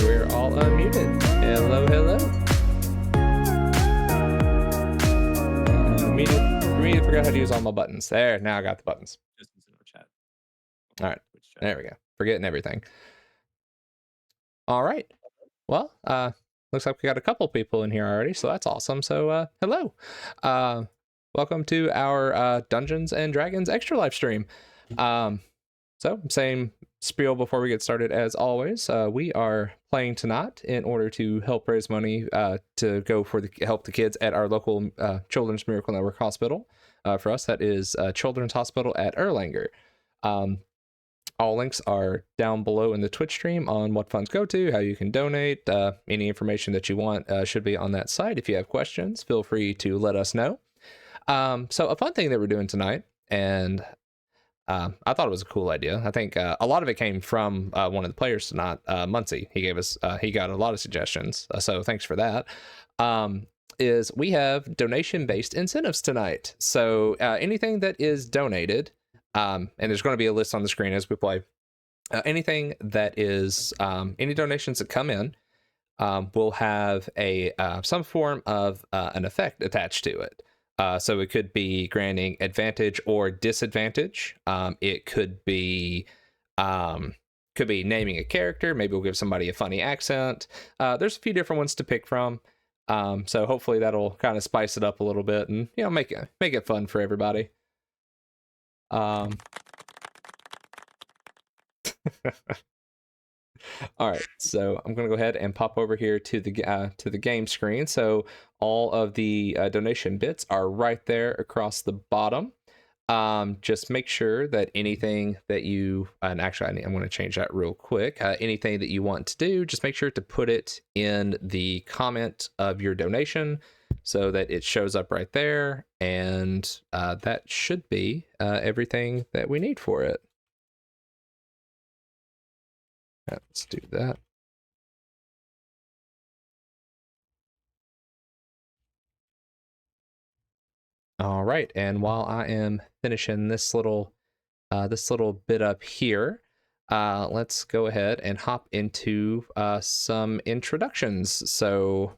we're all unmuted. Hello, hello. Immediately forgot how to use all my buttons. There, now I got the buttons. Just in the chat. All right, there we go. Forgetting everything. All right. Well, looks like we got a couple people in here already, so that's awesome. So, hello. Welcome to our Dungeons and Dragons extra live stream. So, same spiel before we get started as always. We are playing tonight in order to help raise money to go for help the kids at our local Children's Miracle Network hospital. For us, that is Children's Hospital at Erlanger. All links are down below in the Twitch stream on what funds go to, how you can donate. Any information that you want should be on that site. If you have questions, feel free to let us know. So a fun thing that we're doing tonight, and I thought it was a cool idea. I think a lot of it came from one of the players tonight, Muncie. He gave us, he got a lot of suggestions, so thanks for that. Is we have donation-based incentives tonight. So anything that is donated, and there's going to be a list on the screen as we play. Anything that is, any donations that come in will have a some form of an effect attached to it. So it could be granting advantage or disadvantage. It could be naming a character. Maybe we'll give somebody a funny accent. There's a few different ones to pick from. So hopefully that'll kind of spice it up a little bit and make it fun for everybody. All right, so I'm gonna go ahead and pop over here to the game screen. So all of the donation bits are right there across the bottom. Just make sure that anything that you, and actually I'm going to change that real quick. Anything that you want to do, just make sure to put it in the comment of your donation so that it shows up right there, and that should be everything that we need for it. Let's do that. All right, and while I am finishing this little bit up here, let's go ahead and hop into some introductions. So,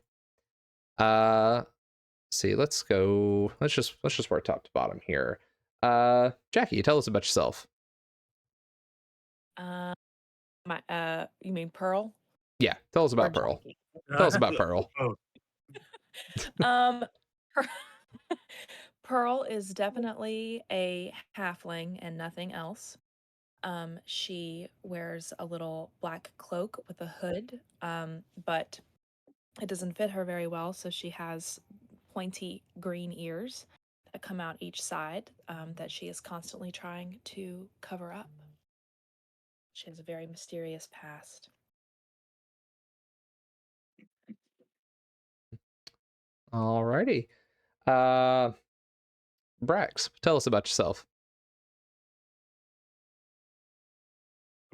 see, let's just work top to bottom here. Jackie, tell us about yourself. You mean Pearl? Yeah, tell us about Pearl. Tell us about Pearl. Pearl is definitely a halfling and nothing else. She wears a little black cloak with a hood, but it doesn't fit her very well, so she has pointy green ears that come out each side that she is constantly trying to cover up. She has a very mysterious past. Alrighty. Brax, tell us about yourself.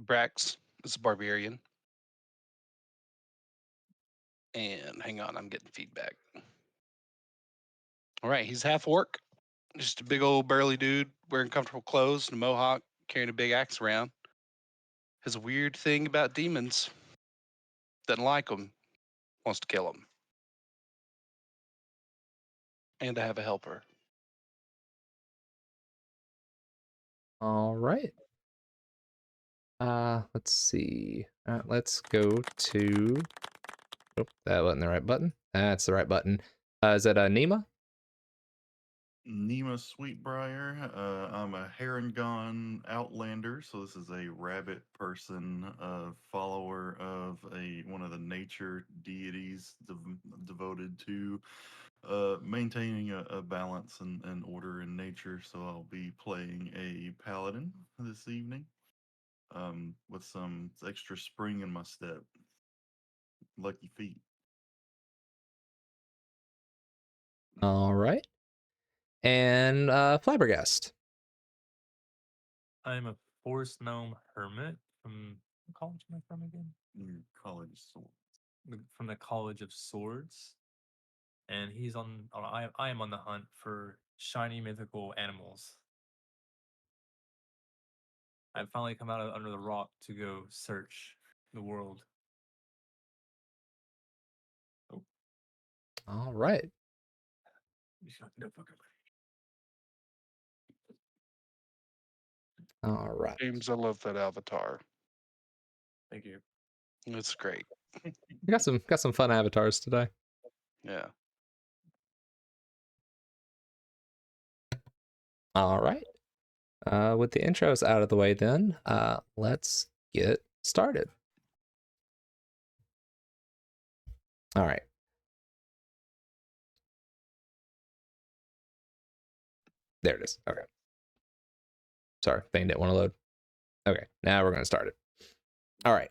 Brax is a barbarian. And hang on, I'm getting feedback. All right, he's half orc. Just a big old burly dude wearing comfortable clothes and a mohawk, carrying a big axe around. Has a weird thing about demons. Doesn't like them. Wants to kill them. And I have a helper. All right. Let's see. Let's go to. Oh, that wasn't the right button. That's the right button. Is that Nima? Nima Sweetbriar. I'm a Harengon Outlander, so this is a rabbit person, follower of one of the nature deities devoted to maintaining a balance and order in nature. So I'll be playing a paladin this evening, with some extra spring in my step. Lucky feet. All right. And Flabbergast. I'm a forest gnome hermit from what college am I from again? College Swords. From the College of Swords, and he's on. I am on the hunt for shiny mythical animals. I've finally come out of under the rock to go search the world. All right. No fucking All right. James, I love that avatar. Thank you. It's great. We got some fun avatars today. Yeah. All right. With the intros out of the way, then let's get started. All right. There it is. Okay. Sorry, thing didn't want to load. Okay, now we're gonna start it. All right.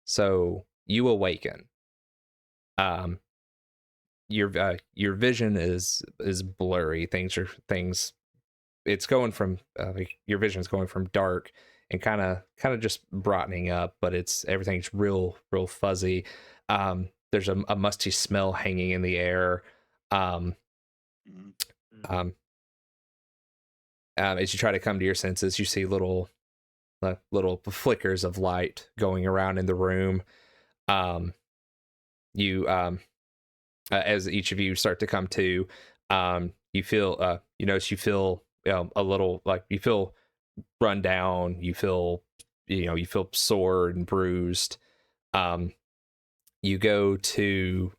So you awaken. Your vision is blurry. Things. It's going from like your vision's going from dark and kind of just broadening up, but everything's real fuzzy. There's a musty smell hanging in the air. Mhm. As you try to come to your senses, you see little flickers of light going around in the room. As each of you start to come to, you feel you notice you feel a little like you feel run down. You feel you feel sore and bruised. You go to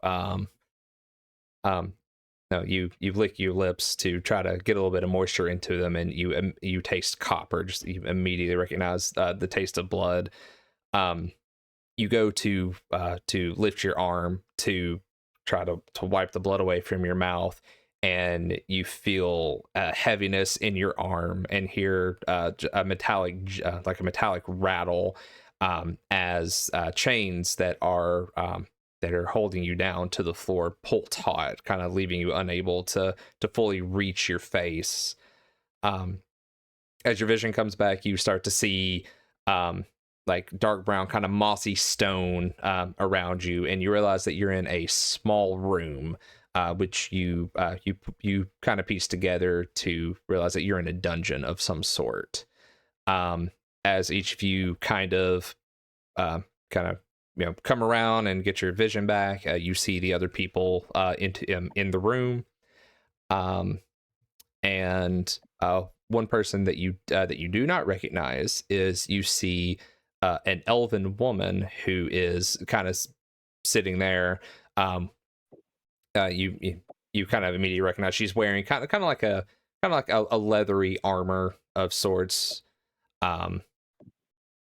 no, you lick your lips to try to get a little bit of moisture into them, and you taste copper. Just you immediately recognize the taste of blood. You go to lift your arm to try to wipe the blood away from your mouth, and you feel heaviness in your arm and hear a metallic rattle as chains that are holding you down to the floor pull taut, kind of leaving you unable to fully reach your face. As your vision comes back, you start to see like dark brown, kind of mossy stone around you, and you realize that you're in a small room, which you kind of piece together to realize that you're in a dungeon of some sort. As each of you kind of come around and get your vision back, you see the other people in the room, and one person that you do not recognize is you see an elven woman who is kind of sitting there. You kind of immediately recognize she's wearing kind of like a leathery armor of sorts.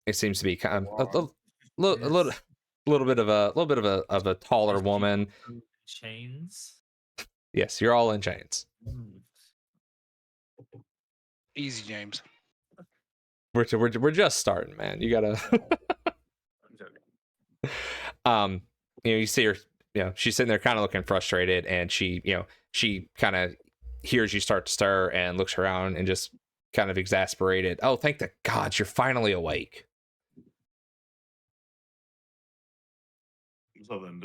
It seems to be kind of a little bit of a taller Is she woman. in chains. Yes, you're all in chains. Easy, James. We're just starting, man. You gotta. I'm joking. You see her, she's sitting there kind of looking frustrated, and she kind of hears you start to stir and looks around and just kind of exasperated. Oh, thank the gods, you're finally awake. So then,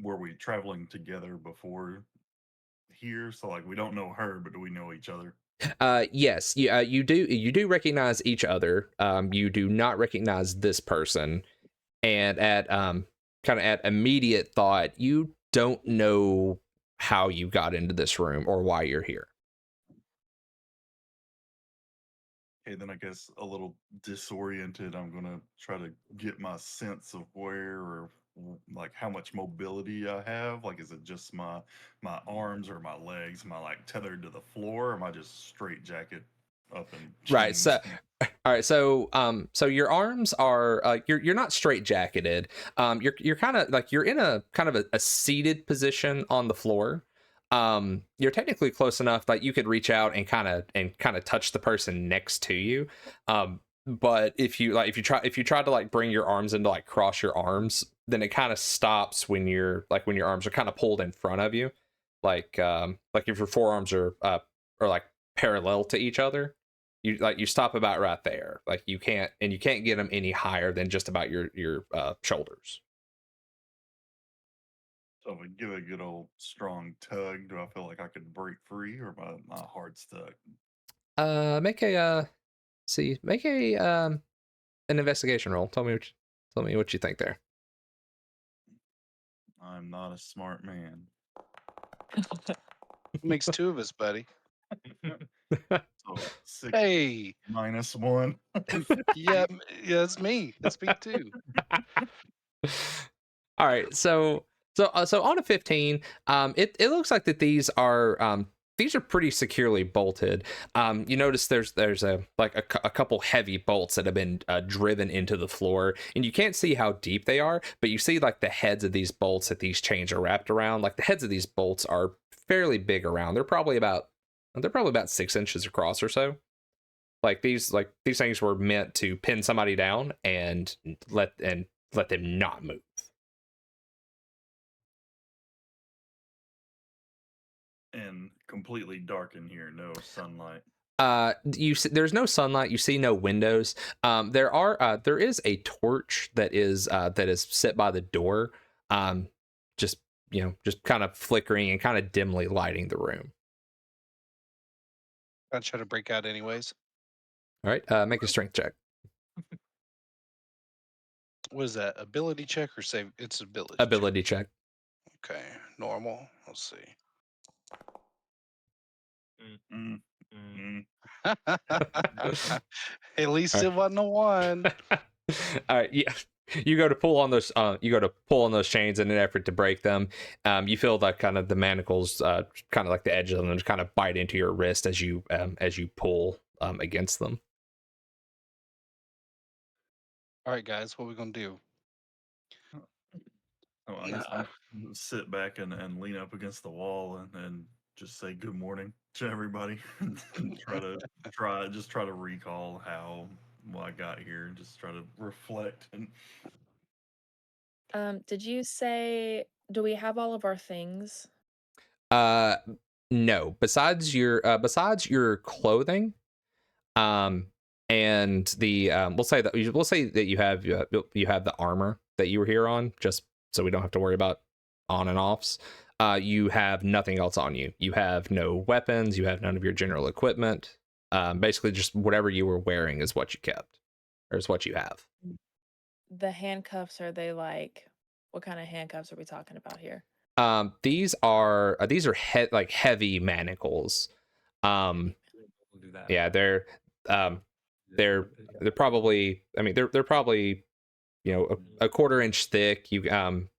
were we traveling together before here? So like, we don't know her, but do we know each other? Yes, you do recognize each other. You do not recognize this person, and at kind of at immediate thought, you don't know how you got into this room or why you're here. Okay, then I guess a little disoriented, I'm gonna try to get my sense of where or like how much mobility I have. Like, is it just my arms or my legs? Am I like tethered to the floor? Or am I just straight jacket up and Right. So, chains? all right. So your arms are you're not straight jacketed. You're kind of like you're in a kind of a seated position on the floor. You're technically close enough that you could reach out and kind of touch the person next to you. But if you try to like bring your arms into like cross your arms, then it kind of stops when your arms are kind of pulled in front of you, like if your forearms are like parallel to each other. You stop about right there. Like you can't get them any higher than just about your shoulders. So if we give it a good old strong tug, do I feel like I could break free, or am I hard stuck? Make a an investigation roll. Tell me what you think there. I'm not a smart man. Makes two of us, buddy. So 6 Hey, minus 1. yeah, it's me. That's me too. All right, so on a 15, it looks like that these are pretty securely bolted. You notice there's a couple heavy bolts that have been driven into the floor, and you can't see how deep they are, but you see like the heads of these bolts that these chains are wrapped around. Like the heads of these bolts are fairly big around. They're probably about 6 inches across or so. Like these things were meant to pin somebody down and let them not move. And completely dark in here, no sunlight. There's no sunlight, you see no windows. There is a torch that is set by the door, just kind of flickering and kind of dimly lighting the room. I'd try to break out anyways. All right, make a strength check. What is that? Ability check or save? It's ability. Ability check. Okay, normal. Let's see. Mm, Mm. mm. At least All it wasn't a 1. All right, yeah. You go to pull on those. Chains in an effort to break them. You feel like kind of the manacles, kind of like the edge of them, just kind of bite into your wrist as you pull against them. All right, guys, what are we gonna do? Oh, I guess I'll sit back and lean up against the wall and just say good morning to everybody and try to recall how I got here and just try to reflect and Did you say, do we have all of our things? No. Besides your clothing, and the we'll say that you have the armor that you were here on, just so we don't have to worry about on and offs. You have nothing else on you. You have no weapons. You have none of your general equipment. Basically, just whatever you were wearing is what you kept, or is what you have. The handcuffs, are they like, what kind of handcuffs are we talking about here? These are heavy manacles. We'll do that. Yeah, they're probably, I mean, they're probably, a quarter-inch thick. You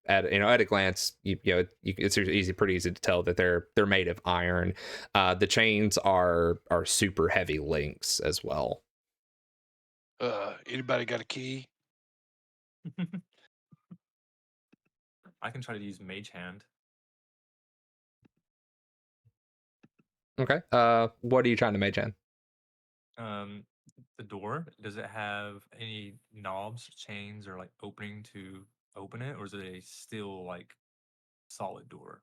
at a glance, it's pretty easy to tell that they're made of iron. The chains are super heavy links as well. Anybody got a key? I can try to use Mage Hand. Okay. What are you trying to mage hand? The door, does it have any knobs, chains, or like opening to open it, or is it a still like solid door?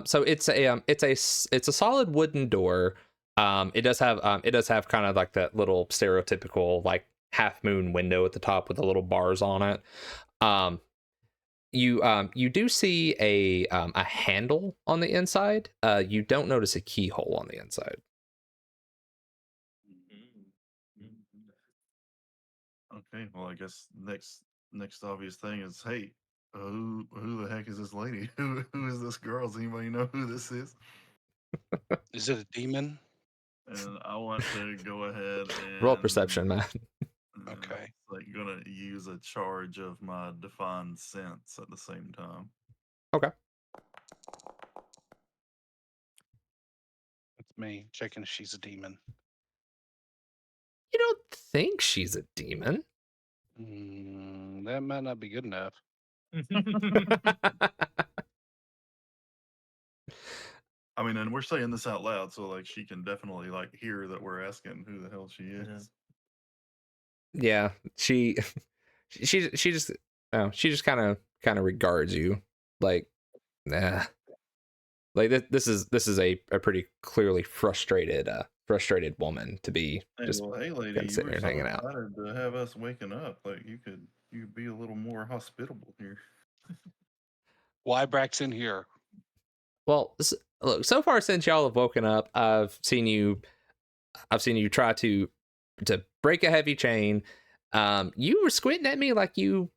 So it's a solid wooden door. It does have kind of like that little stereotypical like half moon window at the top with the little bars on it. You do see a handle on the inside. You don't notice a keyhole on the inside. okay, well I guess next obvious thing is, hey, who the heck is this lady? Who is this girl? Does anybody know who this is? Is it a demon? And I want to go ahead and Roll perception, man. Okay. Like gonna use a charge of my defined sense at the same time. Okay. That's me checking if she's a demon. You don't think she's a demon? That might not be good enough. I mean, and we're saying this out loud, so like she can definitely like hear that we're asking who the hell she is. Yeah, she just kind of regards you like, nah. Like this is a pretty clearly frustrated woman to be Hey, just well, hey, lady, kinda you sitting were here so hanging out. excited to have us waking up. Like you could be a little more hospitable here. Why Brack's in here? Well, look, so far since y'all have woken up, I've seen you try to break a heavy chain. You were squinting at me like you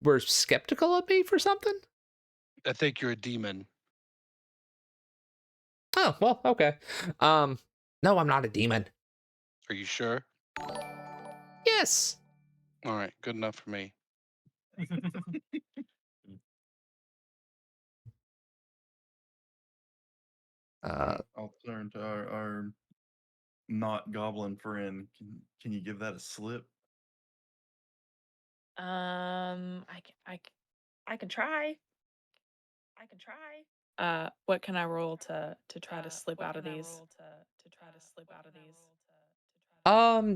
were skeptical of me for something. I think you're a demon. Oh, well, okay. No, I'm not a demon. Are you sure? Yes. All right, good enough for me. I'll turn to our not goblin friend. Can you give that a slip? I can try. I can try. What can I roll to try to slip out of these?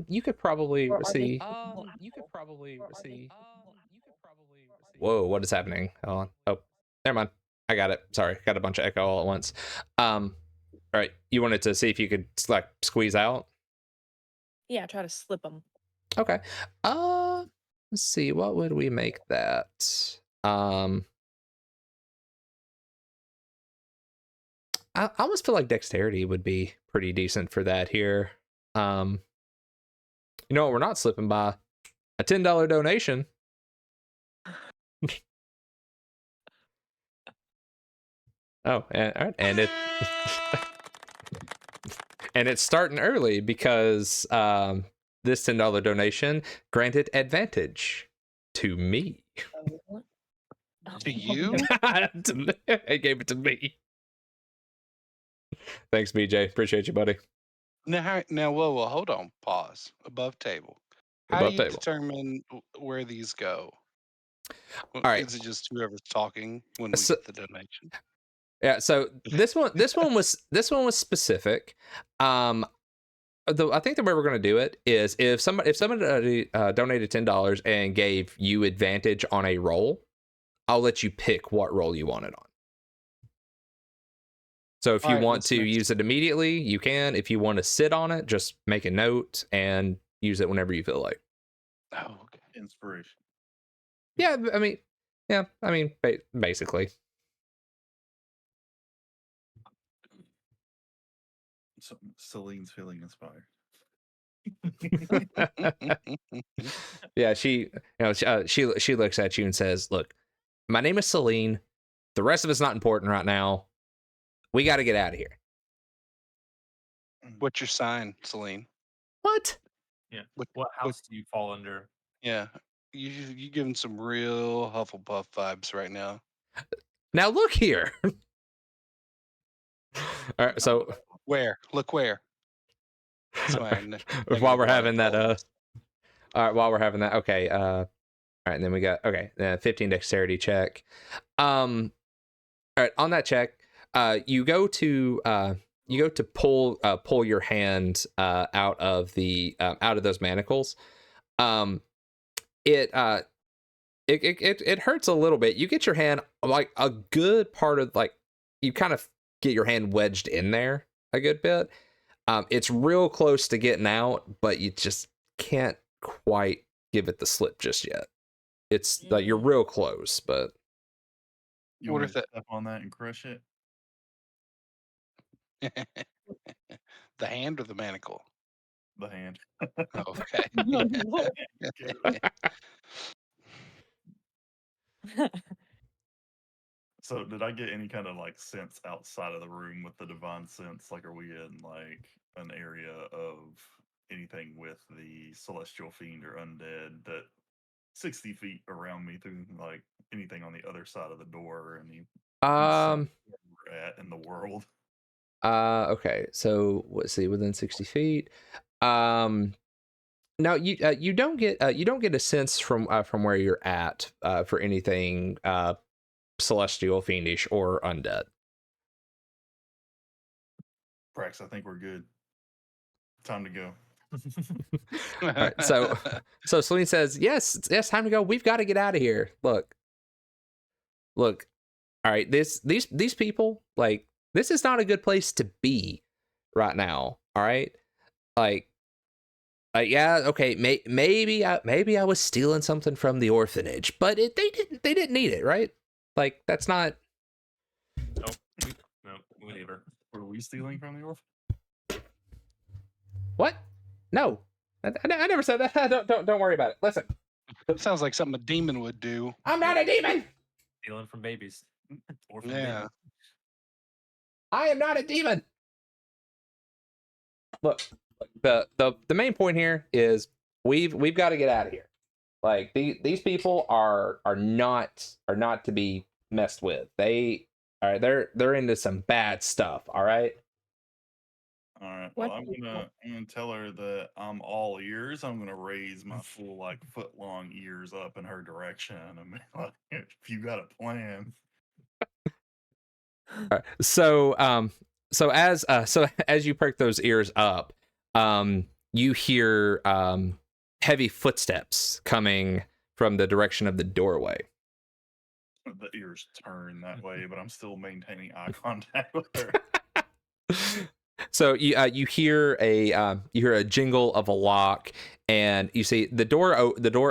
You could probably Or are they see. capable You could owl? probably Or are they see. capable Whoa, what is happening? Hold on. Oh, never mind. I got it. Sorry, got a bunch of echo all at once. All right. You wanted to see if you could like squeeze out. Yeah, try to slip them. Okay. Let's see. What would we make that? I almost feel like dexterity would be pretty decent for that here. You know what? We're not slipping by a $10 donation. Oh, and all right, and it and it's starting early because this $10 donation granted advantage to me. To you? It gave it to me. Thanks, BJ. Appreciate you, buddy. Now, whoa, hold on. Pause. Above table. How Above do you table. determine where these go? All right. Is it just whoever's talking when we So- get the donation? Yeah, so this one was specific. I think the way we're going to do it is if somebody donated $10 and gave you advantage on a roll, I'll let you pick what roll you want it on. So if you Alright, want what's to next? use it immediately, you can. If you want to sit on it, just make a note and use it whenever you feel like. Oh, okay. Inspiration. Yeah, I mean, basically. So, Celine's feeling inspired. Yeah, she looks at you and says, "Look, my name is Celine. The rest of it's not important right now. We got to get out of here." What's your sign, Celine? What? Yeah. What- What house do you fall under? Yeah, you giving some real Hufflepuff vibes right now. Now look here. All right, so Where? Look where. That's my while we're negative having that, bonus. all right, while we're having that, okay, all right, and then we got 15 dexterity check. All right, on that check, you go to pull your hand out of those manacles. It hurts a little bit. You get your hand like a good part of like you kind of get your hand wedged in there a good bit. It's real close to getting out, but you just can't quite give it the slip just yet. It's like you're real close, but You What want if to step on that and crush it? The hand or the manacle? The hand. Oh, okay. So did I get any kind of like sense outside of the room with the divine sense? Like, are we in like an area of anything with the celestial fiend or undead that 60 feet around me through like anything on the other side of the door or any sense where we're at in the world? okay, so let's see, within 60 feet. Now you don't get a sense from where you're at for anything celestial, fiendish, or undead. Prax, I think we're good. Time to go. All right, so Celine says, yes, time to go. We've got to get out of here. Look. All right, these people, like, this is not a good place to be right now. All right, like yeah, okay, maybe I was stealing something from the orphanage, but they didn't need it, right? Like, that's not. No, we never. Were we stealing from the orphan? What? No, I never said that. Don't worry about it. Listen, Sounds like something a demon would do. I'm not a demon. Stealing from babies. Orphan Yeah. baby. I am not a demon. Look, the main point here is we've got to get out of here. Like these people are not to be messed with. They're into some bad stuff. All right. All right. What Well, I'm gonna tell her that I'm all ears. I'm gonna raise my full like foot long ears up in her direction. I mean, like, if you got a plan. All right. So as you perk those ears up, you hear heavy footsteps coming from the direction of the doorway. The ears turn that way, but I'm still maintaining eye contact with her. So you hear a jingle of a lock, and you see the door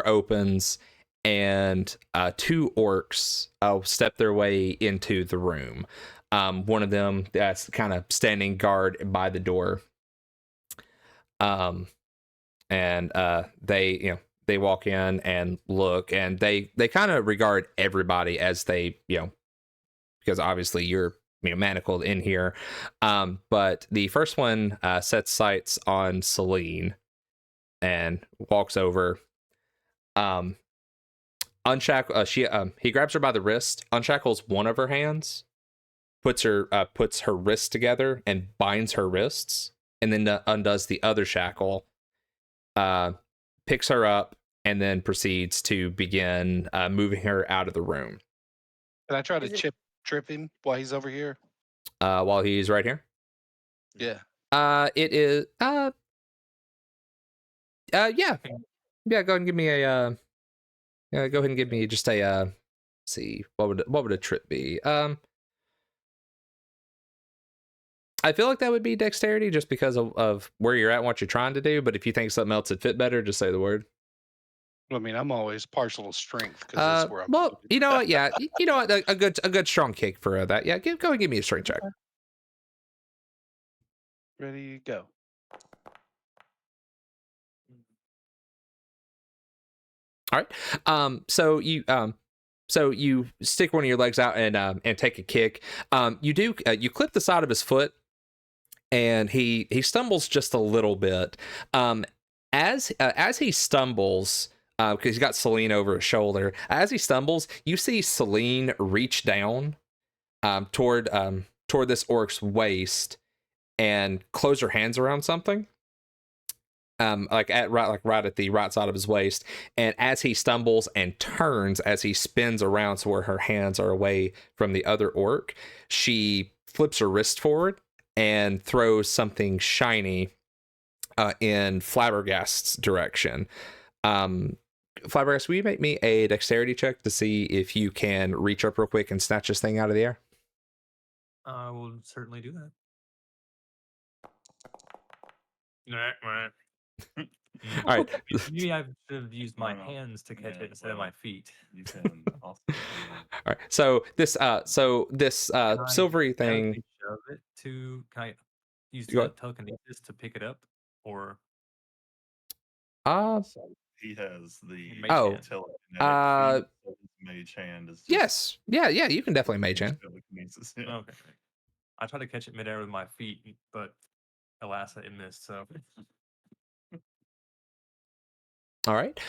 opens, and two orcs step their way into the room. One of them that's kind of standing guard by the door. And they walk in and look, and they kind of regard everybody as they, because obviously you're manacled in here. But the first one sets sights on Celine and walks over. He grabs her by the wrist, unshackles one of her hands, puts her wrists together and binds her wrists, and then undoes the other shackle, picks her up, and then proceeds to begin moving her out of the room. Can I try to Is it- trip him while he's over here? While he's right here. Yeah. It is yeah. Yeah, go ahead and give me a go ahead and give me just a let's see, what would a trip be? I feel like that would be dexterity just because of where you're at and what you're trying to do, but if you think something else would fit better, just say the word. I mean, I'm always partial to strength because that's where I'm. Well, you know what? Yeah, you know what? A good strong kick for that. Yeah, go and give me a strength check. Ready, go. All right. So you stick one of your legs out and take a kick. You clip the side of his foot, and he stumbles just a little bit. As he stumbles, because he's got Celine over his shoulder. As he stumbles, you see Celine reach down toward this orc's waist and close her hands around something. Right at the right side of his waist. And as he stumbles and turns, as he spins around to where her hands are away from the other orc, she flips her wrist forward and throws something shiny in Flabbergast's direction. Flabbergast, will you make me a dexterity check to see if you can reach up real quick and snatch this thing out of the air? I will certainly do that. All right. Maybe I should have used my No. hands to catch Yeah, it instead of my well, feet. You can also do that. All right. So this Can I silvery thing. directly shove it to? Can I use Go ahead. telekinesis to pick it up, or He has the Mage Oh. hand. telekinetic feat, so his mage hand is just Yes. Yeah, you can definitely mage hand. telekinesis, yeah. okay? I tried to catch it midair with my feet, but alas, it missed. So All right.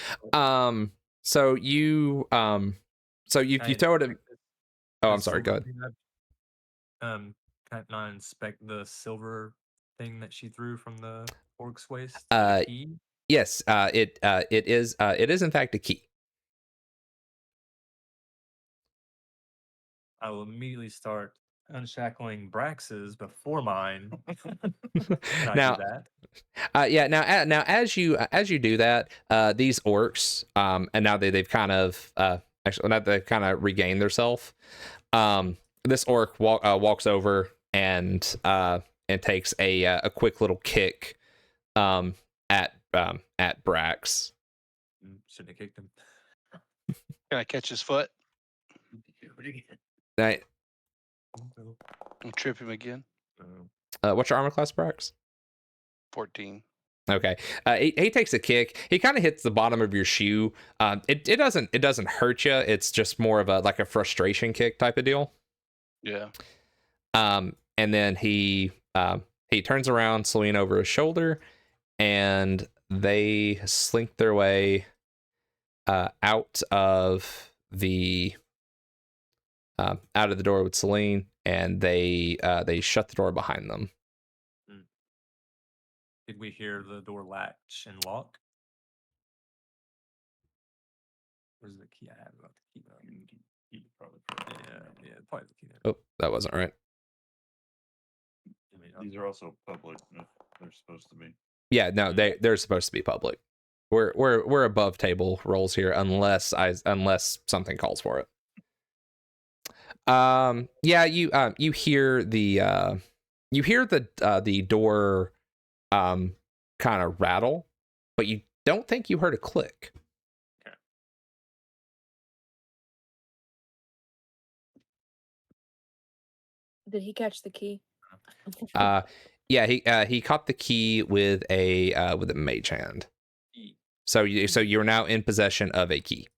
So you Can I throw it at. inspect this- Oh, the I'm sorry. Go silver ahead. thing can I not inspect the silver thing that she threw from the orc's waist? The key? Yes. It is in fact a key. I will immediately start unshackling Brax's before mine. Can I Now, do that? Now as you do that, these orcs, and now they've kind of actually now they've kind of regained their self. This orc walks over and takes a quick little kick at Brax. Shouldn't have kicked him. Can I catch his foot Right. and trip him again? What's your armor class, Brax? 14. Okay. He takes a kick. He kind of hits the bottom of your shoe. It doesn't hurt you. It's just more of a frustration kick type of deal. Yeah. And then he turns around, Celine over his shoulder, and they slink their way out of the door with Celine, and they shut the door behind them. Did we hear the door latch and lock? Where's the key? I have about the key. Probably. Yeah, probably the key there. Oh, that wasn't right. I mean, These are also public. If they're supposed to be. Yeah, no, they're supposed to be public. We're above table rolls here unless something calls for it. Yeah, you hear the door kind of rattle, but you don't think you heard a click. Okay. Did he catch the key? Yeah, he caught the key with a mage hand. So you're now in possession of a key.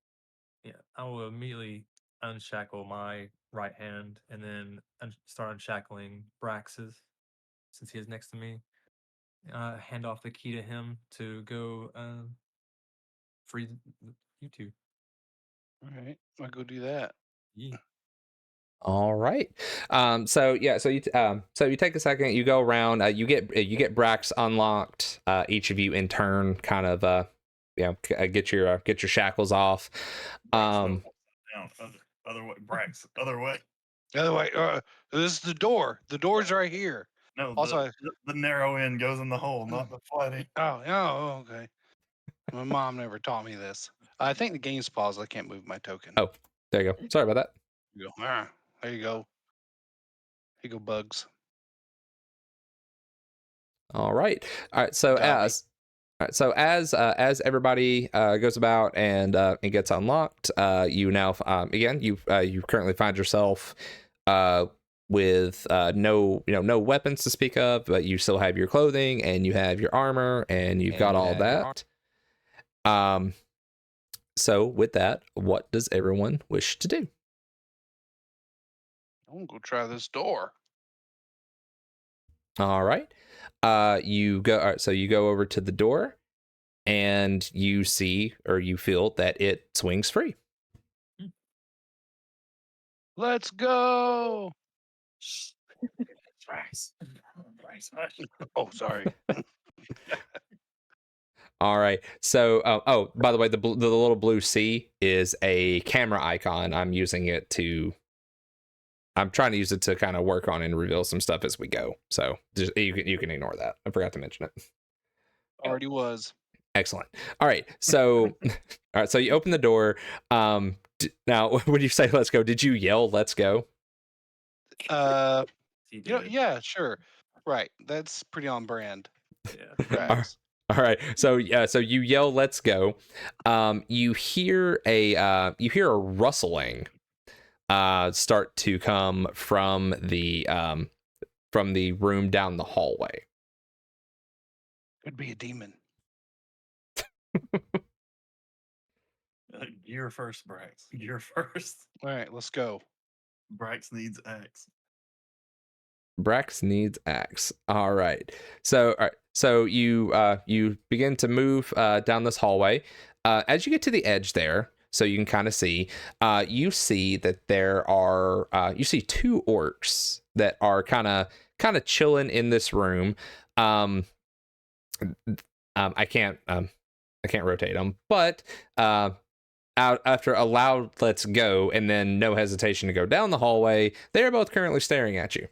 Yeah, I will immediately unshackle my right hand and then start unshackling Brax's, since he is next to me. Hand off the key to him to go free you two. All right. I'll go do that. Yeah. All right. So you take a second, you go around, you get Brax unlocked, each of you in turn kind of get your shackles off. Down. Other way, Brax. Other way. Other way. This is the door. The door's right here. No, Also, the narrow end goes in the hole, not the flat end. Oh, okay. My mom never taught me this. I think the game's paused. I can't move my token. Oh, there you go. Sorry about that. You go. There you go. Here you go, bugs. All right. So as everybody goes about and gets unlocked, you now again you currently find yourself with no weapons to speak of, but you still have your clothing and you have your armor and you've got all that. So with that, what does everyone wish to do? I'm gonna go try this door. All right. You go over to the door and you see or you feel that it swings free. Let's go. Oh, sorry. All right. So, by the way, the little blue C is a camera icon. I'm trying to use it to kind of work on and reveal some stuff as we go. So just, you can ignore that. I forgot to mention it. Already was. Excellent. All right. So, all right. So you open the door. Now, when you say "let's go," did you yell "let's go"? Yeah, sure. Right. That's pretty on brand. Yeah. All right. So you yell "let's go." You hear a rustling start to come from the room down the hallway. Could be a demon. Gear first, Brax. Gear first. All right, let's go. Brax needs axe. Brax needs axe. All right. So you begin to move down this hallway. As you get to the edge there, so you can kind of see, you see that there are you see two orcs that are kind of chilling in this room. I can't rotate them, but out after a loud "let's go" and then no hesitation to go down the hallway, they're both currently staring at you.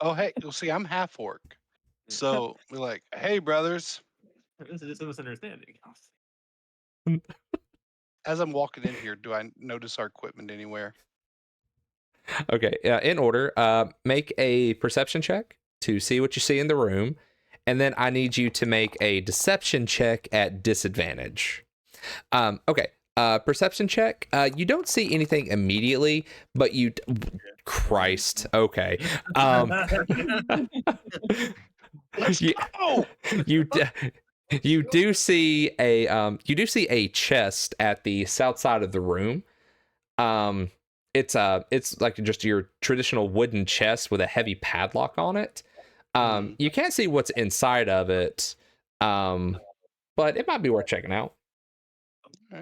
Oh, hey, you'll see, I'm half orc. So we're like, hey, brothers. This is just a misunderstanding. As I'm walking in here, do I notice our equipment anywhere? Okay, in order, make a perception check to see what you see in the room, and then I need you to make a deception check at disadvantage. Okay, perception check. You don't see anything immediately, but you... Christ. Okay. You do see a chest at the south side of the room. it's like just your traditional wooden chest with a heavy padlock on it. You can't see what's inside of it, but it might be worth checking out. Okay.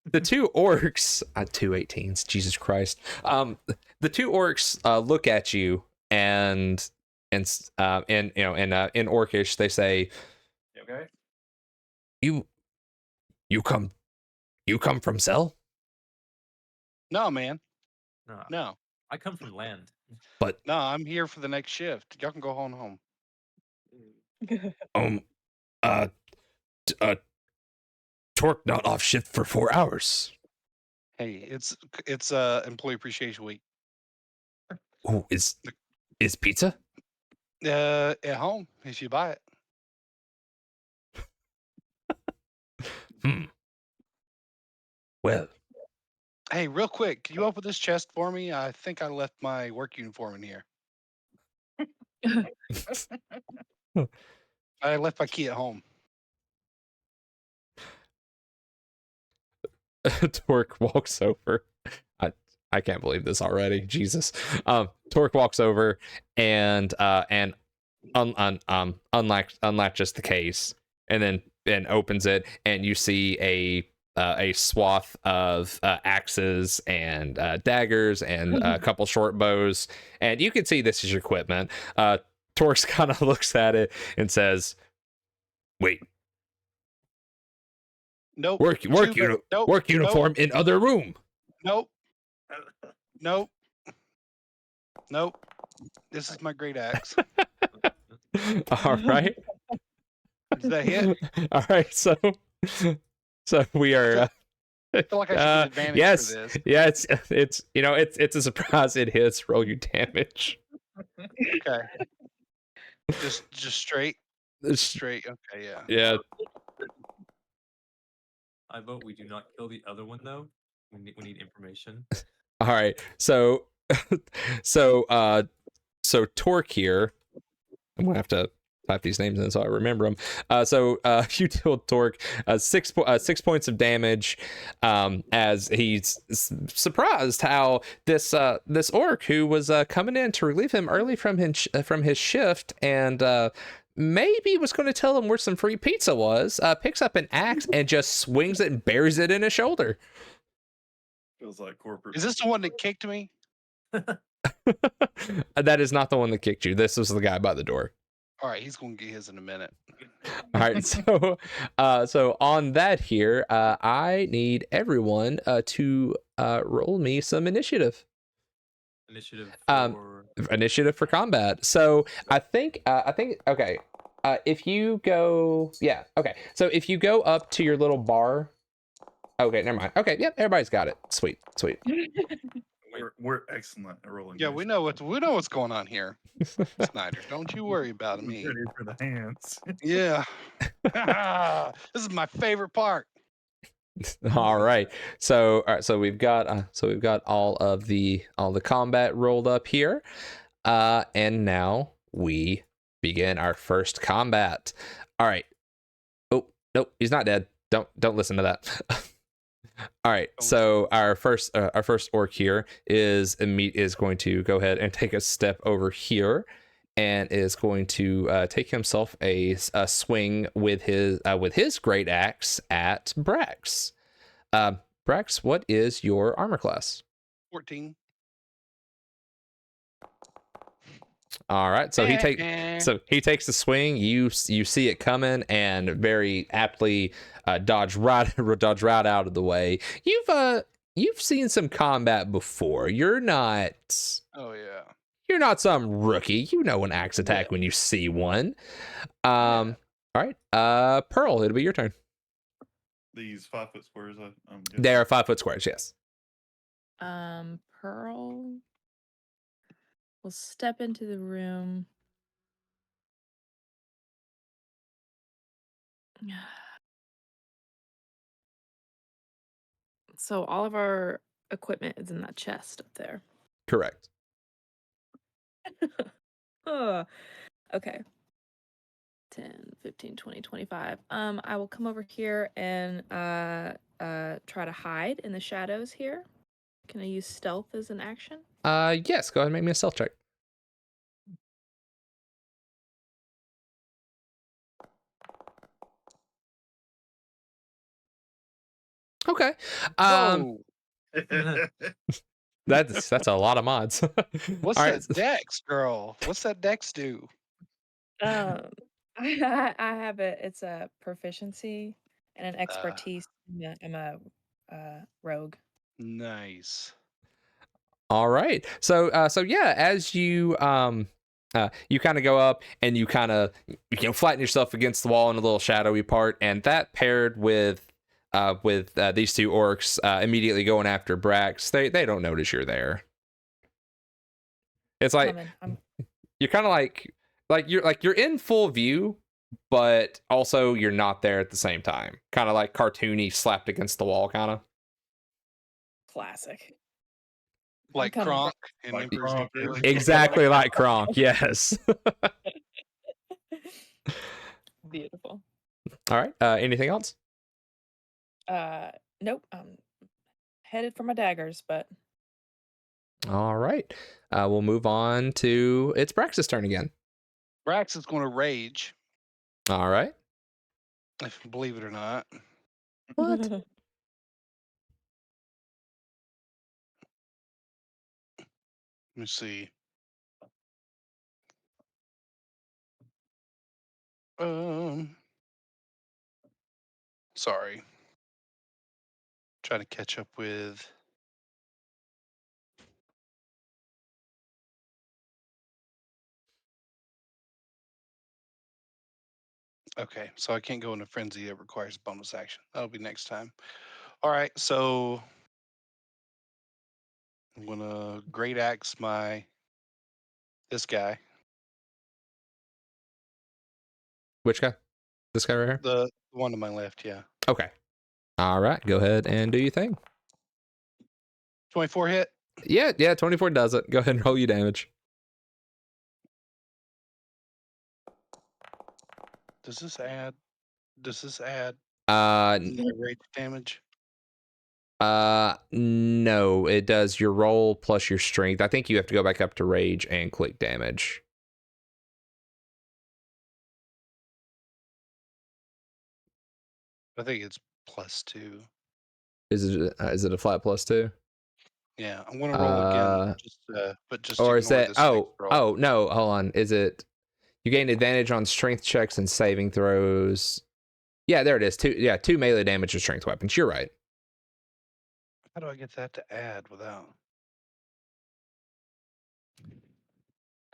The two orcs, 2 18s, Jesus Christ. The two orcs look at you and in Orcish they say, Okay. You come from Cell? No, man. No, No. I come from land. No, I'm here for the next shift. Y'all can go home. Torque not off shift for 4 hours. Hey, it's employee appreciation week. Oh, is pizza? At home if you buy it. Well, Hey, real quick, can you open this chest for me? I think I left my work uniform in here. I left my key at home. Torque walks over. I can't believe this already. Jesus. Torque walks over and unlatches the case and then opens it, and you see a swath of axes and daggers and a couple short bows, and you can see this is your equipment. Torque kind of looks at it and says, "Wait, Nope. work Nope. uniform in other room." Nope. Nope. Nope. This is my great axe. All right. Is that hit? All right. So we are. I feel like I should get advantage yes. for this. Yeah. It's a surprise. It hits. Roll your damage. Okay. Just straight. It's- Straight. Okay. Yeah. Yeah. I vote we do not kill the other one though. We need information. All right. So Torque here. I'm gonna have to type these names in so I remember them. You deal Torque 6 points of damage, as he's surprised how this orc who was coming in to relieve him early from his shift and maybe was going to tell him where some free pizza was, picks up an axe and just swings it and buries it in his shoulder. Feels like corporate. Is this the one that kicked me? That is not the one that kicked you. This was the guy by the door. All right, he's going to get his in a minute. All right, so on that here, I need everyone to roll me some initiative. Initiative for combat. So I think okay. If you go, yeah, okay. So if you go up to your little bar, okay, never mind. Okay, yep, everybody's got it. Sweet. We're excellent at rolling. Yeah, we know what's going on here, Snyder. Don't you worry about me. Ready for the hands. Yeah. This is my favorite part. All right. So we've got all the combat rolled up here, and now we begin our first combat. All right. Oh nope, he's not dead. Don't listen to that. All right. So our first orc here is going to go ahead and take a step over here, and is going to take himself a swing with his great axe at Brax. Brax, what is your armor class? 14. All right, so he takes the swing. You see it coming and very aptly dodge right out of the way. You've seen some combat before. You're not. Oh yeah. You're not some rookie. You know an axe attack when you see one. All right, Pearl, it'll be your turn. These 5-foot squares. They are 5-foot squares. Yes. Pearl will step into the room. So all of our equipment is in that chest up there. Correct. Okay. 10, 15, 20, 25. I will come over here and try to hide in the shadows here. Can I use stealth as an action? Yes, go ahead and make me a stealth check. Okay. Whoa! That's a lot of mods. What's All that right. dex, girl? What's that dex do? Um, I have it. It's a proficiency and an Uh, expertise. I'm a rogue. Nice. All right. So yeah, as you you kind of go up and you kind of flatten yourself against the wall in a little shadowy part, and that paired with these two orcs immediately going after Brax, they don't notice you're there. It's like I'm you're kind of like you're in full view, but also you're not there at the same time. Kind of like cartoony, slapped against the wall, kind of. classic. Like coming, bro. Kronk in Like Emperor's Kronk, New Groove. Exactly like Kronk. Yes. Beautiful. All right. Anything else? Nope. I'm headed for my daggers, but All right. We'll move on to it's Brax's turn again. Brax is going to rage, All right. if believe it or not. What? Let me see. Sorry. Trying to catch up with. Okay, so I can't go into frenzy. It requires a bonus action. That'll be next time. All right, so I'm gonna great axe this guy, Which guy? This guy right here? the one to my left. Yeah, Okay. All right. Go ahead and do your thing. 24 hit. Yeah. 24 does it. Go ahead and roll you damage. Does this add? Uh, My rage damage? no, it does your roll plus your strength. I think you have to go back up to rage and click damage. I think it's +2. Is it a flat +2? Yeah, I'm gonna roll again. But just Or is ignore that this next roll. no, hold on. Is it you gain advantage on strength checks and saving throws? Yeah, there it is. Two melee damage to strength weapons. You're right. How do I get that to add without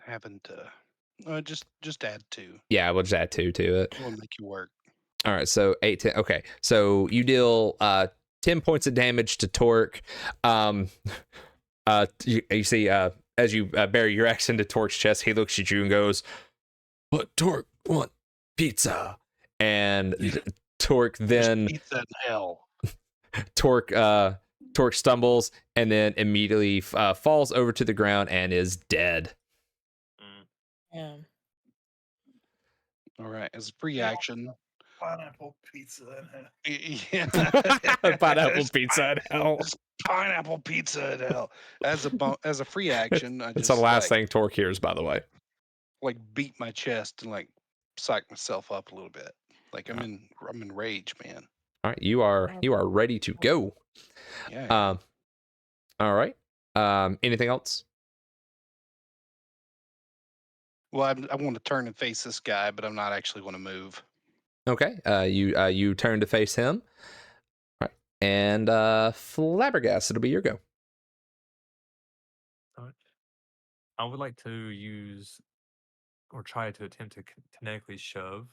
having to? Just add 2. Yeah, we'll just add 2 to it. It will make you work. All right, so 8, 10. Okay, so you deal 10 points of damage to Torque. You see, as you bury your axe into Torque's chest, he looks at you and goes, "But Torque want pizza," and Torque then Pizza in hell. Torque stumbles and then immediately falls over to the ground and is dead. yeah. All right, as a free action. Pineapple pizza in hell. Yeah. Pineapple pizza in hell. There's pineapple pizza in hell. As a free action, I It's just the last thing Torque hears, by the way. like beat my chest and like psych myself up a little bit. Like I'm in rage, man. All right, you are ready to go. Yeah. All right. Anything else? Well, I want to turn and face this guy, but I'm not actually want to move. Okay. You turn to face him. All right. And Flabbergast, it'll be your go. I would like to use or try to attempt to kinetically shove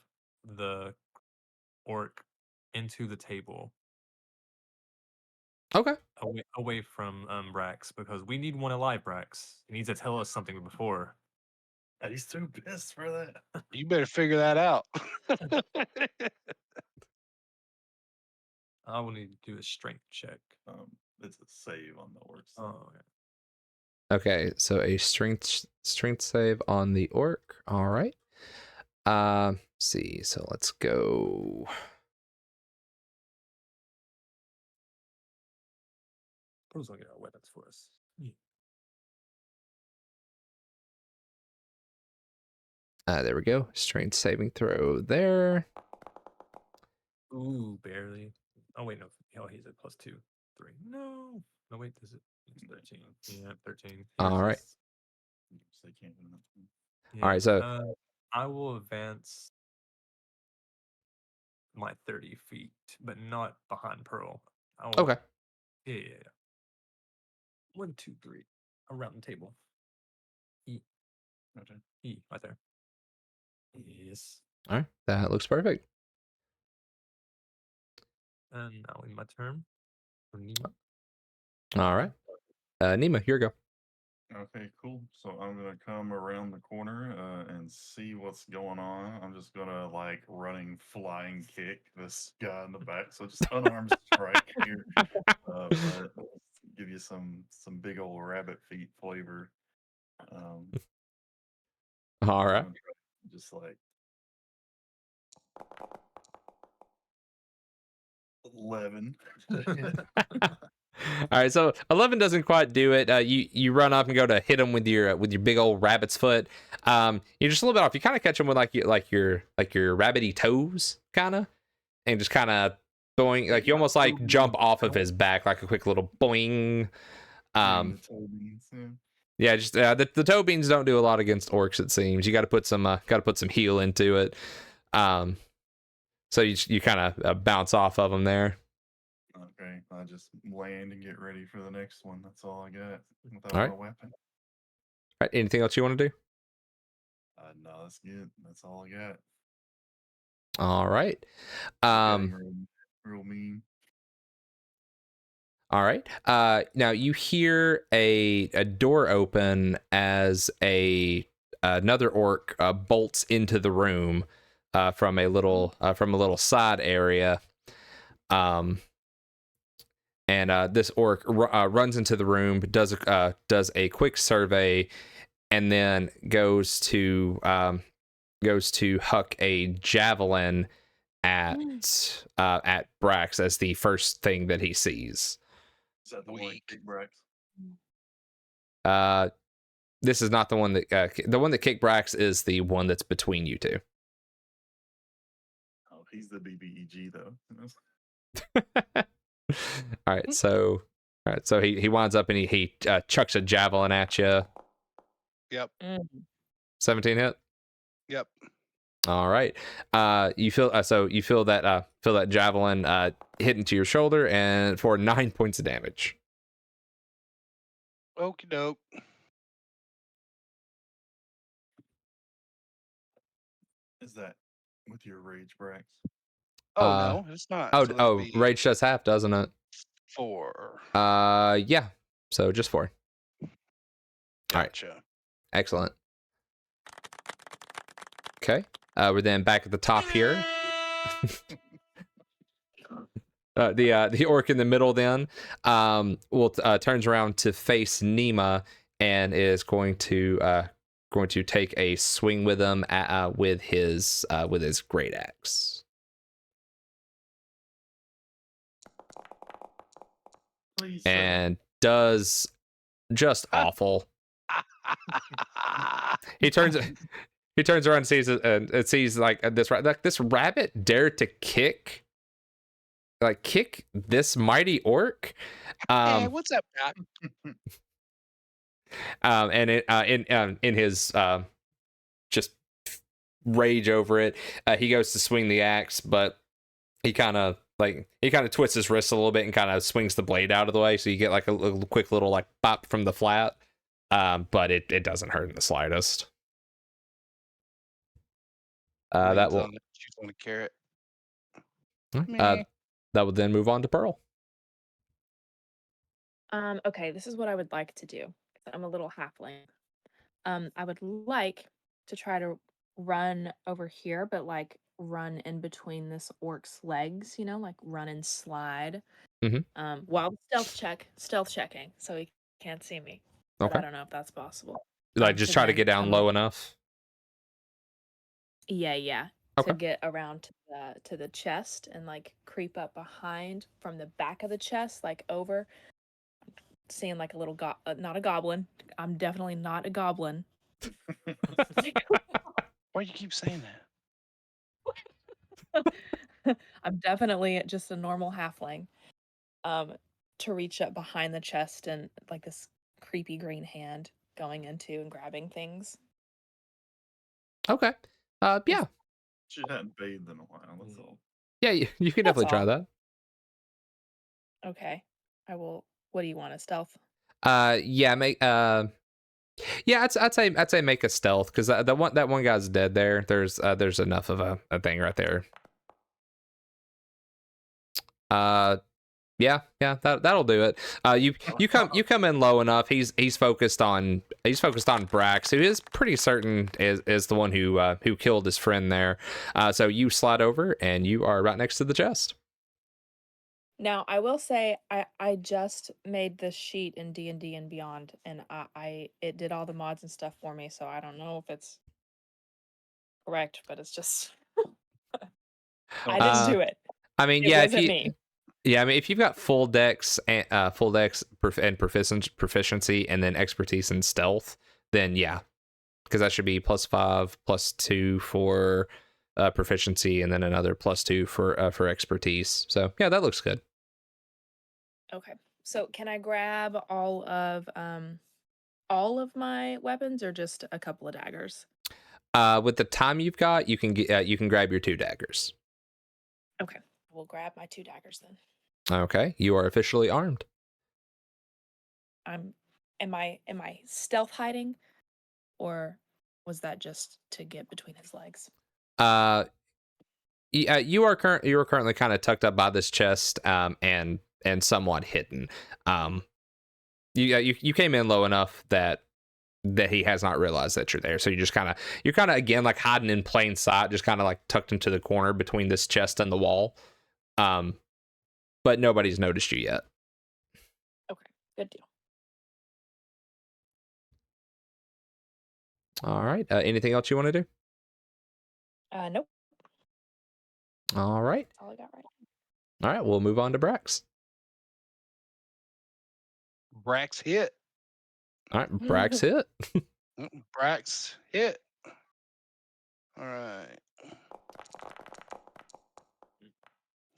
the orc into the table Okay. away from Brax, because we need one alive. Brax, he needs to tell us something before. He's too pissed for that. You better figure that out. I will need to do a strength check. It's a save on the orcs. Oh, yeah. Okay, so a strength save on the orc. All right. See, so let's go. Pearl's gonna get our weapons for us. Yeah. There we go. Strength saving throw there. Ooh, barely. Oh wait, no. Oh, he's at +2, 3. No. No wait, does it? It's 13. Yeah, 13. All right. So they can't win that. Yeah. All right, so I will advance my 30 feet, but not behind Pearl. okay. Yeah. 1, 2, 3. Around the table. E. Okay. E. Right there. Yes. All right, that looks perfect. And now in my turn. For Nima. All right, Nima, here you go. Okay, cool. So I'm gonna come around the corner and see what's going on. I'm just gonna like running flying kick this guy in the back. So just unarmed strike here. But give you some big old rabbit feet flavor. All I'm right. gonna try just like 11 to hit. All right, so 11 doesn't quite do it. You run up and go to hit him with your big old rabbit's foot. You're just a little bit off. You kind of catch him with like your rabbity toes, kind of, and just kind of boing, like you almost like jump off of his back, like a quick little boing. The toe beans, yeah. Yeah, just the toe beans don't do a lot against orcs. It seems you got to put some heal into it. So you kind of bounce off of them there. Okay, I just land and get ready for the next one. That's all I got without All right. my weapon. All right, anything else you want to do? No, that's good. That's all I got. All right. Getting real mean. All right. Now you hear a door open as another orc bolts into the room from a little side area. And this orc runs into the room, does a quick survey, and then goes to huck a javelin at Brax as the first thing that he sees. Is that the one Weak. kick Brax? This is not the one that kicked Brax is the one that's between you two. Oh, he's the BBEG though. All right, so he winds up and he chucks a javelin at you. Yep. 17 hit. Yep. All right. You feel that javelin hit into your shoulder and for 9 points of damage. Okie doke. Is that with your rage, Brax? Oh no, it's not. Oh, So that'd be rage does half, doesn't it? 4. Yeah. So just 4. All right. Gotcha. Excellent. Okay. We're then back at the top here. The orc in the middle then turns around to face Nima and is going to take a swing with him with his great axe. Please. And does just awful. He turns around and sees like this rabbit dared to kick this mighty orc. Hey, what's up, Pat? And in his just rage over it, he goes to swing the axe, but he kind of twists his wrist a little bit and kind of swings the blade out of the way, so you get like a quick little like pop from the flat. But it doesn't hurt in the slightest. That will She's on a carrot. that would then move on to Pearl. Okay, this is what I would like to do. I'm a little halfling. I would like to try to run over here, but like run in between this orc's legs, like run and slide. While stealth checking, so he can't see me. But I don't know if that's possible. Like just try to get down low enough. Yeah. Okay. To get around to the chest and like creep up behind from the back of the chest, like over. seeing like a little not a goblin. I'm definitely not a goblin. Why you keep saying that? I'm definitely just a normal halfling. To reach up behind the chest and like this creepy green hand going into and grabbing things. Okay. Yeah. She hadn't bathed in a while. That's all. Yeah, you can That's definitely try all. that. Okay. I will. What do you want? A stealth? Yeah, make yeah, I'd say make a stealth because that one guy's dead there. There's enough of a thing right there. Yeah, that'll do it. You come in low enough. He's focused on Brax, who is pretty certain is the one who killed his friend there. So you slide over and you are right next to the chest. Now, I will say I just made this sheet in D&D and Beyond, and it did all the mods and stuff for me, so I don't know if it's correct, but it's just I didn't do it. I mean, It yeah, wasn't me. Yeah, I mean, if you've got full dex and proficiency, and then expertise and stealth, then yeah, because that should be +5, +2 for proficiency, and then another +2 for expertise. So yeah, that looks good. Okay. So can I grab all of my weapons or just a couple of daggers? With the time you've got, you can grab your 2 daggers. Okay. We'll grab my 2 daggers then. Okay, you are officially armed. Am I stealth hiding, or was that just to get between his legs? You are currently kind of tucked up by this chest, and somewhat hidden. You came in low enough that he has not realized that you're there. So you're kind of again like hiding in plain sight, just kind of like tucked into the corner between this chest and the wall. But nobody's noticed you yet. Okay, good deal. All right. Anything else you want to do? Nope. All right. That's all I got right All right. We'll move on to Brax. Brax hit. All right. Brax hit. Brax hit. All right.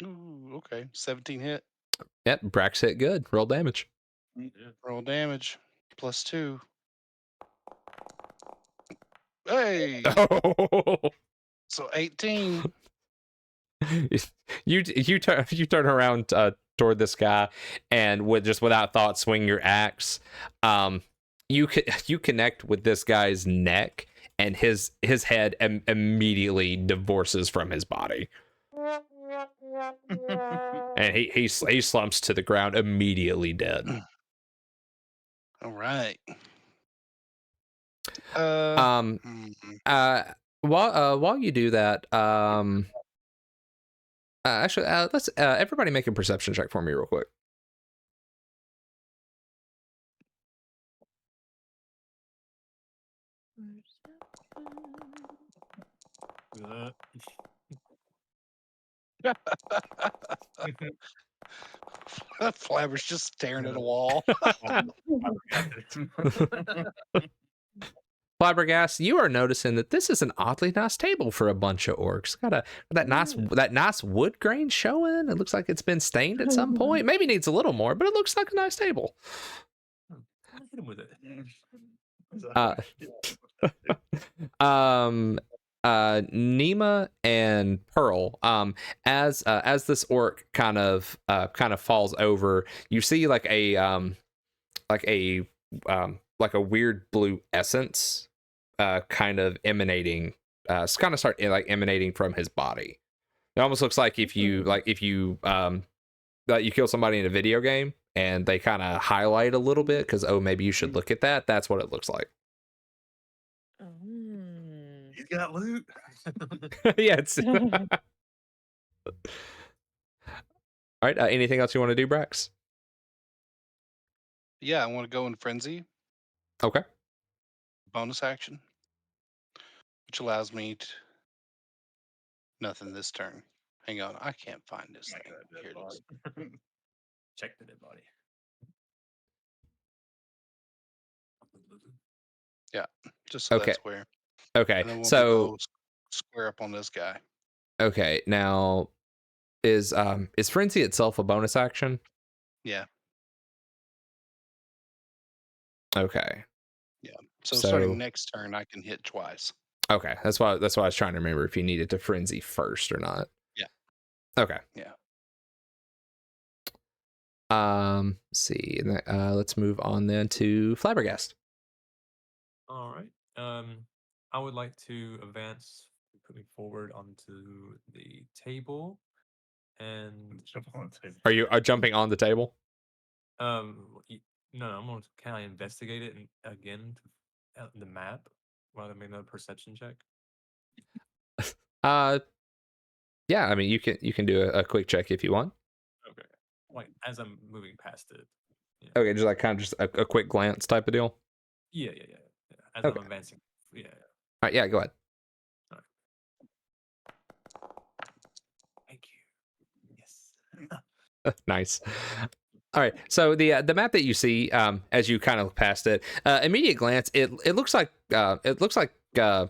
Ooh, okay. 17 hit. Yep. Brax hit good. Roll damage. Roll damage. +2. Hey. So 18. you turn around toward this guy and without thought swing your axe. You connect with this guy's neck and his head immediately divorces from his body. And he slumps to the ground, immediately dead. All right. While you do that, actually, let's everybody make a perception check for me real quick. Flabber's just staring at a wall. Flabbergast, you are noticing that this is an oddly nice table for a bunch of orcs. Got that nice wood grain showing. It looks like it's been stained at some point. Maybe needs a little more, but it looks like a nice table. Hit him with it. Nima and Pearl, as this orc kind of falls over, you see like a weird blue essence kind of emanating from his body. It almost looks like if you kill somebody in a video game and they kind of highlight a little bit because maybe you should look at that. That's what it looks like. He's got loot. Yeah. All right. Anything else you want to do, Brax? Yeah, I want to go in frenzy. Okay. Bonus action, which allows me to nothing this turn. Hang on, I can't find this thing. Here it is. Check the dead body. Just so Okay. that's where. Okay. And then we'll So go square up on this guy. okay, now is frenzy itself a bonus action? Yeah. Okay. So, So- starting next turn, I can hit twice. Okay. That's why I was trying to remember if you needed to frenzy first or not. Yeah. Okay. Yeah. Let's see. Let's move on then to Flabbergast. All right. I would like to advance, put me forward onto the table, and Jump on the table. Are you jumping on the table? no, I'm going to. Can I investigate it again the map while I make another perception check? Yeah. I mean, you can do a quick check if you want. Okay. Like as I'm moving past it. Okay, just like kind of just a quick glance type of deal. Yeah. As Okay. I'm advancing. Yeah. All right. Yeah. Go ahead. Thank you. Yes. Nice. All right. So the map that you see as you kind of look past it, immediate glance, it looks like kind of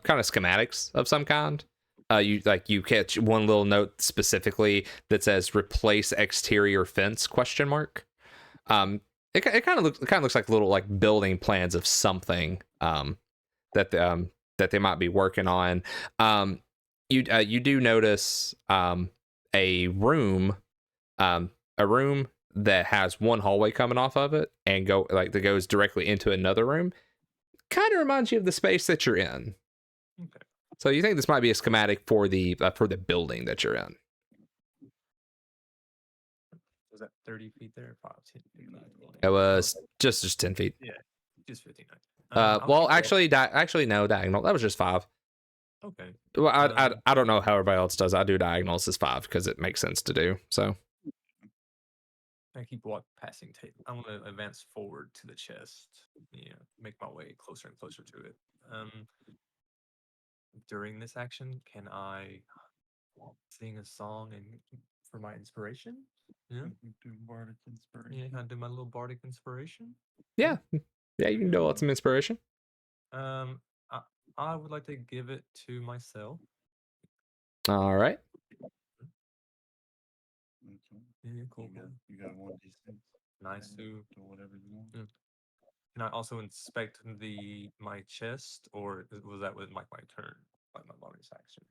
schematics of some kind. You catch one little note specifically that says replace exterior fence ? It kind of looks like little like building plans of something that they might be working on. You do notice a room that has one hallway coming off of it and that goes directly into another room. Kind of reminds you of the space that you're in. Okay. So you think this might be a schematic for the building that you're in? Was that 30 feet there? 5, 10, 15, 20? It was just 10 feet. Just 59. Well, actually, no, diagonal. That was just 5. Okay. Well, I don't know how everybody else does. I do diagonals as 5 because it makes sense to do. So I keep passing tape. I want to advance forward to the chest. Make my way closer and closer to it. During this action, can I sing a song and for my inspiration? Yeah. Do bardic inspiration. Yeah, can I do my little bardic inspiration? yeah, you can do some inspiration. I would like to give it to myself. All right. Okay. Yeah, cool. You got 1d6. Nice and to. do whatever you want. Yeah. Can I also inspect my chest, or was that with my turn, like my bonus action?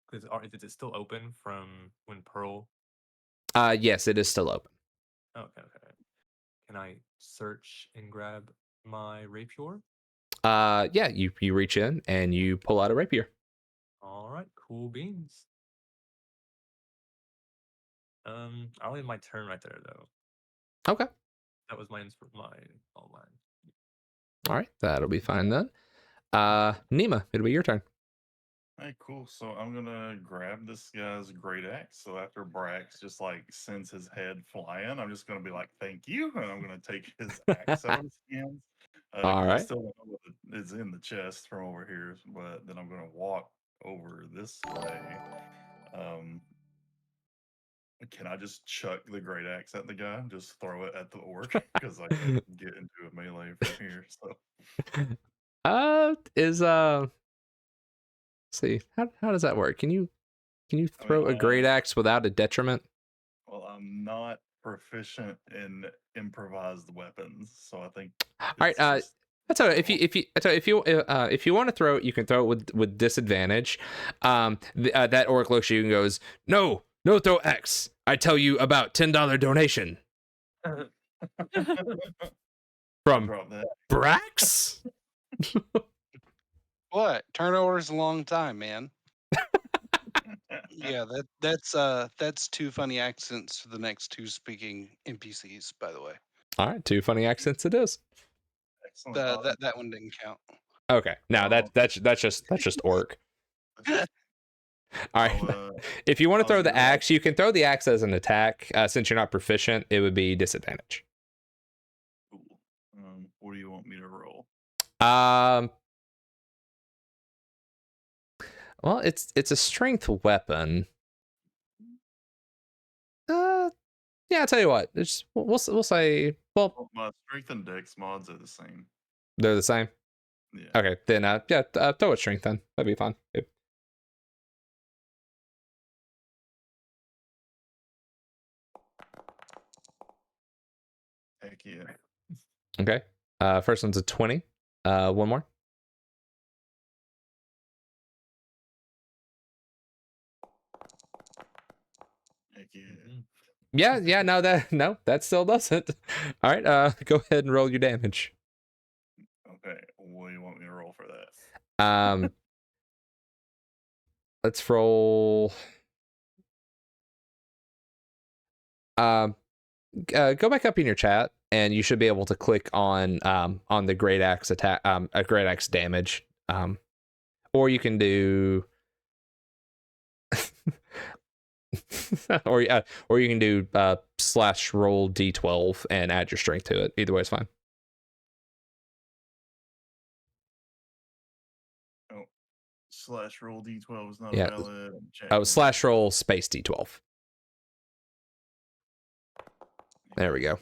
Because is it still open from when Pearl? Yes, it is still open. Okay. Can I search and grab my rapier? Yeah, you reach in and you pull out a rapier. All right, cool beans. I'll end my turn right there though. Okay. That was my all mine. All right, that'll be fine then. Nima, it'll be your turn. Hey, cool. So I'm gonna grab this guy's great axe. So after Brax just like sends his head flying, I'm just gonna be like, "Thank you," and I'm gonna take his axe out of his hands. All 'Cause I right. still don't know what is in the chest from over here, but then I'm gonna walk over this way. Can I just chuck the great axe at the guy? Just throw it at the orc because I can't get into a melee from here. So See, how does that work? Can you throw a great axe without a detriment? well, I'm not proficient in improvised weapons, so I think. All right. That's all right. If you want to throw it, you can throw it with disadvantage. That orc looks at you and goes, "No, throw X. I tell you about $10 donation from Drop that. Brax." What? Turnover's a long time, man. Yeah, that's 2 funny accents to the next 2 speaking NPCs, by the way. All right, 2 funny accents it is. Excellent. That one didn't count. Okay, now that's just orc. All right. If you want to throw the axe, you can throw the axe as an attack. Since you're not proficient, it would be disadvantage. Cool. What do you want me to roll? Well, it's a strength weapon. Yeah, I'll tell you what. We'll say, well, My strength and dex mods are the same. they're the same. Yeah. Okay, then throw a strength then. That'd be fine. Yep. Heck yeah. Okay. First one's a 20. One more. Heck yeah. Yeah, no, that still doesn't. All right, go ahead and roll your damage. Okay. What do you want me to roll for that? Let's roll. Go back up in your chat, and you should be able to click on the great axe attack, a great axe damage, or you can do, or you can do slash roll d12 and add your strength to it. Either way is fine. Oh, slash roll d12 is not Yeah. valid. Oh, slash roll space d12. There we go.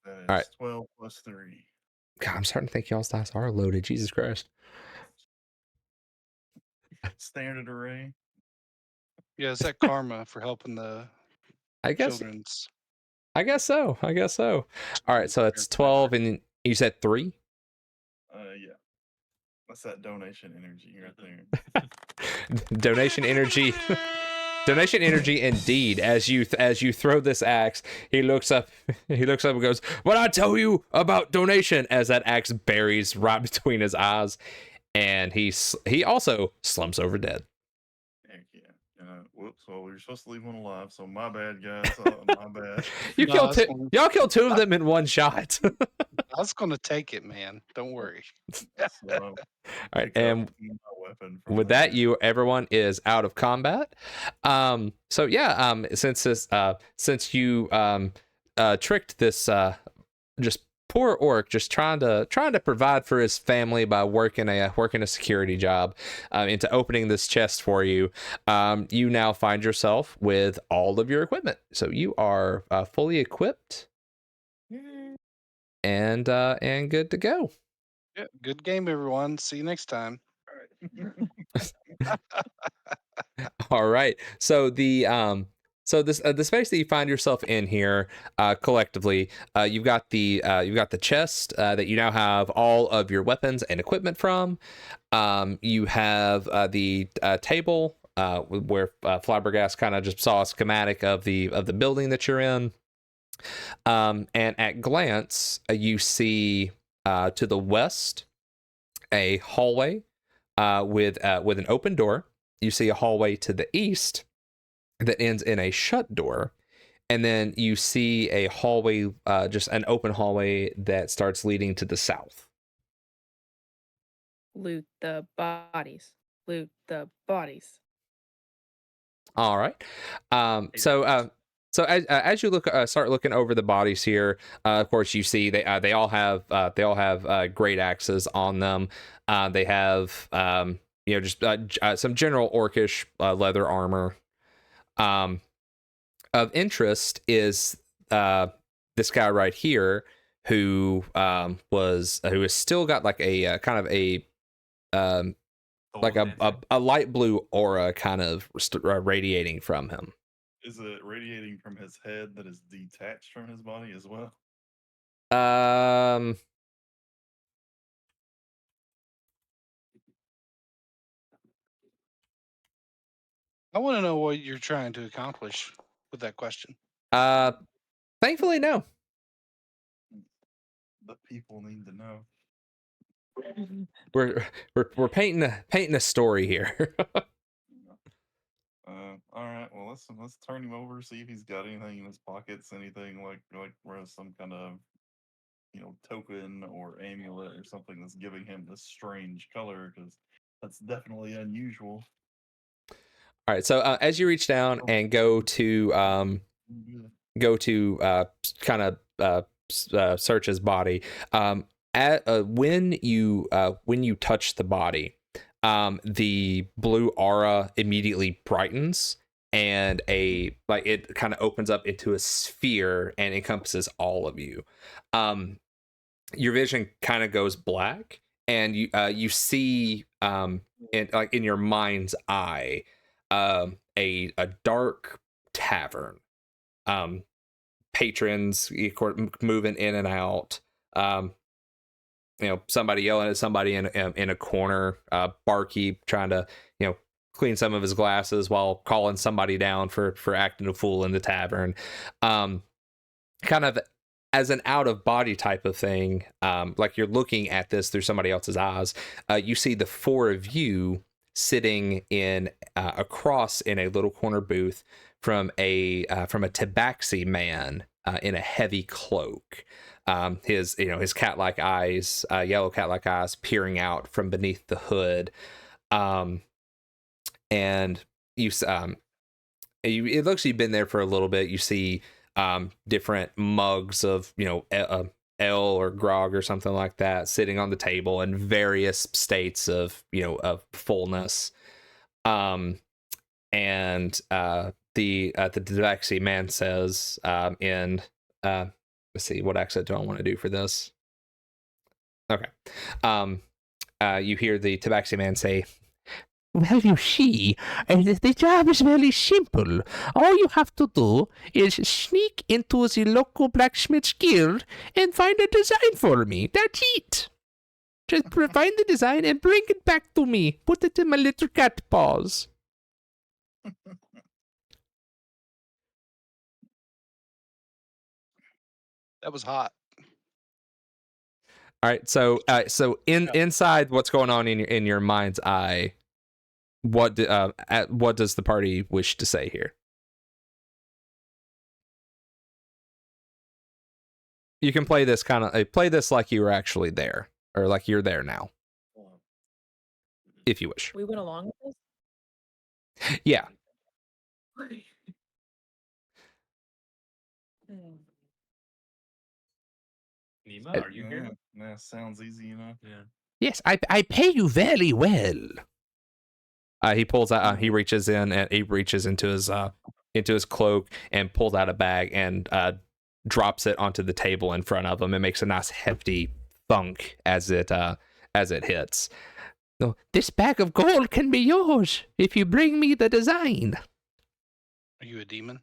That is All right. 12 plus 3. God, I'm starting to think y'all's dice are loaded. Jesus Christ. Standard array. Yeah, is that karma for helping the I guess children's? so. All right, so it's 12, and you said 3. Yeah. That's that donation energy right there. Donation energy. Donation energy indeed. As you throw this axe, he looks up and goes, "What I tell you about donation?" As that axe buries right between his eyes, and he also slumps over dead. Heck yeah. Whoops. Well, we were supposed to leave one alive, so my bad, guys. My bad. You No, killed that's two. fine. Y'all killed 2 of them in one shot. I was gonna take it, man. Don't worry. So, All right, pick up and my weapon from with there. that, everyone is out of combat. So yeah, since you tricked this just poor orc, just trying to provide for his family by working a security job, into opening this chest for you, you now find yourself with all of your equipment. So you are fully equipped and good to go. Yeah, good game, everyone. See you next time. All right. So the the space that you find yourself in here, collectively, you've got the chest that you now have all of your weapons and equipment from. You have the table where Flabbergast kind of just saw a schematic of the building that you're in. And at glance, you see to the west a hallway with an open door. You see a hallway to the east that ends in a shut door, and then you see a hallway, just an open hallway that starts leading to the south. Loot the bodies. Loot the bodies. All right. So as you start looking over the bodies here, of course you see they all have great axes on them. They have just some general orcish leather armor. Of interest is this guy right here who has still got like a kind of a like a light blue aura kind of radiating from him. Is it radiating from his head that is detached from his body as well? I want to know what you're trying to accomplish with that question. Thankfully, no. The people need to know. We're painting a story here. All right. Well, let's turn him over, see if he's got anything in his pockets, anything like where some kind of token or amulet or something that's giving him this strange color, because that's definitely unusual. All right. So as you reach down and go to kind of search his body, when you touch the body, the blue aura immediately brightens, and it kind of opens up into a sphere and encompasses all of you. Your vision kind of goes black, and you see in your mind's eye a dark tavern, patrons moving in and out, somebody yelling at somebody in a corner, barkeep trying to clean some of his glasses while calling somebody down for acting a fool in the tavern, kind of as an out of body type of thing. Like you're looking at this through somebody else's eyes. You see the four of you sitting in across in a little corner booth from a tabaxi man in a heavy cloak. His cat-like eyes, yellow cat-like eyes, peering out from beneath the hood. And it looks like you've been there for a little bit. You see different mugs of ale or grog or something like that sitting on the table in various states of fullness. And the tabaxi man says let's see, what accent do I want to do for this? Okay. You hear the tabaxi man say, "Well, you see, the job is very simple. All you have to do is sneak into the local blacksmith's guild and find a design for me. That's it. Just find the design and bring it back to me. Put it in my little cat paws." That was hot. All right, so inside what's going on in your mind's eye, what does the party wish to say here? You can play this like you were actually there, or like you're there now, if you wish. We went along with this? Yeah. Nima, are you here? That sounds easy enough. Yeah. Yes, I pay you very well. He pulls out. He reaches in and he reaches into his cloak and pulls out a bag and drops it onto the table in front of him. It makes a nice hefty thunk as it hits. No, this bag of gold can be yours if you bring me the design. Are you a demon?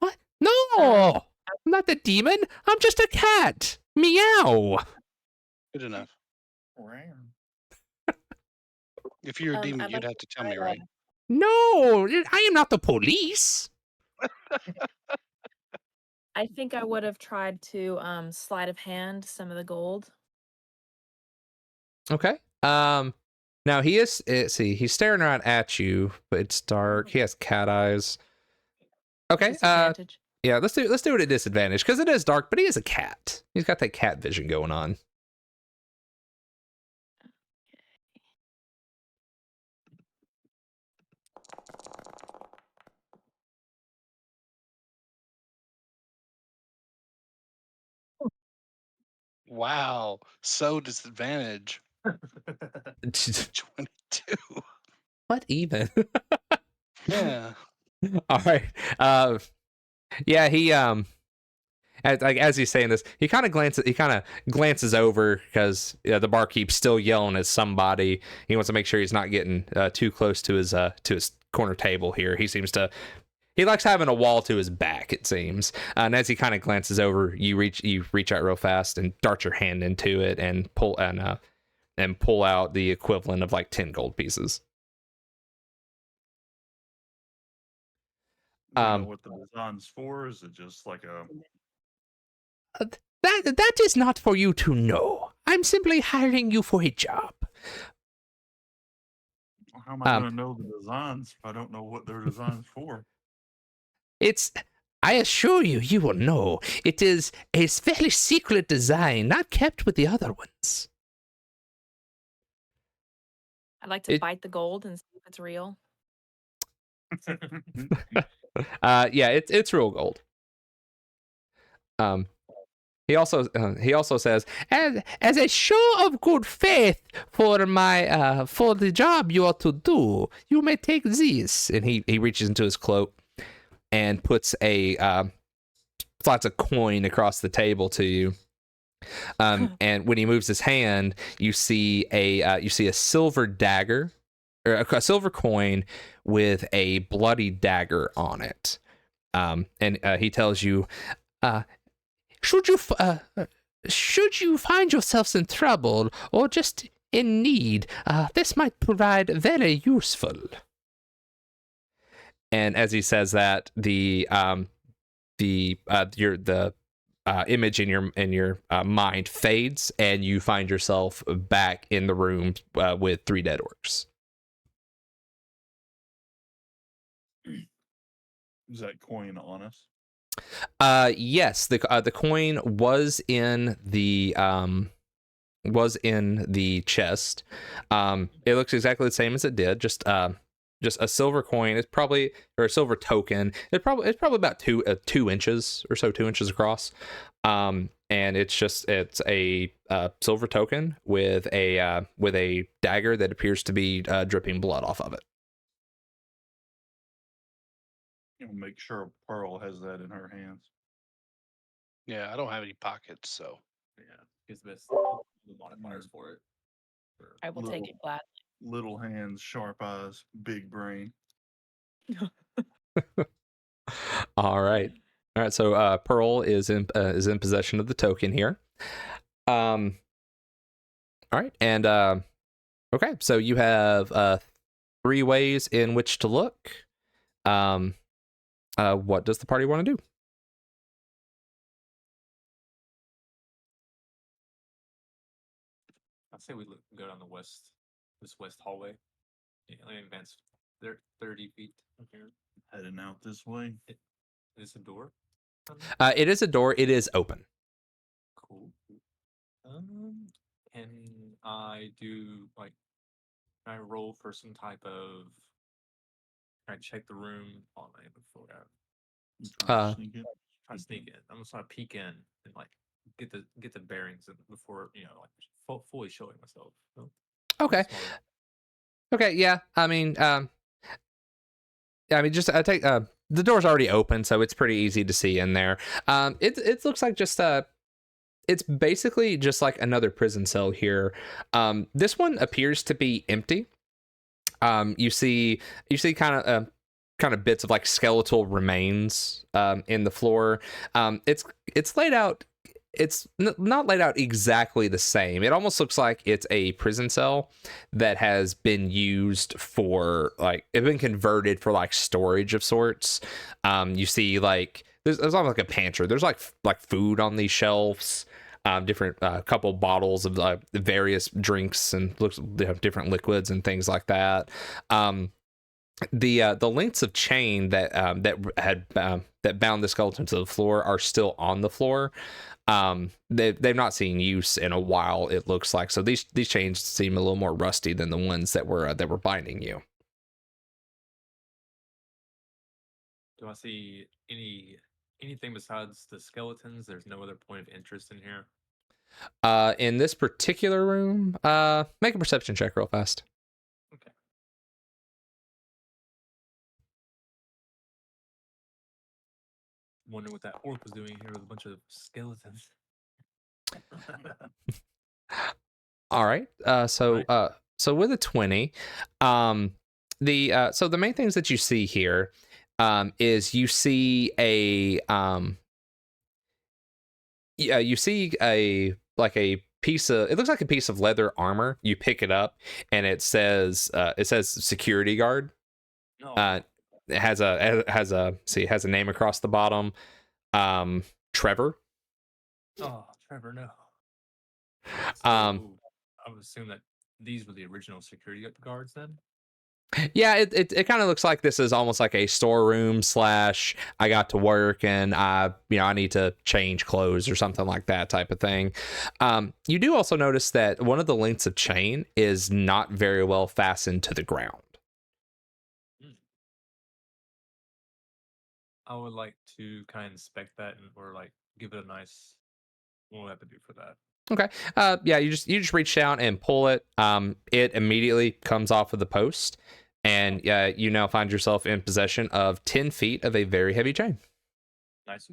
What? No, I'm not a demon. I'm just a cat. Meow. Good enough. Wow. If you're a demon, I'd you'd like have to to tell me, try right? No, I am not the police. I think I would have tried to sleight of hand some of the gold. Okay. Now he is. He's staring right at you, but it's dark. He has cat eyes. Okay. Disadvantage. Yeah. Let's do it at disadvantage because it is dark, but he is a cat. He's got that cat vision going on. Wow. So disadvantage. 22. What even? Yeah. All right. Yeah. He as he's saying this, he kind of glances over because the barkeep's still yelling at somebody. He wants to make sure he's not getting too close to his corner table here. He likes having a wall to his back, it seems. And as he kind of glances over, you reach out real fast and dart your hand into it and pull out the equivalent of like 10 gold pieces. Do you know what the design's for? Is it just like a... That is not for you to know. I'm simply hiring you for a job. How am I going to know the designs if I don't know what they're designed for? I assure you, you will know. It is a fairly secret design, not kept with the other ones. I'd like to bite the gold and see if it's real. Yeah, it's real gold. He also says, as a show of good faith for the job you are to do, you may take this. And he reaches into his cloak and puts slots a coin across the table to you. And when he moves his hand, you see a silver dagger, or a silver coin with a bloody dagger on it. And he tells you, should you find yourselves in trouble or just in need, this might prove very useful. And as he says that, the image in your mind fades, and you find yourself back in the room with 3 dead orcs. Is that coin on us? Yes, the coin was in the chest. It looks exactly the same as it did, just a silver coin. It's probably, or a silver token. It's probably about 2 inches or so, 2 inches across. And it's a silver token with a dagger that appears to be dripping blood off of it. Make sure Pearl has that in her hands. Yeah, I don't have any pockets, so. Yeah, he's the best modifiers for it. I will take it gladly. Little hands, sharp eyes, big brain. All right. So Pearl is in possession of the token here. All right, and okay. So you have 3 ways in which to look. What does the party want to do? I'd say we go down this west hallway. Yeah, let me advance. They're 30 feet from here. Heading out this way. Is this a door? It is a door. It is open. Cool. Can I do can I roll for some type of? Can I check the room? Oh man, before try to sneak in. I'm just trying to peek in and get the bearings before fully showing myself. So, Okay. Okay. Yeah. I mean, just I take the door's already open, so it's pretty easy to see in there. It looks like just it's basically just like another prison cell here. This one appears to be empty. You see kind of bits of like skeletal remains in the floor. It's laid out. It's not laid out exactly the same. It almost looks like it's a prison cell that has been used for it's been converted for like storage of sorts. You see there's almost like a pantry. There's like food on these shelves. Different couple bottles of various drinks and different liquids and things like that. The lengths of chain that bound the skeleton to the floor are still on the floor. They've not seen use in a while, it looks like. So these chains seem a little more rusty than the ones that were binding you. Do I see anything besides the skeletons? There's no other point of interest in here. In this particular room, make a perception check real fast. Okay. Wondering what that orc was doing here with a bunch of skeletons. All right. So with a 20, so the main things that you see here is you see a piece of, it looks like a piece of leather armor. You pick it up and it says security guard. No. It has a name across the bottom. Trevor. Oh, Trevor, no. So, I would assume that these were the original security guards then. Yeah, it kind of looks like this is almost like a storeroom / I got to work and I need to change clothes or something like that type of thing. You do also notice that one of the lengths of chain is not very well fastened to the ground. I would like to kind of inspect that or give it a nice. What do I have to do for that? Okay. Yeah, you just reach down and pull it. It immediately comes off of the post, and you now find yourself in possession of 10 feet of a very heavy chain. Nice.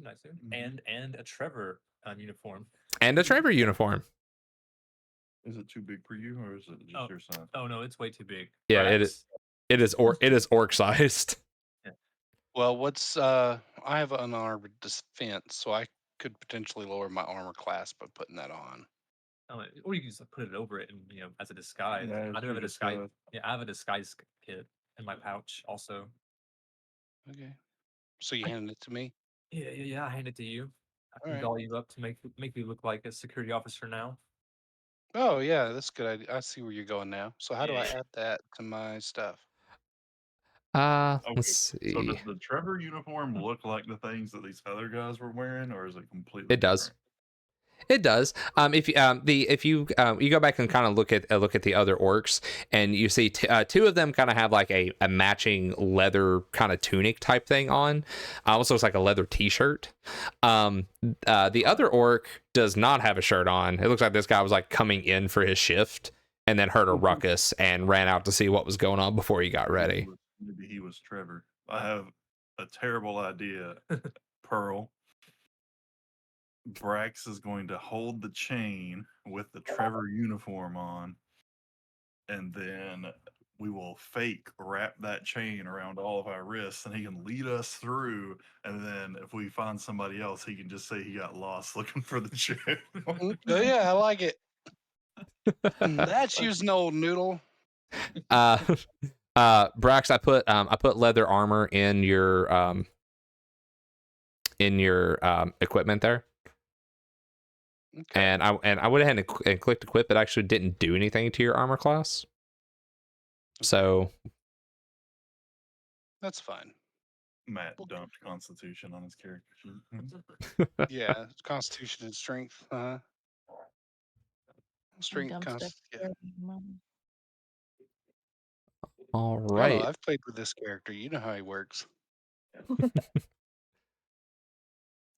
And a Trevor uniform. And a Trevor uniform. Is it too big for you, or is it just Oh. your size? Oh no, it's way too big. Yeah, it is. It is orc sized. Well, I have an unarmored defense, so I could potentially lower my armor class by putting that on. Or you can just put it over it, and as a disguise. Yeah, I do have a it's disguise. your Yeah, I have a disguise kit in my pouch also. Okay. So you handed it to me? Yeah. I hand it to you. I can Alright. doll you up to make you look like a security officer now. Oh yeah, that's a good idea. I see where you're going now. So how do I Yeah. add that to my stuff? Let's Okay, So see. does the Trevor uniform look like the things that these other guys were wearing, or is it completely It does. different? It does. If you go back and kind of look at the other orcs, and you see two of them kind of have like a matching leather kind of tunic type thing on. Also, it's like a leather T-shirt. The other orc does not have a shirt on. It looks like this guy was like coming in for his shift and then heard a ruckus and ran out to see what was going on before he got ready. Maybe he was Trevor. I have a terrible idea, Pearl. Brax is going to hold the chain with the Trevor uniform on, and then we will fake wrap that chain around all of our wrists, and he can lead us through. And then if we find somebody else, he can just say he got lost looking for the chain. Oh yeah, I like it. That's using old noodle. Brax, I put leather armor in your equipment there. Okay. And I went ahead and clicked equip. It actually didn't do anything to your armor class. So That's fine. Matt dumped Constitution on his character sheet. Yeah, Constitution and Strength. Strength, Dumb stuff. yeah. all Oh, right. I've played with this character. You know how he works.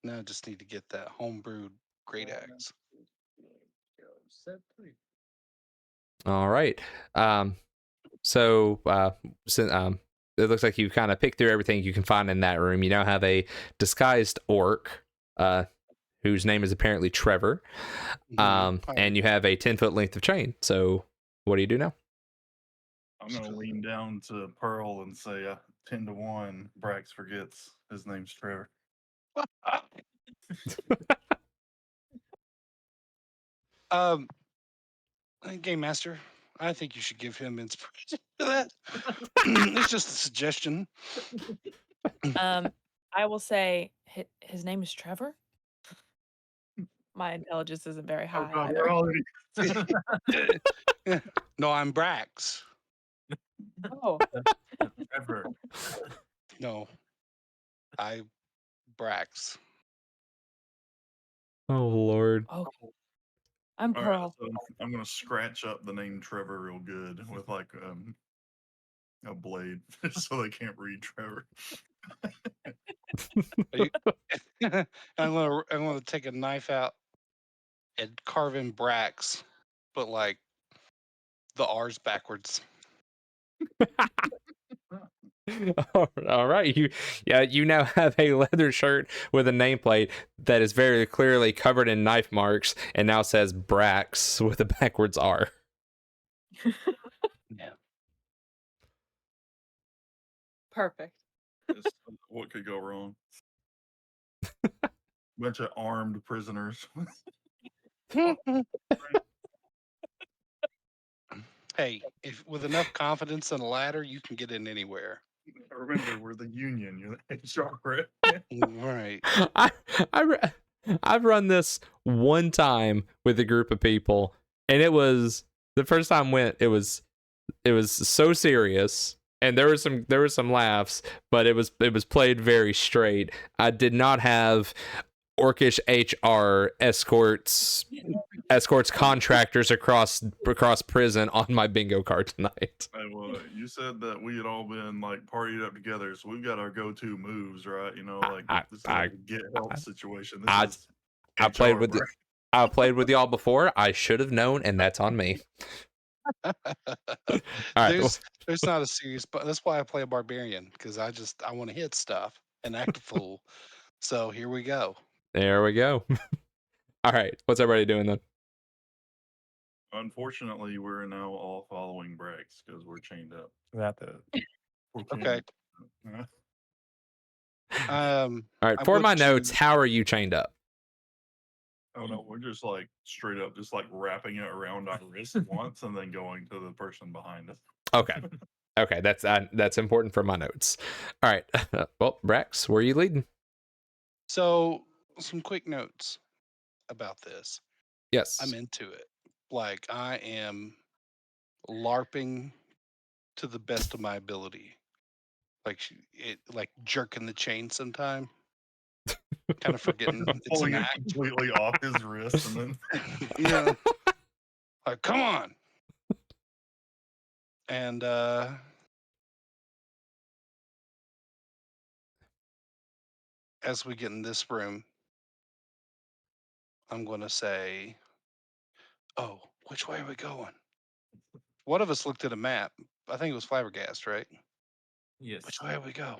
Now I just need to get that homebrewed great axe. All right. So it looks like you kind of picked through everything you can find in that room. You now have a disguised orc, whose name is apparently Trevor. And you have a 10-foot length of chain. So what do you do now? I'm gonna lean down to Pearl and say, 10-1. Brax forgets his name's Trevor. Game Master, I think you should give him inspiration for that. It's just a suggestion. I will say his name is Trevor. My intelligence isn't very high. God, either. No, I'm Brax. Oh, Trevor. No, I Brax. Oh Lord. okay. I'm All right, Pearl. so I'm gonna scratch up the name Trevor real good with like a blade, so they can't read Trevor. I'm gonna take a knife out and carve in Brax, but like the R's backwards. All right, you now have a leather shirt with a nameplate that is very clearly covered in knife marks and now says Brax with a backwards R. Yeah. Perfect. What could go wrong? Bunch of armed prisoners. Hey, if with enough confidence and a ladder, you can get in anywhere. Remember, we're the union. You're the HR rep. Right. I've run this one time with a group of people, and it was the first time it was so serious, and there were some laughs, but it was played very straight. I did not have orcish HR escorts contractors across prison on my bingo card tonight. Hey, well, you said that we had all been like partied up together, so we've got our go-to moves, right? You know, like this is like a get help situation. I played with HR, I played with y'all before. I should have known, and that's on me. All right. There's not a serious, but that's why I play a barbarian, because I want to hit stuff and act a fool. So here we go. There we go. All right. What's everybody doing then? Unfortunately, we're now all following Brax because we're chained up. Without the Okay. Yeah. All right. I For would my notes, choose- how are you chained up? Oh no, we're just like straight up, just like wrapping it around our wrist once and then going to the person behind us. Okay. Okay. That's important for my notes. All right. Well, Brax, where are you leading? So, some quick notes about this. Yes. I'm into it. Like, I am LARPing to the best of my ability. Like, like jerking the chain sometime. Kind of forgetting it's Pulling an it act. completely off his wrist and then Yeah. Like, come on. And as we get in this room, I'm gonna say, oh, which way are we going? One of us looked at a map. I think it was Flabbergast, right? yes. Which way do we go?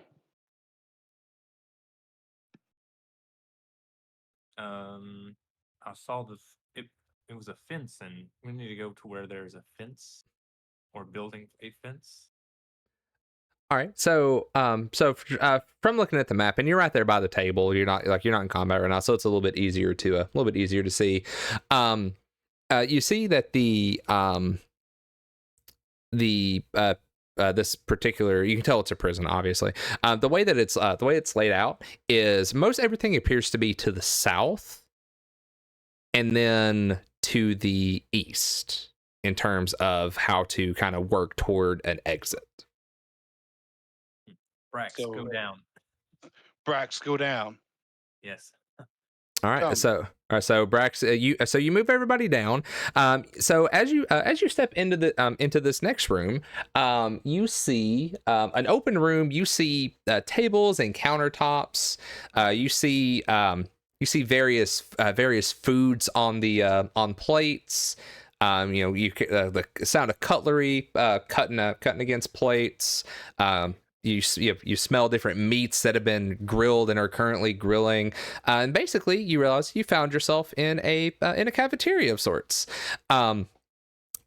I saw it was a fence, and we need to go to where there's a fence or building a fence. All right. So, from looking at the map, and you're right there by the table. You're not in combat right now, so it's a little bit easier to see. You see that this particular, you can tell it's a prison, obviously. The way it's laid out is most everything appears to be to the south, and then to the east in terms of how to kind of work toward an exit. Brax, So- go down. Brax, go down. Yes. All right, Come. so Brax, you move everybody down. So as you step into this next room, you see an open room. You see tables and countertops. You see various foods on on plates. The sound of cutlery cutting against plates. You smell different meats that have been grilled and are currently grilling, and basically you realize you found yourself in a cafeteria of sorts.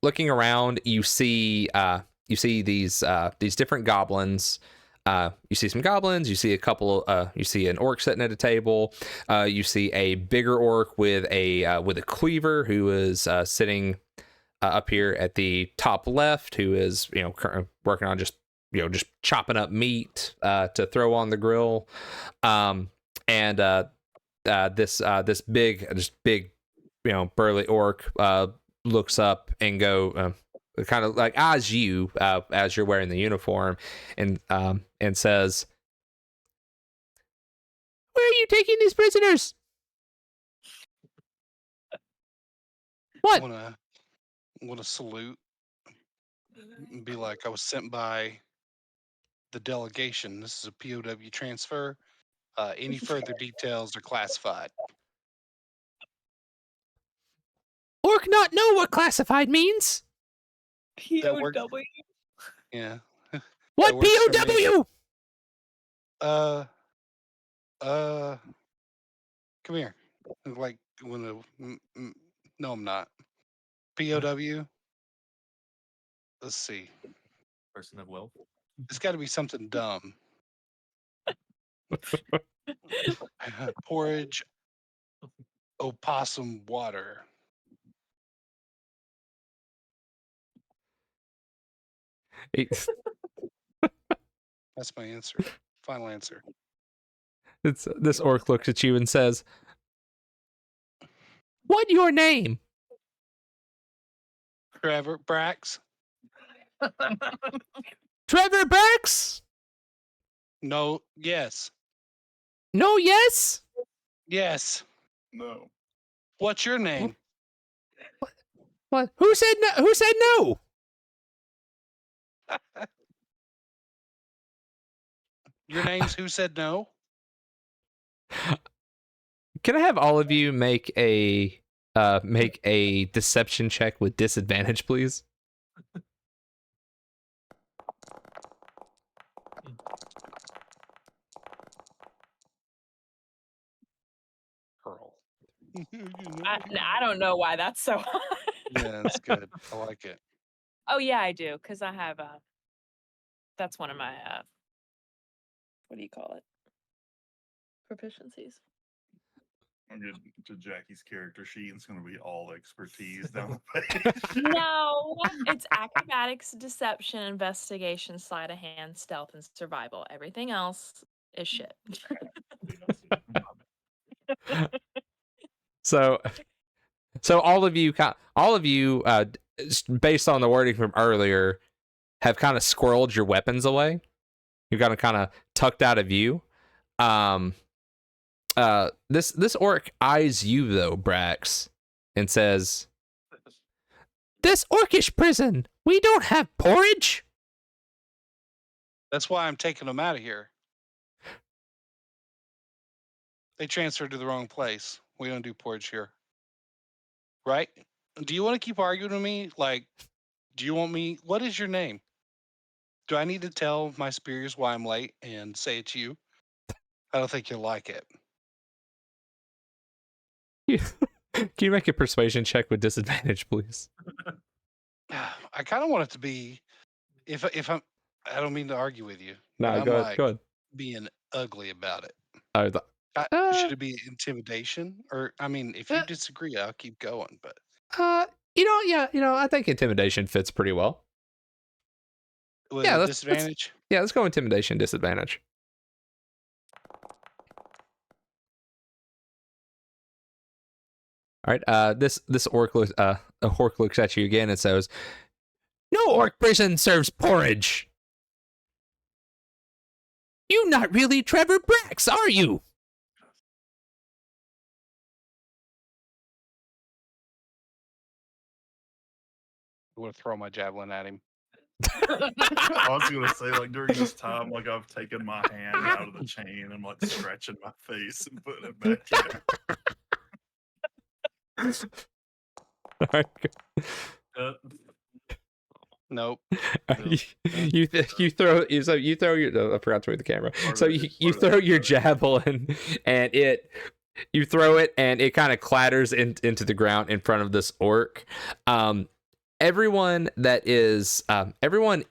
Looking around, you see these different goblins. You see some goblins. You see a couple. You see an orc sitting at a table. You see a bigger orc with a cleaver who is sitting up here at the top left, who is working on just chopping up meat to throw on the grill. This big burly orc looks up and go kind of like as you're wearing the uniform, and says, "Where are you taking these prisoners? What?" I'm gonna salute and be like, I was sent by the delegation. This is a POW transfer. Any further details are classified. Orc not know what classified means? That worked. Yeah. What works for me. POW? Come here. Like when no, I'm not. POW. Let's see. Person of wealth. It's got to be something dumb. Porridge, opossum water. That's my answer. Final answer. This orc looks at you and says, "What your name?" Trevor Brax. Trevor Brax? No. Yes. No, yes? Yes. no. What's your name? What? Who said no? Who said no? Your name's who said no? Can I have all of you make a deception check with disadvantage, please? Pearl. I don't know why that's so hard. Yeah, that's good. I like it. Oh yeah, I do, because I have that's one of my what do you call it? Proficiencies. I'm getting to Jackie's character sheet. It's going to be all expertise down the page. No, it's acrobatics, deception, investigation, sleight of hand, stealth, and survival. Everything else is shit. So, so all of you, based on the wording from earlier, have kind of squirreled your weapons away. You're kind of tucked out of view. This orc eyes you though, Brax, and says, "This orcish prison, we don't have porridge." That's why I'm taking them out of here. They transferred to the wrong place. We don't do porridge here. Right? Do you want to keep arguing with me? Like, do you want me? What is your name? Do I need to tell my superiors why I'm late and say it's you? I don't think you'll like it. Can you make a persuasion check with disadvantage, please? I kind of want it to be, if I don't mean to argue with you. No, but I'm go ahead. like Go ahead. being ugly about it. Uh, Should it be intimidation? Or, I mean, if you disagree, I'll keep going. But I think intimidation fits pretty well. with Yeah, disadvantage? Let's go intimidation disadvantage. All right. This orc looks at you again and says, "No orc prison serves porridge. You not really Trevor Brax, are you?" I'm going to throw my javelin at him. I was gonna say, like, during this time, like, I've taken my hand out of the chain and like scratching my face and putting it back in. All right. Nope. You throw your. I forgot to read the camera. So you throw your javelin, and you throw it, and it kind of clatters into the ground in front of this orc. Everyone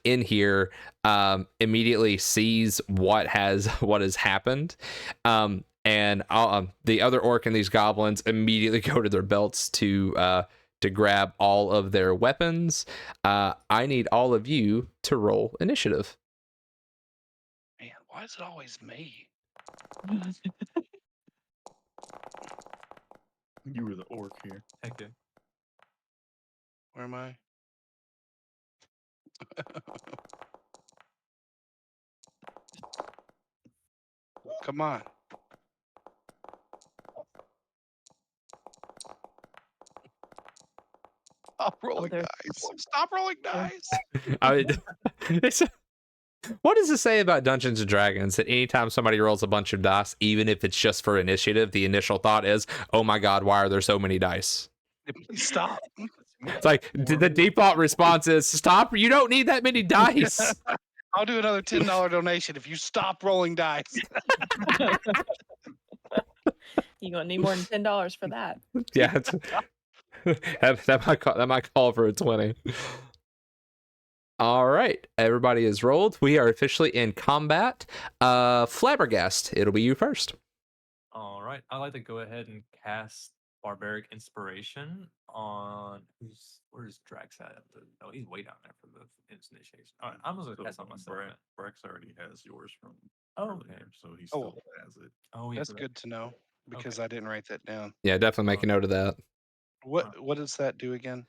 in here immediately sees what has happened, and the other orc and these goblins immediately go to their belts to grab all of their weapons. I need all of you to roll initiative. Man, why is it always me? You were the orc here. Heck yeah. Where am I? Come on. Stop rolling there's- dice. Stop rolling dice. What does it say about Dungeons and Dragons that anytime somebody rolls a bunch of dice, even if it's just for initiative, the initial thought is, "Oh my God, why are there so many dice?" Please stop. It's like the default response is, "Stop! You don't need that many dice." I'll do another $10 donation if you stop rolling dice. You're gonna need more than $10 for that. Yeah, that might call for a 20. All right, everybody is rolled. We are officially in combat. Flabbergast, it'll be you first. All right. I'd like to go ahead and cast Barbaric Inspiration on where's Drax at? Oh, he's way down there for the initiation. All right, I'm just gonna cast on myself. then. Brax already has yours from Oh, earlier, so he Oh. still has it. Oh, yeah. That's good to know because I didn't write that down. Yeah, definitely make a note of that. What does that do again?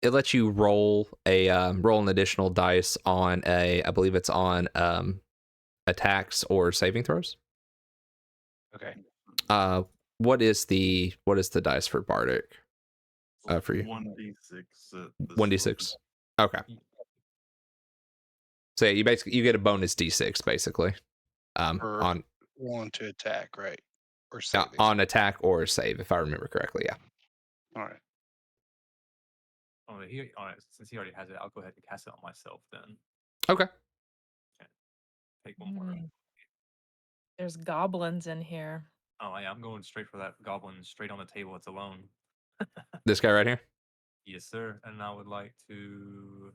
It lets you roll an additional dice on I believe it's on attacks or saving throws. Okay. What is the dice for Bardic? For you? 1d6. 1d6. Okay. So yeah, you get a bonus d6 basically. For On one to attack, right? Or saving. on attack or save, if I remember correctly. Yeah. All right. All right. Since he already has it, I'll go ahead and cast it on myself then. Okay. Take one more. There's goblins in here. Oh yeah, I'm going straight for that goblin straight on the table. It's alone. This guy right here. Yes, sir. And I would like to.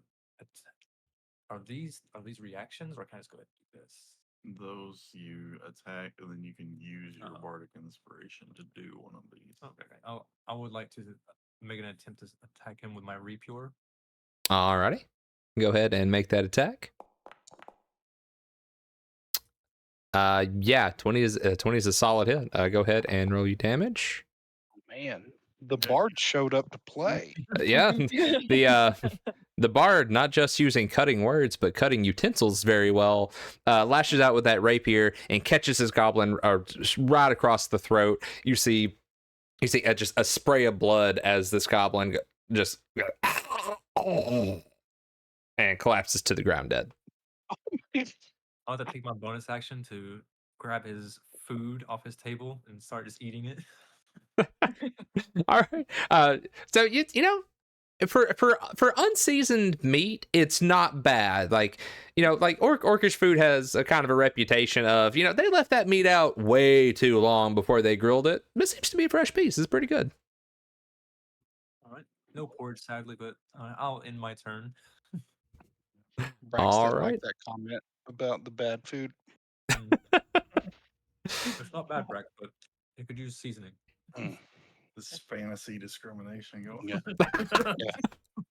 Are these reactions, or can I just go ahead and do this? Those you attack, and then you can use your Oh. bardic inspiration to do one of these. Okay. I would like to make an attempt to attack him with my repure. Alrighty. Go ahead and make that attack. Yeah, 20 is 20 is a solid hit. Go ahead and roll your damage. Man, the bard showed up to play. Yeah, the bard, not just using cutting words but cutting utensils very well, lashes out with that rapier and catches his goblin right across the throat. You see just a spray of blood as this goblin just and collapses to the ground dead. I'll have to take my bonus action to grab his food off his table and start just eating it. All right. So you know, for unseasoned meat, it's not bad. Like, you know, like Orcish food has a kind of a reputation of, you know, they left that meat out way too long before they grilled it. This seems to be a fresh piece. It's pretty good. All right. No porridge, sadly, but I'll end my turn. Brax All didn't like right. that comment about the bad food. It's not bad, Brack, but it could use seasoning. This fantasy discrimination going. Yeah.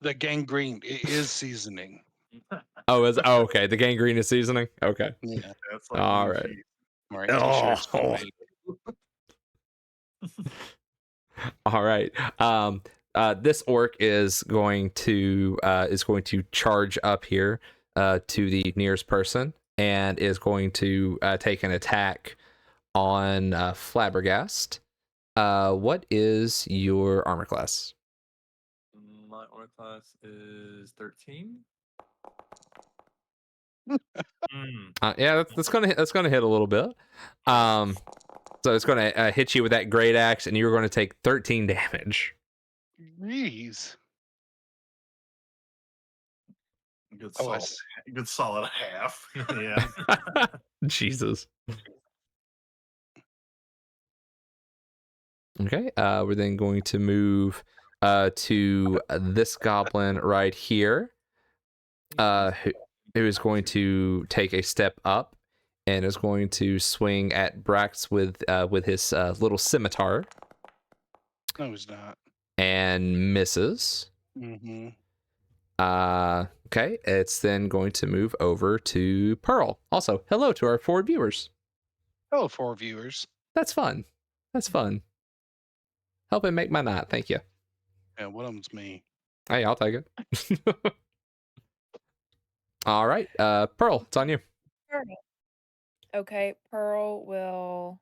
The gangrene is seasoning. Oh, okay. The gangrene is seasoning. Okay. Yeah. That's like All blue right. cheese. All right. T-shirts Oh. made. All right. This orc is going to charge up here to the nearest person and is going to take an attack on Flabbergast. What is your armor class? My armor class is 13. Yeah, that's gonna hit a little bit. So it's gonna hit you with that great axe, and you're going to take 13 damage. Jeez. Good Oh, I solid, see. good solid half. Yeah. Jesus. Okay, we're then going to move to this goblin right here, who is going to take a step up and is going to swing at Brax with his little scimitar No, he's not. and misses. Mm-hmm. Okay, it's then going to move over to Pearl. Also, hello to our 4 viewers. Hello, 4 viewers. That's fun. That's fun. Helping make my night. Thank you. Yeah, one of them's me. Hey, I'll take it. All right, Pearl, it's on you. Pearl. Okay, Pearl will.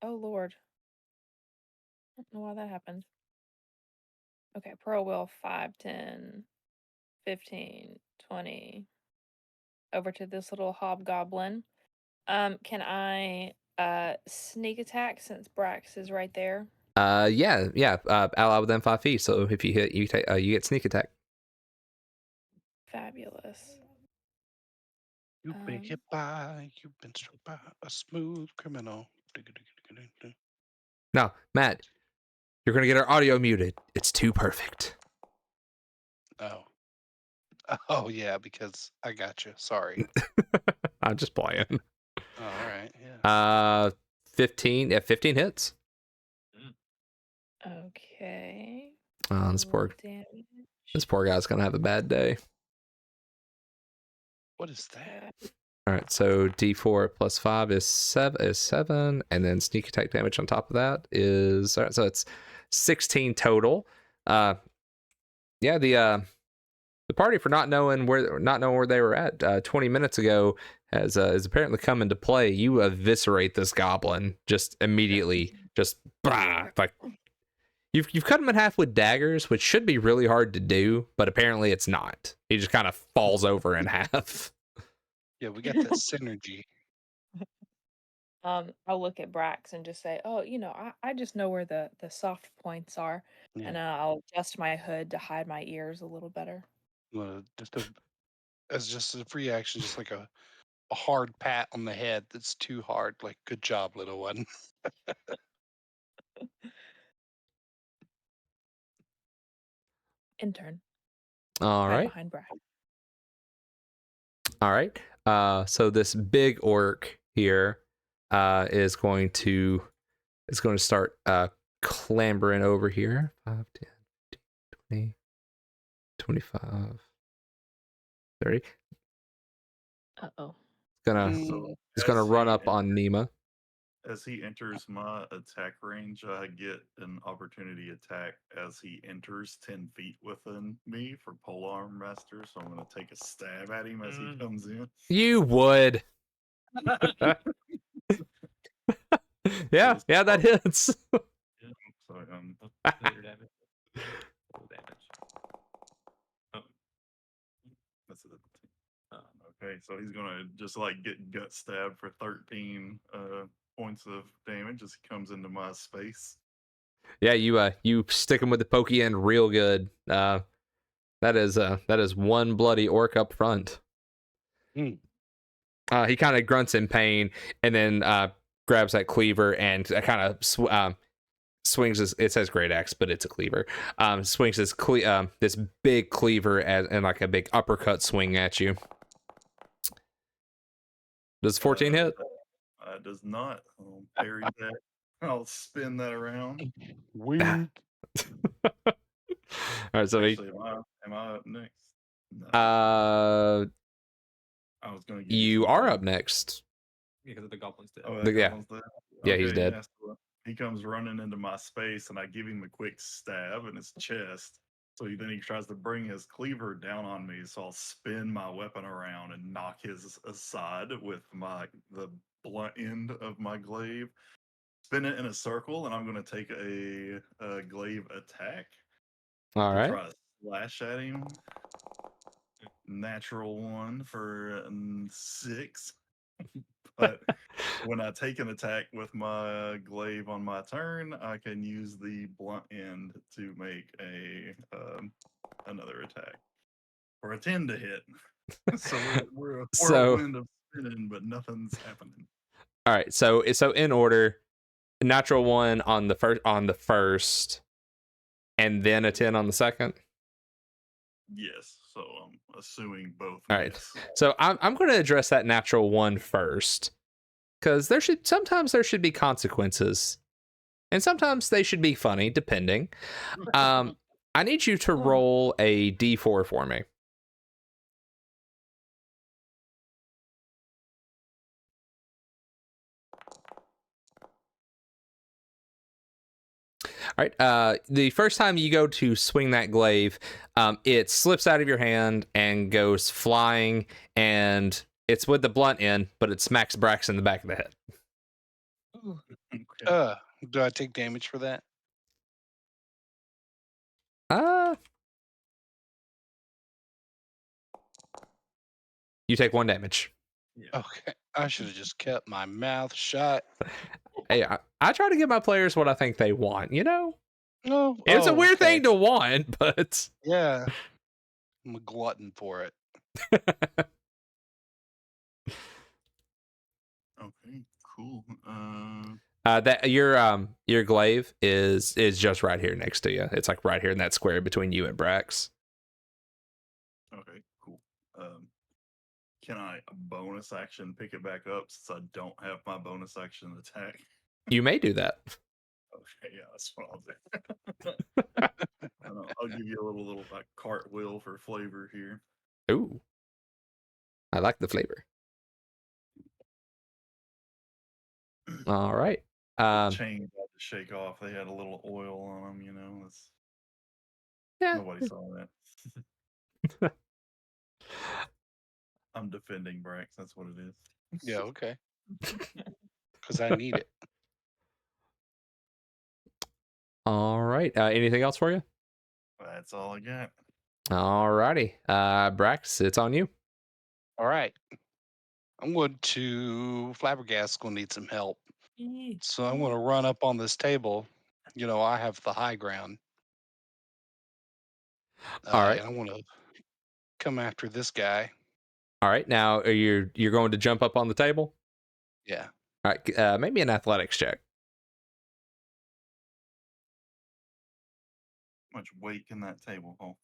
Oh Lord. I don't know why that happened. Okay, Pearl will 5, 10, 15, 20 over to this little hobgoblin. Can I sneak attack since Brax is right there? Yeah. Ally within 5 feet. So if you hit, you take, you get sneak attack. Fabulous. You make it by. You've been struck by a smooth criminal. No, Matt, you're gonna get our audio muted. It's too perfect. Oh. Oh, yeah, because I got you. Sorry. I'm just playing. Oh, all right. Yeah. 15. Yeah, 15 hits. Okay. This Roll damage. poor guy's gonna have a bad day. What is that? All right, so D4 plus 5 is 7, and then sneak attack damage on top of that is, all right, so it's 16 total. Yeah, the party, for not knowing where they were at 20 minutes ago has apparently come into play. You eviscerate this goblin just immediately, just like you've cut him in half with daggers, which should be really hard to do, but apparently it's not. He just kind of falls over in half. Yeah, we got that synergy. I'll look at Brax and just say, "Oh, I just know where the soft points are, Yeah. and I'll adjust my hood to hide my ears a little better." Just a free action, just like a hard pat on the head that's too hard. Like, good job, little one. Intern. All Hide right. behind Brack. All right. So this big orc here is going to start clambering over here. 5, 10, 15, 20, 25, 30. Uh-oh. It's gonna as run he up on Nima. As he enters my attack range, I get an opportunity attack as he enters 10 feet within me for Polearm Master. So I'm going to take a stab at him as he comes in. You would. Yeah, that hits. So, Later damage. Full damage. Oh. that's it. Okay, so he's going to just like get gut stabbed for 13 points of damage as he comes into my space. Yeah, you stick him with the pokey end real good. That is one bloody orc up front. Hmm. He kind of grunts in pain and then grabs that cleaver and kind of swings his. It says great axe, but it's a cleaver. Swings his this big cleaver and like a big uppercut swing at you. Does 14 hit? Does not. I'll parry that. I'll spin that around. Weird. All right, so Actually, am I up next? No. I was going to. You are up next. Because of the goblins dead. Oh, Yeah. goblin's dead? Yeah, he's dead. Yeah, so he comes running into my space, and I give him a quick stab in his chest. So then he tries to bring his cleaver down on me. So I'll spin my weapon around and knock his aside with the blunt end of my glaive. Spin it in a circle, and I'm going to take a glaive attack. All right. Try to slash at him. Natural 1 for 6. But when I take an attack with my glaive on my turn, I can use the blunt end to make another attack for a 10 to hit. So we're a whirlwind of spinning, but nothing's happening. All right, so in order, natural 1 on the first, and then a 10 on the second. Yes, so I'm assuming both. All right, miss. so I'm going to address that natural 1 first, because sometimes there should be consequences, and sometimes they should be funny, depending. I need you to roll a d4 for me. All right. The first time you go to swing that glaive, it slips out of your hand and goes flying, and it's with the blunt end, but it smacks Brax in the back of the head. Okay. Do I take damage for that? You take 1 damage. Yeah. Okay. I should have just kept my mouth shut. Hey, I try to give my players what I think they want, you know? No. It's a weird okay. thing to want, but... Yeah. I'm a glutton for it. Okay, cool. That your glaive is just right here next to you. It's like right here in that square between you and Brax. Okay, cool. Can I bonus action pick it back up since I don't have my bonus action attack? You may do that. Okay, yeah, that's what I'll do. I'll give you a little like cartwheel for flavor here. Ooh, I like the flavor. All right. Chains had to shake off. They had a little oil on them, you know. Yeah. Nobody saw that. I'm defending Brax. That's what it is. Yeah, okay. Because I need it. All right. Anything else for you? That's all I got. All righty. Brax, it's on you. All right. I'm going to Flabbergast going to need some help. So I'm going to run up on this table. You know, I have the high ground. All right. And I want to come after this guy. All right. Now, you're going to jump up on the table? Yeah. All right. Maybe an athletics check. much weight can that table hold?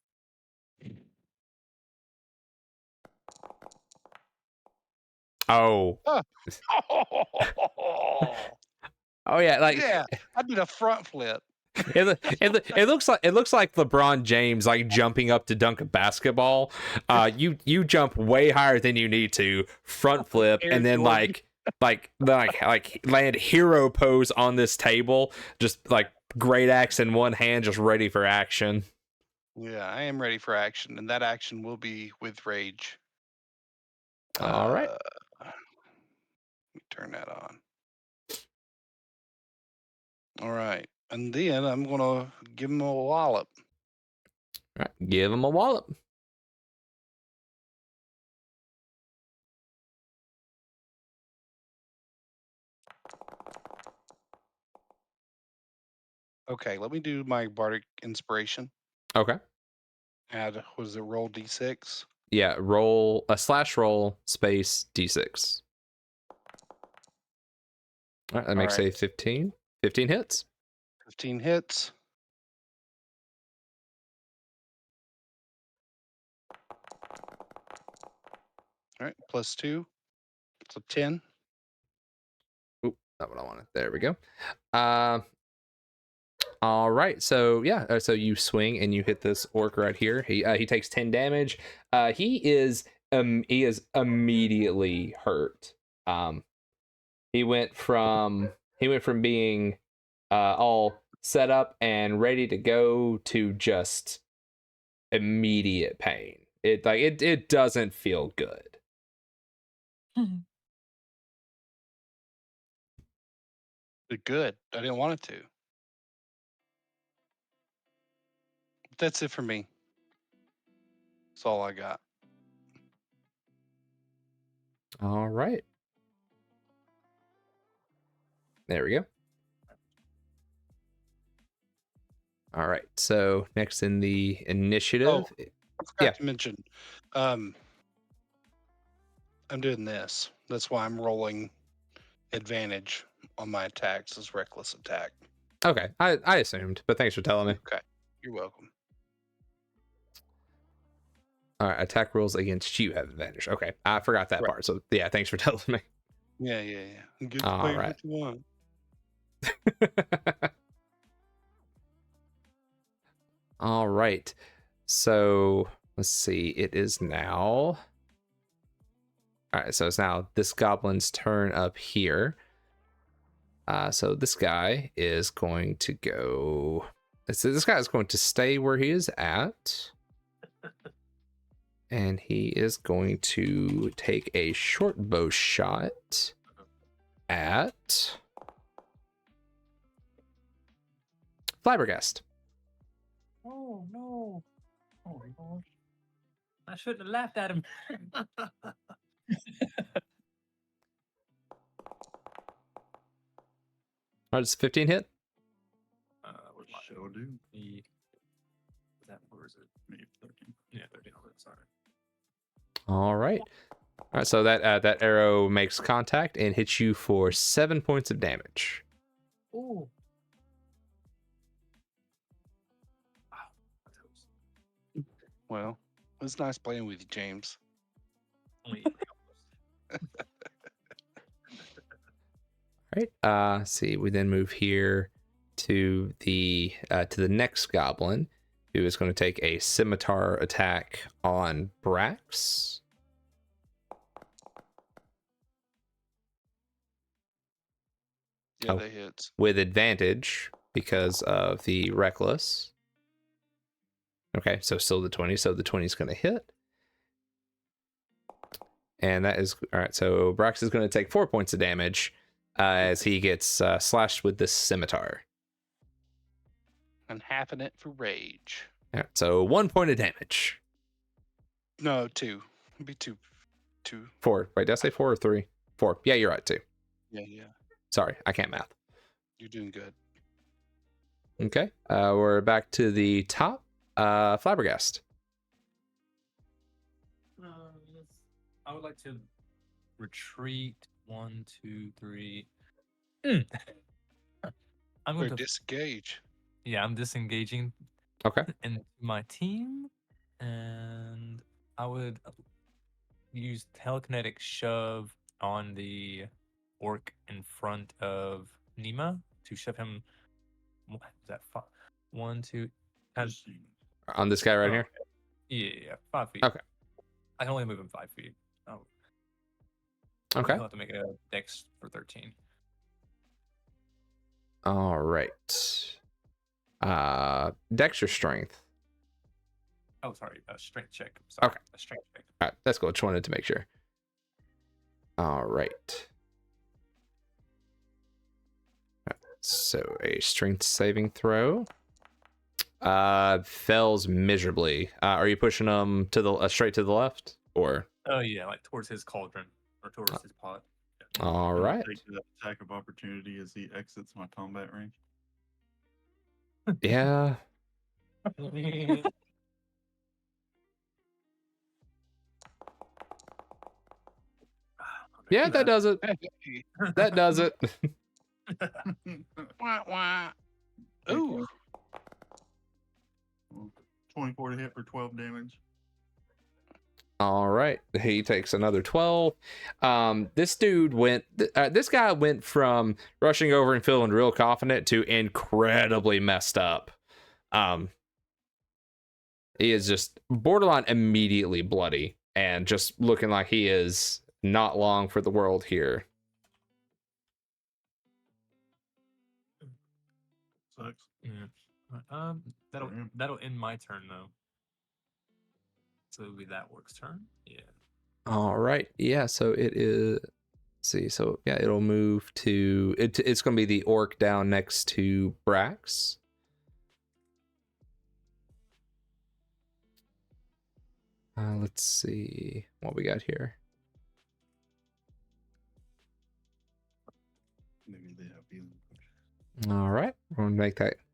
Oh. Oh, Oh yeah, like yeah, I did a front flip. it looks like LeBron James like jumping up to dunk a basketball. You jump way higher than you need to, front flip, Air and then Jordan. like land hero pose on this table, just like great axe in one hand, just ready for action. Yeah, I am ready for action, and that action will be with rage. All right. Let me turn that on. All right, and then I'm gonna give him a wallop. All right, give him a wallop. Okay, let me do my bardic inspiration. Okay. Add, was it roll d6? Yeah, roll a /roll space d6. All right, that makes right. a 15. 15 hits. 15 hits. All right, plus 2, so 10. Oop, not what I wanted. There we go. All right, so yeah, so you swing and you hit this orc right here. He takes 10 damage. He is immediately hurt. He went from being all set up and ready to go to just immediate pain. It doesn't feel good. Good. I didn't want it to. That's it for me. That's all I got. All right. There we go. All right. So next in the initiative. I forgot Yeah. to mention, I'm doing this. That's why I'm rolling advantage on my attacks as reckless attack. Okay. I assumed, but thanks for telling me. Okay, you're welcome. All right. Attack rolls against you have advantage. Okay. I forgot that Right. part. So yeah, thanks for telling me. Yeah. You get to All play right. what you want. All right. So let's see. It is now. All right. So it's now this goblin's turn up here. So this guy is going to go. This guy is going to stay where he is at. And he is going to take a short bow shot at Flabbergast. Oh no! Oh my gosh! I shouldn't have laughed at him. All right, it's 15 hit. Where's my Sure do. is that where is it? Maybe 13. Yeah, 13. Sorry. All right. All right. So that arrow makes contact and hits you for 7 points of damage. Oh. Wow. my toes. Well, it was nice playing with you, James. Only All right. See, we then move here to the next goblin, who is going to take a scimitar attack on Brax. Yeah, Oh. that hits. With advantage because of the reckless. Okay, so still the 20, so the 20 is going to hit. And that is all right. So Brax is going to take 4 points of damage as he gets slashed with this scimitar. And halving it for rage. All right, so 1 point of damage. No, 2. It'd be 2. 4. Wait, did I say 4 or 3? 4. Yeah, you're right, 2. Yeah. Sorry, I can't math. You're doing good. Okay, we're back to the top. Flabbergast. I would like to retreat. 1, 2, 3. I'm Or going to. disengage. Yeah, I'm disengaging Okay. in my team, and I would use telekinetic shove on the orc in front of Nima to shove him. What is that? 1, 2. Has, Just you. On this guy right oh, here. yeah, 5 feet. Okay. I can only move him 5 feet. Oh, Okay. He'll have to make a dex for 13. All right. Dex or strength? Oh, sorry, a strength check. Sorry, Okay. a strength check. All right, that's cool. Just wanted to make sure. All right. So a strength saving throw. Fails miserably. Are you pushing them to the straight to the left, or? Oh yeah, like towards his cauldron or towards his pot. All I'm gonna right. Take that attack of opportunity as he exits my combat range. Yeah. Yeah, that does it. That does it. Wah, wah. Thank Ooh. you. 24 to hit for 12 damage. All right, he takes another 12. This guy went from rushing over and feeling real confident to incredibly messed up. He is just borderline immediately bloody and just looking like he is not long for the world here. Sucks. Yeah. That'll end my turn though. So it'll be that works turn. Yeah. All right, yeah. So it is. Let's see, so yeah, it'll move to it. It's going to be the orc down next to Brax. Let's see what we got here. Maybe they have healing. All right, we're gonna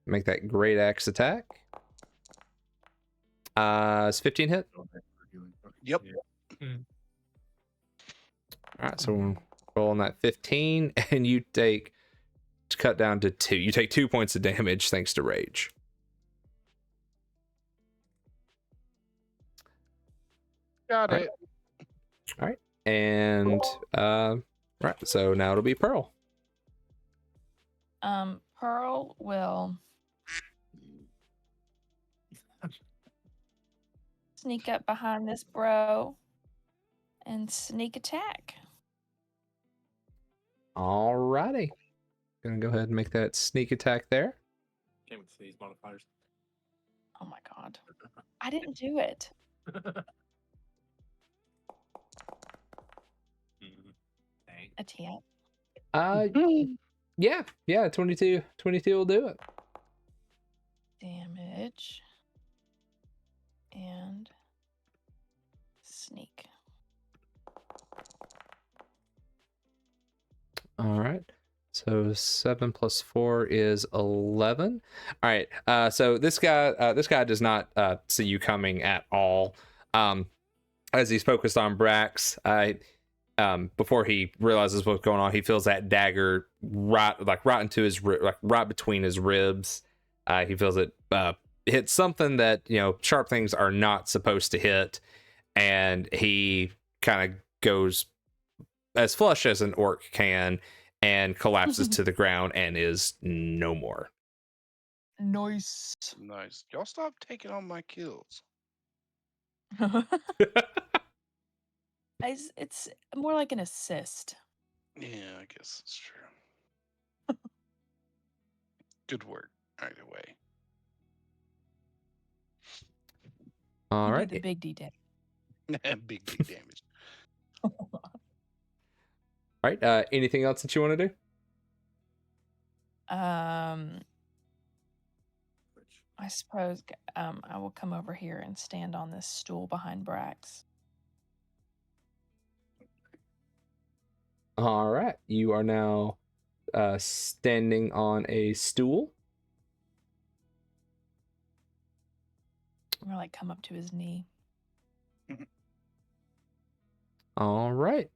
make that great axe attack. It's 15 hit. Yep. Yeah. All right, so we're rolling that 15, and you take cut down to 2. You take 2 points of damage thanks to rage. Got All it. All right, and right, so now it'll be Pearl. Pearl will sneak up behind this bro and sneak attack. All righty, gonna go ahead and make that sneak attack there. Came with these modifiers. Oh my god. I didn't do it. Dang. A 10. Yeah, 22 will do it. Damage. And sneak. All right. So 7 plus 4 is 11. All right. So this guy does not see you coming at all. As he's focused on Brax, before he realizes what's going on, he feels that dagger right into his right between his ribs. He feels it hit something that sharp things are not supposed to hit, and he kind of goes as flush as an orc can and collapses to the ground and is no more. Nice. Nice. Y'all stop taking all my kills. It's more like an assist. Yeah, I guess it's true. Good work, either way. All You right. did the big D damage. Big damage. All right. Anything else that you want to do? I suppose I will come over here and stand on this stool behind Brax. All right. You are now standing on a stool. I'm gonna come up to his knee. All right.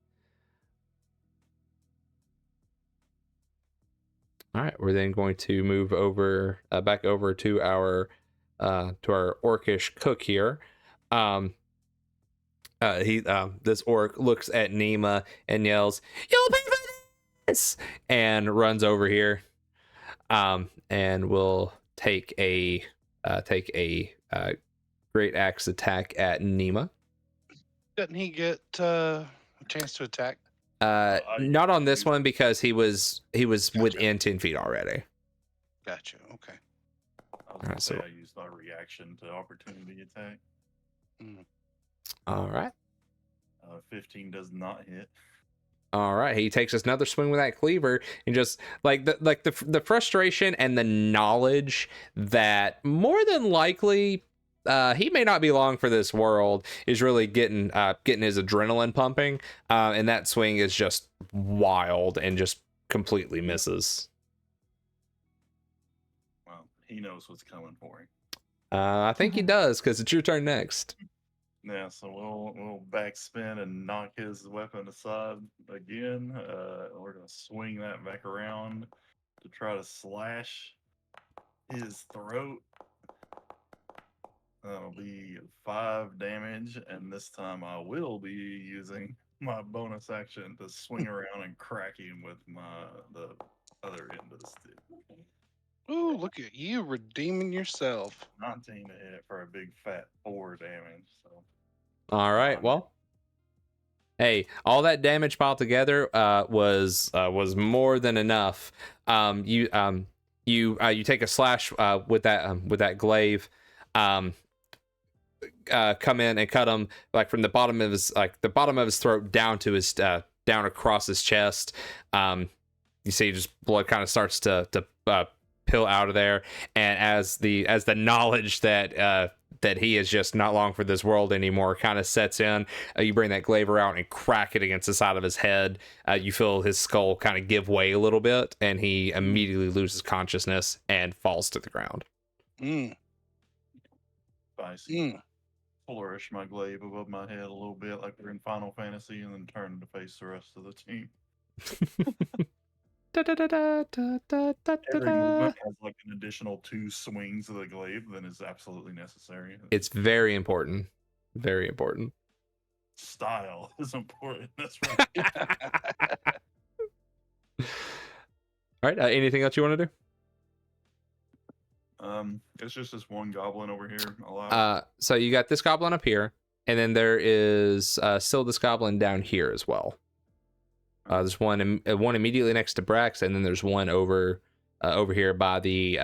All right. We're then going to move over back over to our orcish cook here. This orc looks at Nima and yells, "You'll pay for this!" and runs over here. And will take a great axe attack at Nima. Doesn't he get a chance to attack? Not on this one because he was Gotcha. within 10 feet already. Gotcha. Okay. I was Alright, gonna say so- I used my reaction to opportunity attack. All right. 15 does not hit. All right, he takes another swing with that cleaver, and just like the frustration and the knowledge that more than likely he may not be long for this world is really getting his adrenaline pumping, and that swing is just wild and just completely misses. Well, he knows what's coming for him. I think he does, because it's your turn next. Yeah, so we'll backspin and knock his weapon aside again. We're gonna swing that back around to try to slash his throat. That'll be 5 damage, and this time I will be using my bonus action to swing around and crack him with the other end of the stick. Ooh, look at you redeeming yourself. 19 to hit for a big fat 4 damage. So All right, well, hey, all that damage piled together was more than enough. You take a slash with that glaive, come in and cut him like from the bottom of his throat down to his down across his chest. You see just blood kind of starts to pill out of there, and as the knowledge that he is just not long for this world anymore kind of sets in, you bring that glaive out and crack it against the side of his head. You feel his skull kind of give way a little bit, and he immediately loses consciousness and falls to the ground. Spicy. Flourish my glaive above my head a little bit like we're in Final Fantasy, and then turn to face the rest of the team. Every movement has like an additional 2 swings of the glaive than is absolutely necessary. It's very important. Very important. Style is important. That's right. All right. Anything else you want to do? It's just this one goblin over here. Alive. So you got this goblin up here, and then there is still this goblin down here as well. There's one immediately next to Brax, and then there's one over here by the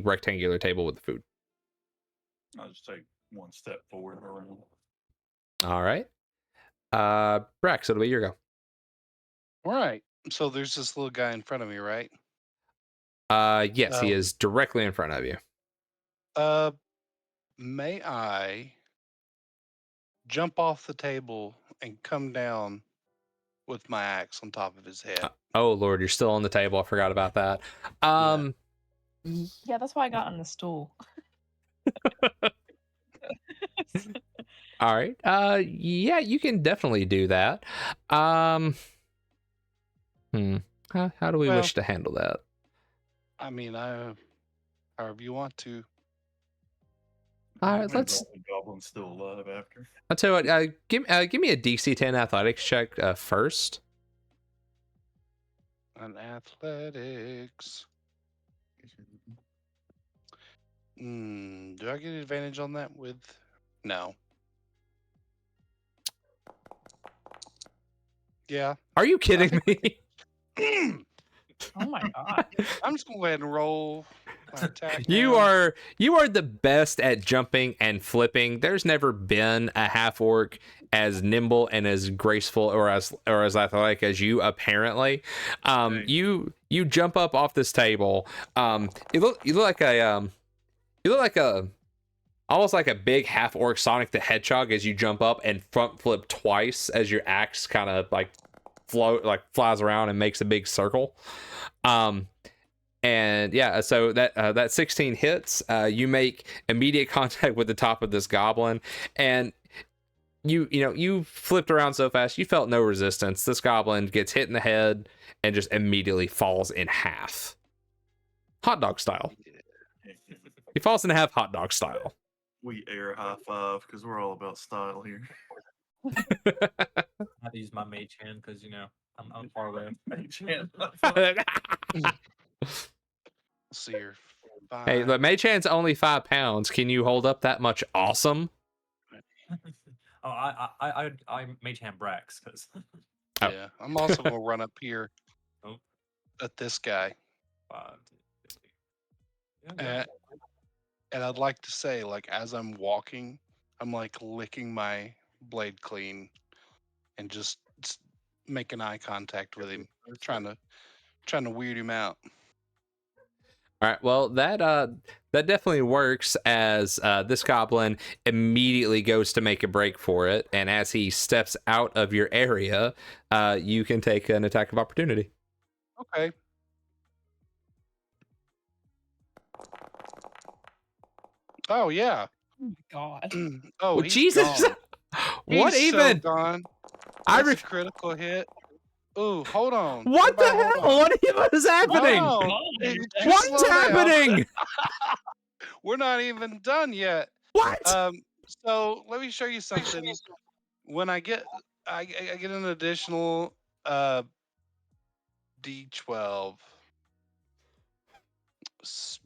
rectangular table with the food. I'll just take 1 step forward around. All right. Brax, it'll be your go. All right. So there's this little guy in front of me, right? Yes, he is directly in front of you. May I jump off the table and come down with my axe on top of his head? Oh Lord, you're still on the table. I forgot about that. Yeah, that's why I got on the stool. All right. Yeah, you can definitely do that. How do we Well, wish to handle that? I mean, however you want to. All right, let's. The goblin's still alive after. I'll tell you what. Give me a DC 10 athletics check first. An athletics. Do I get advantage on that with? No. Yeah. Are you kidding me? Oh my god. I'm just gonna go ahead and roll my attack. You now. are the best at jumping and flipping. There's never been a half orc as nimble and as graceful or as athletic as you, apparently. You jump up off this table. You look like a almost like a big half orc Sonic the Hedgehog as you jump up and front flip twice as your axe kind of flies around and makes a big circle. And yeah, so that 16 hits. You make immediate contact with the top of this goblin, and you flipped around so fast you felt no resistance. This goblin gets hit in the head and just immediately falls in half, hot dog style. He falls in half hot dog style. We air high five because we're all about style here. I have to use my mage hand because I'm far away. Mage hand. Let's see here. Hey, Five. but Mage Hand's only 5 pounds. Can you hold up that much awesome? Oh, I mage hand Brax because Oh. Yeah, I'm also gonna run up here Oh. at this guy, 5, 10, 15. Yeah, and I'd like to say, like, as I'm walking, I'm like licking my blade clean, and just making eye contact with him, trying to weird him out. All right. Well, that definitely works, as this goblin immediately goes to make a break for it, and as he steps out of your area, you can take an attack of opportunity. Okay. Oh yeah. God. Oh, Well, he's Jesus! gone. What He's even? So gone. I That's re- a critical hit. Ooh, hold on. What the Everybody hell? hold on. What is happening? Hold on. God. Just What's slow down. happening? We're not even done yet. What? So let me show you something. When I get an additional D12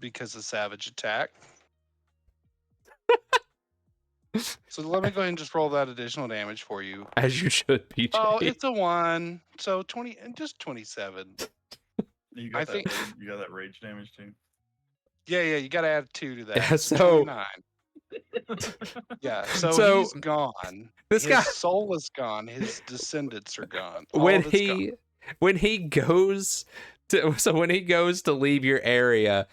because of savage attack. So let me go ahead and just roll that additional damage for you. As you should, PJ. Oh, it's a 1. So 20 and just 27. You got I that think- rage, you got that rage damage too. Yeah, you got to add 2 to that. Yeah, So so- 29. Yeah, so, So, he's gone. this His guy- soul is gone. His descendants are gone. All when of it's he goes to leave your area,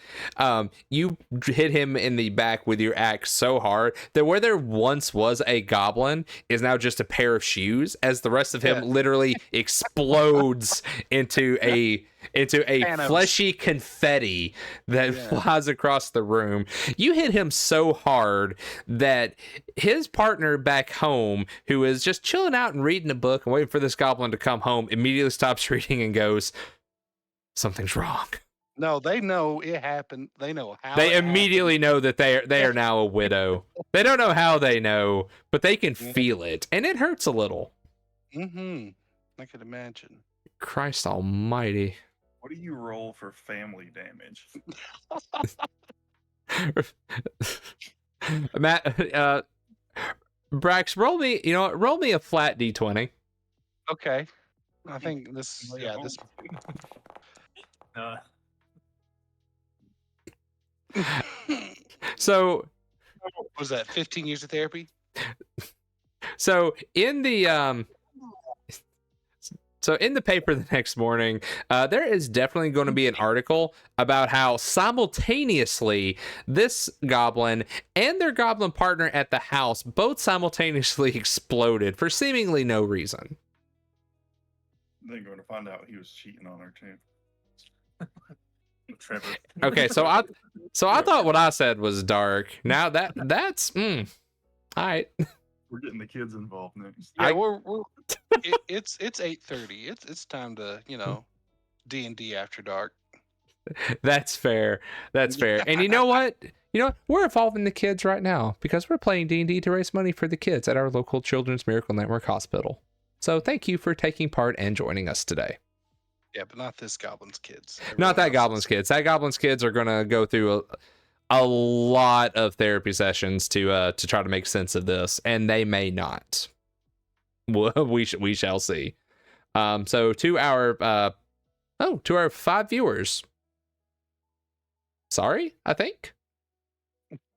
you hit him in the back with your axe so hard that where there once was a goblin is now just a pair of shoes, as the rest of him Yeah. literally explodes into a Thanos. fleshy confetti that Yeah. flies across the room. You hit him so hard that his partner back home, who is just chilling out and reading a book and waiting for this goblin to come home, immediately stops reading and goes, "Something's wrong." No, they know it happened. They know how. They it immediately know that they are now a widow. They don't know how they know, but they can Yeah. feel it, and it hurts a little. Mm-hmm. I could imagine. Christ almighty. What do you roll for family damage? Matt, Brax, roll me a flat D20. Okay. I think this. Oh, Yeah, this. So Was that 15 years of therapy? in the in the paper the next morning, there is definitely going to be an article about how simultaneously this goblin and their goblin partner at the house both simultaneously exploded for seemingly no reason. Then going to find out he was cheating on her too. Trevor. Okay, so I thought what I said was dark. Now that's all right. We're getting the kids involved next. Yeah, I- we're it's 8:30. It's time to D&D after dark. That's fair. That's fair. And you know what? We're involving the kids right now because we're playing D&D to raise money for the kids at our local Children's Miracle Network hospital. So thank you for taking part and joining us today. Yeah, but not this goblin's kids. Not that Everyone goblin's else's. kids. That goblin's kids are gonna go through a lot of therapy sessions to try to make sense of this, and they may not. Well, we shall see. So to our 5 viewers. Sorry, I think.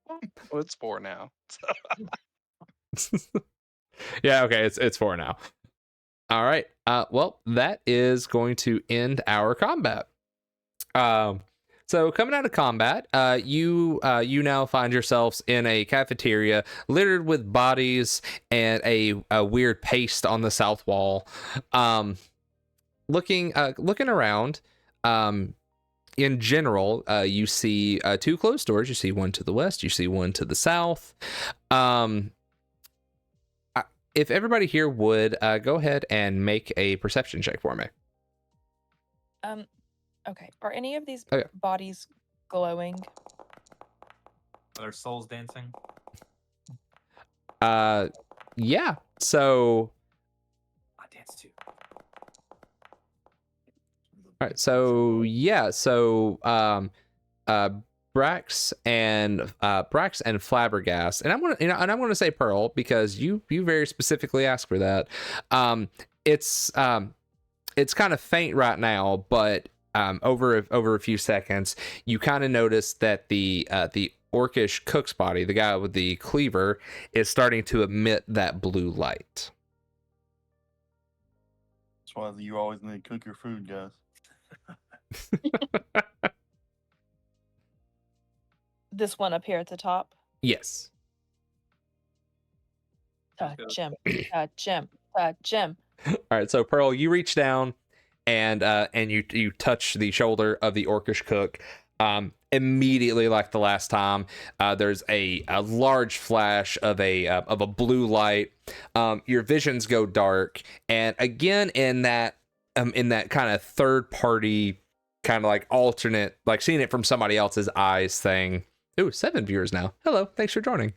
Well, it's 4 now. Yeah, okay, it's 4 now. All right. Well, that is going to end our combat. So coming out of combat, you now find yourselves in a cafeteria littered with bodies and a weird paste on the south wall. Looking around, in general, you see 2 closed doors. You see one to the west. You see one to the south. If everybody here would go ahead and make a perception check for me. Okay. Are any of these Okay. bodies glowing? Are there souls dancing? Yeah. So, I dance too. all right. So yeah. So Brax and Flabbergast, and I'm gonna say Pearl because you very specifically asked for that. It's kind of faint right now, but over a few seconds, you kind of notice that the orcish cook's body, the guy with the cleaver, is starting to emit that blue light. That's why you always need to cook your food, guys. This one up here at the top. Yes. Sounds good. Touch him. All right, so Pearl, you reach down and you touch the shoulder of the orcish cook. Immediately, like the last time, there's a large flash of a blue light. Your visions go dark, and again in that kind of third party, kind of like alternate, like seeing it from somebody else's eyes thing. Ooh, 7 viewers now. Hello, thanks for joining.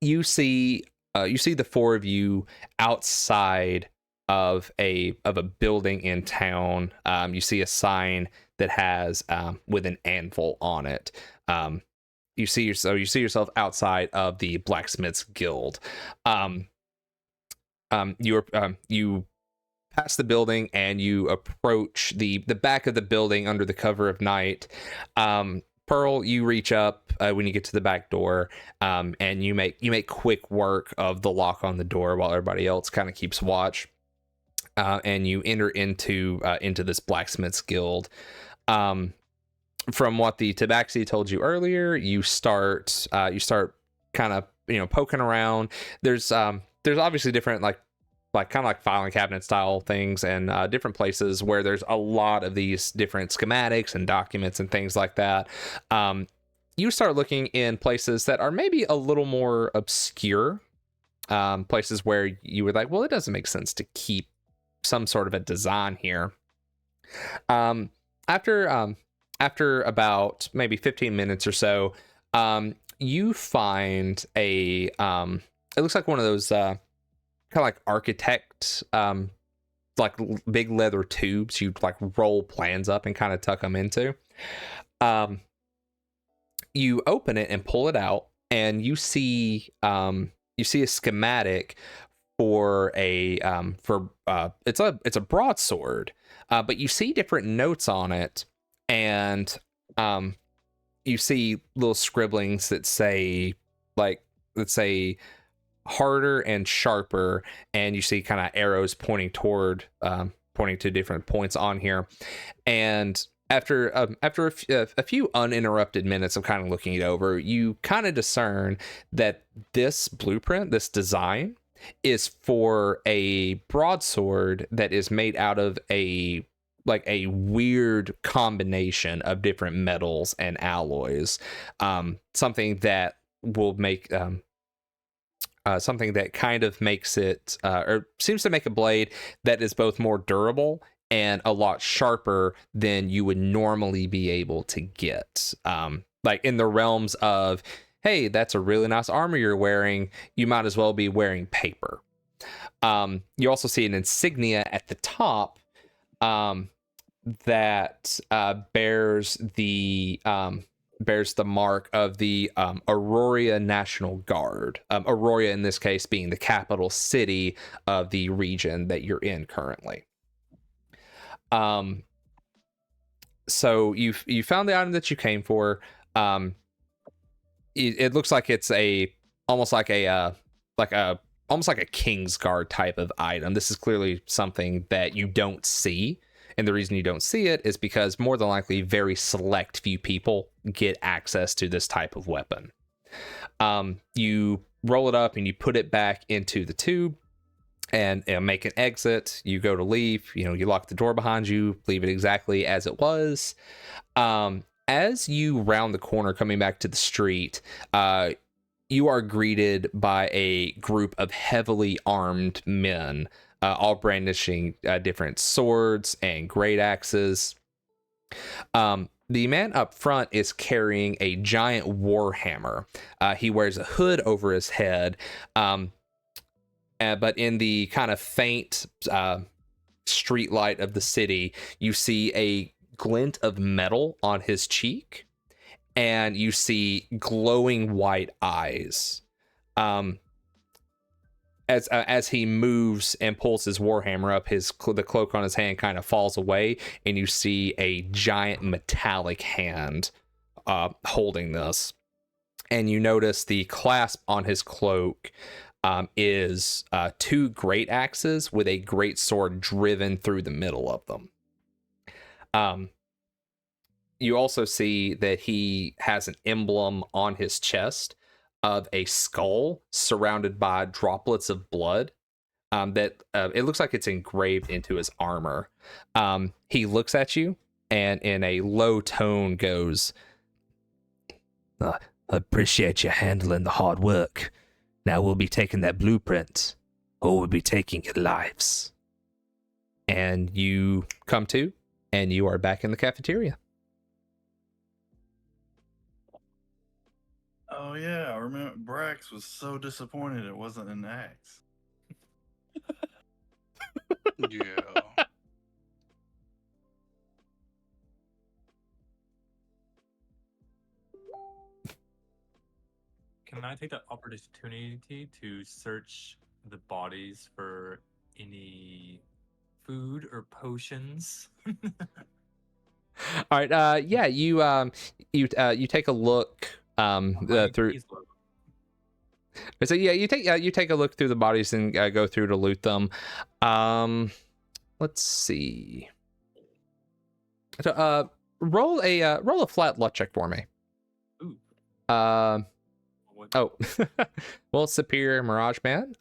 You see the four of you outside of a building in town. You see a sign that has with an anvil on it. You see yourself outside of the Blacksmiths Guild. You pass the building and you approach the back of the building under the cover of night. Pearl, you reach up when you get to the back door, and you make quick work of the lock on the door while everybody else kind of keeps watch. And you enter into this Blacksmiths Guild. From what the Tabaxi told you earlier, you start kind of poking around. There's obviously different like kind of like filing cabinet style things and different places where there's a lot of these different schematics and documents and things like that. You start looking in places that are maybe a little more obscure, places where you would like, well, it doesn't make sense to keep some sort of a design here. After about maybe 15 minutes or so, you find it looks like one of those kind of like architect like big leather tubes you like roll plans up and kind of tuck them into. You open it and pull it out, and you see a schematic for it's a broadsword, but you see different notes on it, and you see little scribblings that say harder and sharper, and you see kind of arrows pointing to different points on here. And after a few uninterrupted minutes of kind of looking it over, you kind of discern that this blueprint, this design, is for a broadsword that is made out of a weird combination of different metals and alloys. Something that will make something that kind of makes it or seems to make a blade that is both more durable and a lot sharper than you would normally be able to get. Like in the realms of, hey, that's a really nice armor you're wearing, you might as well be wearing paper. You also see an insignia at the top that bears the mark of the Aurora National Guard. Aurora, in this case, being the capital city of the region that you're in currently. So you found the item that you came for. It looks like it's almost like a King's Guard type of item. This is clearly something that you don't see. And the reason you don't see it is because more than likely very select few people get access to this type of weapon. You roll it up and you put it back into the tube and make an exit. You go to leave, you lock the door behind you, leave it exactly as it was. As you round the corner coming back to the street, you are greeted by a group of heavily armed men, all brandishing different swords and great axes. The man up front is carrying a giant war hammer. He wears a hood over his head, but in the kind of faint street light of the city, you see a glint of metal on his cheek, and you see glowing white eyes. As he moves and pulls his warhammer up, the cloak on his hand kind of falls away, and you see a giant metallic hand holding this. And you notice the clasp on his cloak is 2 great axes with a great sword driven through the middle of them. You also see that he has an emblem on his chest of a skull surrounded by droplets of blood that it looks like it's engraved into his armor. He looks at you and in a low tone goes, I appreciate you handling the hard work. Now we'll be taking that blueprint, or we'll be taking your lives. And you come to, and you are back in the cafeteria. Oh yeah, I remember Brax was so disappointed it wasn't an axe. Yeah. Can I take the opportunity to search the bodies for any food or potions? All right. Yeah. You take a look through. So yeah, you take a look through the bodies and go through to loot them. Let's see. So, roll a flat luck check for me. Ooh. Oh, well, Superior Mirage Man.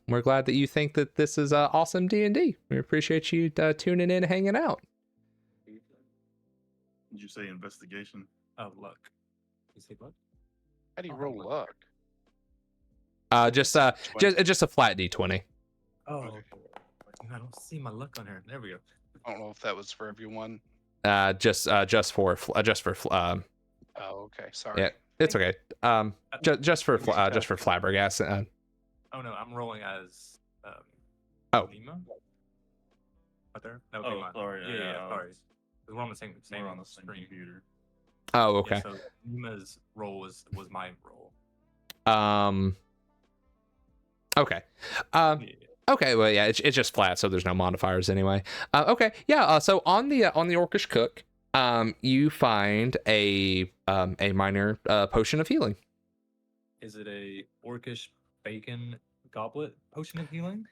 We're glad that you think that this is awesome D&D. We appreciate you tuning in and hanging out. Did you say investigation? Oh, luck. You say luck? How do you Oh, roll luck. luck? Just a flat D20. Oh, Okay. I don't see my luck on here. There we go. I don't know if that was for everyone. Just for Oh, okay. Sorry. yeah, it's okay. Just for flabbergasting. Oh no, I'm rolling as Oh. Nima? Right there? That would be Oh, mine. sorry. Yeah, sorry. 'Cause we're on the same We're on the same screen. computer. Oh, Yeah, okay. so Nima's roll was my roll. Okay. Yeah. Okay, well, yeah, it's just flat, so there's no modifiers anyway. Okay, yeah. So on the Orcish Cook, you find a minor potion of healing. Is it a orcish bacon goblet potion of healing?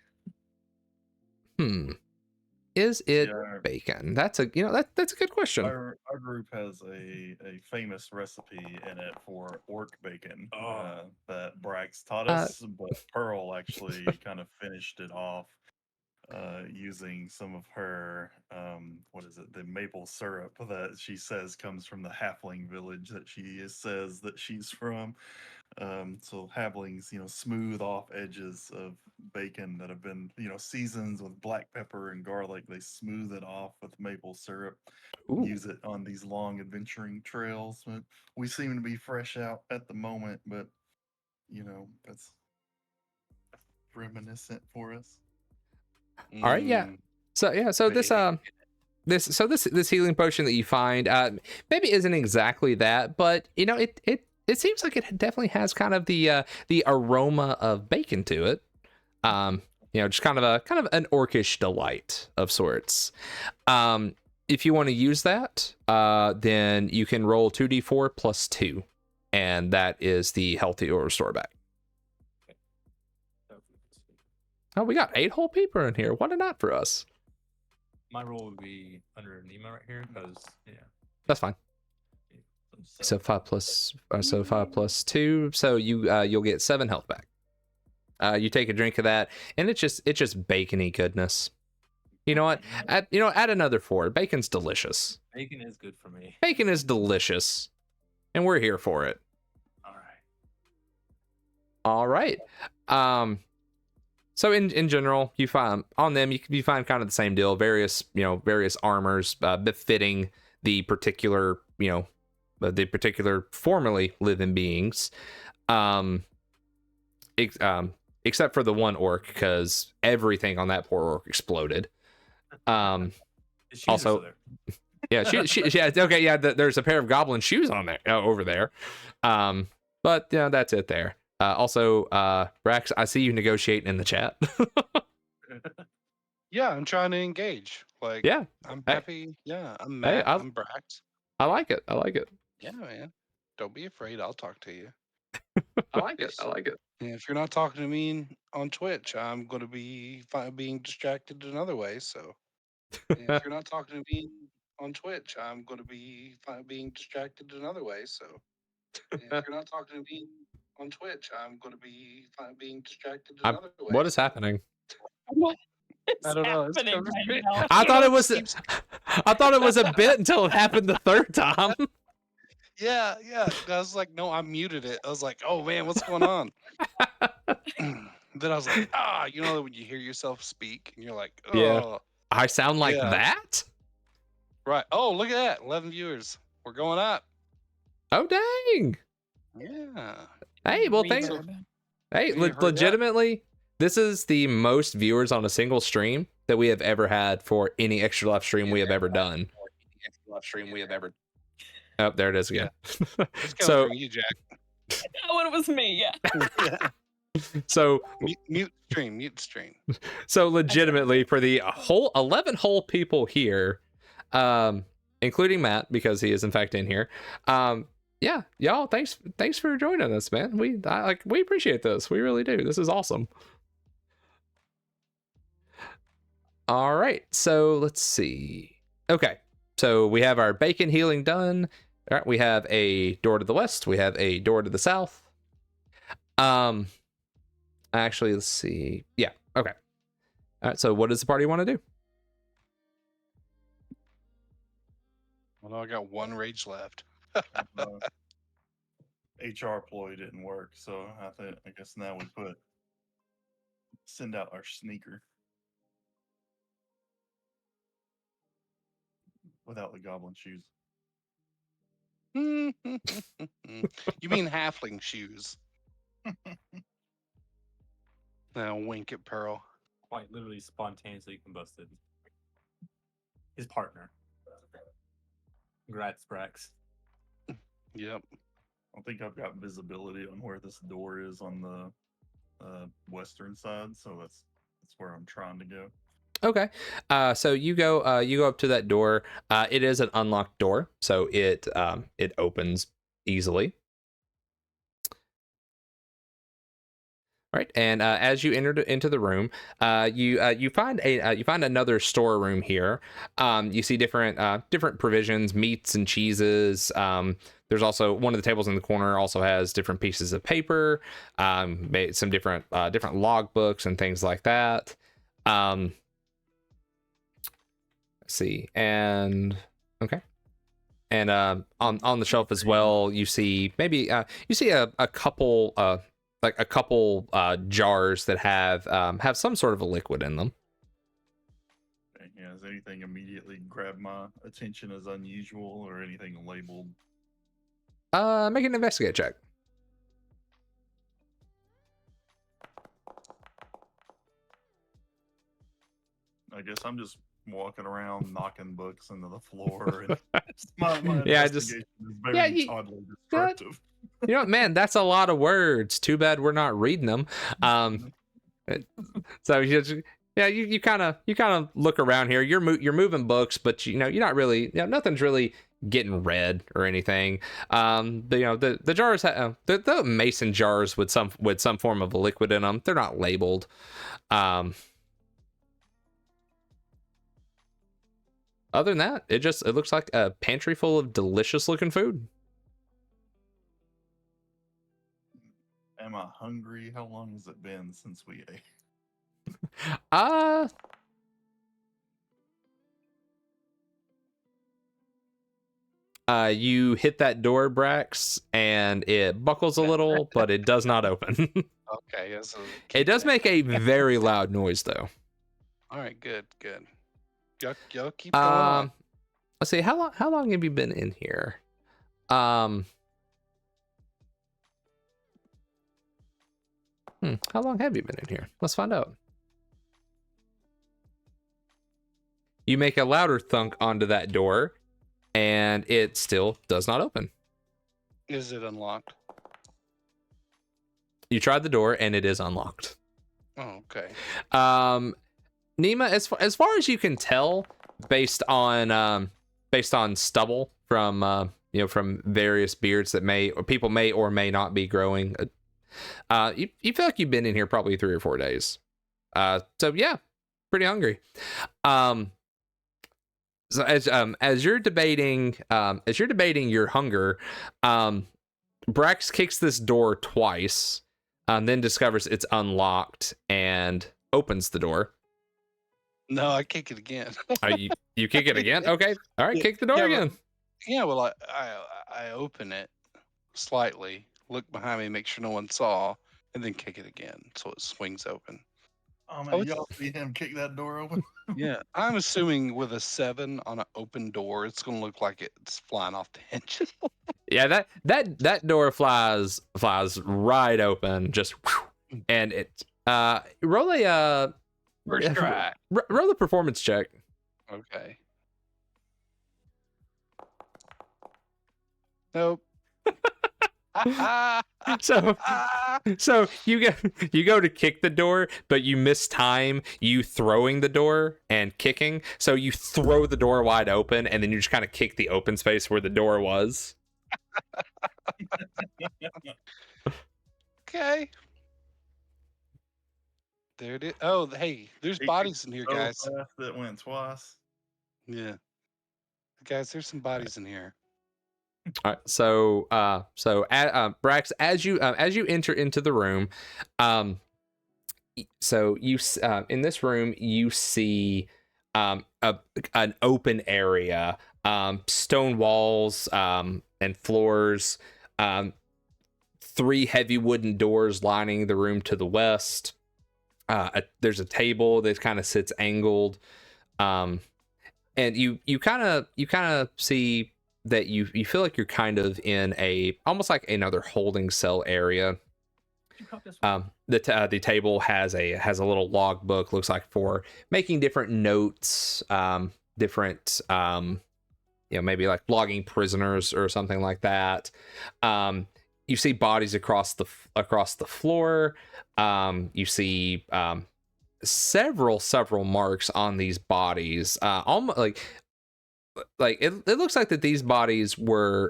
Is it Yeah, bacon? That's a that's a good question. our group has a famous recipe in it for orc bacon that Brax taught us, but Pearl actually kind of finished it off using some of her the maple syrup that she says comes from the halfling village that she says that she's from. So halflings, smooth off edges of bacon that have been, seasoned with black pepper and garlic. They smooth it off with maple syrup. Ooh. Use it on these long adventuring trails. But we seem to be fresh out at the moment, but that's reminiscent for us. All right, yeah. So this healing potion that you find maybe isn't exactly that, but it seems like it definitely has kind of the aroma of bacon to it. Just kind of an orcish delight of sorts. If you want to use that, then you can roll 2d4 plus 2, and that is the healthy or restore back. Oh, we got 8 whole people in here. What a night for us. My roll would be under Nima right here because That's fine. So 5 plus 2. So you'll get 7 health back. You take a drink of that, and it's just bacony goodness. You know what? Add another 4. Bacon's delicious. Bacon is good for me. Bacon is delicious, and we're here for it. All right. So in general, you find on them you find kind of the same deal. Various armors befitting the particular the particular formerly living beings, except for the one orc, because everything on that poor orc exploded. His shoes are Also- still there. Yeah, yeah, okay, yeah. There's a pair of goblin shoes on there over there, but that's it there. Also, Brax, I see you negotiating in the chat. Yeah, I'm trying to engage. Like, Yeah, I'm Hey. happy. Yeah, I'm Hey, Matt. I- I'm Brax. I like it. Yeah, man. Don't be afraid. I'll talk to you. I like it. And if you're not talking to me on Twitch, I'm going to be being distracted another way. So, and if you're not talking to me on Twitch, I'm going to be being distracted another way. So, and if you're not talking to me on Twitch, I'm going to be being distracted another way. What is so- happening? It's I don't know, it's happening coming right straight- now. I thought it was. Keeps- I thought it was a bit until it happened the third time. Yeah. I was like, no, I muted it. I was like, oh man, what's going on? Then I was like, when you hear yourself speak and you're like, oh, Yeah. I sound like Yeah. that? right. Oh, look at that. 11 viewers. We're going up. Oh dang! Yeah. Hey, well, Means thanks. a- Hey, We heard that. legitimately, this is the most viewers on a single stream that we have ever had for any Extra Life stream we have ever done. Oh, there it is again. It's coming So, from you, Jack. That one was me, yeah. so, Mute stream. so legitimately for the whole 11 whole people here, including Matt, because he is in fact in here. Yeah, y'all, thanks for joining us, man. We appreciate this. We really do. This is awesome. All right, so let's see. Okay, so we have our bacon healing done. All right, we have a door to the west. We have a door to the south. Actually, let's see. Yeah, okay. All right, so what does the party want to do? Well, I got one rage left. HR ploy didn't work, so I guess now we send out our sneaker without the goblin shoes. You mean halfling shoes? Now wink at Pearl. Quite literally spontaneously combusted. His partner. Congrats, Brax. Yep. I think I've got visibility on where this door is on the western side, so that's where I'm trying to go. Okay. So you go up to that door. It is an unlocked door, so it opens easily. All right, and as you enter into the room, you find another storeroom here. You see different provisions, meats and cheeses. There's also one of the tables in the corner also has different pieces of paper, some different log books and things like that. Let's see, and okay. And on the shelf as well, you see maybe a couple jars that have some sort of a liquid in them. Yeah, has anything immediately grabbed my attention as unusual or anything labeled? Make an investigate check. I guess I'm just walking around knocking books into the floor. And my Yeah, just- investigation is very yeah, you- oddly destructive. You know, man, that's a lot of words. Too bad we're not reading them. So you kind of look around here. You're moving books, but you're not really, nothing's really getting read or anything. The jars, the mason jars with some form of a liquid in them. They're not labeled. Other than that, it looks like a pantry full of delicious looking food. Am I hungry? How long has it been since we ate? You hit that door, Brax, and it buckles a little, but it does not open. Okay. Yeah, so It keep does that. make a very loud noise, though. All right. Good. Y'all keep going on. Let's see. How long have you been in here? How long have you been in here? Let's find out. You make a louder thunk onto that door, and it still does not open. Is it unlocked? You tried the door, and it is unlocked. Oh, okay. Nima, as far as you can tell, based on stubble from from various beards that people may or may not be growing, you feel like you've been in here probably 3 or 4 days. So yeah, pretty hungry. So as you're debating your hunger, Brax kicks this door twice, then discovers it's unlocked and opens the door. No, I kick it again. You kick it again? Okay, all right, kick the door again. Yeah, well, I open it slightly, look behind me, make sure no one saw, and then kick it again so it swings open. Oh man, y'all see him kick that door open? Yeah, I'm assuming with a 7 on an open door, it's gonna look like it's flying off the hinges. Yeah, that door flies right open, just whew, and it roll a First try. roll a performance check. Okay. Nope. So you go to kick the door, but you miss time you throwing the door and kicking. So you throw the door wide open, and then you just kind of kick the open space where the door was. Okay. There it is. Oh, hey, there's bodies in here, So guys. fast that went twice. Yeah. Guys, there's some bodies in here. All right, so Brax, as you enter into the room, so you in this room you see an open area, stone walls and floors, 3 heavy wooden doors lining the room to the west. There's a table that kind of sits angled, and you kind of see that you feel like you're kind of in almost like another holding cell area. The table has a little log book, looks like for making different notes, different maybe like logging prisoners or something like that. You see bodies across the floor. You see several marks on these bodies, almost like it looks like that these bodies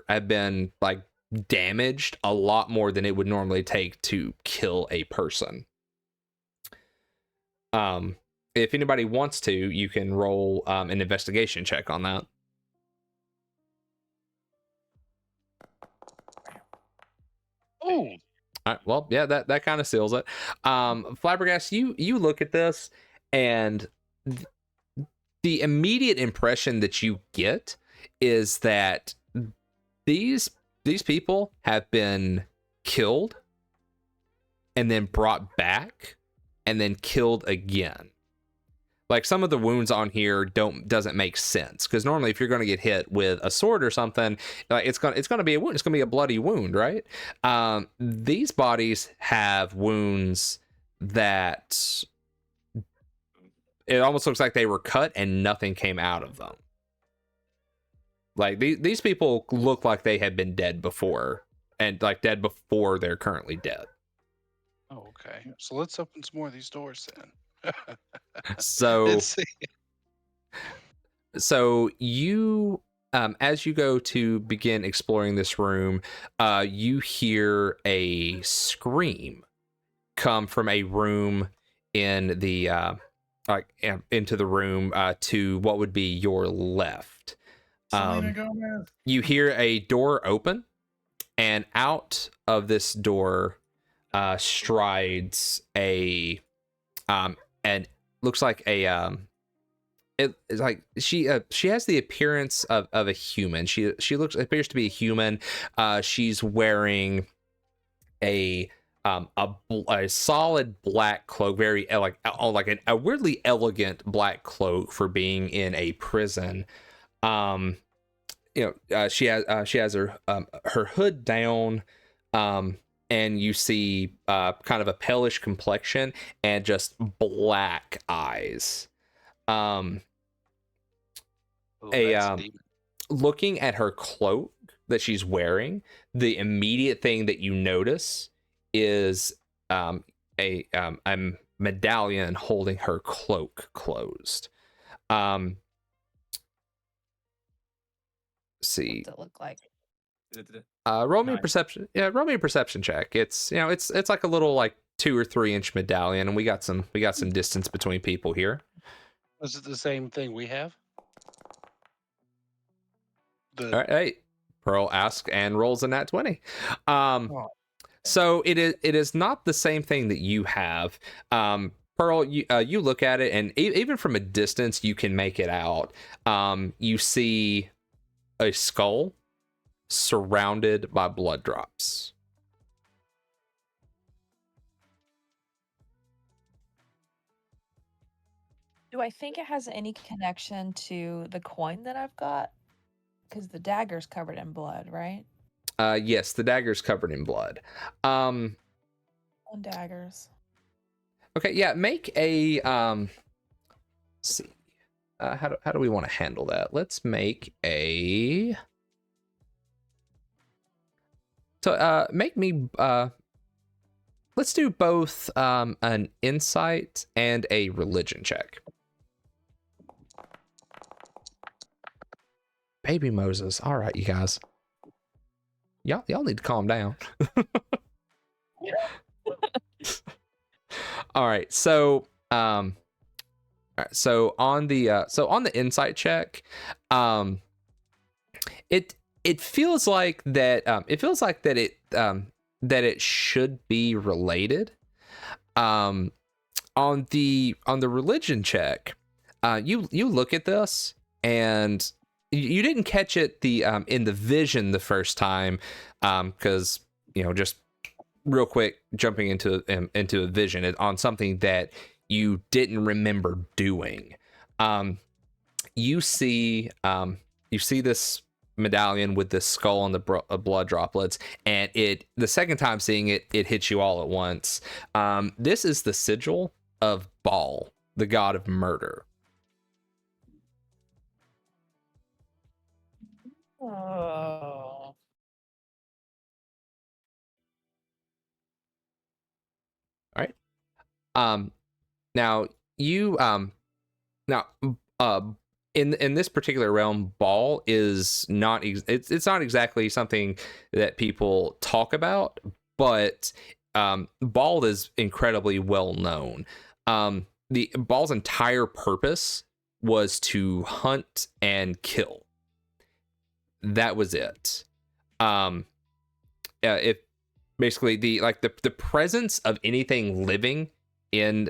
have been like damaged a lot more than it would normally take to kill a person. If anybody wants to, you can roll an investigation check on that. Oh, all right, well, yeah, that kind of seals it. Flabbergast, you look at this, and the immediate impression that you get is that these people have been killed and then brought back and then killed again. Like, some of the wounds on here doesn't make sense, because normally if you're going to get hit with a sword or something, it's going to be a wound. It's going to be a bloody wound, right? These bodies have wounds that it almost looks like they were cut and nothing came out of them. Like, these people look like they had been dead before, and like dead before they're currently dead. Oh, okay. So let's open some more of these doors then. So Let's see. So you, as you go to begin exploring this room, you hear a scream come from a room in the into the room to what would be your left. Selena Gomez. You hear a door open, and out of this door strides a and looks like a it's like she has the appearance of a human. She appears to be a human. She's wearing a solid black cloak, very like a weirdly elegant black cloak for being in a prison. she has her hood down, and you see kind of a palish complexion and just black eyes. Oh, that's a demon. Looking at her cloak that she's wearing, the immediate thing that you notice is a medallion holding her cloak closed. See. What's it look like? Roll me a Nice. perception. Yeah, roll me a perception check. It's it's like a little like 2 or 3 inch medallion, and we got some distance between people here. Is it the same thing we have? All right, hey, Pearl asks and rolls a nat 20. So it is not the same thing that you have. Pearl, you look at it, and even from a distance, you can make it out. You see a skull surrounded by blood drops. Do I think it has any connection to the coin that I've got? Because the dagger's covered in blood, right? Yes, the dagger's covered in blood. On daggers. Okay, yeah, make a let's see. How do we want to handle that? Let's make a make me let's do both an insight and a religion check. Baby Moses. All right, you guys. Y'all need to calm down. All right, so all right, so on the insight check, it feels like that it should be related. On the religion check, you look at this and you didn't catch it in the vision the first time, because just real quick, jumping into a vision on something that you didn't remember doing. You see this medallion with this skull and the blood droplets, and the second time seeing it hits you all at once. This is the sigil of Baal, the god of murder. Oh. All right. Now you in this particular realm, Baal is not it's not exactly something that people talk about, but Baal is incredibly well known. The Baal's entire purpose was to hunt and kill. That was it. If basically the presence of anything living in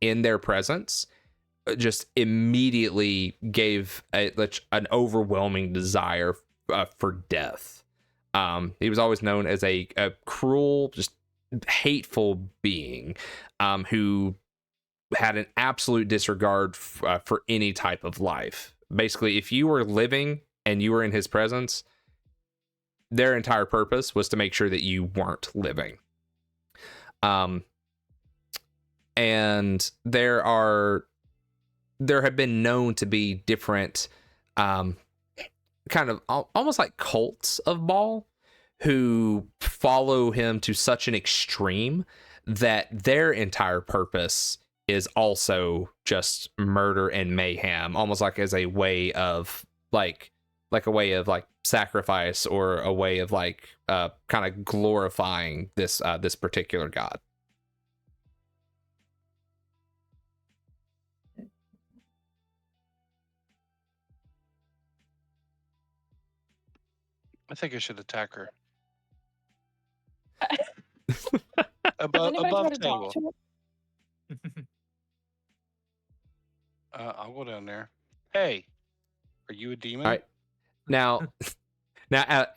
their presence just immediately gave an overwhelming desire for death. He was always known as a cruel, just hateful being who had an absolute disregard for any type of life. Basically, if you were living and you were in his presence, their entire purpose was to make sure that you weren't living. And there have been known to be different kind of almost like cults of Baal who follow him to such an extreme that their entire purpose is also just murder and mayhem, almost like as a way of like a way of like sacrifice, or a way of like kind of glorifying this particular god. I think I should attack her. Has above anybody tried to table. talk to her? I'll go down there. Hey, are you a demon? All right. Now,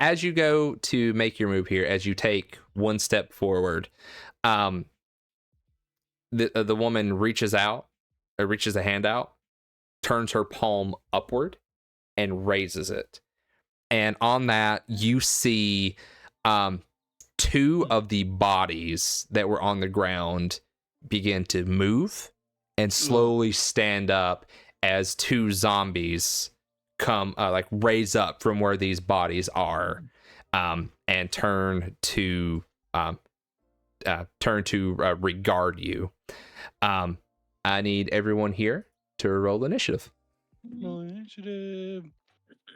as you go to make your move here, as you take one step forward, the woman reaches a hand out, turns her palm upward, and raises it. and on that you see two of the bodies that were on the ground begin to move and slowly stand up as two zombies come like raise up from where these bodies are, and turn to regard you. I need everyone here to roll initiative. Roll initiative.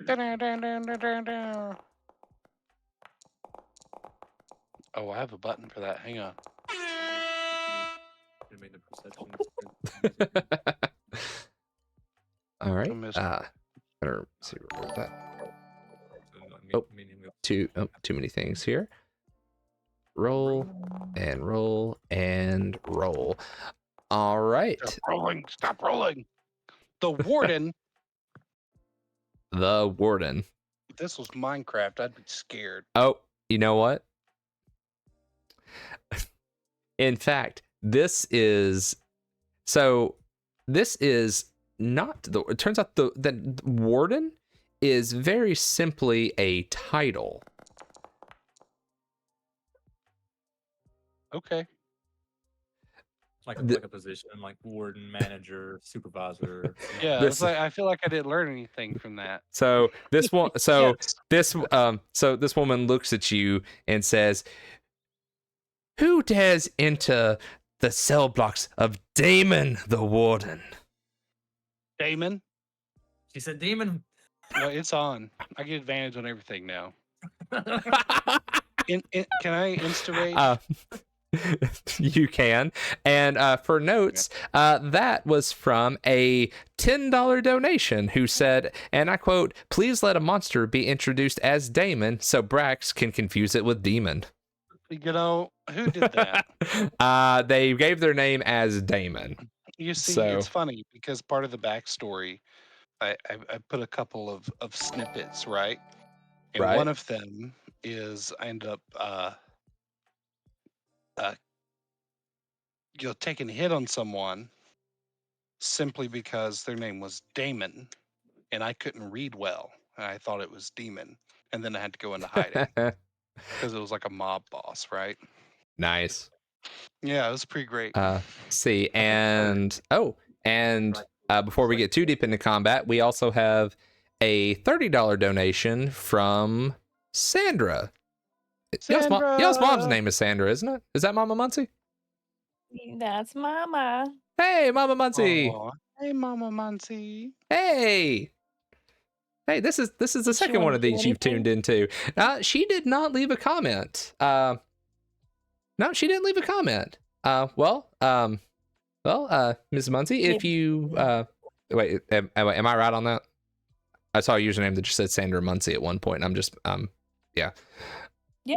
Da-da-da-da-da-da-da. Oh, I have a button for that. Hang on. Should have made the perception. All right. missed. Better see where was that. Oh, Too many things here. Roll and roll and roll. All right. Stop rolling. Stop rolling. The warden. The warden. If this was Minecraft, I'd be scared. Oh, you know what? In fact, this is not the. It turns out that warden is very simply a title. Okay. Like The- a position, like warden, manager, supervisor. Yeah, This- I feel like I didn't learn anything from that. So this one. So Yes. this woman looks at you and says, "Who dares enter the cell blocks of Damon the Warden?" Damon. She said, "Demon." No, it's on. I get advantage on everything now. Can I insta-rage? You can. And for notes, that was from a $10 donation who said, and I quote, "Please let a monster be introduced as Damon so Brax can confuse it with Demon." You know, who did that? They gave their name as Damon. You see, So- it's funny because part of the backstory, I put a couple of snippets, right? And Right. one of them is I ended up taking a hit on someone simply because their name was Damon and I couldn't read well. And I thought it was Demon. And then I had to go into hiding because it was like a mob boss, right? Nice. Yeah, it was pretty great. See, and before we get too deep into combat, we also have a $30 donation from Sandra. Y'all's mom's Sandra! name is Sandra, isn't it? Is that Mama Muncie? That's Mama. Hey, Mama Muncie. Aw. Hey, Mama Muncie. Hey. Hey, this is the Did she second wanna one of do these you've tuned into. She did not leave a comment. No, she didn't leave a comment. Ms. Muncie, if you wait, am I right on that? I saw a username that just said Sandra Muncie at one point. And I'm just yeah. Yeah.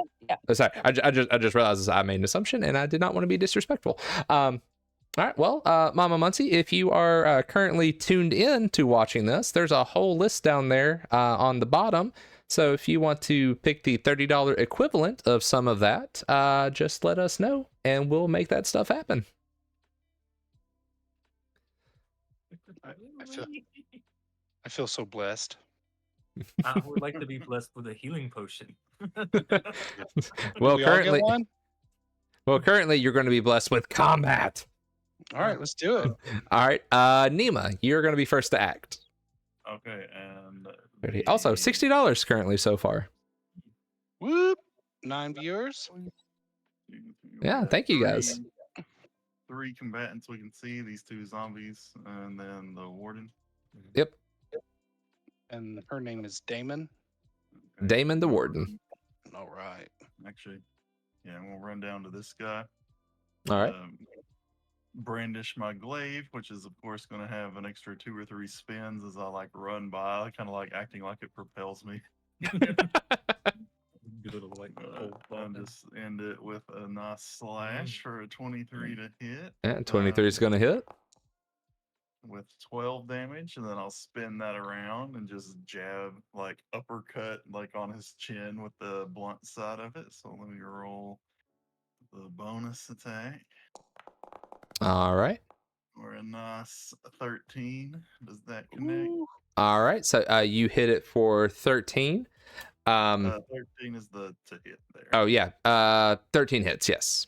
Sorry, I just realized I made an assumption and I did not want to be disrespectful. All right, well, Mama Muncie, if you are currently tuned in to watching this, there's a whole list down there on the bottom. So if you want to pick the $30 equivalent of some of that, just let us know and we'll make that stuff happen. I feel so blessed. I would like to be blessed with a healing potion. Well, Do we all get currently, one? you're going to be blessed with combat. All right, let's do it. All right, Nima, you're going to be first to act. Okay, and Also, the- $60 currently so far. Whoop! 9 viewers. Yeah, got thank you, guys. Three combatants we can see, these two zombies, and then the warden. Yep, And her name is Damon. Okay. Damon the Warden. All right. Actually, yeah, we'll run down to this guy. All right. Brandish my glaive, which is of course going to have an extra 2 or 3 spins as I like run by, kind of like acting like it propels me. Good little like old And just end it with a nice slash for a 23 to hit Yeah, 23 is going to hit. with 12 damage, and then I'll spin that around and just jab, like uppercut, like on his chin with the blunt side of it. So let me roll the bonus attack. All right. Or a nice 13. Does that connect? Ooh. All right. So you hit it for 13. Um, 13 is the to hit there. oh yeah, 13 hits, yes.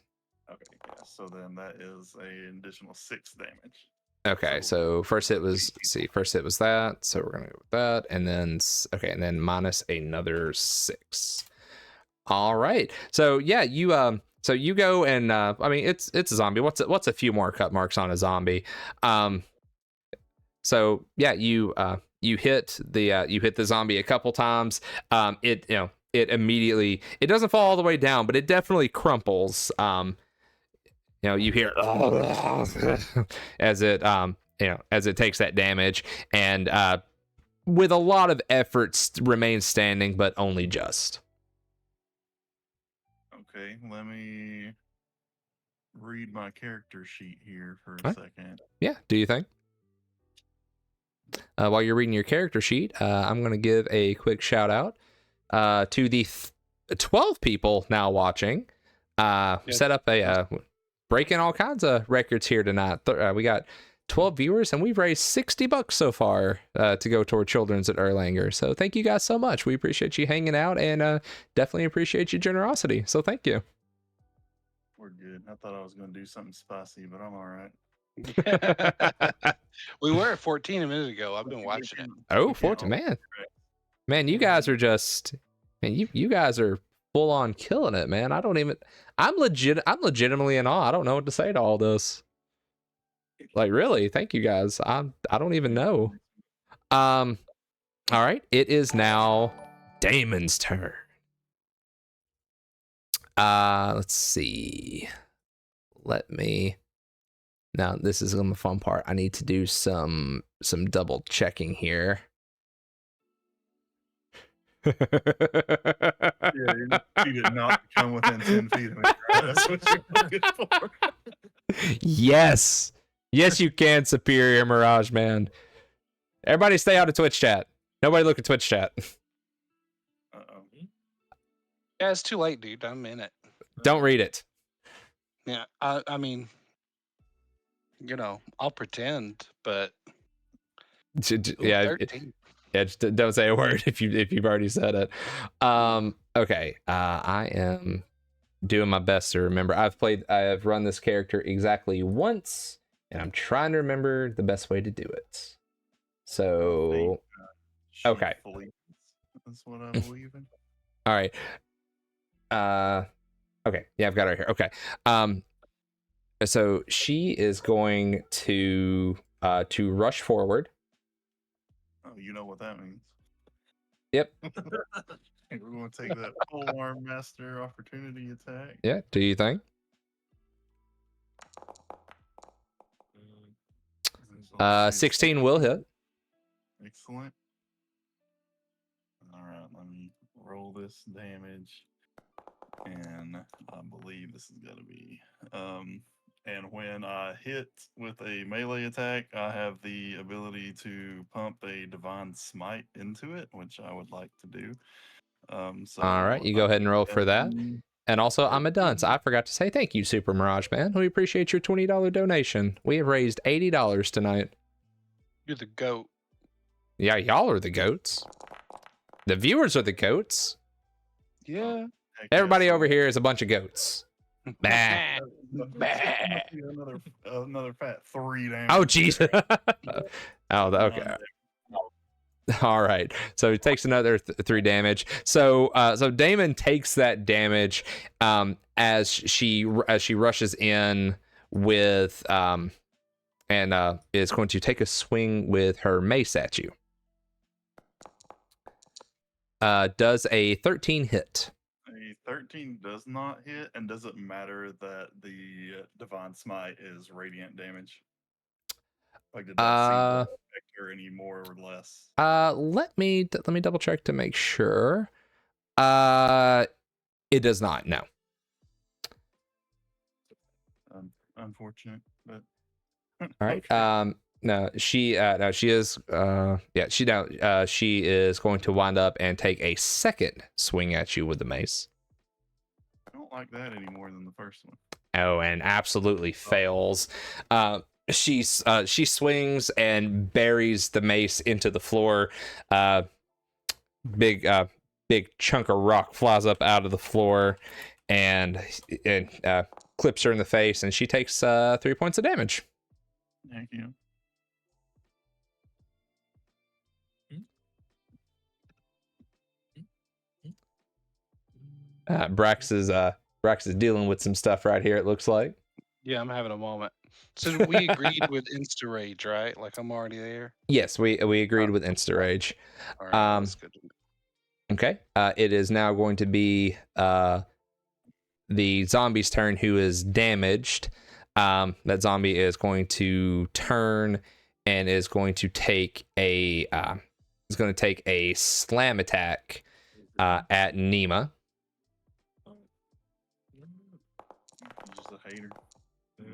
Okay, yeah. So then that is an additional 6 damage. Okay, so first hit was, let's see, first hit was that, so we're gonna go with that, and then okay, and then minus another 6. All right, so yeah, so you go and I mean it's a zombie. What's a few more cut marks on a zombie? So yeah, you hit the zombie a couple times. It it immediately, it doesn't fall all the way down, but it definitely crumples. You hear as it as it takes that damage, and with a lot of effort remains standing, but only just. Okay, let me read my character sheet here for a Huh? second. Yeah, do you think? While you're reading your character sheet, I'm going to give a quick shout out to the 12 people now watching. Set up a breaking all kinds of records here tonight. We got 12 viewers, and we've raised $60 so far to go toward Children's at Erlanger. So thank you guys so much. We appreciate you hanging out, and definitely appreciate your generosity. So thank you. We're good. I thought I was going to do something spicy, but I'm all right. We were at 14 a minute ago. I've been watching it. Oh, 14, man, you guys are just, man, you guys are full on killing it, man. I'm legitimately in awe. I don't know what to say to all this. Like, really, thank you guys. I don't even know. All right, it is now Damon's turn. Let's see. Now this is the fun part. I need to do some double checking here. Yeah, you did not come within 10 feet of me. Right? That's what you're looking for. Yes, you can, Superior Mirage Man. Everybody, stay out of Twitch chat. Nobody look at Twitch chat. Uh-oh. Yeah, it's too late, dude. I'm in it. Don't read it. Yeah, I mean, I'll pretend, but Yeah, 13. yeah. Just don't say a word if you've already said it. Okay. I am doing my best to remember. I have run this character exactly once, and I'm trying to remember the best way to do it. So, okay. That's what I believe in. All right. Okay. Yeah, I've got it right here. Okay. So she is going to rush forward. Oh, you know what that means. Yep. We're going to take that full arm master opportunity attack. Yeah. Do you think? 16 will hit. Excellent. All right, let me roll this damage, and I believe this is gonna be. And when I hit with a melee attack, I have the ability to pump a divine smite into it, which I would like to do. So All right, you go ahead and roll for that. And also, I'm a dunce. I forgot to say thank you, Super Mirage Man. We appreciate your $20 donation. We have raised $80 tonight. You're the goat. Yeah, y'all are the goats. The viewers are the goats. Yeah. Everybody over here is a bunch of goats. Bah. Another fat 3 damage. Oh, jeez. Oh, okay. All right. So it takes another 3 damage. So Damon takes that damage as she rushes in with and is going to take a swing with her mace at you. Does a 13 hit? A 13 does not hit, and does it matter that the divine smite is radiant damage? Like, did that seem to affect her any more or less? Let me double check to make sure. It does not. No. Unfortunate, but all right. Okay. No, she is she is going to wind up and take a second swing at you with the mace. I don't like that any more than the first one. Oh, and absolutely fails. She swings and buries the mace into the floor. Big big chunk of rock flies up out of the floor and clips her in the face, and she takes 3 points of damage. Thank you. Brax is dealing with some stuff right here, it looks like. Yeah, I'm having a moment. So we agreed with Insta Rage, right? Like I'm already there. Yes, we agreed Oh. with Insta Rage. All right, that's good. Okay. It is now going to be the zombie's turn, who is damaged. That zombie is going to turn and is going to take a slam attack at Nima. Just a hater.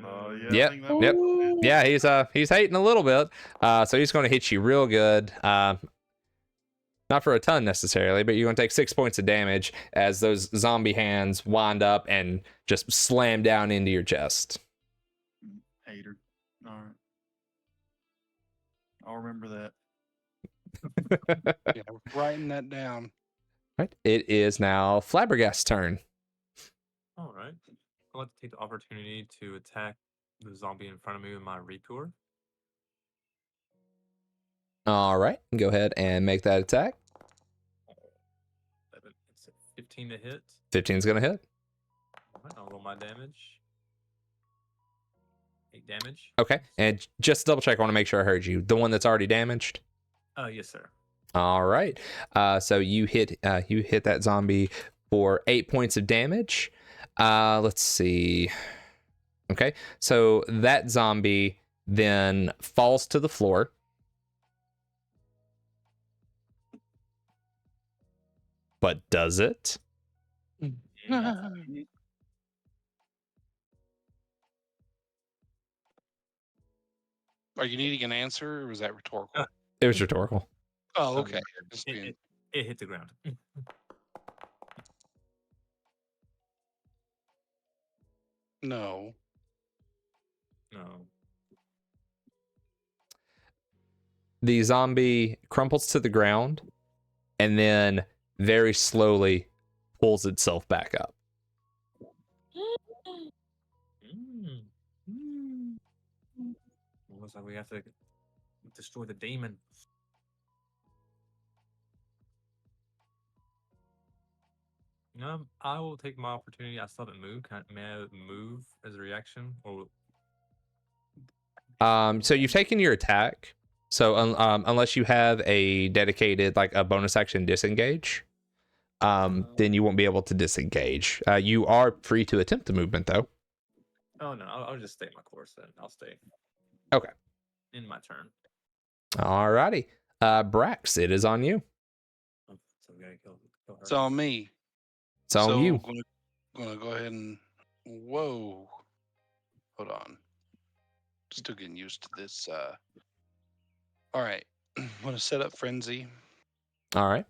Oh yeah. Yep, I think that yep. was it. Yeah, he's hating a little bit. So he's going to hit you real good. Not for a ton necessarily, but you're going to take 6 points of damage as those zombie hands wind up and just slam down into your chest. Hater. All right. I'll remember that. Yeah, we're writing that down. Right. It is now Flabbergast's turn. All right. I'd like to take the opportunity to attack the zombie in front of me with my Reaptor. All right. Go ahead and make that attack. It's a 15 to hit. 15's going to hit. All right, I'll roll my damage. 8 damage. Okay. And just to double check, I want to make sure I heard you. The one that's already damaged? Yes, sir. All right. So you hit that zombie for 8 points of damage. Let's see. Okay. So that zombie then falls to the floor. But does it? Are you needing an answer, or was that rhetorical? It was rhetorical. Oh, okay. Just It, being- it hit the ground. No. No. The zombie crumples to the ground and then very slowly pulls itself back up. Looks like we have to destroy the demon. I will take my opportunity. I still haven't moved. May I move as a reaction? Or So you've taken your attack. So unless you have a dedicated, like a bonus action disengage, then you won't be able to disengage. You are free to attempt the movement, though. oh no, I'll just stay my course then. I'll stay. Okay. In my turn. Alrighty. Brax, it is on you. Oh, so we gotta kill her. It's on me. It's on you. Gonna go ahead and whoa. Hold on. Still getting used to this. All right. I'm gonna set up frenzy. All right.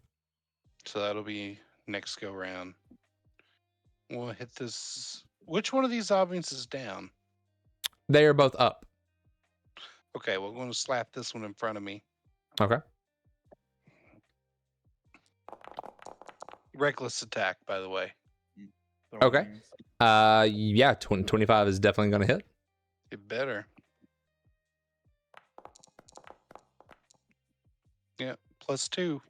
So that'll be next go round. We'll hit this. Which one of these zombies is down? They are both up. Okay, well, we're going to slap this one in front of me. Okay. Reckless attack, by the way. Throw Okay. hands. Yeah, 25 is definitely going to hit. It better. Yeah, +2.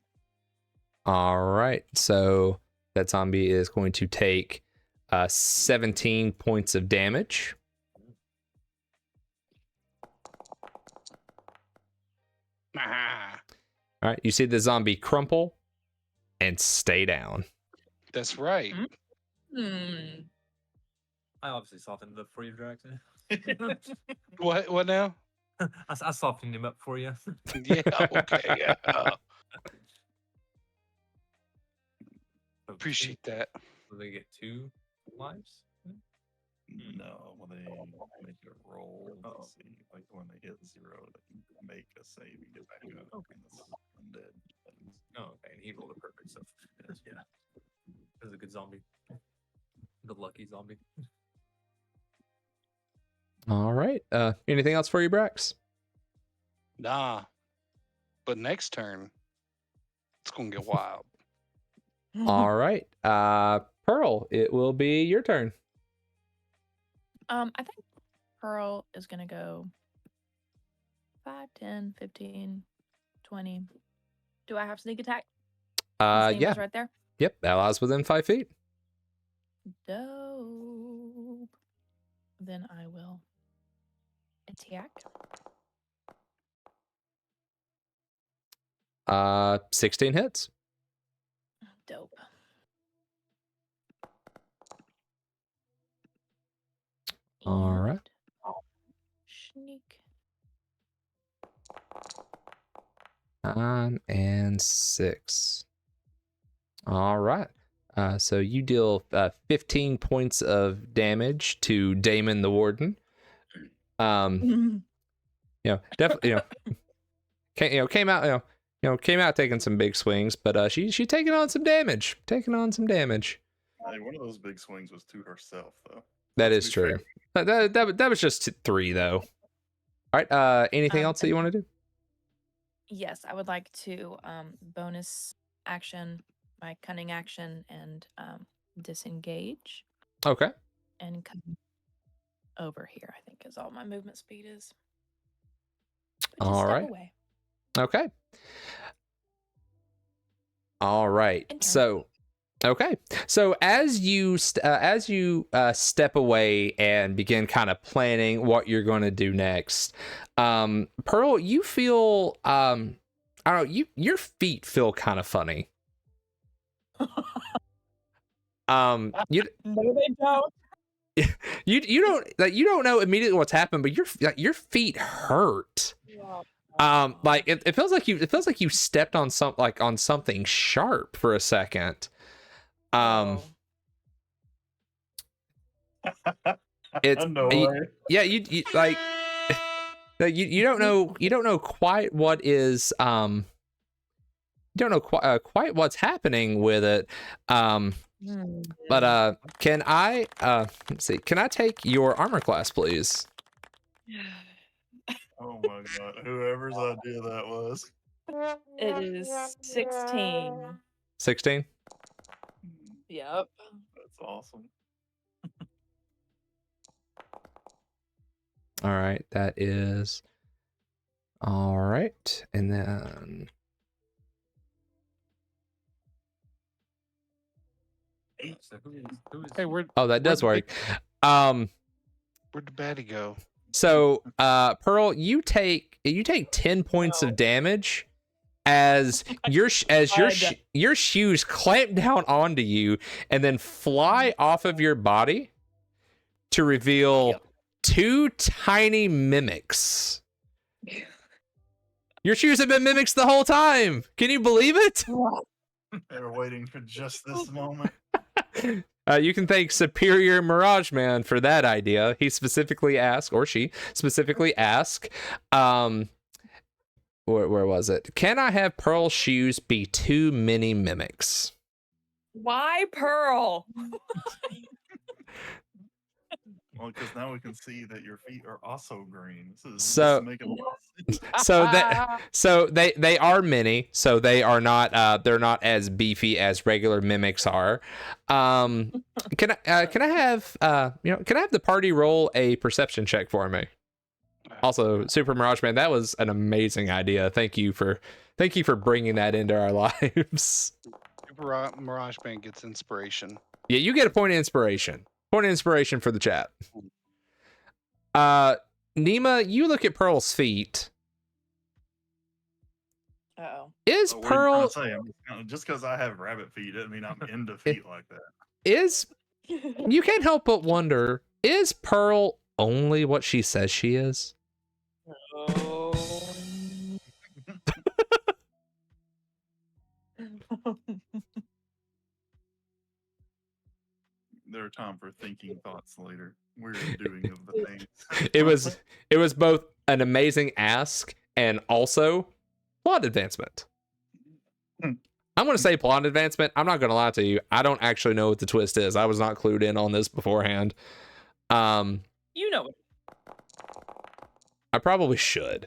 All right. So that zombie is going to take 17 points of damage. Ah, All right. You see the zombie crumple and stay down. that's right. Hmm. I obviously softened it up for you, Draxon. What now? I softened him up for you. Yeah, okay. Yeah. Appreciate that. So they get 2 lives. No, when they make a roll Uh-oh. to see, like when they hit 0, they make a save and get back up. Okay. And this is undead. things. Oh, okay. And he rolled a perfect, so yeah. This is a good zombie. The lucky zombie. All right. Anything else for you, Brax? Nah. But next turn, it's going to get wild. All right. Pearl, it will be your turn. I think Pearl is gonna go 5, 10, 15, 20. Do I have sneak attack? Sneak Yeah. is right there. Yep. Allies within 5 feet. Dope. Then I will attack. 16 hits. Dope. All right. Sneak. 9 and 6. All right. So you deal 15 points of damage to Damon the Warden. Definitely, came out, came out taking some big swings, but she taking on some damage. Hey, one of those big swings was to herself, though. That Let's is be true. fair. That was just 3 though. All right. Anything else that you want to do? Yes, I would like to bonus action my cunning action and disengage Okay. and come over here. I think is all my movement speed is. But just All step right. away. Okay. All right. And turn. So as you step away and begin kind of planning what you're going to do next, Pearl, you feel I don't know, your feet feel kind of funny. No, they don't. You don't know immediately what's happened, but your feet hurt. Like it feels like you stepped on something sharp for a second. It's No way. yeah, you like you don't know quite what is you don't know quite what's happening with it. But can I let's see, can I take your armor class, please? Oh my god, whoever's idea that was. It is 16. 16. Yep. That's awesome. All right, that is all right, and then So who is Hey, where'd that does where'd work. the baddie go? So Pearl, you take 10 points of damage as your shoes clamp down onto you and then fly off of your body to reveal 2 tiny mimics. Your shoes have been mimics the whole time. Can you believe it? They were waiting for just this moment. You can thank Superior Mirage Man for that idea. He specifically asked, or she specifically asked, where was it? Can I have Pearl's shoes be 2 mini mimics? Why Pearl? Well, because now we can see that your feet are also green. This is making a lot of sense. So they are mini, so they are not they're not as beefy as regular mimics are. Can I have the party roll a perception check for me? Also, Super Mirage Man, that was an amazing idea. Thank you for bringing that into our lives. Super Mirage Man gets inspiration. Yeah, you get a point of inspiration. Point of inspiration for the chat. Nima, you look at Pearl's feet. Uh-oh. Is But what are you Pearl trying to say? Just because I have rabbit feet doesn't mean I'm into feet like that. you can't help but wonder, is Pearl only what she says she is? Oh. There are time for thinking thoughts later. We're doing of the things. It was both an amazing ask and also plot advancement. I'm going to say plot advancement. I'm not going to lie to you. I don't actually know what the twist is. I was not clued in on this beforehand. You know it. I probably should.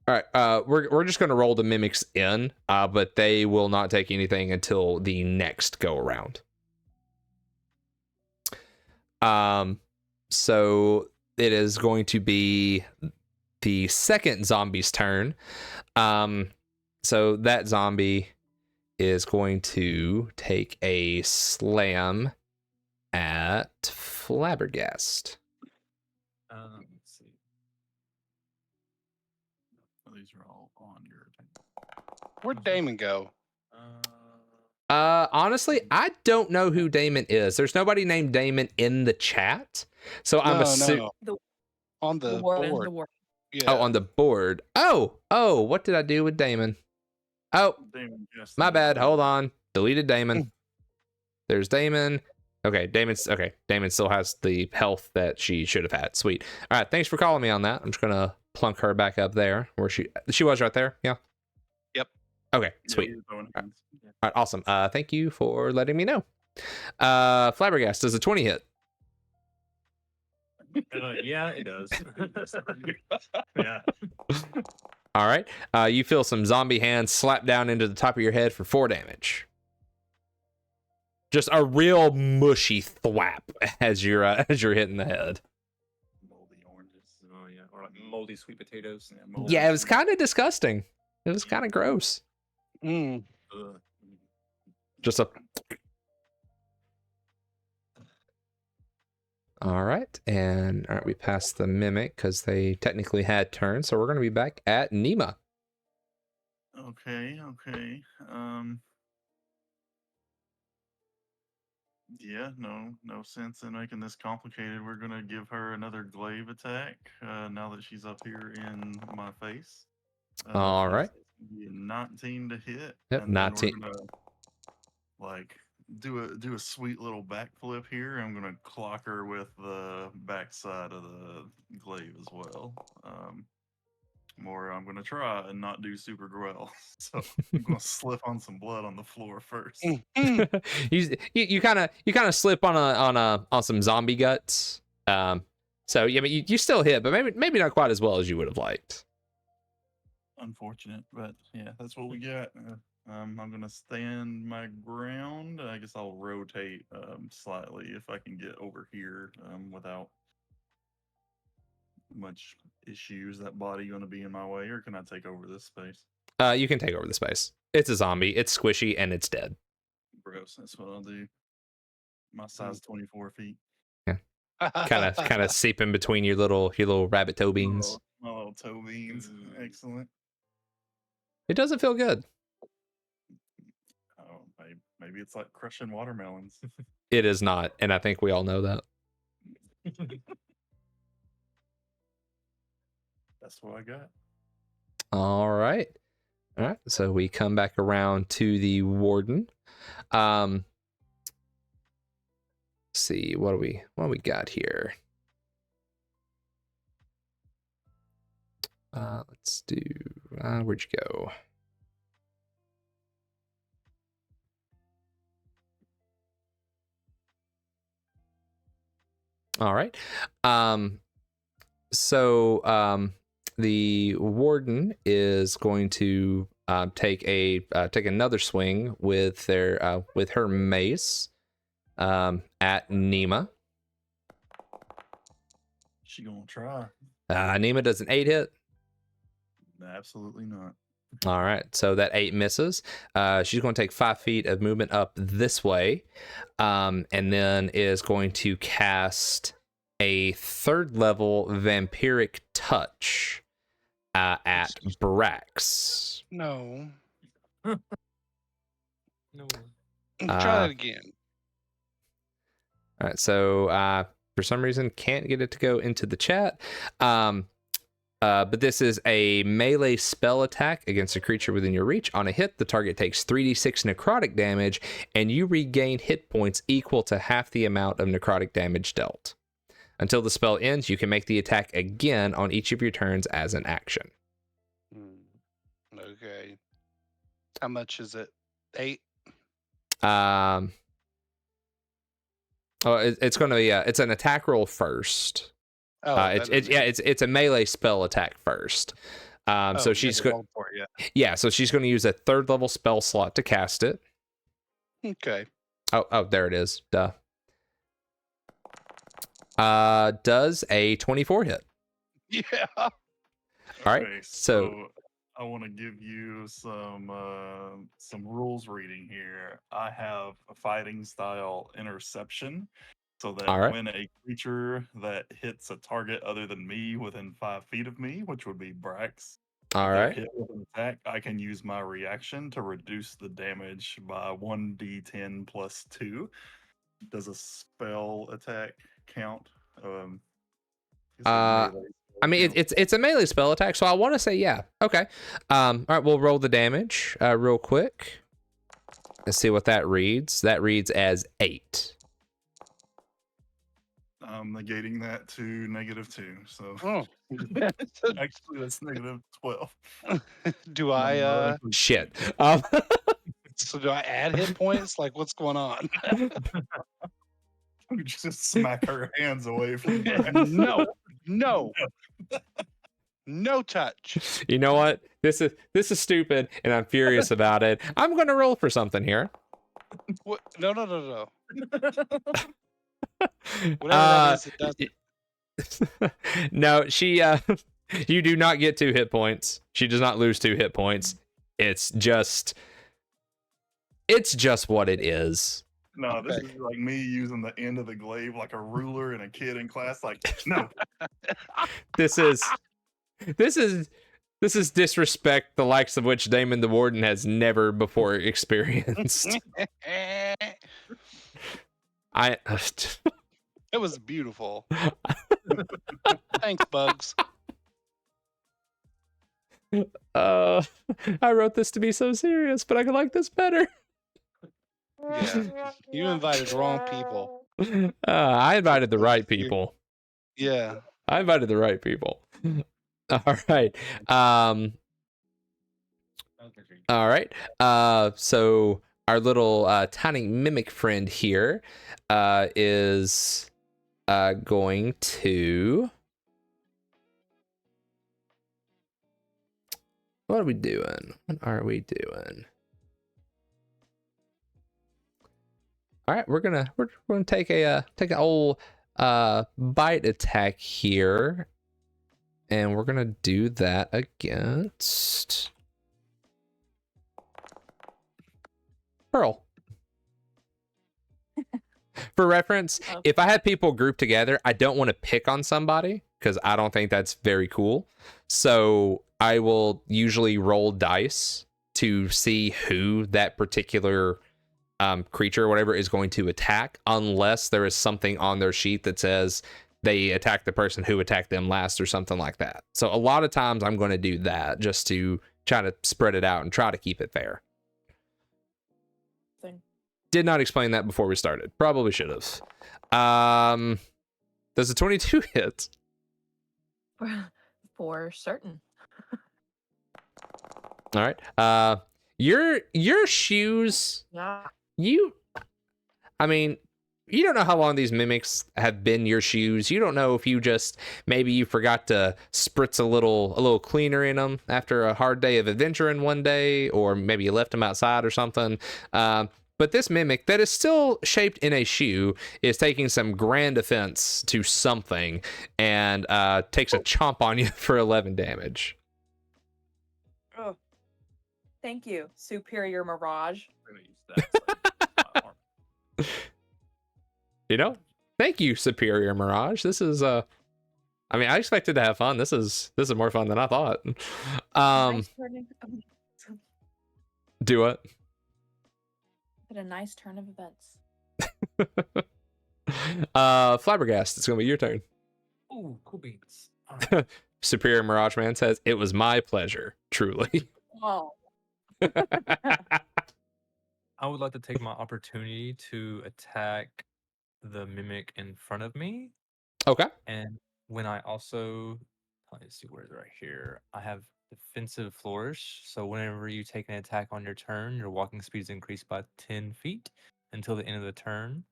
All right, we're just gonna roll the mimics in, but they will not take anything until the next go around. So it is going to be the second zombie's turn. So that zombie is going to take a slam at Flabbergast. Let's see. These are all on your thing. Where'd Damon go? Honestly, I don't know who Damon is. There's nobody named Damon in the chat, so I'm assuming On the warden, board. the warden. Yeah. Oh, on the board. Oh, what did I do with Damon? Oh, Damon, yes, my Damon. bad. Hold on. Deleted Damon. There's Damon. Okay, Damon still has the health that she should have had. Sweet. All right, thanks for calling me on that. I'm just gonna plunk her back up there where she was right there. Yeah. Yep. Okay, Yeah, sweet. you're throwing All hands. Yeah. right, awesome. Thank you for letting me know. Flabbergast, does a 20 hit? Yeah, it does. Yeah. All right. You feel some zombie hands slap down into the top of your head for 4 damage. Just a real mushy thwap as you're hitting the head. Moldy oranges. Oh yeah, or like moldy sweet potatoes. Yeah, moldy Yeah, it was sweet. kind of disgusting. It was kind of gross. Mm. Ugh. Just a. All right, and all right, we passed the mimic because they technically had turns, so we're going to be back at Nima. Okay. Yeah, no sense in making this complicated. We're gonna give her another glaive attack now that she's up here in my face. All She's right. gonna be a 19 to hit. Yep, and then 19. We're gonna like do a sweet little backflip here. I'm gonna clock her with the backside of the glaive as well. Or I'm gonna try and not do super well. So I'm gonna slip on some blood on the floor first. you kind of slip on some zombie guts. So yeah, I mean, you still hit, but maybe not quite as well as you would have liked. Unfortunate, but yeah, that's what we got. I'm gonna stand my ground. I guess I'll rotate slightly if I can get over here without much issues. That body gonna be in my way, or can I take over this space? You can take over the space. It's a zombie. It's squishy and it's dead. Gross. That's what I'll do. My size 24 feet. Kind of seeping between your little rabbit toe beans. My little toe beans. Excellent. It doesn't feel good. Oh, maybe it's like crushing watermelons. It is not, and I think we all know that. That's what I got. All right. So we come back around to the warden. Let's see, what do we got here? Let's do. Where'd you go? All right. So the warden is going to take another swing with her mace at Nima. She gonna try? Nima does an 8 hit. Absolutely not. All right, so that 8 misses. She's going to take 5 feet of movement up this way, and then is going to cast a 3rd level vampiric touch at Brax. No. No. Try that again. All right, so for some reason can't get it to go into the chat. But this is a melee spell attack against a creature within your reach. On a hit, the target takes 3d6 necrotic damage, and you regain hit points equal to half the amount of necrotic damage dealt. Until the spell ends, you can make the attack again on each of your turns as an action. Okay. How much is it? 8? It's going to be it's an attack roll first. Oh, It's a melee spell attack first. So yeah, she's they go- rolled for it, yeah, so she's going to use a 3rd level spell slot to cast it. yeah. Okay. Oh, there it is. Duh. Does a 24 hit? Yeah. All right, Okay, so I want to give you some rules reading here. I have a fighting style interception, so that All right. when a creature that hits a target other than me within 5 feet of me, which would be Brax, all if they're right. hit with an attack, I can use my reaction to reduce the damage by 1d10 plus 2. Does a spell attack count? Is it Uh, melee I mean, count? it's a melee spell attack, so I want to say yeah. Okay. All right, we'll roll the damage real quick. Let's see what that reads. That reads as 8. I'm negating that to -2. So Oh. actually, that's -12. Do I'm I ironically Shit. so do I add hit points? Like what's going on? just smack her hands away from No. No. No touch. You know what? This is stupid, and I'm furious about it. I'm gonna roll for something here. What? No. Whatever that is, it doesn't. No, she you do not get 2 hit points. She does not lose 2 hit points. It's just what it is. No, this Okay. is like me using the end of the glaive like a ruler and a kid in class. Like, no, This is disrespect the likes of which Damon the Warden has never before experienced. I It was beautiful. Thanks, Bugs. I wrote this to be so serious, but I could like this better. Yeah. You invited wrong people. I invited the right You're- people. Yeah. I invited the right people. All right. All right. So our little tiny mimic friend here is going to. What are we doing? What are we doing? All right, we're gonna take an old bite attack here, and we're gonna do that against Pearl. For reference, if I had people grouped together, I don't want to pick on somebody because I don't think that's very cool. So I will usually roll dice to see who that particular creature or whatever is going to attack, unless there is something on their sheet that says they attack the person who attacked them last or something like that. So a lot of times I'm going to do that just to try to spread it out and try to keep it fair. Did not explain that before we started. Probably should have. Does a 22 hit? For certain. All right. Your shoes. Yeah. I mean, you don't know how long these mimics have been your shoes. You don't know if maybe you forgot to spritz a little cleaner in them after a hard day of adventuring one day, or maybe you left them outside or something. But this mimic that is still shaped in a shoe is taking some grand offense to something and takes a chomp on you for 11 damage. Oh, thank you, Superior Mirage. We're gonna use that. You know, thank you, Superior Mirage. This is I mean, I expected to have fun. This is more fun than I thought. Nice turn Do it. a nice turn of events. Flabbergast, it's gonna be your turn. Ooh, cool beans. All right. Superior Mirage Man says, "It was my pleasure, truly." Oh, I would like to take my opportunity to attack the mimic in front of me. Okay. And when I also, let's see, where is it right here? I have defensive flourish. So whenever you take an attack on your turn, your walking speed is increased by 10 feet until the end of the turn.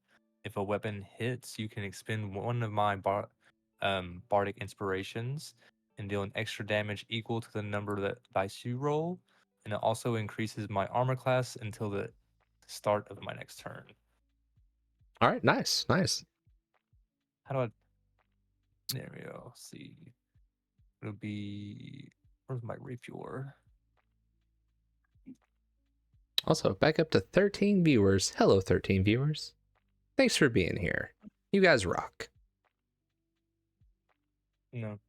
If a weapon hits, you can expend one of my bardic inspirations and deal an extra damage equal to the number that dice you roll. And it also increases my armor class until the start of my next turn. All right, nice. How do I? There we go. Let's see. It'll be. Where's my rapier? Also, back up to 13 viewers. Hello, 13 viewers. Thanks for being here. You guys rock. No.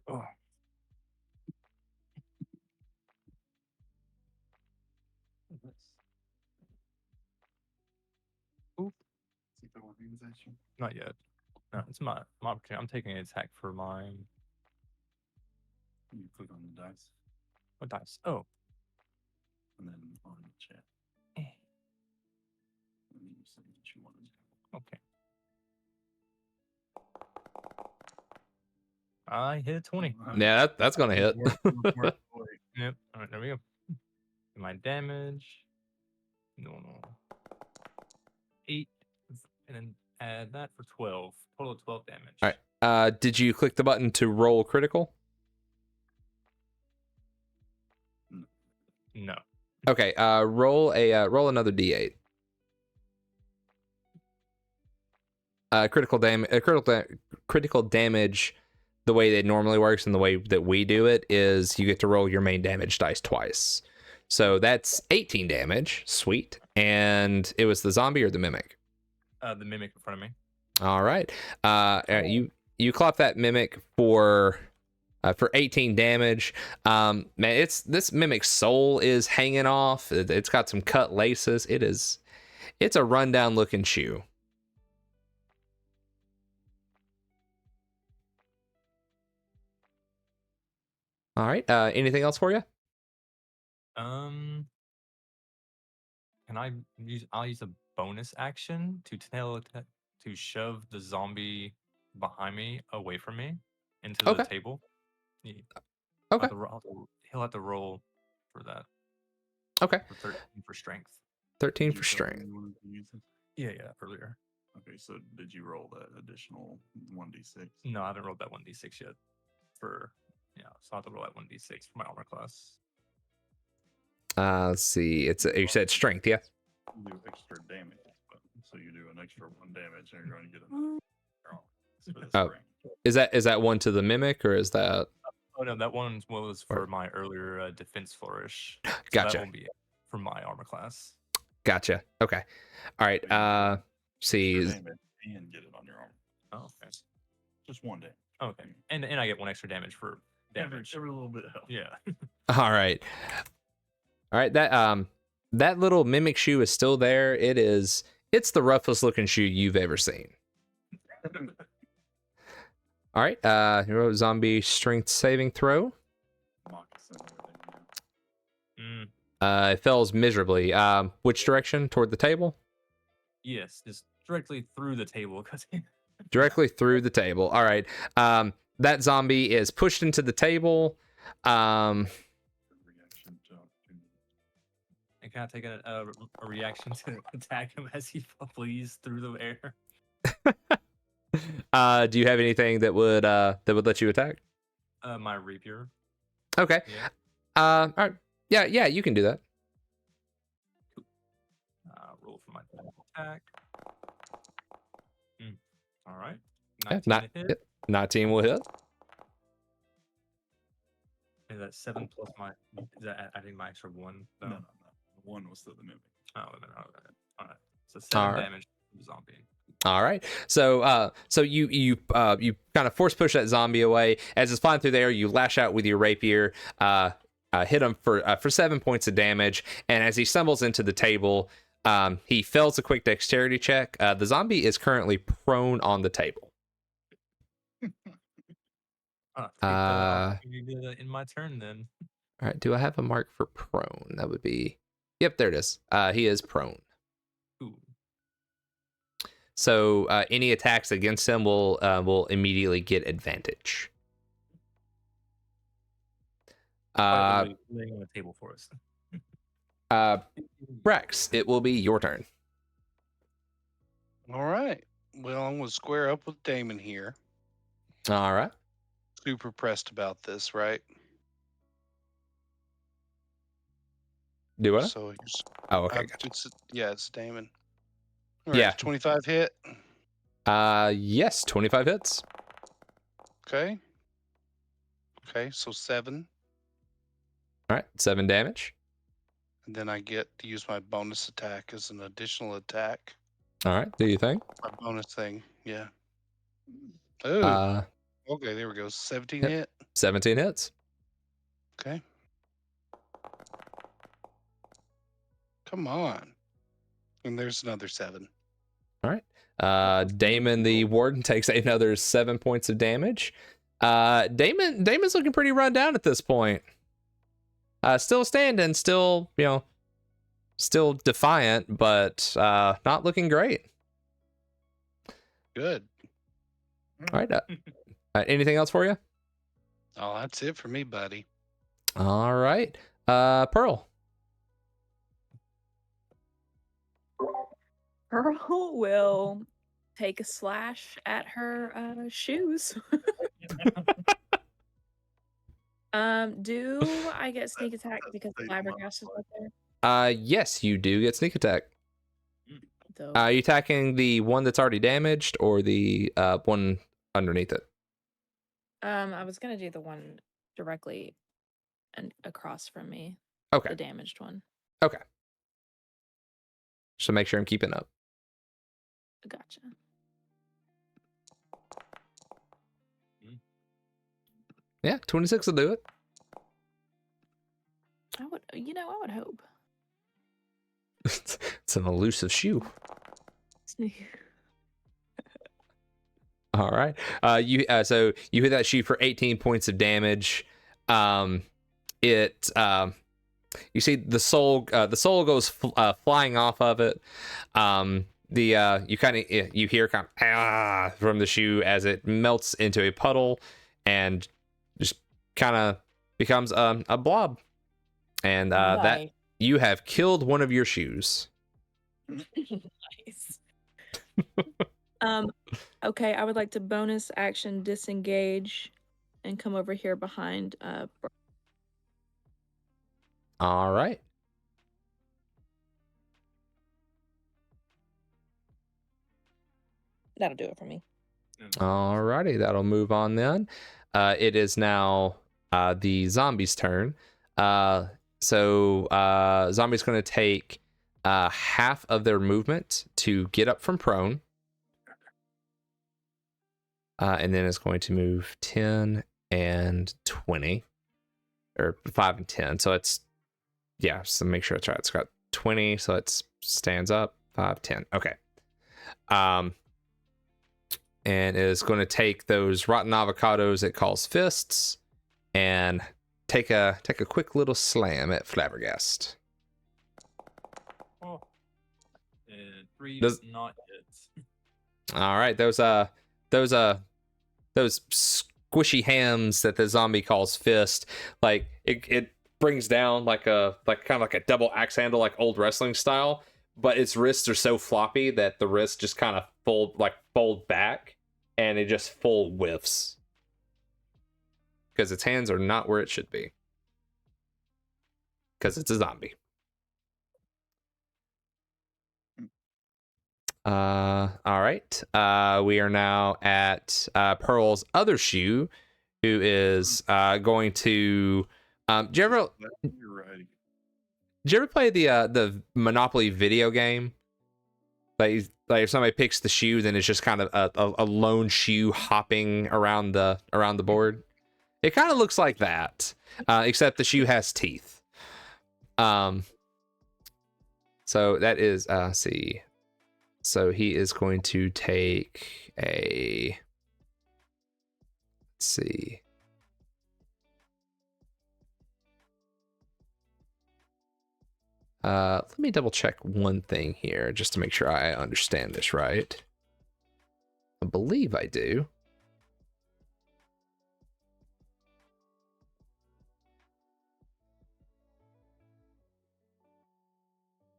Oh. Oop. Not yet. No, it's my opportunity. I'm taking an attack for mine. You click on the dice What dice? Oh. and then on the chat. Eh. And then you say what you want to do. Okay. I hit a 20. Yeah, that's gonna hit. Work. Yep. All right, there we go. My damage. Normal. 8. And then add that for 12. Total of 12 damage. All right. Did you click the button to roll critical? No. Okay. Roll another d8. Critical damage. The way that it normally works and the way that we do it is you get to roll your main damage dice twice. So that's 18 damage. Sweet. And it was the zombie or the mimic? The mimic in front of me. All right. You clap that mimic for 18 damage. Man, this mimic's soul is hanging off. It's got some cut laces. It's a rundown looking shoe. All right. Anything else for you? Can I'll use a bonus action to shove the zombie behind me away from me into Okay. the table. Yeah. Okay. He'll have to roll for that. Okay. For 13 for strength. 13 Did for you say strength. you wanted to use this? Yeah, earlier. Okay, so did you roll that additional 1d6? No, I haven't rolled that 1d6 yet. So I have to roll that 1d6 for my armor class. Let's see. You said strength, yeah? You do extra damage, so you do an extra 1 damage, and you're going to get another. For the Oh. strength. Is that one to the mimic or is that? Oh no, that one was for my earlier defense flourish. So Gotcha. That won't be for my armor class. Gotcha. Okay. All right. See. Extra damage and get it on your arm. Oh, okay. Just 1 day. Okay. And I get 1 extra damage for damage. Every little bit helps. Yeah. All right. That little mimic shoe is still there. It's the roughest looking shoe you've ever seen. All right. Hero zombie strength saving throw. Moccasin, everything, It fails miserably. Which direction? Toward the table? Yes, just directly through the table because Directly through the table. All right. That zombie is pushed into the table. Reaction to opportunity. and can I take a reaction to attack him as he flees through the air? Do you have anything that would let you attack? My rapier. Okay. Yeah. All right. Yeah, you can do that. Roll for my attack. All right. Yeah, 19 to hit. 19 will hit. Is that 7 plus my? Is that adding my extra 1? No. 1 was still the mimic. Oh, then, okay. All right. So 7 All right. damage to the zombie. All right. So you kind of force push that zombie away. As it's flying through there, you lash out with your rapier, hit him for 7 points of damage. And as he stumbles into the table, he fails a quick dexterity check. The zombie is currently prone on the table. In my turn then. All right. Do I have a mark for prone? That would be. Yep, there it is. He is prone. Ooh. So any attacks against him will immediately get advantage. Laying on the table for us. Brax, it will be your turn. All right. Well, I'm going to square up with Damon here. All right. super pressed about this, right? Do what? So here's, Oh, okay, gotcha. it's Damon. All Yeah. right, 25 hit. Yes, 25 hits. Okay. Okay, so 7. All right, 7 damage. And then I get to use my bonus attack as an additional attack. All right, do you think? My bonus thing, yeah. Oh, okay, there we go. 17 yep. hit. 17 hits. Okay. Come on. And there's another 7. All right. Damon the Warden takes another 7 points of damage. Damon's looking pretty run down at this point. Still standing, still, still defiant, but not looking great. Good. All right. Anything else for you? Oh, that's it for me, buddy. All right. Pearl. Pearl will take a slash at her shoes. Do I get sneak attack because the flabbergast is right there? Yes, you do get sneak attack. Dope. Are you attacking the one that's already damaged or the one underneath it? I was gonna do the one directly and across from me. Okay. The damaged one. Okay. So make sure I'm keeping up. Gotcha. Yeah, 26 will do it. I would hope. It's an elusive shoe. All right. So you hit that shoe for 18 points of damage. You see the soul goes flying off of it. You hear kind of from the shoe as it melts into a puddle and just kind of becomes a blob. And that you have killed one of your shoes. Nice. Okay, I would like to bonus action disengage and come over here behind All right. That'll do it for me. All righty, that'll move on then. It is now the zombie's turn. So zombie's going to take half of their movement to get up from prone. And then it's going to move 10 and 20. Or 5 and 10. So it's, so make sure it's right. It's got 20, so it stands up. 5, 10. Okay. And is going to take those rotten avocados it calls fists and take a quick little slam at Flabbergast. Oh. And 3 not hits. All right, those squishy hams that the zombie calls fist, like it brings down like kind of like a double axe handle, like old wrestling style, but its wrists are so floppy that the wrists just kind of fold back, and it just full whiffs because its hands are not where it should be because it's a zombie. All right. We are now at Pearl's other shoe, who is going to. Did you ever play the Monopoly video game? Like if somebody picks the shoe, then it's just kind of a lone shoe hopping around the board. It kind of looks like that, except the shoe has teeth. So that is see. So he is going to take a. Let's see. Let me double check one thing here just to make sure I understand this right. I believe I do.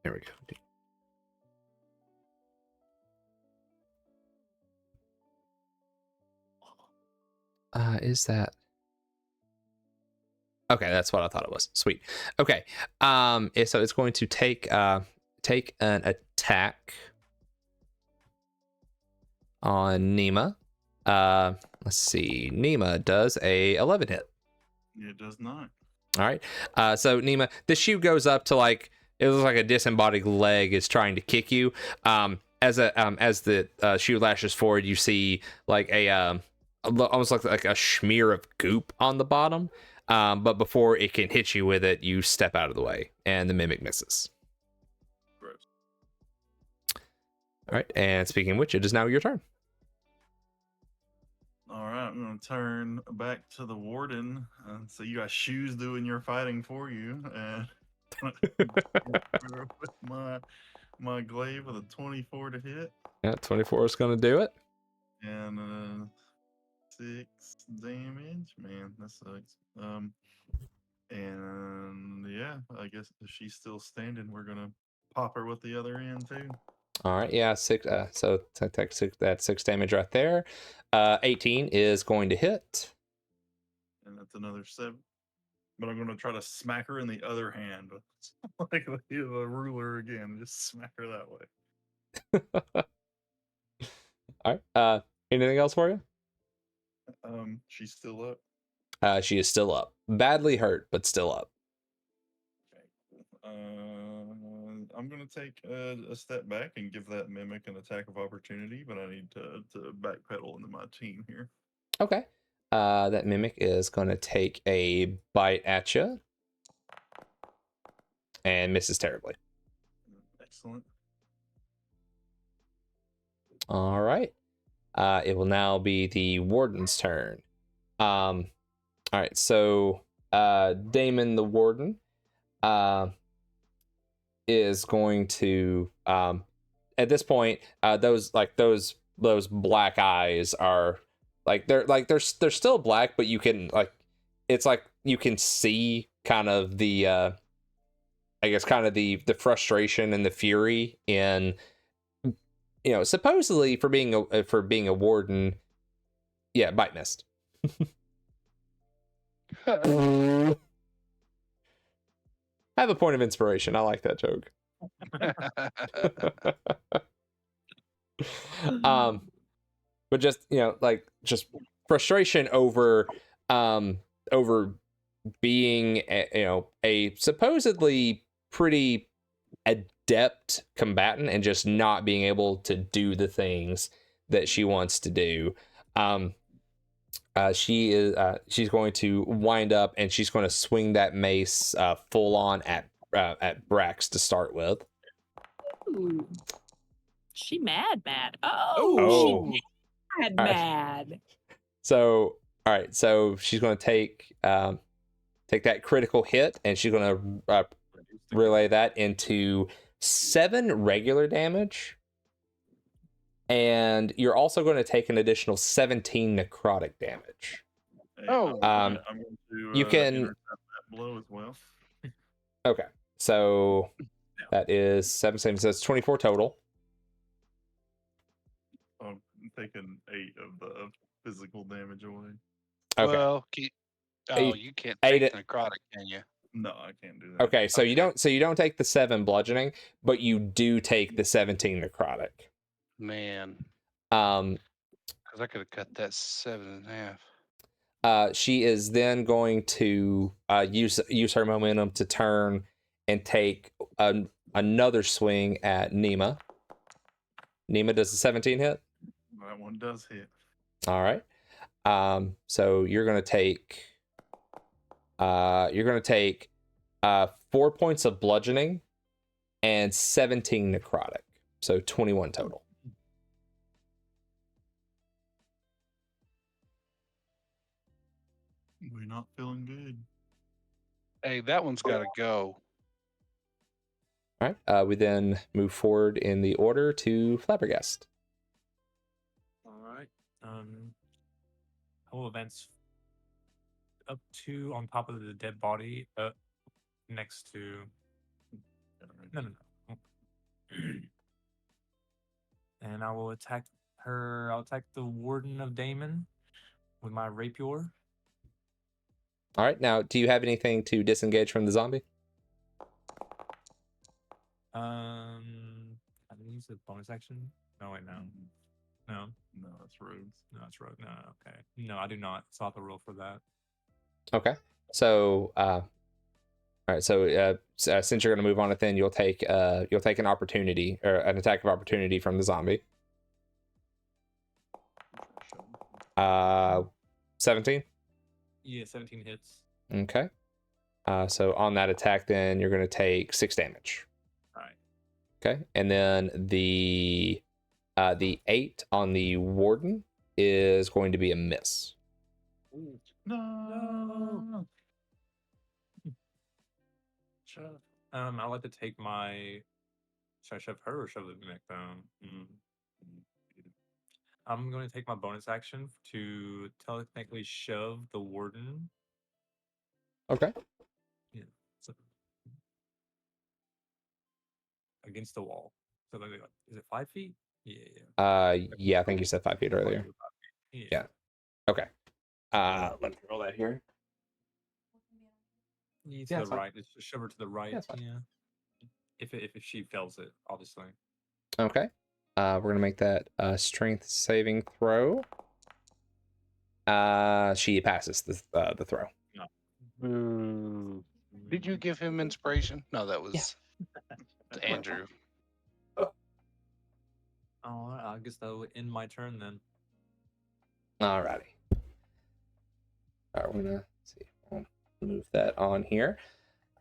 There we go. Is that? Okay, that's what I thought it was. Sweet. Okay. So it's going to take an attack on Nima. Let's see. Nima does a 11 hit. It does not. All right. So Nima, the shoe goes up to like it looks like a disembodied leg is trying to kick you. As the shoe lashes forward, you see like almost like a smear of goop on the bottom. But before it can hit you with it, you step out of the way, and the mimic misses. Gross. All right. And speaking of which, it is now your turn. All right, I'm gonna turn back to the warden. So you got shoes doing your fighting for you, and with my glaive with a 24 to hit, Yeah, 24 is going to do it. and 6 damage. Man, that sucks. And yeah, I guess if she's still standing, we're gonna pop her with the other end too. All right, yeah, 6. So that's 6 damage right there. 18 is going to hit. And that's another 7. But I'm gonna try to smack her in the other hand, like the ruler again. Just smack her that way. All right. Anything else for you? She's still up. She is still up. Badly hurt, but still up. Okay. I'm gonna take a step back and give that mimic an attack of opportunity, but I need to backpedal into my team here. Okay. That mimic is going to take a bite at you and misses terribly. Excellent. All right. It will now be the warden's turn. All right. So Damon the warden is going to at this point those black eyes are they're still black, but you can it's like you can see kind of the I guess kind of the frustration and the fury in supposedly for being a warden. Yeah, bite missed. I have a point of inspiration. I like that joke. But just just frustration over being a supposedly pretty adept combatant and just not being able to do the things that she wants to do. She's going to wind up and she's going to swing that mace full on at Brax to start with. Ooh. She mad. Oh. She mad. All right. Mad. So, all right. So she's going to take that critical hit, and she's going to relay that into 7 regular damage, and you're also going to take an additional 17 necrotic damage. Hey, Oh. I'm going to You can- intercept that blow as well. Okay, so that is 7, so that's 24 total. I'm taking 8 of the physical damage away. Okay. Well, Eight- you can't eight take it- necrotic, can you? No, I can't do that. Okay, so Okay. you don't take the 7 bludgeoning, but you do take the 17 necrotic. Man, Um, because I could have cut that 7.5. she is then going to use her momentum to turn and take another swing at Nima. Nima, does the 17 hit? That one does hit. All right. So you're gonna take 4 points of bludgeoning and 17 necrotic, so 21 total. We're not feeling good. Hey, that one's got to go. All right. We then move forward in the order to Flabbergast. All right. I will advance up to on top of the dead body, next to. No. And I will attack her. I'll attack the Warden of Damon with my rapier. All right. Now, do you have anything to disengage from the zombie? I didn't use the bonus action. No, wait, no, no, No, that's rogues. no, it's rogue. No, okay, no, I do not. So I have to roll for that. Okay. So, all right. So, since you're going to move on it, then you'll take an opportunity or an attack of opportunity from the zombie. 17. Yeah, 17 hits. Okay. So on that attack, then you're going to take 6 damage. All right. Okay, and then the 8 on the warden is going to be a miss. No. Shove. I like to take my. Should I shove her or shove the neck bone? I'm going to take my bonus action to technically shove the warden. Okay. Yeah. So, against the wall. So let me. Is it 5 feet? Yeah. Yeah, I think you said 5 feet earlier. Yeah. Yeah. Okay. Let me roll that here. Yeah, Yeah, to it's the fine. right. Just shove her to the right. Yeah, it's fine. Yeah. If she fails it, obviously. Okay. We're gonna make that strength saving throw. She passes the throw. Boo. Did you give him inspiration? No, that was Andrew. Oh, I guess that would end my turn then. Alrighty. All right, we're gonna see. We'll move that on here.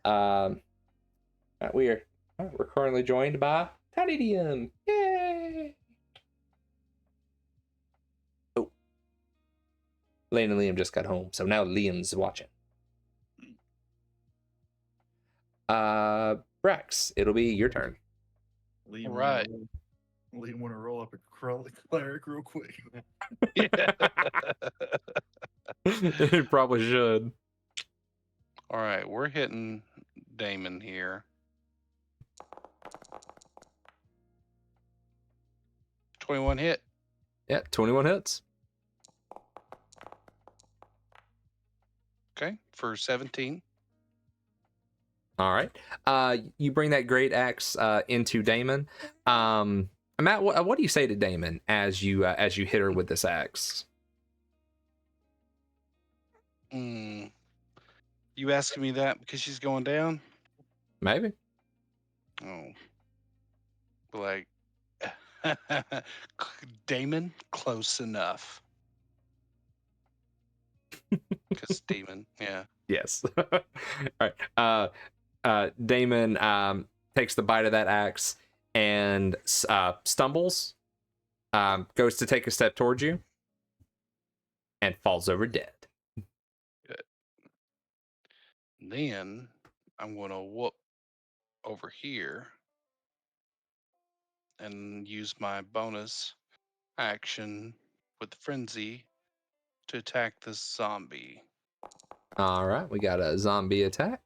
All right, we're currently joined by Tiny DM. Yay! Oh, Lane and Liam just got home, so now Liam's watching. Brax, it'll be your turn. Liam, Right. Liam, want to roll up a cleric real quick? It probably should. All right, we're hitting Damon here. 21 hit. Yeah, 21 hits. Okay, for 17. All right. You bring that great axe into Damon. Matt, what do you say to Damon as you hit her with this axe? You asking me that because she's going down? Maybe. Oh. Like, Damon, close enough. Because Demon, yeah. Yes. All right. Damon takes the bite of that axe and stumbles, goes to take a step towards you, and falls over dead. Good. Then I'm going to whoop over here and use my bonus action with the frenzy to attack this zombie. All right. We got a zombie attack.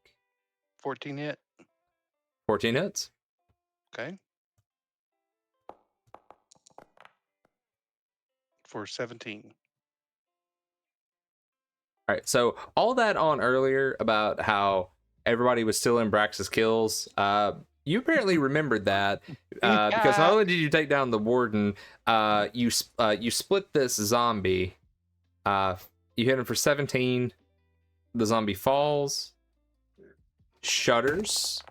14 hit. 14 hits. Okay. For 17. All right, so all that on earlier about how everybody was still in Brax's kills, you apparently remembered that because not only did you take down the warden, you split this zombie. You hit him for 17. The zombie falls, shudders,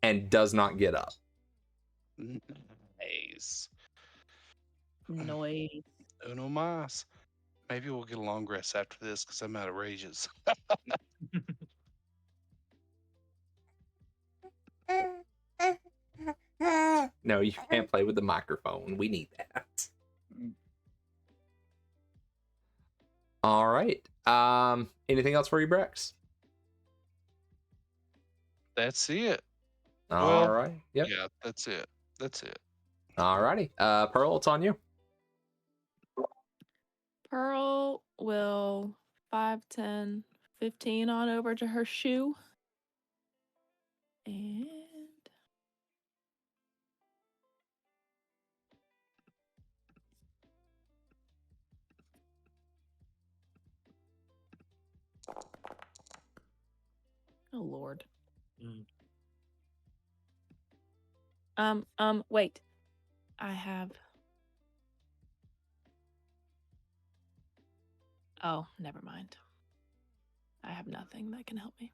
and does not get up. Nice. Noise. Uno mas. Maybe we'll get a long rest after this because I'm out of rages. No, you can't play with the microphone. We need that. All right. Anything else for you, Brax? That's it. All right. Yep. Yeah, that's it. That's it. All righty. Pearl, it's on you. Pearl will 5, 10, 15 on over to her shoe. And Oh Lord. Wait. I have. Oh, never mind. I have nothing that can help me.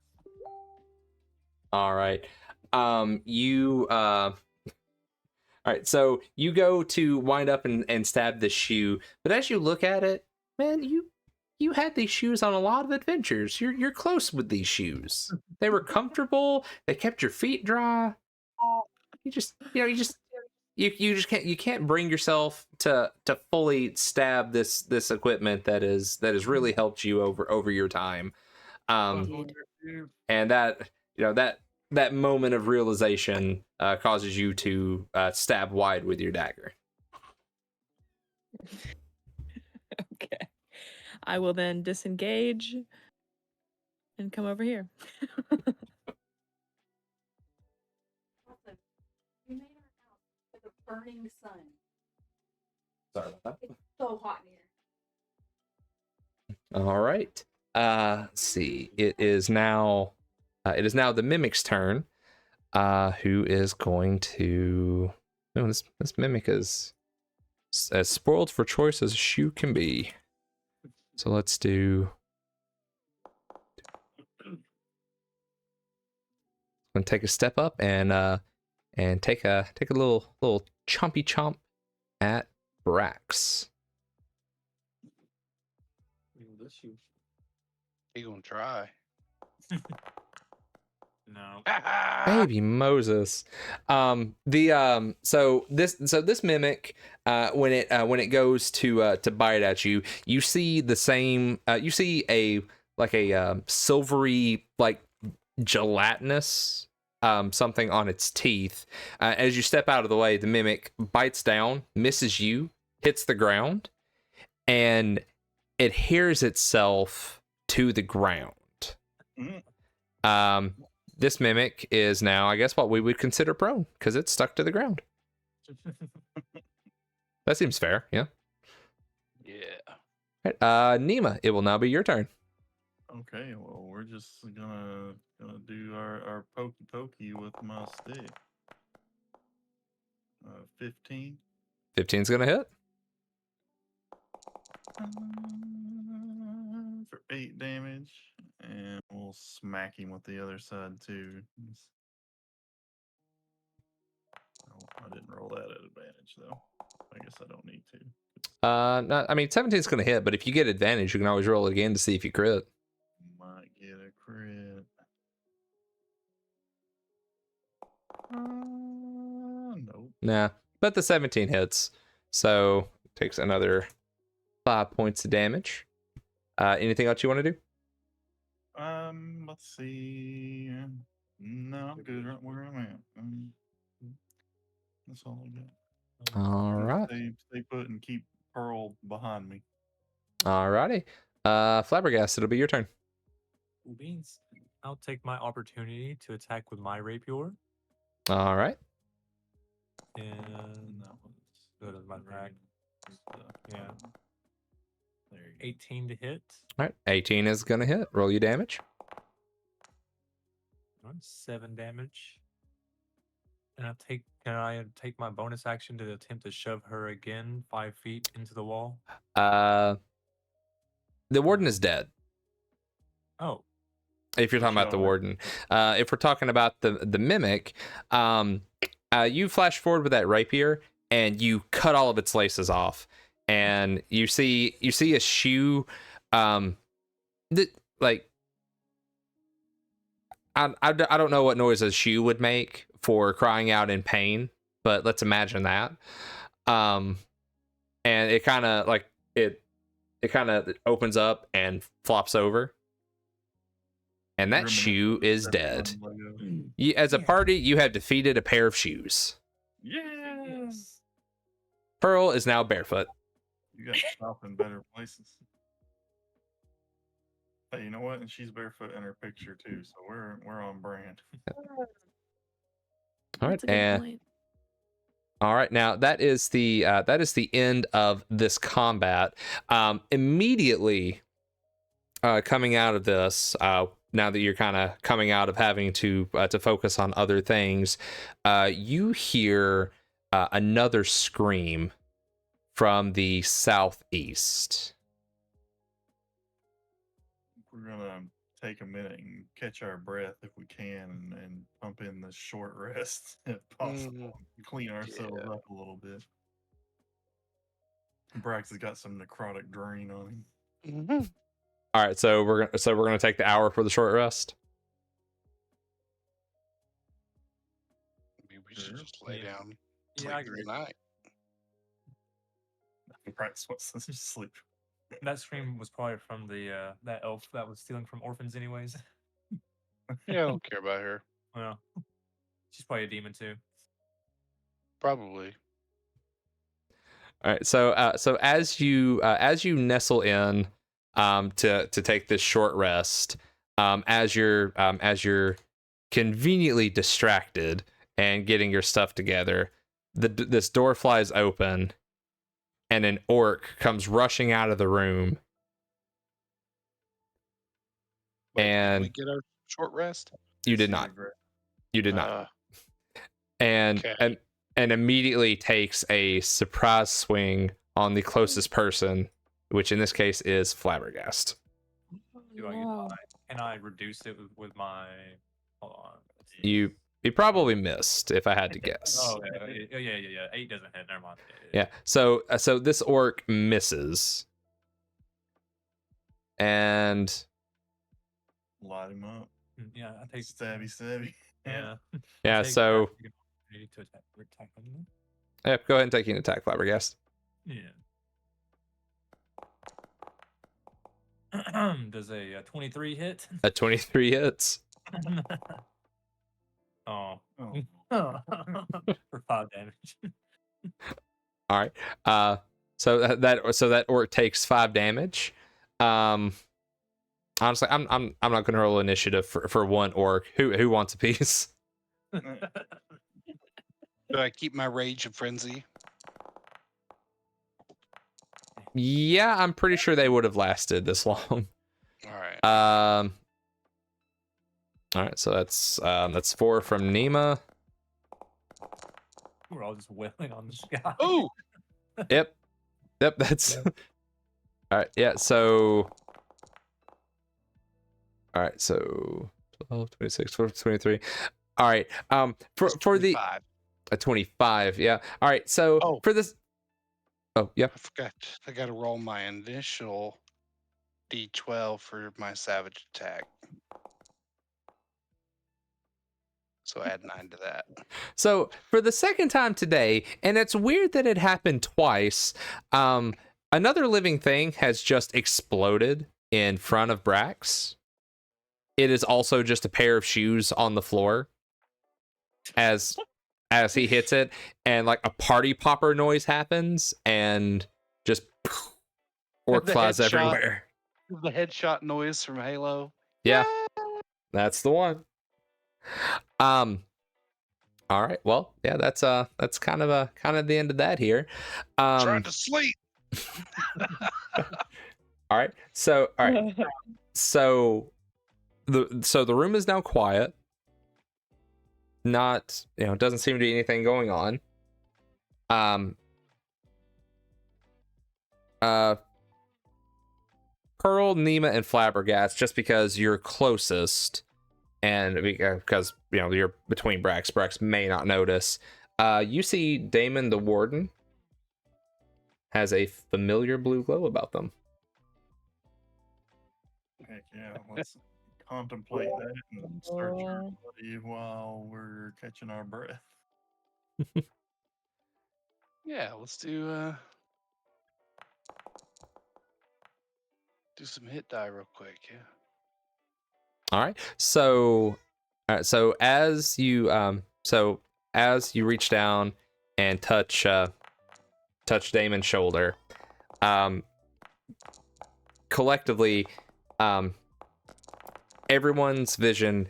All right. All right, so you go to wind up and stab the shoe, but as you look at it, man, you had these shoes on a lot of adventures. You're close with these shoes. They were comfortable. They kept your feet dry. You just can't bring yourself to fully stab this equipment that has really helped you over your time. And that that moment of realization causes you to stab wide with your dagger. Okay. I will then disengage and come over here. We made our house with a burning sun. Sorry about that. It's so hot in here. All right. Let's see. It is now the mimic's turn. Who is going to? No, this mimic is as spoiled for choice as a shoe can be. So let's do. I'm gonna take a step up and take a little chompy chomp at Brax. He gonna try. No. Baby Moses. So this mimic, when it goes to bite at you, you see the same. You see a silvery, like gelatinous something on its teeth. As you step out of the way, the mimic bites down, misses you, hits the ground, and adheres itself to the ground. This mimic is now, I guess, what we would consider prone because it's stuck to the ground. That seems fair, yeah. Yeah. Right, Nima, it will now be your turn. Okay, well, we're just gonna do our pokey with my stick. 15. 15's gonna hit. For 8 damage, and we'll smack him with the other side too. Oh, I didn't roll that at advantage though. I guess I don't need to. I mean, 17's gonna hit, but if you get advantage, you can always roll it again to see if you crit. Might get a crit. Nope. Nah, but the 17 hits, so takes another 5 points of damage. Anything else you want to do? Let's see. No, I'm good right where I'm at. That's all I got. All right. Stay put and keep Pearl behind me. Alrighty. Flabbergast, it'll be your turn. Cool beans. I'll take my opportunity to attack with my rapier. All right. And That one's go to my attack. Yeah. There you go. 18 to hit. All right. 18 is gonna hit. Roll your damage. 7 damage. And can I take my bonus action to attempt to shove her again 5 feet into the wall? The warden is dead. Oh, If you're talking about the Sure. warden, if we're talking about the mimic, you flash forward with that rapier and you cut all of its laces off, and you see a shoe, that like I don't know what noise a shoe would make for crying out in pain, but let's imagine that, and it kind of opens up and flops over. And that Remnant shoe of is Decepticon dead. logo. As a Yeah. party, you have defeated a pair of shoes. Yes. Pearl is now barefoot. You got to stop in better places. Hey, you know what? And she's barefoot in her picture too, so we're on brand. All right, That's a good and point. all right. Now that is the end of this combat. Immediately, coming out of this, now that you're kind of coming out of having to focus on other things, you hear another scream from the southeast. We're gonna take a minute and catch our breath if we can, and pump in the short rest if possible. Clean ourselves up a little bit. Brax has got some necrotic drain on him. Mhm. All right, so we're gonna take the hour for the short rest. Maybe we should Sure. just lay Yeah. down, Yeah, sleep I through agree. the night. Brax wants us to sleep. That scream was probably from the that elf that was stealing from orphans, anyways. Yeah, I don't care about her. Well, she's probably a demon too. Probably. All right, so as you nestle in to take this short rest, as you're conveniently distracted and getting your stuff together, this door flies open, and an orc comes rushing out of the room. Wait, did And we get our short rest? you did not. You did not. Uh, And okay. and immediately takes a surprise swing on the closest person, which in this case is Flabbergast. Do I No. can I reduce it with my hold on. let's see. You probably missed if I had to guess. Oh yeah. 8 doesn't hit. Never mind. Yeah. So this orc misses. And Light him up. Yeah, I take Stabby. yeah. yeah, Take so that opportunity to attack him. yeah, go ahead and take an attack, Flabbergast. Yeah. Does a 23 hit? A 23 hits. Oh. Oh, For 5 damage. All right. So that orc takes 5 damage. Honestly, I'm not going to roll initiative for one orc. Who wants a piece? Do I keep my rage and frenzy? Yeah, I'm pretty sure they would have lasted this long. All right. All right, so that's 4 from Nima. We're all just wailing on this guy. Oh, Yep, that's all right. Yeah, so all right, so 12, 26, 23. All right, for the 5. 25, yeah. All right, so Oh. for this, oh yeah, I forgot. I got to roll my initial D12 for my savage attack. So add 9 to that. so for the second time today, and it's weird that it happened twice. Another living thing has just exploded in front of Brax. It is also just a pair of shoes on the floor as he hits it, and like a party popper noise happens, and just orc The flies headshot. everywhere. The headshot noise from Halo. Yeah, that's the one. All right. Well, yeah, that's kind of the end of that here. Trying to sleep. All right. So the room is now quiet. Not, doesn't seem to be anything going on. Pearl, Nima, and Flabbergast, just because you're closest, and because you're between Brax may not notice. You see Damon the Warden has a familiar blue glow about them. heck yeah. Let's contemplate that and search our body while we're catching our breath. Yeah, let's do some hit die real quick. Yeah. All right. So as you reach down and touch Damon's shoulder, collectively, everyone's vision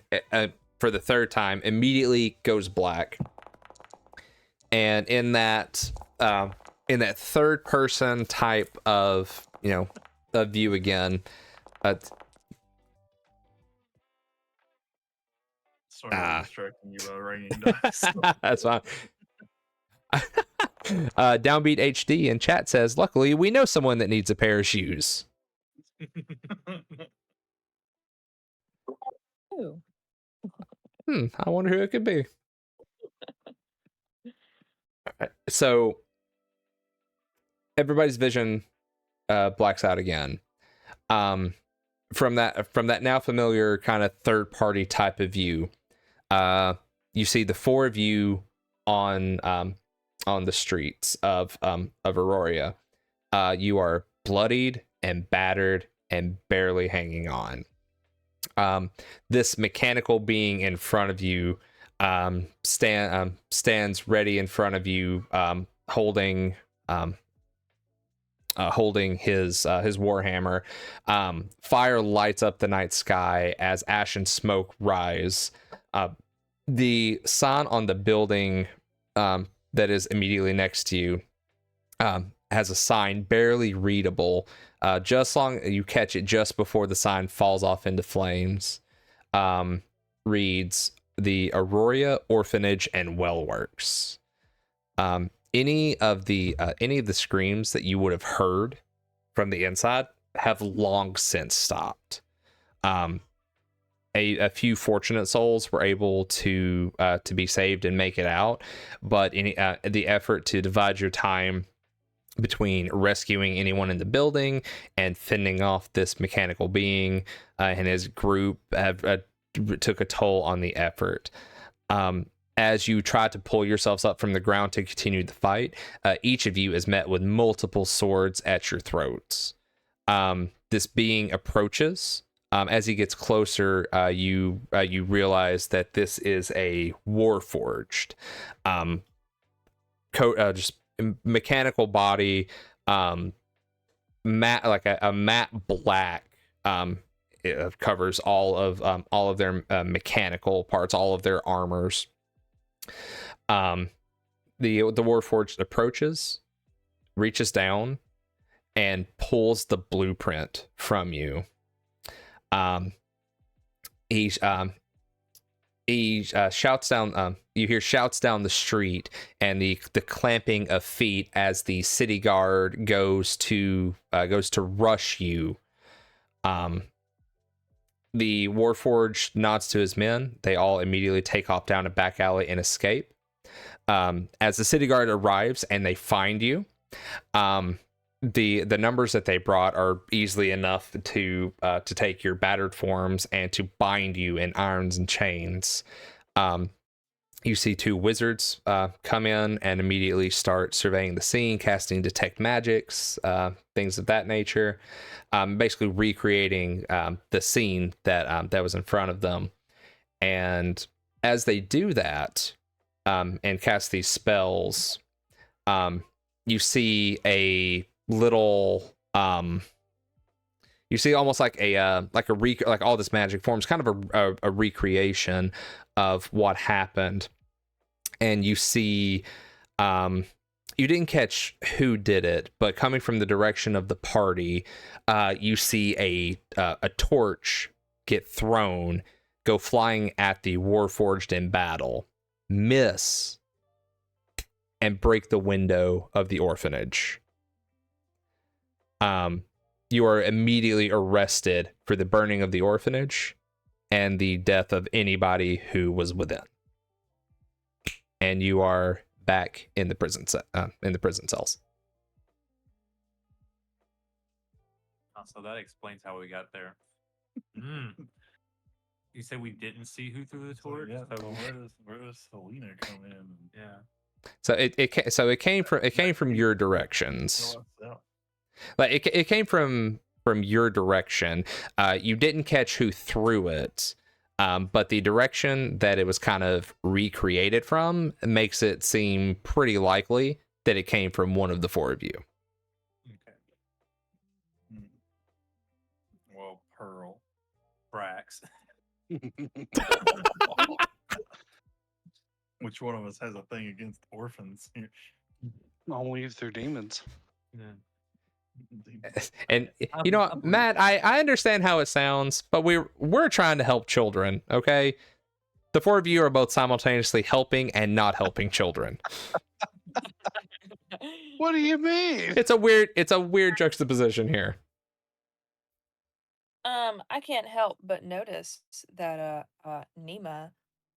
for the third time immediately goes black, and in that third person type of view again, Sorry Ah. for distracting you by raining dice. That's fine. Downbeat HD in chat says, luckily, we know someone that needs a pair of shoes. Ooh. I wonder who it could be. Alright, so everybody's vision blacks out again. From that now familiar kind of third party type of view, you see the four of you on the streets of Aurora. You are bloodied and battered and barely hanging on. This mechanical being in front of you stands ready in front of you, holding his warhammer. Fire lights up the night sky as ash and smoke rise. The sign on the building that is immediately next to you has a sign barely readable. Just long you catch it just before the sign falls off into flames. Reads the Aurora Orphanage and Well Works. Any of the screams that you would have heard from the inside have long since stopped. A few fortunate souls were able to be saved and make it out, but the effort to divide your time between rescuing anyone in the building and fending off this mechanical being and his group took a toll on the effort. As you try to pull yourselves up from the ground to continue the fight, each of you is met with multiple swords at your throats. This being approaches. As he gets closer, you realize that this is a Warforged. Just mechanical body, matte, like a matte black. It covers all of their mechanical parts, all of their armors. The Warforged approaches, reaches down, and pulls the blueprint from you. He shouts down. You hear shouts down the street, and the clamping of feet as the city guard goes to rush you. The Warforged nods to his men. They all immediately take off down a back alley and escape. As the city guard arrives and they find you, the numbers that they brought are easily enough to take your battered forms and to bind you in irons and chains. You see two wizards come in and immediately start surveying the scene, casting detect magics, things of that nature, basically recreating the scene that was in front of them. And as they do that and cast these spells, you see a little you see almost like like all this magic forms kind of a recreation of what happened. And you see you didn't catch who did it, but coming from the direction of the party, you see a torch get thrown, go flying at the Warforged in battle, miss, and break the window of the orphanage. You are immediately arrested for the burning of the orphanage and the death of anybody who was within. And you are back in the prison cells. Oh, so that explains how we got there. You said we didn't see who threw the torch. Yeah. So So where does Selena come in? yeah. So it came from your directions. Like it came from your direction. You didn't catch who threw it, but the direction that it was kind of recreated from makes it seem pretty likely that it came from one of the four of you. Okay. Well, Pearl, Brax. Which one of us has a thing against orphans here? Only if they're demons. Yeah. And I'm- you know I'm what, with Matt, I understand how it sounds, but we're trying to help children, okay? The four of you are both simultaneously helping and not helping children. What do you mean? It's a weird juxtaposition here. I can't help but notice that Nima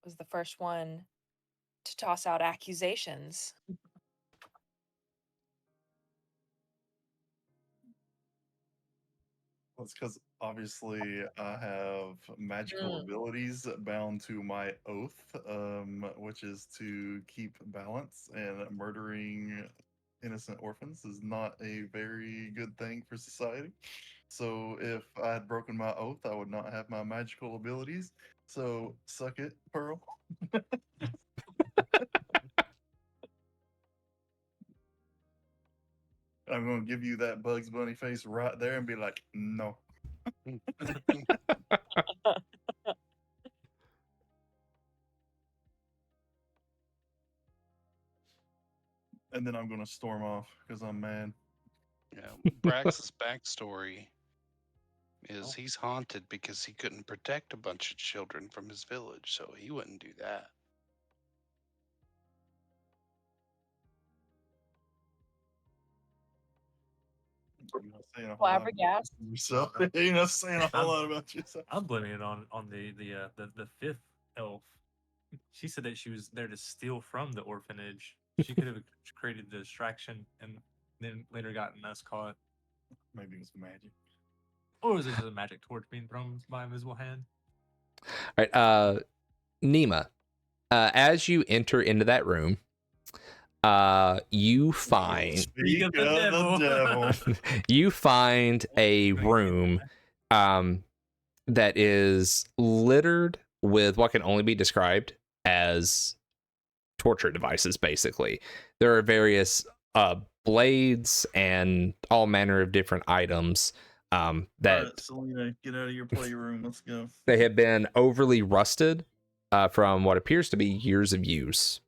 was the first one to toss out accusations. That's because obviously I have magical abilities bound to my oath, which is to keep balance, and murdering innocent orphans is not a very good thing for society. So if I had broken my oath, I would not have my magical abilities. So suck it, Pearl. I'm gonna give you that Bugs Bunny face right there and be like, no. And then I'm gonna storm off because I'm mad. Yeah, Brax's backstory is he's haunted because he couldn't protect a bunch of children from his village, so he wouldn't do that. You're not saying a whole lot about Flabbergasted. yourself. You're not saying a whole lot about yourself. I'm blaming it on the fifth elf. She said that she was there to steal from the orphanage. She could have created the distraction and then later gotten us caught. Maybe it was magic. Or was it just a magic torch being thrown by a visible hand? All right, Nima, as you enter into that room, you find Speak of the devil. you find a room that is littered with what can only be described as torture devices. Basically, there are various blades and all manner of different items that Alright, Selena, get out of your playroom. Let's go. they have been overly rusted from what appears to be years of use.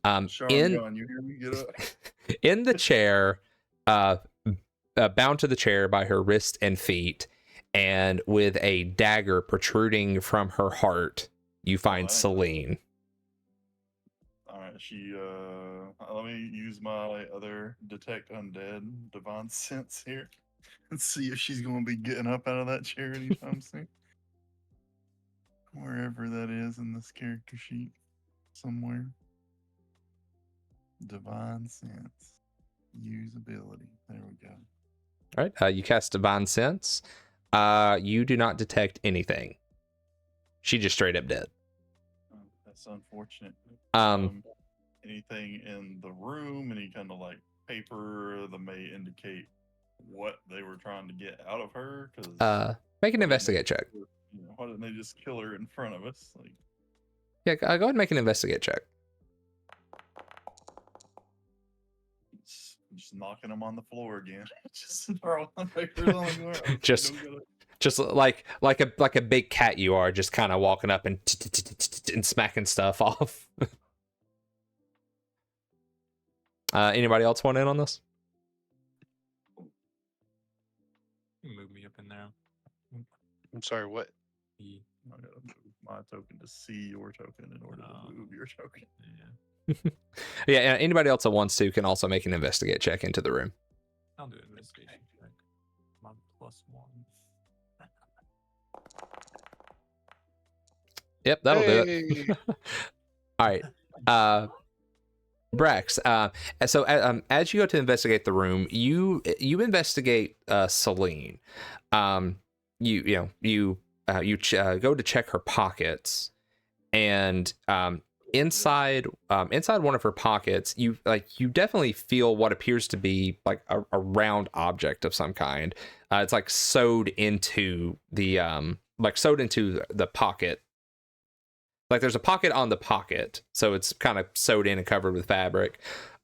Sharon, you hear me? Get up. In the chair, bound to the chair by her wrist and feet, and with a dagger protruding from her heart, you find Alright. Celine. Alright, let me use my other detect undead divine sense here and see if she's going to be getting up out of that chair anytime soon. Wherever that is in this character sheet, somewhere. Divine sense, use ability. There we go. All right, you cast Divine Sense. You do not detect anything. She just straight up dead. Oh, that's unfortunate. Um, Anything in the room, any kind of like paper that may indicate what they were trying to get out of her? Because make an investigate check. Why didn't they just kill her in front of us? Like, Yeah, go ahead and make an investigate check. just knocking them on the floor again. Just throwing papers on the floor. Okay, Just- don't get it. Just like a big cat you are, just kind of walking up and smacking stuff off. Anybody else want in on this? You can move me up in there. I'm sorry, what? Yeah. I gotta move my token to see your token in order Oh. to move your token. Yeah, and anybody else that wants to can also make an investigate check into the room. I'll do an investigation check. My +1. Yep, that'll do it. Hey. All right. Brax, so as you go to investigate the room, you investigate Celine. You go to check her pockets, and inside one of her pockets, you definitely feel what appears to be like a round object of some kind. It's like sewed into the pocket. Like there's a pocket on the pocket, so it's kind of sewed in and covered with fabric.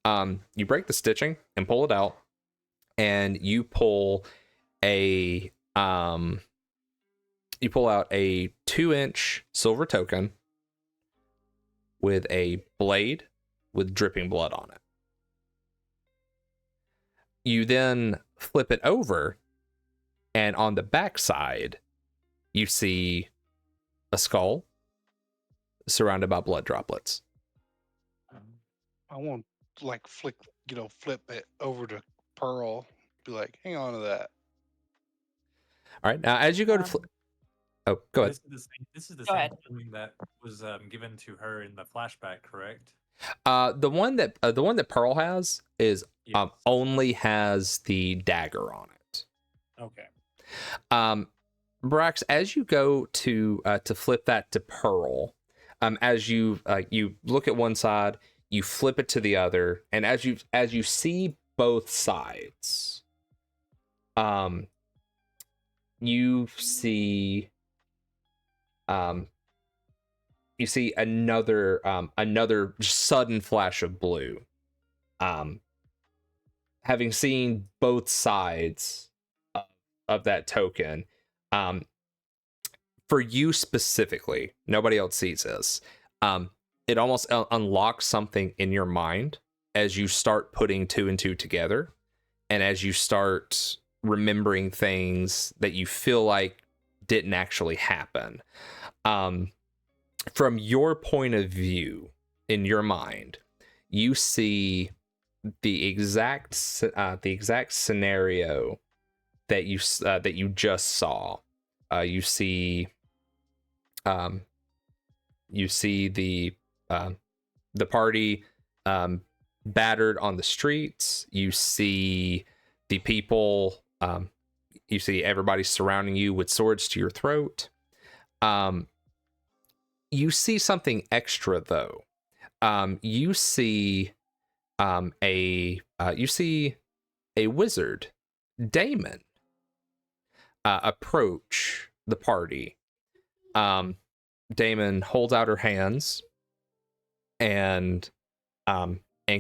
You break the stitching and pull it out, and you pull out a 2-inch silver token with a blade with dripping blood on it. You then flip it over, and on the back side, you see a skull, surrounded by blood droplets. I want to like flip it over to Pearl. Be like, hang on to that. All right. Now, as you go to, oh, go ahead. This is the Go same ahead. coin that was given to her in the flashback, correct? The one that Pearl has is Yes. only has the dagger on it. Okay. Brax, as you go to flip that to Pearl, as you look at one side, you flip it to the other, and as you see both sides, you see another sudden flash of blue. Having seen both sides of that token, for you specifically, nobody else sees this. It almost unlocks something in your mind as you start putting two and two together, and as you start remembering things that you feel like didn't actually happen. From your point of view, in your mind, you see the exact scenario that you just saw. You see the party battered on the streets. You see the people. You see everybody surrounding you with swords to your throat. You see something extra though. You see a wizard, Damon, approach the party. Damon holds out her hands and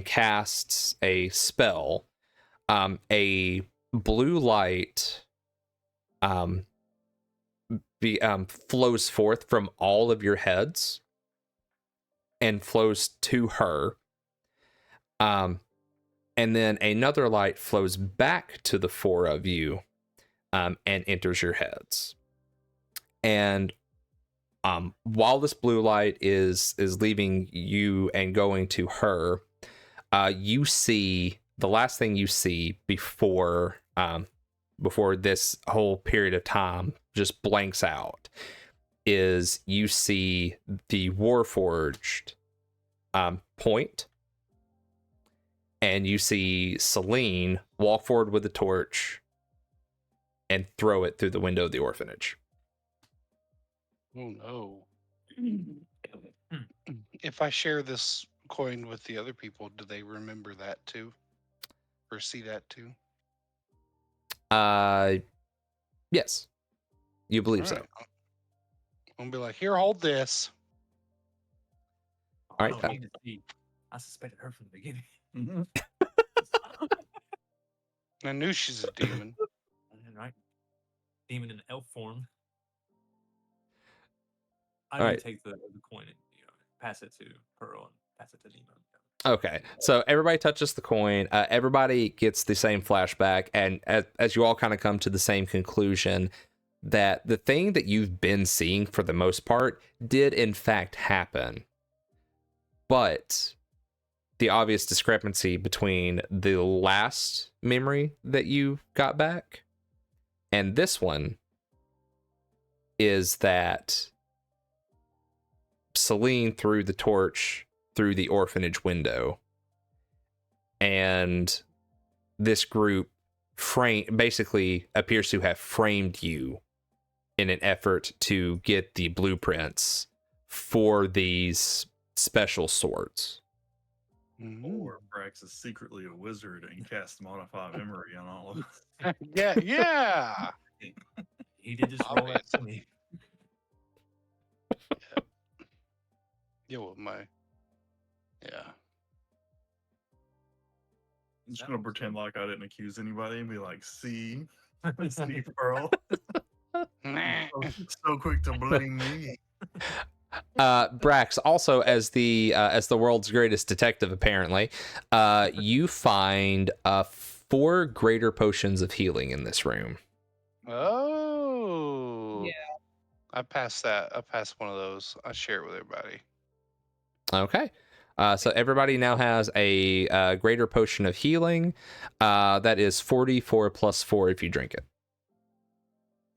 casts a spell. A blue light flows forth from all of your heads and flows to her. And then another light flows back to the four of you and enters your heads. And while this blue light is leaving you and going to her, you see the last thing you see before this whole period of time just blanks out is you see the Warforged point, and you see Celine walk forward with the torch and throw it through the window of the orphanage. Oh no. If I share this coin with the other people, do they remember that too? Or see that too? Yes. You believe so. Alright. I'm gonna be like, here, hold this. All right. I don't mean to see. I suspected her from the beginning. I knew she's a demon. Right? Demon in elf form. I All do right. take the coin and pass it to Pearl and pass it to Nemo. Okay, so everybody touches the coin. Everybody gets the same flashback, and as you all kind of come to the same conclusion that the thing that you've been seeing for the most part did in fact happen. But the obvious discrepancy between the last memory that you got back and this one is that Celine threw the torch through the orphanage window, and this group basically appears to have framed you in an effort to get the blueprints for these special swords. Or Brax is secretly a wizard and cast Modify Memory on all of us. Yeah. He did just roll that to me. Yeah, well, yeah. I'm just gonna pretend like I didn't accuse anybody and be like, see Pearl. So quick to blame me. Brax, also as the world's greatest detective, apparently, you find 4 greater potions of healing in this room. Oh. Yeah. I passed that. I passed one of those. I share it with everybody. Okay. So everybody now has a greater potion of healing. That is 44 plus 4 if you drink it.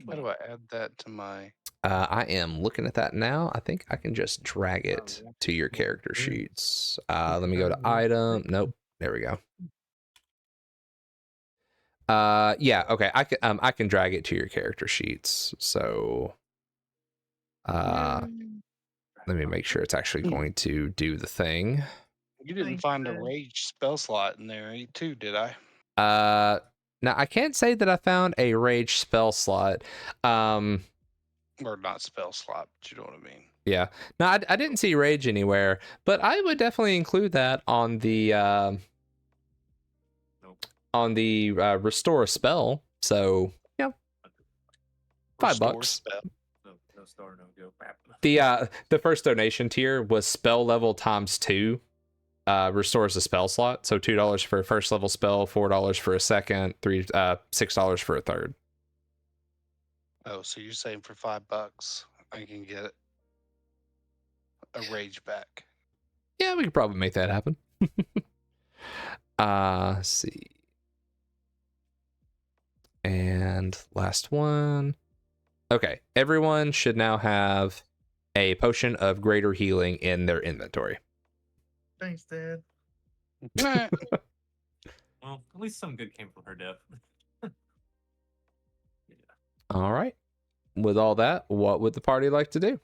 How do I add that to my? I am looking at that now. I think I can just drag it to your character sheets. Let me go to item. Nope. There we go. Yeah. Okay. I can drag it to your character sheets. So, let me make sure it's actually going to do the thing. You didn't find a rage spell slot in there too, did I? Now I can't say that I found a rage spell slot. Or not spell slot, but you know what I mean. Yeah. No, I didn't see rage anywhere, but I would definitely include that on the restore spell. So yeah, Restore $5. Spell. No star, no go. The first donation tier was spell level times 2. Restores a spell slot. So $2 for a first level spell, $4 for a second, $6 for a third. Oh, so you're saying for $5 I can get a rage back? Yeah, we could probably make that happen. Let's see. And last one. Okay, everyone should now have a potion of greater healing in their inventory. Thanks, Dad. Well, at least some good came from her death. All right. With all that, what would the party like to do?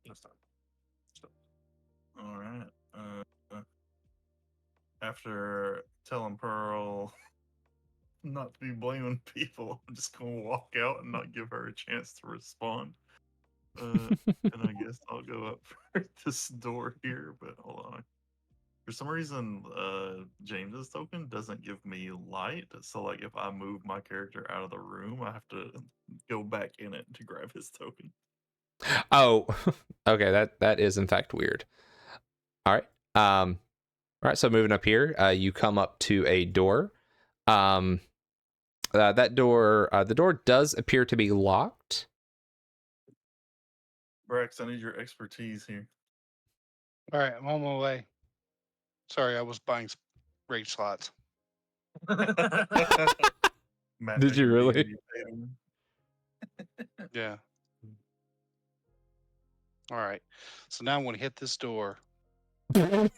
No star. All right. After telling Pearl not to be blaming people, I'm just gonna walk out and not give her a chance to respond. And I guess I'll go up for this door here, but hold on. For some reason, James's token doesn't give me light. So, like, if I move my character out of the room, I have to go back in it to grab his token. Oh, okay. That is in fact weird. All right. All right. So moving up here, you come up to a door. That door, the door does appear to be locked. Brax, I need your expertise here. All right, I'm on my way. Sorry, I was buying rage slots. Matt, Did you really? you paid him? Yeah. All right. So now I'm going to hit this door. Maybe.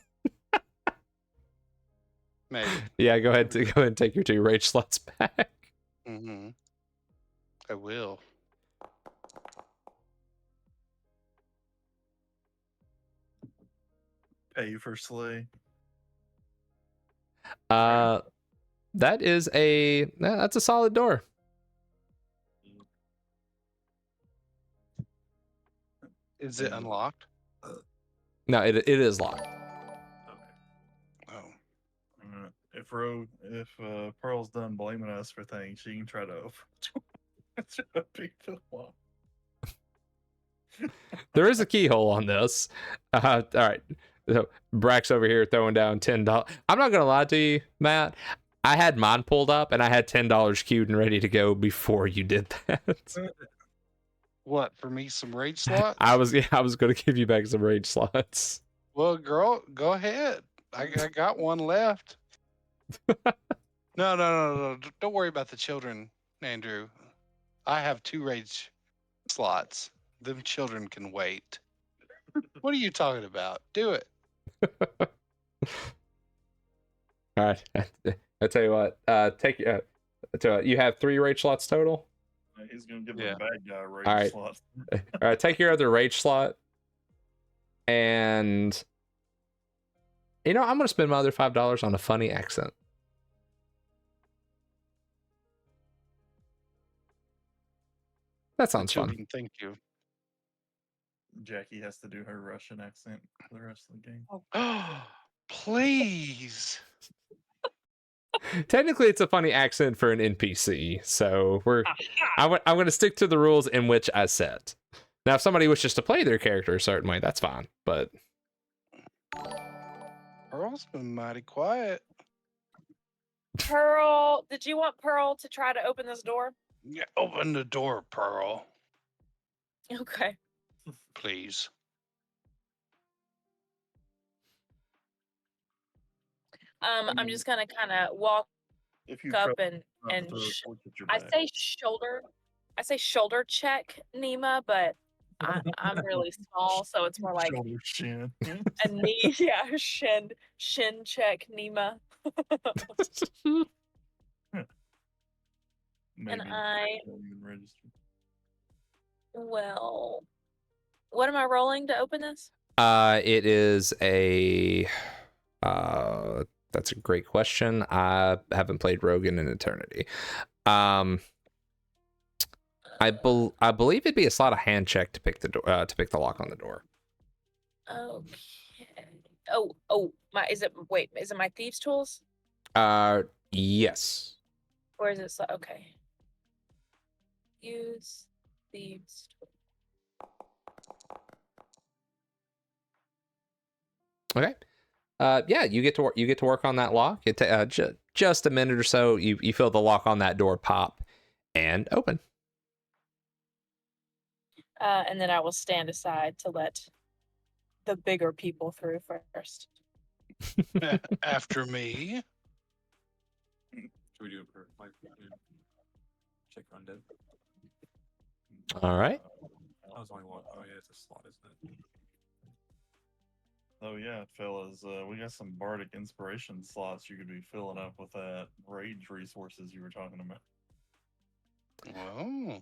Yeah, go ahead and take your 2 rage slots back. Mm-hmm. I will. Pay for slay. That's a solid door. Is it unlocked? No, it is locked. Oh. If Pearl's done blaming us for things, she can try to pick the lock. There is a keyhole on this. All right. So Brax over here throwing down $10. I'm not gonna lie to you, Matt. I had mine pulled up and I had $10 queued and ready to go before you did that. What, for me, some rage slots? I was gonna give you back some rage slots. Well, girl, go ahead. I got one left. No. Don't worry about the children, Andrew. I have 2 rage slots. Them children can wait. What are you talking about? Do it. All right. I tell you what. You have 3 rage slots total. He's gonna give the bad guy rage All right. slots. All right. Take your other rage slot, and I'm gonna spend my other $5 on a funny accent. That sounds fun. Children, thank you. Jackie has to do her Russian accent for the rest of the game. Oh, please. Technically, it's a funny accent for an NPC, so I'm going to stick to the rules in which I set. Now, if somebody wishes to play their character a certain way, that's fine. But Pearl's been mighty quiet. Pearl, did you want Pearl to try to open this door? Yeah, open the door, Pearl, Okay. please. I'm just gonna kind of walk If you up try and not to and throw a sh- torch at your I back. say shoulder check Nima, but I'm really small, so it's more like shoulder shin. a knee. Yeah, shin check Nima. Maybe I- not even register. Well, what am I rolling to open this? It is a. That's a great question. I haven't played Rogue in an eternity. I believe it'd be a slot of hand check to pick the door to pick the lock on the door. Okay. Is it my thieves tools? Yes. Or is it okay. Use thieves tools. Okay. Yeah, you get to work on that lock. It just a minute or so. You feel the lock on that door pop and open. And then I will stand aside to let the bigger people through first. After me. Should we do it for like check on dead? All right. That was only one. Oh yeah, it's a slot, isn't it? Oh yeah, fellas, we got some bardic inspiration slots you could be filling up with that rage resources you were talking about. Oh.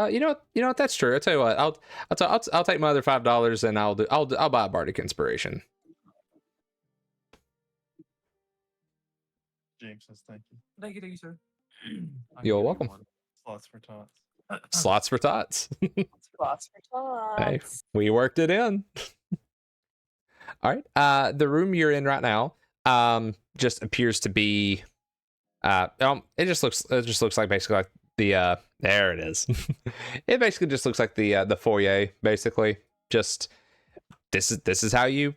You know what? That's true. I'll tell you what. I'll take my other $5 and I'll buy a bardic inspiration. James says thank you. Thank you, sir. I can You're give you welcome. one. Slots for tots. Slots for tots. Slots for Hey, tots. we worked it in. All right. The room you're in right now just appears to be it just looks like basically like the there it is. It basically just looks like the foyer, basically. Just this is how you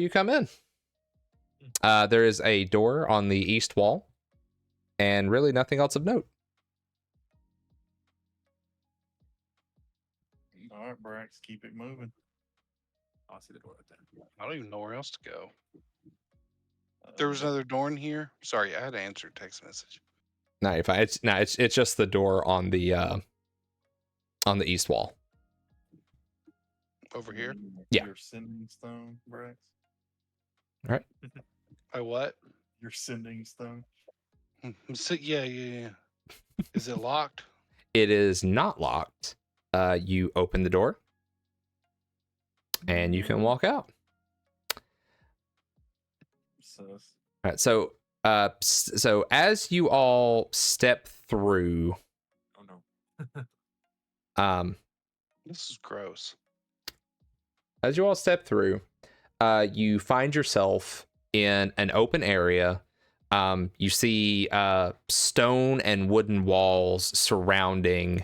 come in. There is a door on the east wall and really nothing else of note. All right, Brax, keep it moving. I'll see the door right there. I don't even know where else to go. There was another door in here. Sorry, I had to answer a text message. No, you're fine. It's just the door on the east wall. Over here. Yeah. Your sending stone, Brax. I what? Your sending stone. Yeah. Is it locked? It is not locked. You open the door and you can walk out. Sus. All right, so as you all step through, Oh no. This is gross. as you all step through, you find yourself in an open area. You see stone and wooden walls surrounding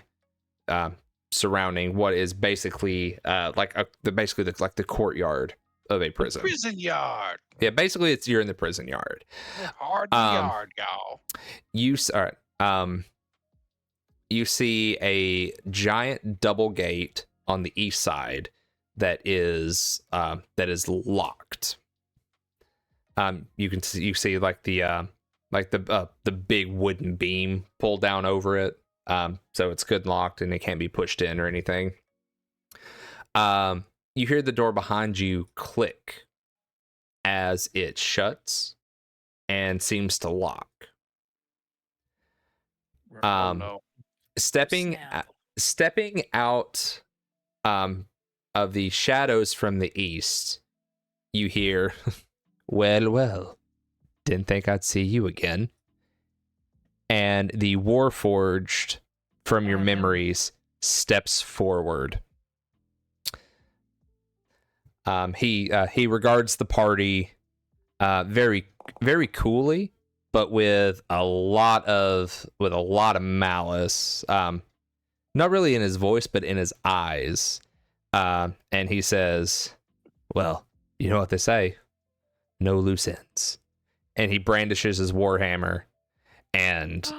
what is basically like the courtyard of a prison. Prison yard. Yeah, basically you're in the prison yard. Hard yard, y'all. You see a giant double gate on the east side that is locked. You see like the big wooden beam pulled down over it. So it's good and locked and it can't be pushed in or anything. You hear the door behind you click as it shuts and seems to lock. Oh no. Stepping out of the shadows from the east, you hear, well, didn't think I'd see you again. And the Warforged from your memories steps forward. He regards the party very, very coolly, but with a lot of malice. Not really in his voice, but in his eyes. And he says, well, you know what they say, no loose ends. And he brandishes his warhammer and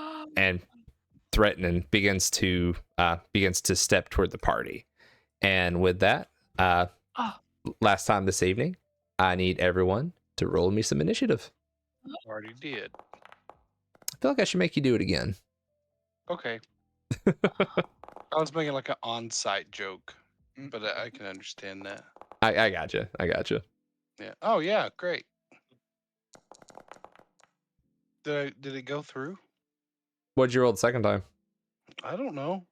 threatening begins to step toward the party. And with that, last time this evening, I need everyone to roll me some initiative. Already did. I feel like I should make you do it again. Okay. I was making like an on-site joke, but I can understand that. I gotcha. I gotcha. Yeah. Oh yeah, great. Did it go through? What'd you roll the second time? I don't know.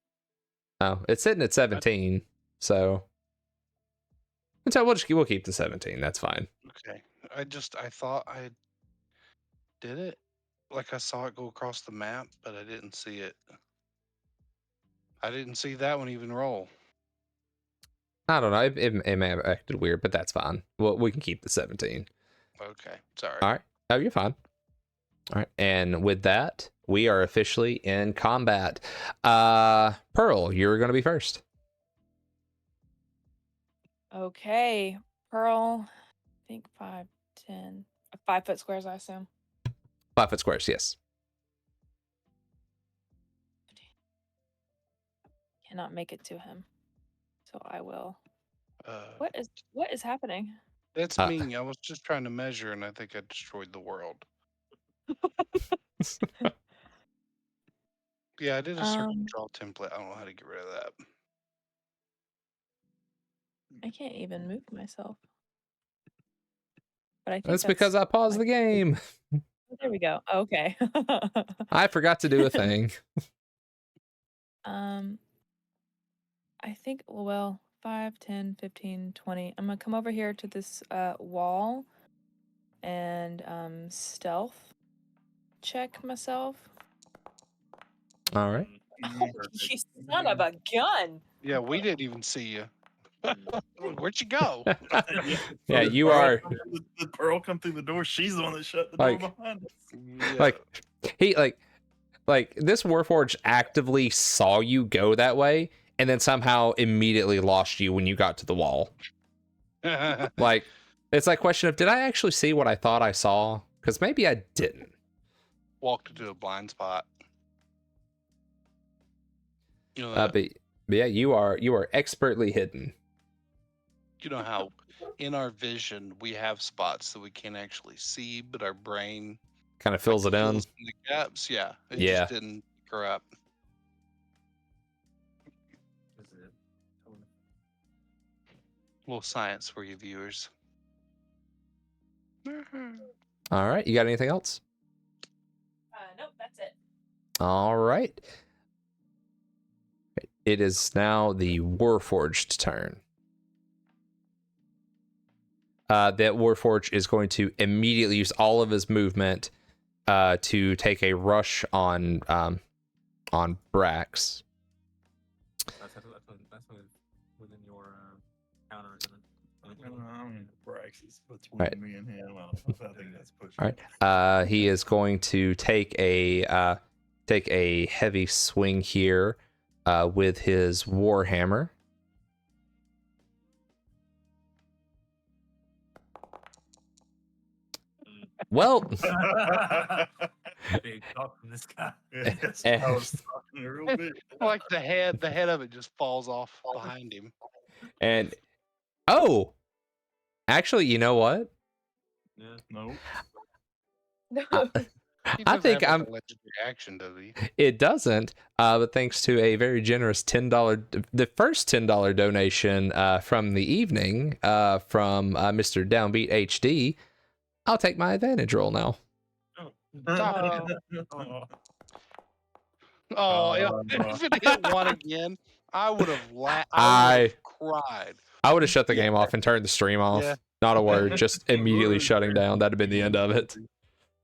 Oh, it's sitting at 17. So we'll keep the 17. That's fine. Okay. I thought I did it. Like I saw it go across the map, but I didn't see it. I didn't see that one even roll. I don't know. It may have acted weird, but that's fine. Well, we can keep the 17. Okay. Sorry. All right. Oh, you're fine. All right. And with that, we are officially in combat. Pearl, you're going to be first. Okay, Pearl. I think 5, 10, 5 foot squares. I assume. 5 foot squares. Yes. Cannot make it to him, so I will. Uh, What is happening? That's me. I was just trying to measure, and I think I destroyed the world. Yeah, I did a circle draw template. I don't know how to get rid of that. I can't even move myself. But I think That's because I paused the game. There we go. Okay. I forgot to do a thing. I think, well, 5, 10, 15, 20. I'm gonna come over here to this wall and stealth check myself. All right. Oh, you son of a gun! Yeah, we didn't even see you. Where'd you go? Yeah, you are. The Pearl come through the door. She's the one that shut the Like- door behind us. Yeah. Like this Warforged actively saw you go that way and then somehow immediately lost you when you got to the wall. Like, it's like question of, did I actually see what I thought I saw? Because maybe I didn't. Walked into a blind spot. You know, But yeah, you are expertly hidden. you know how in our vision we have spots that we can't actually see, but our brain Kind of fills it in. fills in the gaps. Yeah, it Yeah. just didn't pick her up. Is it? Totally. Little science for you viewers. All right, you got anything else? Nope, that's it. All right. It is now the Warforged turn. That Warforged is going to immediately use all of his movement to take a rush on Brax. That's within your counter, isn't it? Brax is between Right. me and him. I think that's pushing. All right. He is going to take a heavy swing here with his Warhammer. Well, Big talk from this guy. Yes, And- I was talking a real bit. Like the head of it just falls off behind him. and actually, you know what? Yeah. No. He I doesn't think have, like, I'm. a legendary action, does he? It doesn't, but thanks to a very generous the first $10 donation from the evening from Mr. Downbeat HD, I'll take my advantage roll now. Oh, no. if it hit one again, I would have laughed. I I would have cried. I would have shut the game off and turned the stream off. Yeah. Not a word, just immediately shutting down. That'd have been the end of it.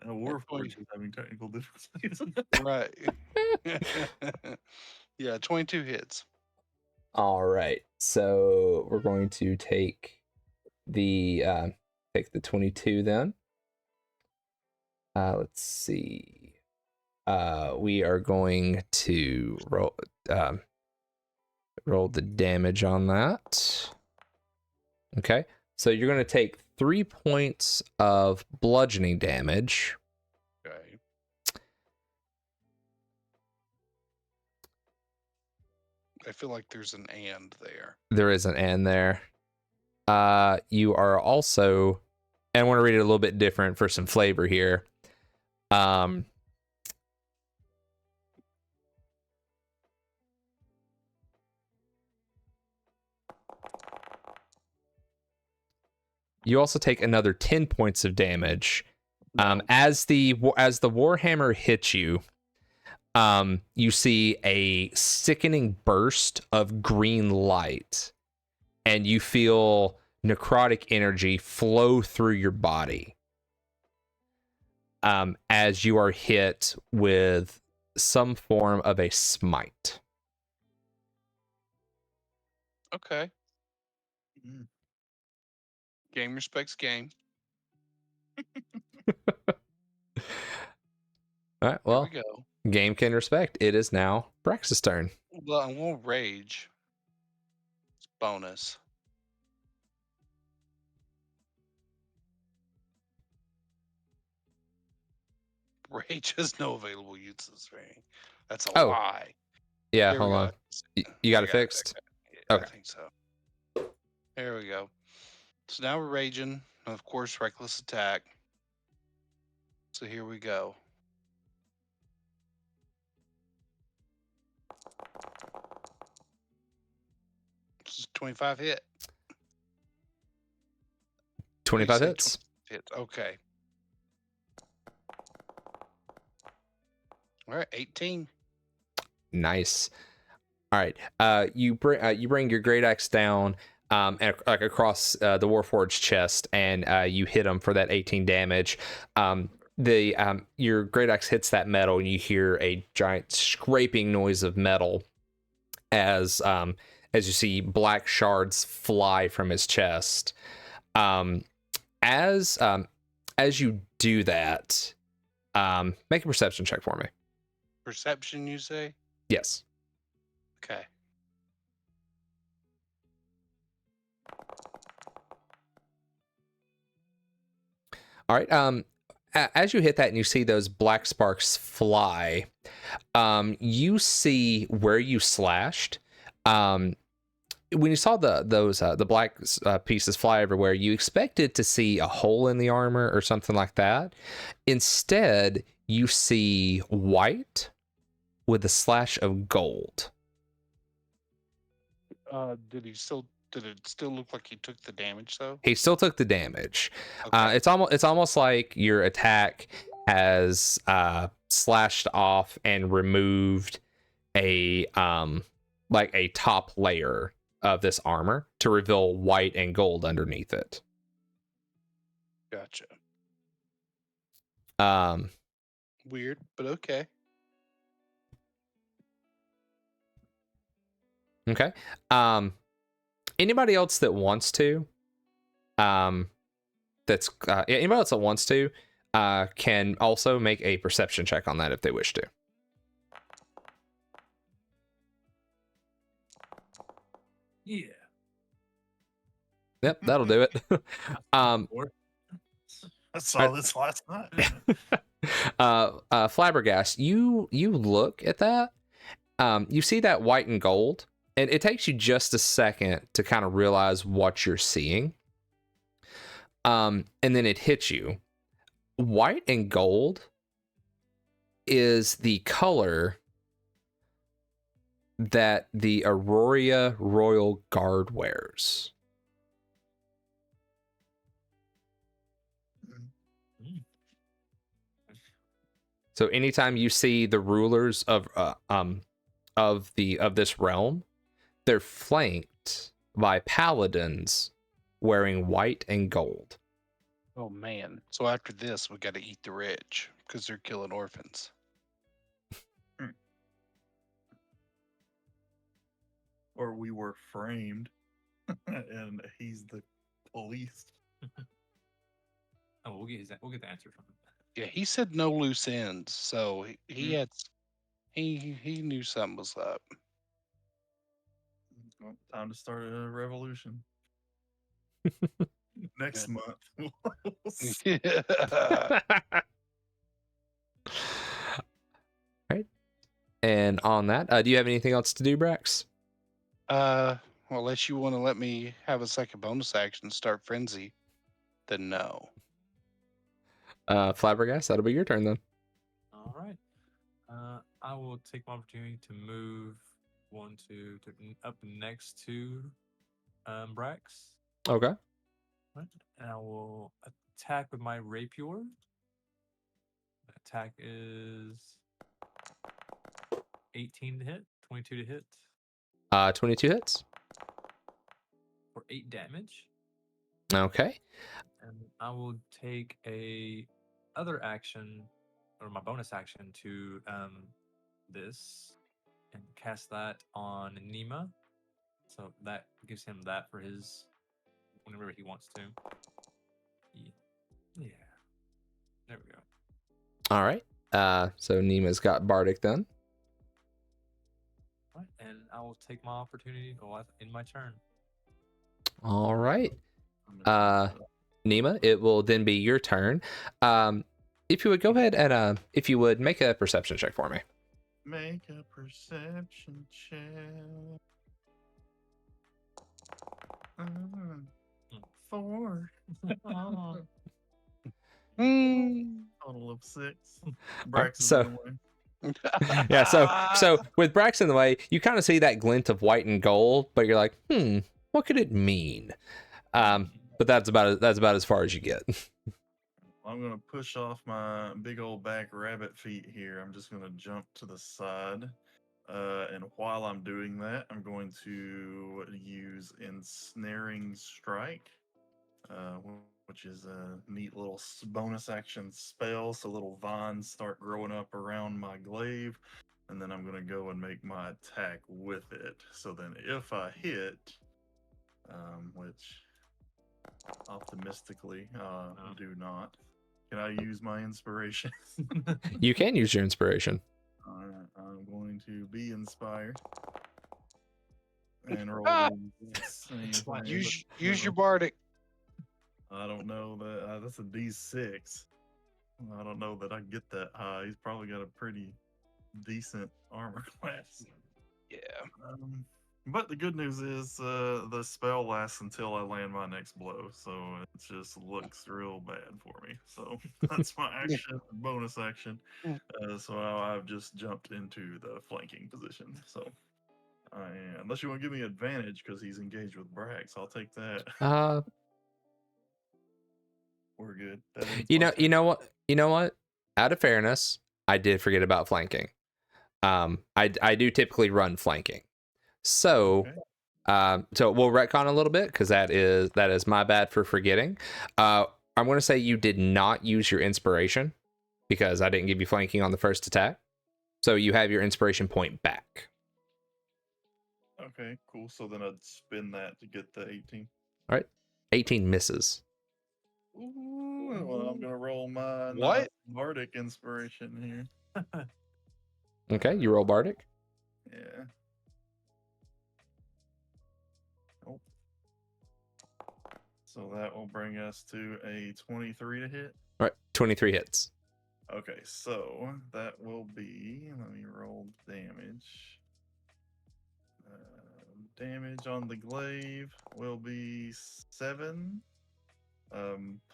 Warforged is having technical difficulties. Right. Yeah, 22 hits. All right, so we're going to take the 22 then. Let's see. We are going to roll the damage on that. Okay, so you're going to take 3 points of bludgeoning damage. Okay. I feel like there's an and there. There is an and there. You are also, and I want to read it a little bit different for some flavor here. Um, you also take another 10 points of damage. No. As the Warhammer hits you, you see a sickening burst of green light, and you feel necrotic energy flow through your body. As you are hit with some form of a smite. Okay. Mm. Game respects game. All right, Here well, we go. game can respect. It is now Brax's turn. Well, I'm gonna rage. It's bonus. Rage has no available uses. Right? That's a Oh. lie. Yeah, There we hold go. on. You got I it fixed? Yeah, Okay. I think so. There we go. So now we're raging. And of course, reckless attack. So here we go. This is 25 hit. 25 say hits. Hits. Okay. All right, 18. Nice. All right. You bring your great axe down, and like across the Warforged chest, and you hit him for that 18 damage. Your great axe hits that metal, and you hear a giant scraping noise of metal as you see black shards fly from his chest. As you do that, make a perception check for me. Perception, you say? Yes. Okay. All right. As you hit that and you see those black sparks fly, you see where you slashed. When you saw the black pieces fly everywhere, you expected to see a hole in the armor or something like that. Instead, you see white with a slash of gold. Did it still look like he took the damage though? He still took the damage. Okay. It's almost like your attack has slashed off and removed a like a top layer of this armor to reveal white and gold underneath it. Gotcha. Weird, but okay. Okay. Anybody else that wants to, anybody else that wants to, can also make a perception check on that if they wish to. Yeah. Yep, that'll do it. I saw Alright. this last night. Flabbergast, you look at that. You see that white and gold, and it takes you just a second to kind of realize what you're seeing. And then it hits you. White and gold is the color that the Aurora Royal Guard wears. So anytime you see the rulers of this realm, they're flanked by paladins wearing white and gold. Oh man. So after this, we got to eat the rich because they're killing orphans. Or we were framed, and he's the police. Oh, we'll get the answer from him. Yeah, he said no loose ends, so he knew something was up. Well, time to start a revolution. Next Good. month. Right. And on that, do you have anything else to do, Brax? Well, unless you want to let me have a second bonus action and start frenzy, then no. Flabbergast, that'll be your turn then. All right. I will take my opportunity to move up next to Brax. Okay. Right. And I will attack with my rapier. Attack is 18 to hit, 22 to hit 22 hits. for 8 damage. Okay. And I will take a other action, or my bonus action, to this and cast that on Nima. So that gives him that for his whenever he wants to. Yeah. There we go. All right. So Nima's got Bardic then. Right. And I will take my opportunity in my turn. All right. I'm gonna Uh, Nima, it will then be your turn. If you would go ahead and if you would make a perception check for me. make a perception check. 4. Total of 6. Brax is so- in the way. Yeah, so with Brax in the way, you kind of see that glint of white and gold, but you're like, what could it mean? But that's about as far as you get. I'm gonna push off my big old back rabbit feet here. I'm just gonna jump to the side. And while I'm doing that, I'm going to use Ensnaring Strike, which is a neat little bonus action spell. So little vines start growing up around my glaive, and then I'm going to go and make my attack with it. So then if I hit, which optimistically do not, can I use my inspiration? You can use your inspiration. Alright, I'm going to be inspired. And roll this. Use your bardic. I don't know that that's a D6. I don't know that I get that high. He's probably got a pretty decent armor class. Yeah. But the good news is the spell lasts until I land my next blow, so it just looks real bad for me. So that's my action, bonus action. So I've just jumped into the flanking position. So unless you want to give me advantage because he's engaged with Brax, I'll take that. We're good. That ends You my know turn. what? Out of fairness, I did forget about flanking. I do typically run flanking. So Okay. so we'll retcon a little bit because that is my bad for forgetting. I'm going to say you did not use your inspiration because I didn't give you flanking on the first attack. So you have your inspiration point back. Okay, cool. So then I'd spin that to get the 18. All right. 18 misses. Ooh, well, I'm gonna roll my What? Bardic inspiration here. Okay, you roll Bardic. Yeah. Oh. So that will bring us to a 23 to hit. All right, 23 hits. Okay, so that will be. Let me roll damage. Damage on the glaive will be 7.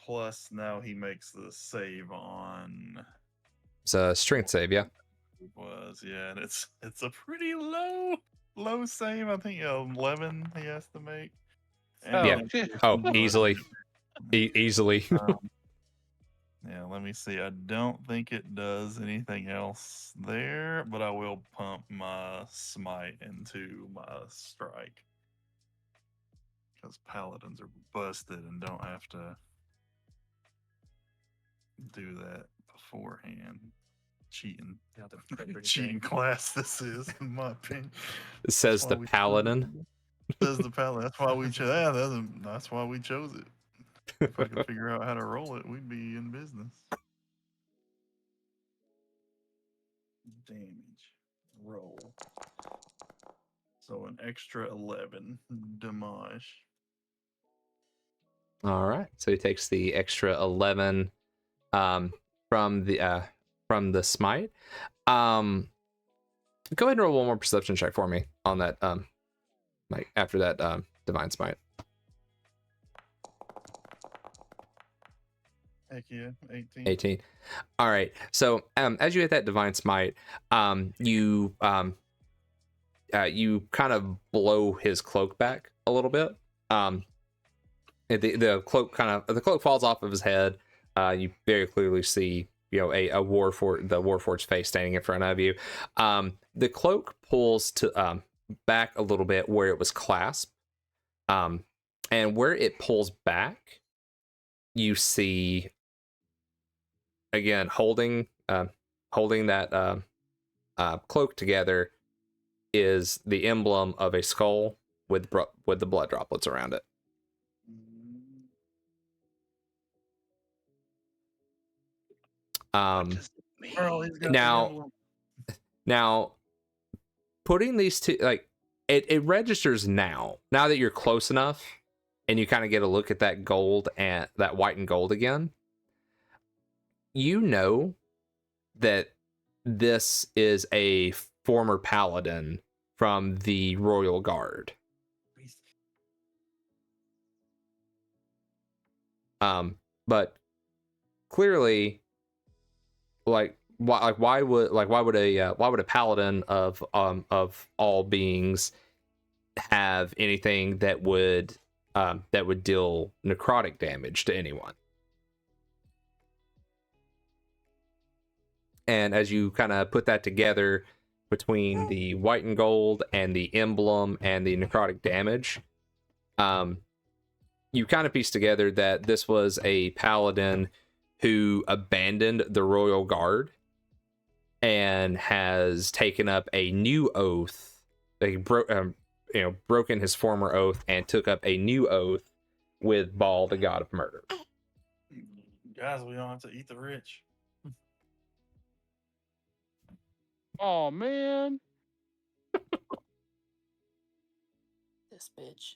Plus now he makes the save on. It's a strength save, yeah. It was, yeah, and it's a pretty low save. I think 11 he has to make. Yeah. Oh, easily. Easily. Yeah, let me see. I don't think it does anything else there, but I will pump my smite into my strike. Because paladins are busted and don't have to do that beforehand. Cheating. Yeah, they're pretty Cheating class this is, in my opinion. It says That's the why we chose paladin. it. Says the paladin. That's why we chose. Yeah, that's why we chose it. If I could figure out how to roll it, we'd be in business. Damage. Roll. So an extra 11 damage. All right. So he takes the extra 11 from the smite. Go ahead and roll one more perception check for me on that like after that divine smite. Heck yeah, 18. 18. All right. So as you hit that divine smite, you kind of blow his cloak back a little bit. The cloak falls off of his head. You very clearly see, you know, the Warforged face standing in front of you. The cloak pulls to back a little bit where it was clasped, and where it pulls back, you see again holding that cloak together is the emblem of a skull with the blood droplets around it. What does it mean? Earl, he's got the Now, emblem. now, putting these two, like, it registers now that you're close enough, and you kind of get a look at that gold and that white and gold again. You know that this is a former paladin from the Royal Guard. But clearly, why would a paladin of all beings have anything that would deal necrotic damage to anyone? And as you kind of put that together between the white and gold and the emblem and the necrotic damage, you kind of piece together that this was a paladin who abandoned the Royal Guard and has taken up a new oath. They broken his former oath and took up a new oath with Baal, the god of murder. Guys, we don't have to eat the rich. Oh man. This bitch.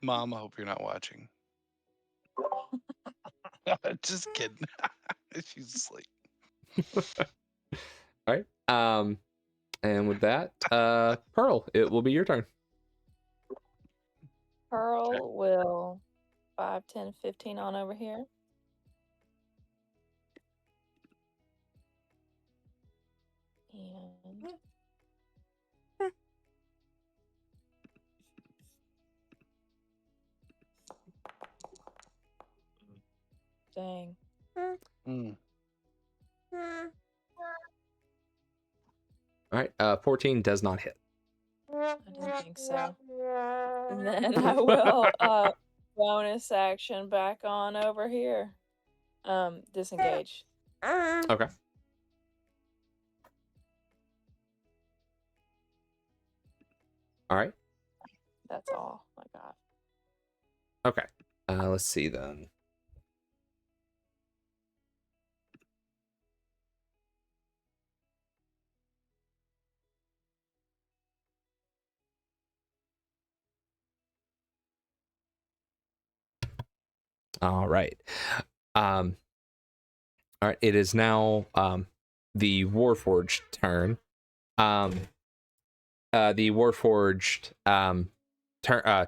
Mom, I hope you're not watching. Just kidding. She's asleep. All right. And with that, Pearl, it will be your turn. Pearl will 5, 10, 15 on over here. And dang. Mm. All right. 14 does not hit. I didn't think so. And then I will bonus action back on over here. Disengage. Okay. All right. That's all I got. Okay. Let's see then. All right. All right. It is now the Warforged turn. The Warforged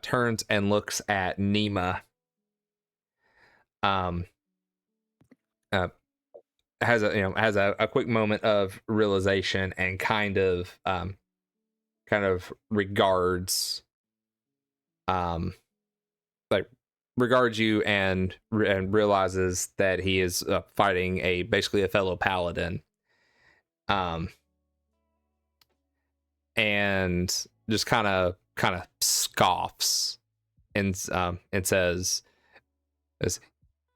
turns and looks at Nima. Has a quick moment of realization and kind of regards regards you and realizes that he is fighting basically a fellow paladin, and just kind of scoffs and says,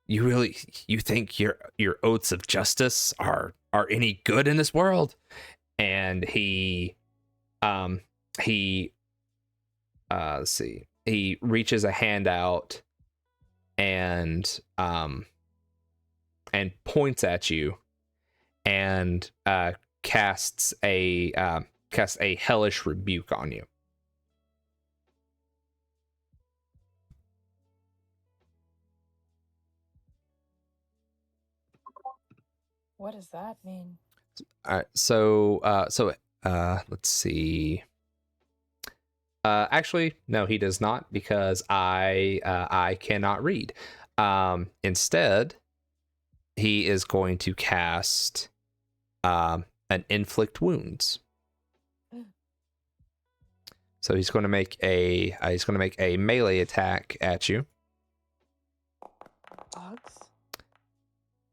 you think your oaths of justice are any good in this world? And he let's see, he reaches a hand out and points at you and casts a hellish rebuke on you. What does that mean? All right, so let's see. Actually, no, he does not, because I cannot read. Instead, he is going to cast an inflict wounds. So he's going to make a melee attack at you. Dogs.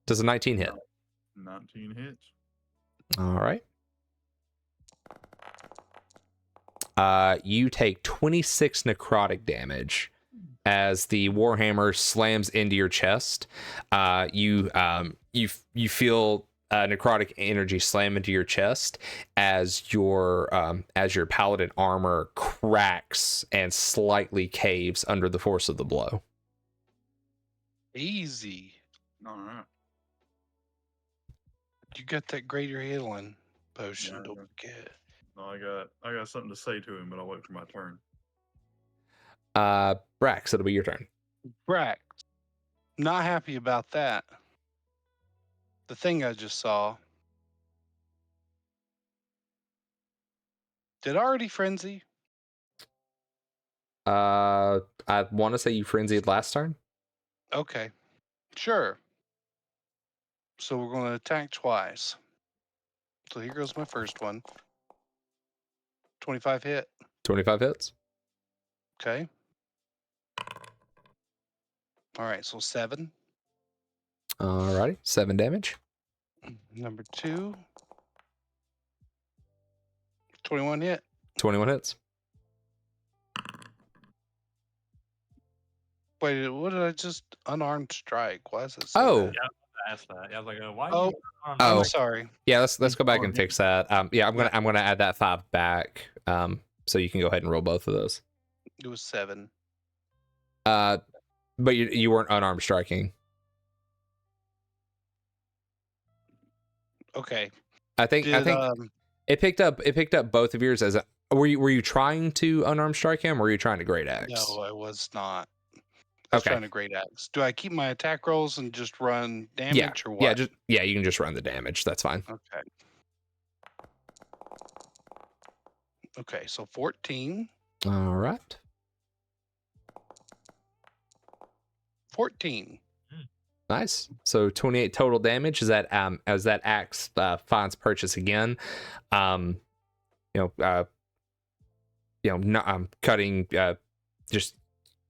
Does a 19 hit? 19 hits. All right. You take 26 necrotic damage as the warhammer slams into your chest. You feel necrotic energy slam into your chest as your paladin armor cracks and slightly caves under the force of the blow. Easy. All right. You got that greater healing potion. Yeah, I Don't know. forget. No, I got something to say to him, but I'll wait for my turn. Brax, it'll be your turn. Brax, not happy about that. The thing I just saw. Did I already frenzy? I want to say you frenzied last turn. Okay, sure. So we're going to attack twice. So here goes my first one. 25 hit. 25 hits. Okay. All right, so 7. Alrighty, 7 damage. Number 2. 21 hit. 21 hits. Wait, what did I just unarmed strike? Why is it? Oh. I asked that. I was like, why? Oh, I'm Oh. I'm sorry. Yeah, let's go back Oh, and yeah. fix that. Yeah, I'm gonna add that 5 back. So you can go ahead and roll both of those. It was 7. But you weren't unarmed striking. Okay. I think it picked up both of yours as a. Were you trying to unarmed strike him, or were you trying to great axe? No, I was not. I was Okay. trying to great axe. Do I keep my attack rolls and just run damage or what? You can just run the damage. That's fine. Okay. Okay, so 14. All right. 14. Nice. So 28 total damage as that axe finds purchase again. Cutting just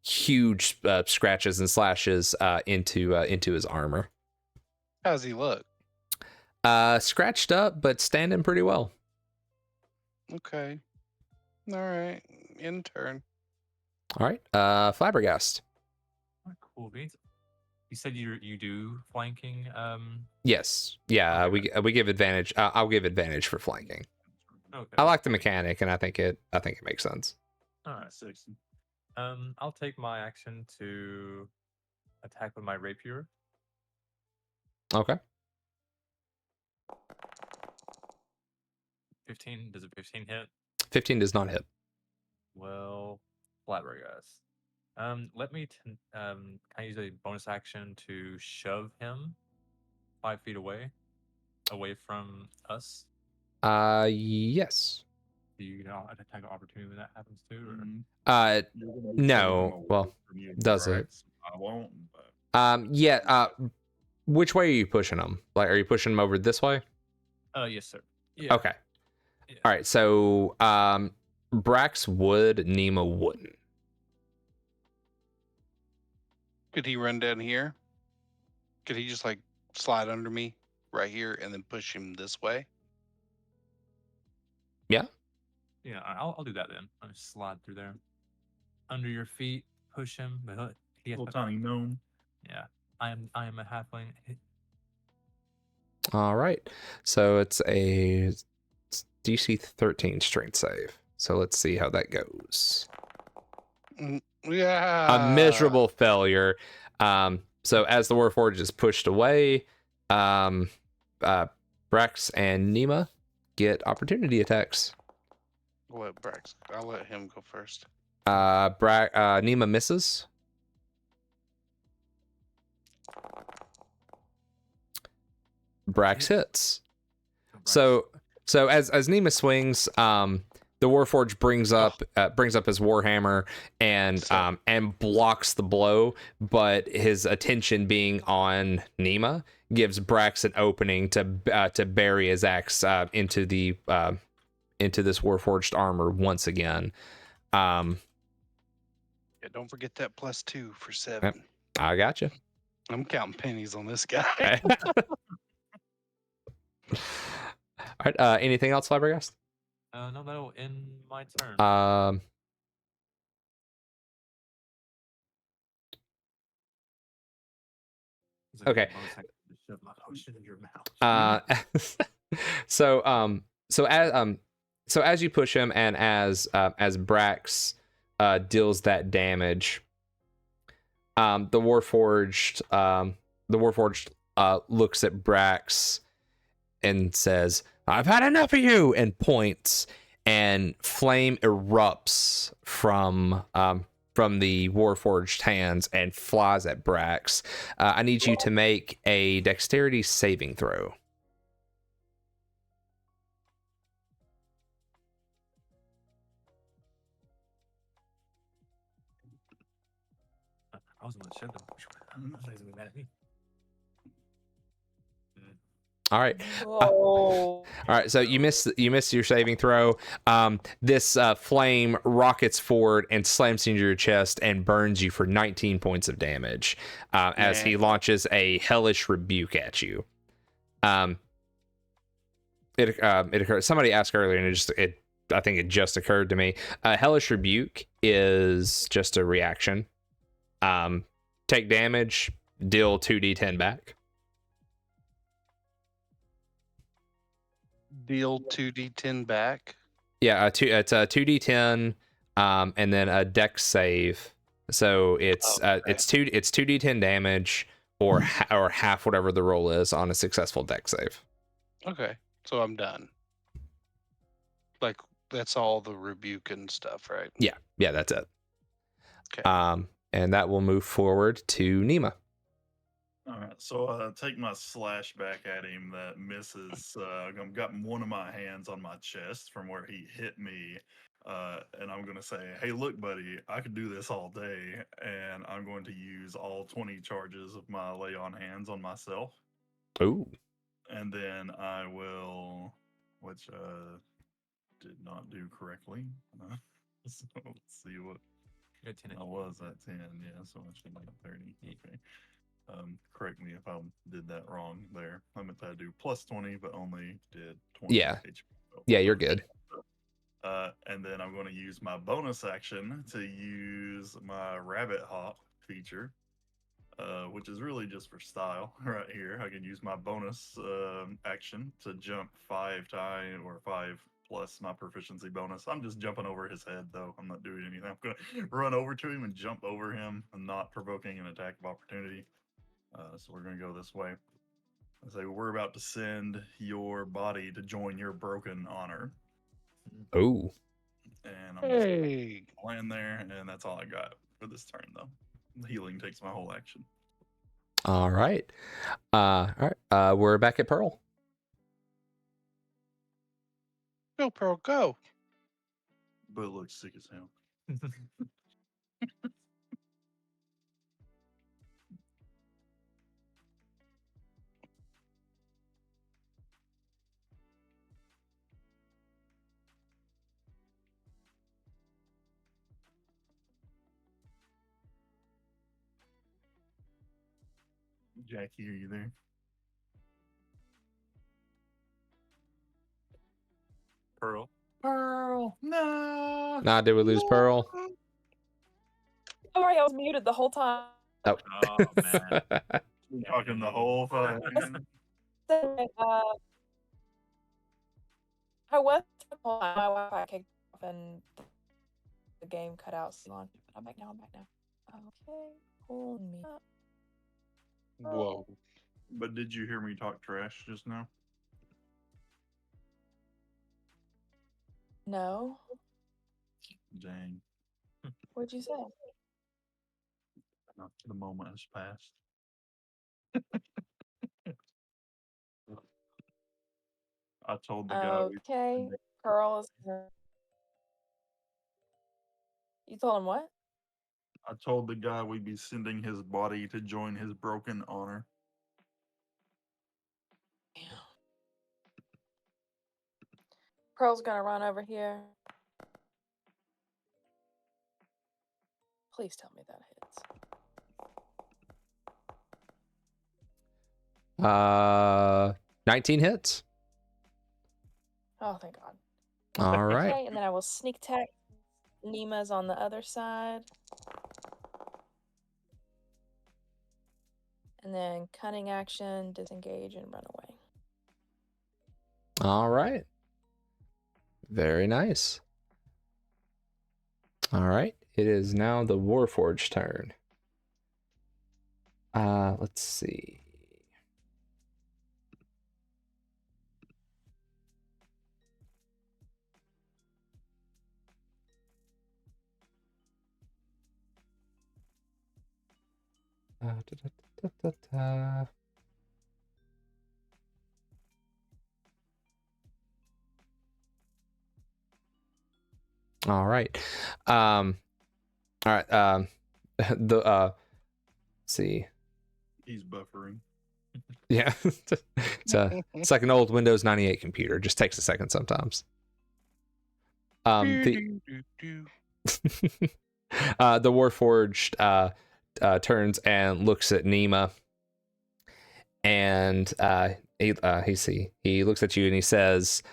huge scratches and slashes into his armor. How does he look? Scratched up, but standing pretty well. Okay. All right. In turn. All right. Flabbergast. Cool beans. You said you do flanking. Yes. Yeah. Okay. We give advantage. I'll give advantage for flanking. Okay. I like the mechanic, and I think it makes sense. All right, 6. I'll take my action to attack with my rapier. Okay. 15. Does a 15 hit? 15 does not hit. Well, Flabbergast. Let me. Can I use a bonus action to shove him 5 feet away from us? Yes. Do you know attack of opportunity when that happens too? Or? You're gonna be No, taking him away well, from you, does it? Brax. I won't. But Yeah. Which way are you pushing them? Like, are you pushing them over this way? Yes, sir. Yeah. Okay. Yeah. All right. So, Brax would, Nima wouldn't. Could he run down here? Could he just like slide under me right here and then push him this way? Yeah, I'll do that then. I'll just slide through there. Under your feet, push him. But he has little to, tiny gnome. yeah, I am a halfling. All right. So it's a DC 13 strength save. So let's see how that goes. Yeah. A miserable failure. So as the Warforged is pushed away, Brax and Nima get opportunity attacks. I'll let him go first. Nima misses. Brax hits. So as Nima swings, the Warforged brings up his warhammer and blocks the blow, but his attention being on Nima gives Brax an opening to bury his axe into this Warforged armor once again. Yeah, don't forget that +2 for 7. I got you. I'm counting pennies on this guy. All right. Anything else, Flabbergast? No, that'll end my turn. It's like a Okay. bonus action to shove my potion in your mouth. So as you push him and as Brax deals that damage, the Warforged looks at Brax and says, "I've had enough of you," and points, and flame erupts from the Warforged hands and flies at Brax. I need you to make a dexterity saving throw. I was gonna shove them. I'm not gonna be mad at me. All right. Oh. All right, so you miss your saving throw. This flame rockets forward and slams into your chest and burns you for 19 points of damage as he launches a hellish rebuke at you. It occurred. Somebody asked earlier, and I think it just occurred to me. Hellish rebuke is just a reaction. Take damage, deal 2d10 back. Deal 2d10 back. Yeah, it's a 2d10, and then a dex save. So it's 2d10 damage or half whatever the roll is on a successful dex save. Okay, so I'm done. Like that's all the rebuke and stuff, right? Yeah, that's it. Okay. And that will move forward to Nima. All right, so take my slash back at him that misses. I've got one of my hands on my chest from where he hit me, and I'm going to say, "Hey, look, buddy, I could do this all day," and I'm going to use all 20 charges of my lay on hands on myself. Ooh. And then I will, which did not do correctly. So let's see what I was at 10. Yeah, so I should be at 30. Okay. Correct me if I did that wrong there. I meant to do plus 20, but only did 20. Yeah. HP. Yeah, you're good. And then I'm going to use my bonus action to use my rabbit hop feature, which is really just for style right here. I can use my bonus action to jump 5 times or 5 plus my proficiency bonus. I'm just jumping over his head, though. I'm not doing anything. I'm going to run over to him and jump over him and not provoking an attack of opportunity. So we're going to go this way. I say, we're about to send your body to join your broken honor. Ooh. And I'm just land there, and that's all I got for this turn, though. The healing takes my whole action. All right. We're back at Pearl. Go, Pearl, go. But it looks sick as hell. Jackie, are you there? Pearl. Pearl, no. Nah, did we lose Pearl? Sorry, I was muted the whole time. Oh, man. Been talking the whole time. I was my Wi-Fi kicked off and the game cut out. So long. I'm back now. Okay, hold me up. Whoa. But did you hear me talk trash just now? No. Dang. What'd you say? The moment has passed. I told the guy. Okay, Pearl is You told him what? I told the guy we'd be sending his body to join his broken honor. Pearl's gonna run over here. Please tell me that hits. 19 hits. Oh, thank God. All right. Okay, and then I will sneak attack. Nima's on the other side. And then cunning action, disengage, and run away. All right. Very nice. All right. It is now the Warforged turn. Let's see. All right. All right. The let's see. He's buffering. Yeah. It's like an old Windows 98 computer. Just takes a second sometimes. The Warforged turns and looks at Nima, and he looks at you and he says,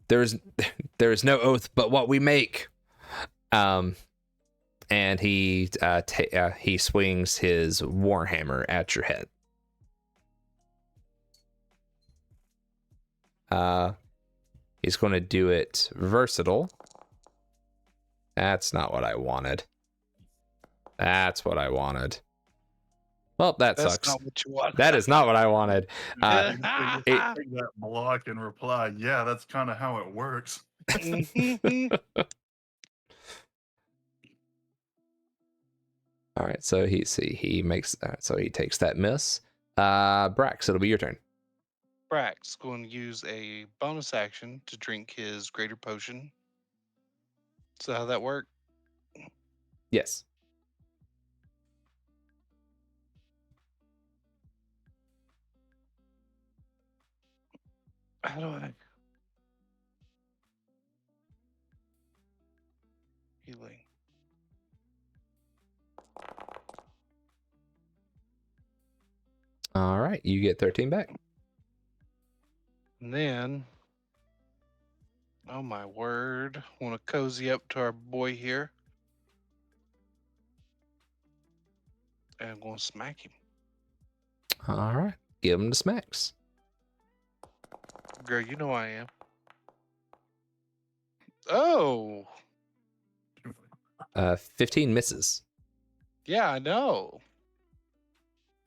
"There's no oath but what we make." And he swings his warhammer at your head. He's going to do it versatile. That's not what I wanted. That's what I wanted. Well, that That's sucks. not what you want. That is not what I wanted. Take that block and reply, yeah, that's kind of how it works. All right, so he takes that miss. Brax, it'll be your turn. Brax going to use a bonus action to drink his greater potion. So how that work? Yes. How do I? Healing. All right, you get 13 back. And then, oh my word, want to cozy up to our boy here. And I'm going to smack him. All right, give him the smacks. Girl, you know I am. Oh, 15 misses. yeah, I know.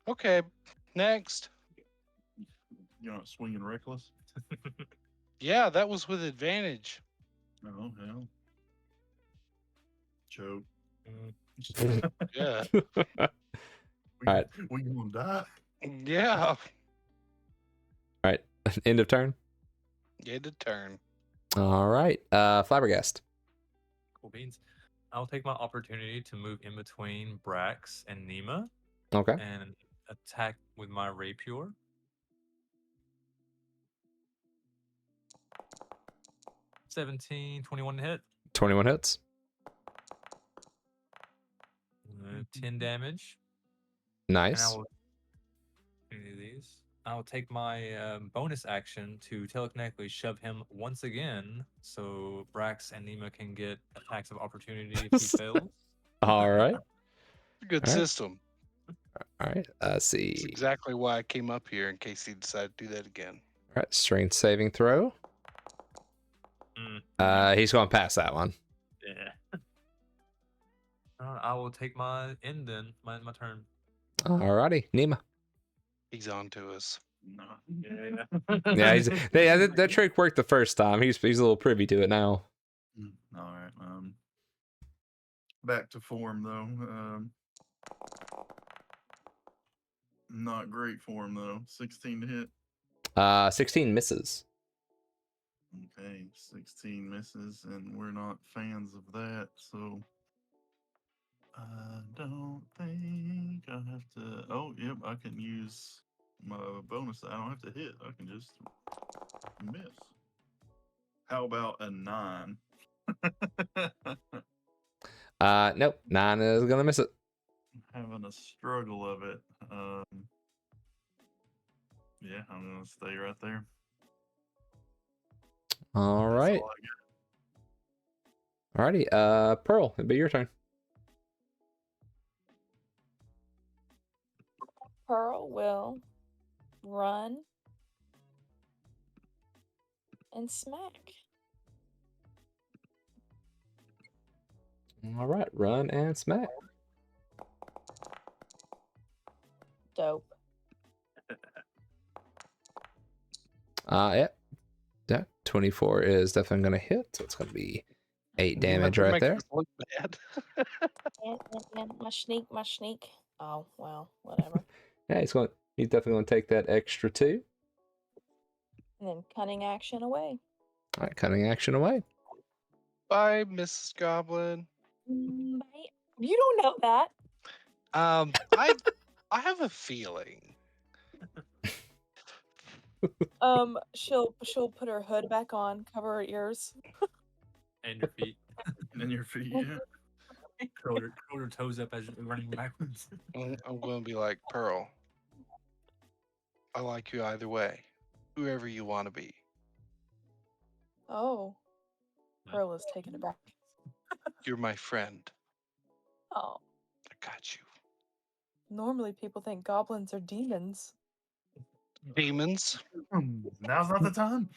Okay, next. You're not swinging reckless? Yeah, that was with advantage. Oh, hell. Choke. Yeah. We, Alright. We gonna die? Yeah. All right, end of turn. End of turn. All right, Flabbergast. Cool beans. I'll take my opportunity to move in between Brax and Nima Okay. and attack with my rapier. $17, 21 to hit. 21 hits. 10 damage. And Nice. any of these. I'll take my bonus action to telekinetically shove him once again, so Brax and Nima can get attacks of opportunity if he fails. All right. Good All right. system. All right. See. That's exactly why I came up here, in case he decided to do that again. All right. Strength saving throw. He's going to pass that one. Yeah. I will take my end then. My turn. All righty, Nima. He's on to us. No. Yeah, that trick worked the first time. He's a little privy to it now. All right. Back to form though. Not great form though. 16 to hit. 16 misses. Okay, 16 misses, and we're not fans of that, so I don't think I have to. Oh, yep, I can use my bonus. I don't have to hit. I can just miss. How about a 9? Nope. 9 is gonna miss it. Having a struggle of it. Yeah, I'm gonna stay right there. All That's right. all I Alrighty. Pearl, it'd be your turn. Pearl will run and smack. All right. Run and smack. Dope. Yeah. Yeah. 24 is definitely gonna hit. So it's gonna be 8 damage Never right make there. us look bad. And my sneak. Oh, well, whatever. Yeah, he's definitely gonna take that extra 2. And then cunning action away. All right, cunning action away. Bye, Mrs. Goblin. Bye. You don't know that. I have a feeling. She'll put her hood back on, cover her ears. And your feet. And your feet, yeah. Curl your toes up as you're running backwards. I'm going to be like, Pearl, I like you either way. Whoever you want to be. Oh. Pearl is taken aback. You're my friend. Oh. I got you. Normally people think goblins are demons. Demons. Now's not the time.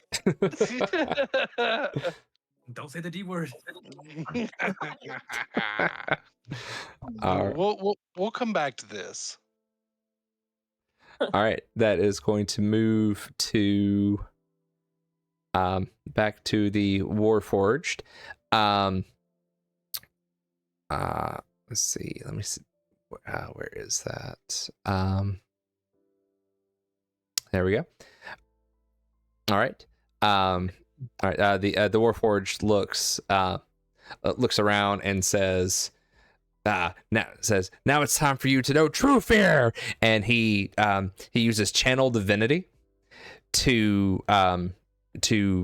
Don't say the D word. All right. We'll come back to this. All right, that is going to move to back to the Warforged. Let's see. Let me see. Where is that? There we go. All right. All right. The Warforged looks around and says, now it's time for you to know true fear, and he uses channel divinity to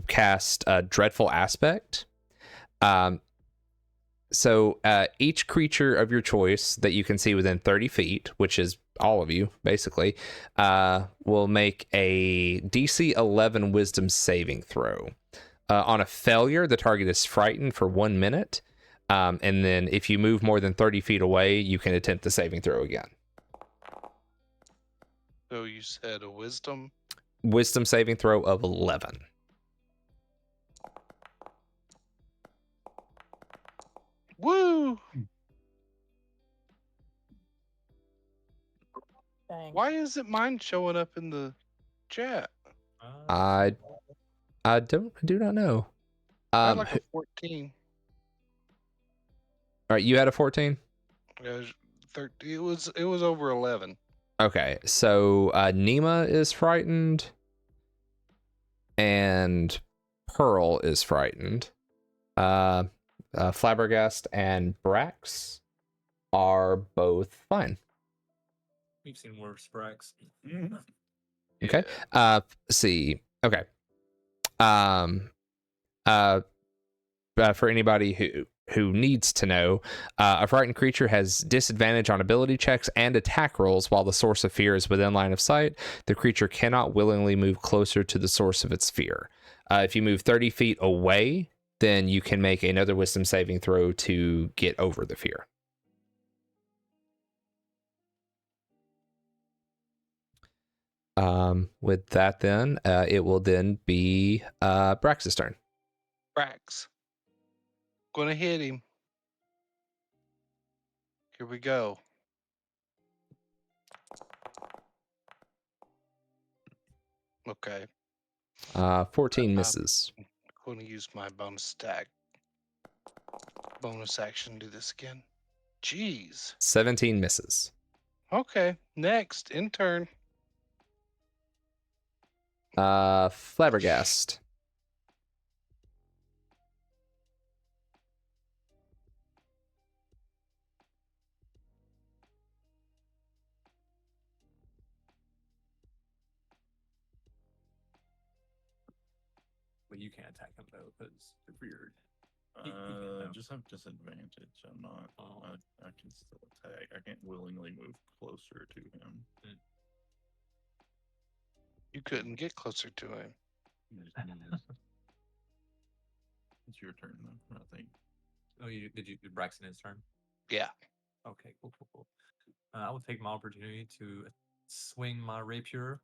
cast a dreadful aspect. So each creature of your choice that you can see within 30 feet, which is all of you basically, will make a DC 11 Wisdom saving throw. On a failure, the target is frightened for 1 minute. And then if you move more than 30 feet away, you can attempt the saving throw again. So you said a wisdom Saving throw of 11. Woo! Dang. Why isn't mine showing up in the chat? I do not know. I had like a 14. All right, you had a 14? It was over 11. Okay, so Nima is frightened, and Pearl is frightened. Flabbergast and Brax are both fine. We've seen worse, Brax. Okay. Let's see. Okay. For anybody who needs to know, a frightened creature has disadvantage on ability checks and attack rolls while the source of fear is within line of sight. The creature cannot willingly move closer to the source of its fear. If you move 30 feet away, then you can make another wisdom saving throw to get over the fear. With that, then it will then be Brax's turn. Brax. Gonna hit him. Here we go. Okay. 14 misses. I'm going to use my bonus stack. Bonus action. Do this again. Jeez. 17 misses. Okay. Next. Intern. Flabbergast. but you can't attack him though because you're weird. He can, though. Just have disadvantage. I'm not. Oh. I can still attack. I can't willingly move closer to him. You couldn't get closer to him. It's your turn though, I think. Oh, did Braxton his turn? Yeah. Okay, cool. I will take my opportunity to swing my rapier.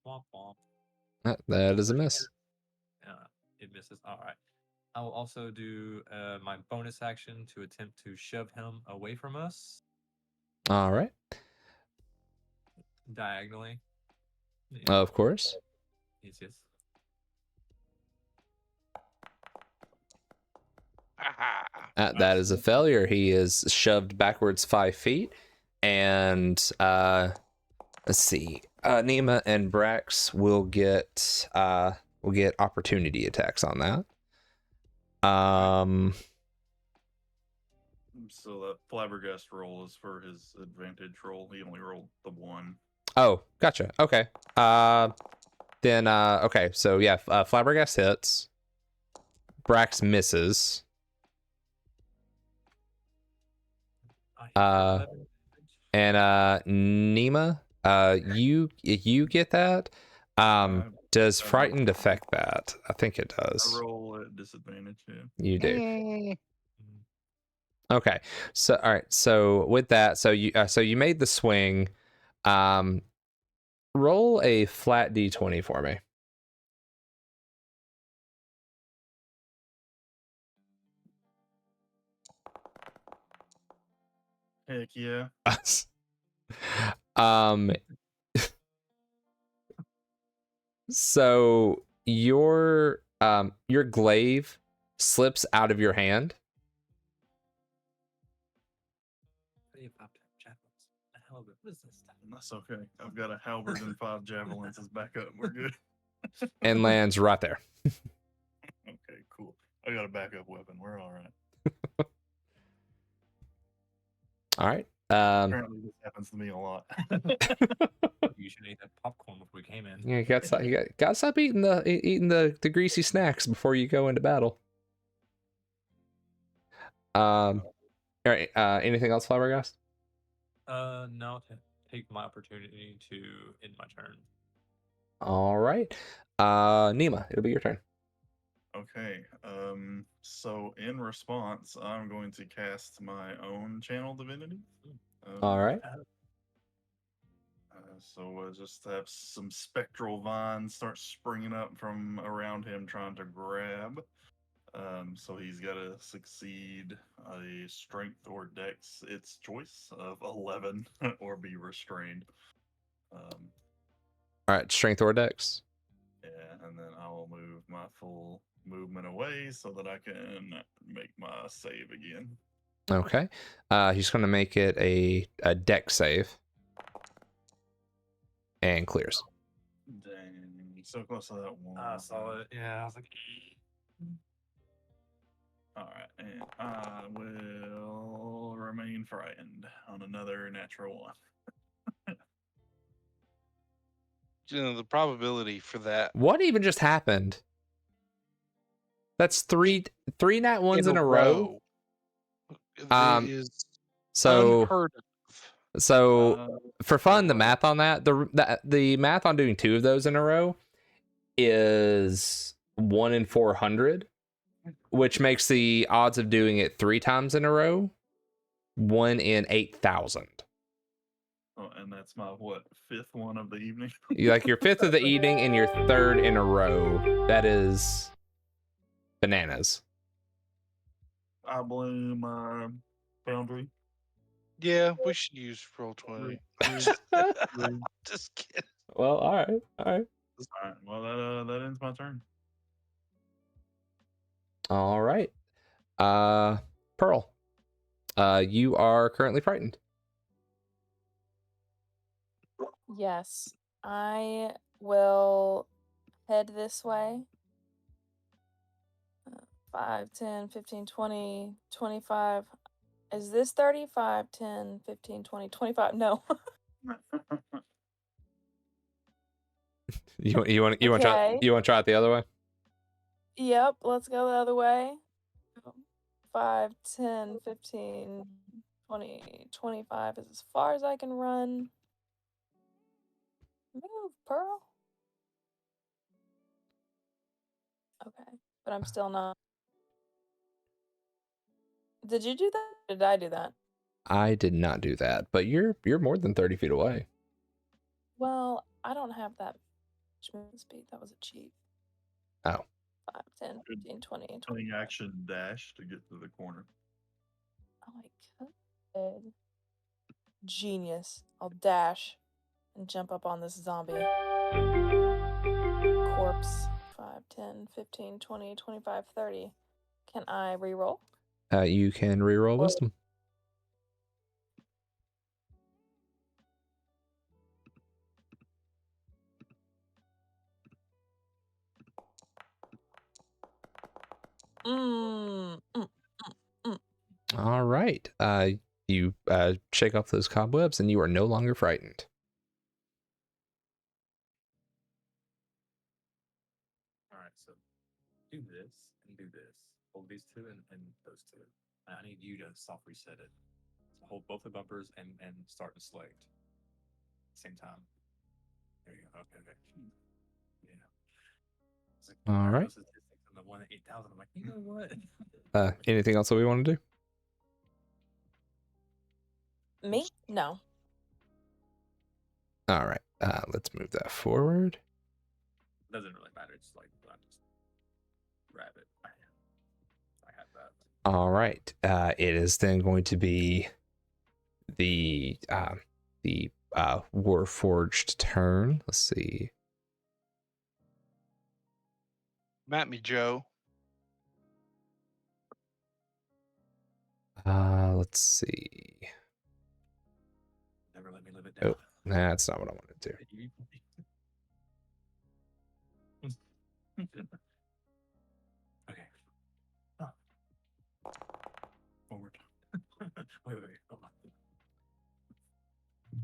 Womp womp. That is a miss. It misses. All right. I will also do my bonus action to attempt to shove him away from us All right. diagonally. Of course. Yes. That is a failure. He is shoved backwards 5 feet. And let's see. Nima and Brax will get opportunity attacks on that. So that Flabbergast roll is for his advantage roll. He only rolled the 1. Oh, gotcha. Okay. Then okay. So yeah, Flabbergast hits. Brax misses. And Nima, you get that. Does frightened affect that? I think it does. I roll at disadvantage. Yeah. You do. Okay. So all right. So with that, so you made the swing. Roll a flat d20 for me. Heck yeah. So your glaive slips out of your hand. What is this stuff? That's okay. I've got a halberd and 5 javelins as backup. We're good. And lands right there. Okay, cool. I got a backup weapon. We're all right. All right. Apparently, this happens to me a lot. You should eat that popcorn before we came in. Yeah, you got to stop eating the greasy snacks before you go into battle. All right. Anything else, Flabbergast? No. Take my opportunity to end my turn. All right. Nima, it'll be your turn. Okay. So in response, I'm going to cast my own channel divinity. All right. So we'll just have some spectral vines start springing up from around him, trying to grab. So he's got to succeed a strength or dex, its choice of 11, or be restrained. All right, strength or dex. Yeah, and then I will move my full movement away so that I can make my save again. Okay. He's going to make it a dex save. And clears. Dang, so close to that one. I saw it. Yeah, I was like, all right, and I will remain frightened on another natural 1. You know, the probability for that. What even just happened? That's three nat ones in a row. Is So unheard of. So for fun, the math on that, the math on doing 2 of those in a row is 1 in 400, which makes the odds of doing it 3 times in a row 1 in 8,000. Oh, and that's my 5th one of the evening. Like your 5th of the evening and your 3rd in a row. That is bananas. I blame Foundry. Yeah, we should use Roll20. Just kidding. Well, all right. All right. Well, that ends my turn. All right. Pearl. You are currently frightened. Yes, I will head this way. 5, 10, 15, 20, 25. Is this 30? 5, 10, 15, 20, 25? No. You want to try Okay. you want to try it the other way? Yep, let's go the other way. 5, 10, 15, 20, 25 is as far as I can run. Move, Pearl. Okay, but I'm still not. Did you do that? Or did I do that? I did not do that, but you're more than 30 feet away. Well, I don't have that much movement speed. That was a cheat. Oh. 5, 10, 15, 20, Doing 25. action dash to get to the corner. Oh, I could. Genius. I'll dash and jump up on this zombie. Corpse. 5, 10, 15, 20, 25, 30. Can I re-roll? You can reroll wisdom. All right. You shake off those cobwebs and you are no longer frightened. All right, so do this and do this. Hold these two and those two. I need you to soft reset it. So hold both the bumpers and start to select. Same time. There you go. Okay. Yeah. It's like, All right. statistics on the one at 8,000. I'm like, you know what? Anything else that we want to do? Me? No. All right. Let's move that forward. Doesn't really matter. It's like I just grab it. I have that. All right. It is then going to be the Warforged turn. Let's see. Map me, Joe. Let's see. Never let me live it down. Oh, that's not what I wanted to do. Okay. Forward. wait. Hold on.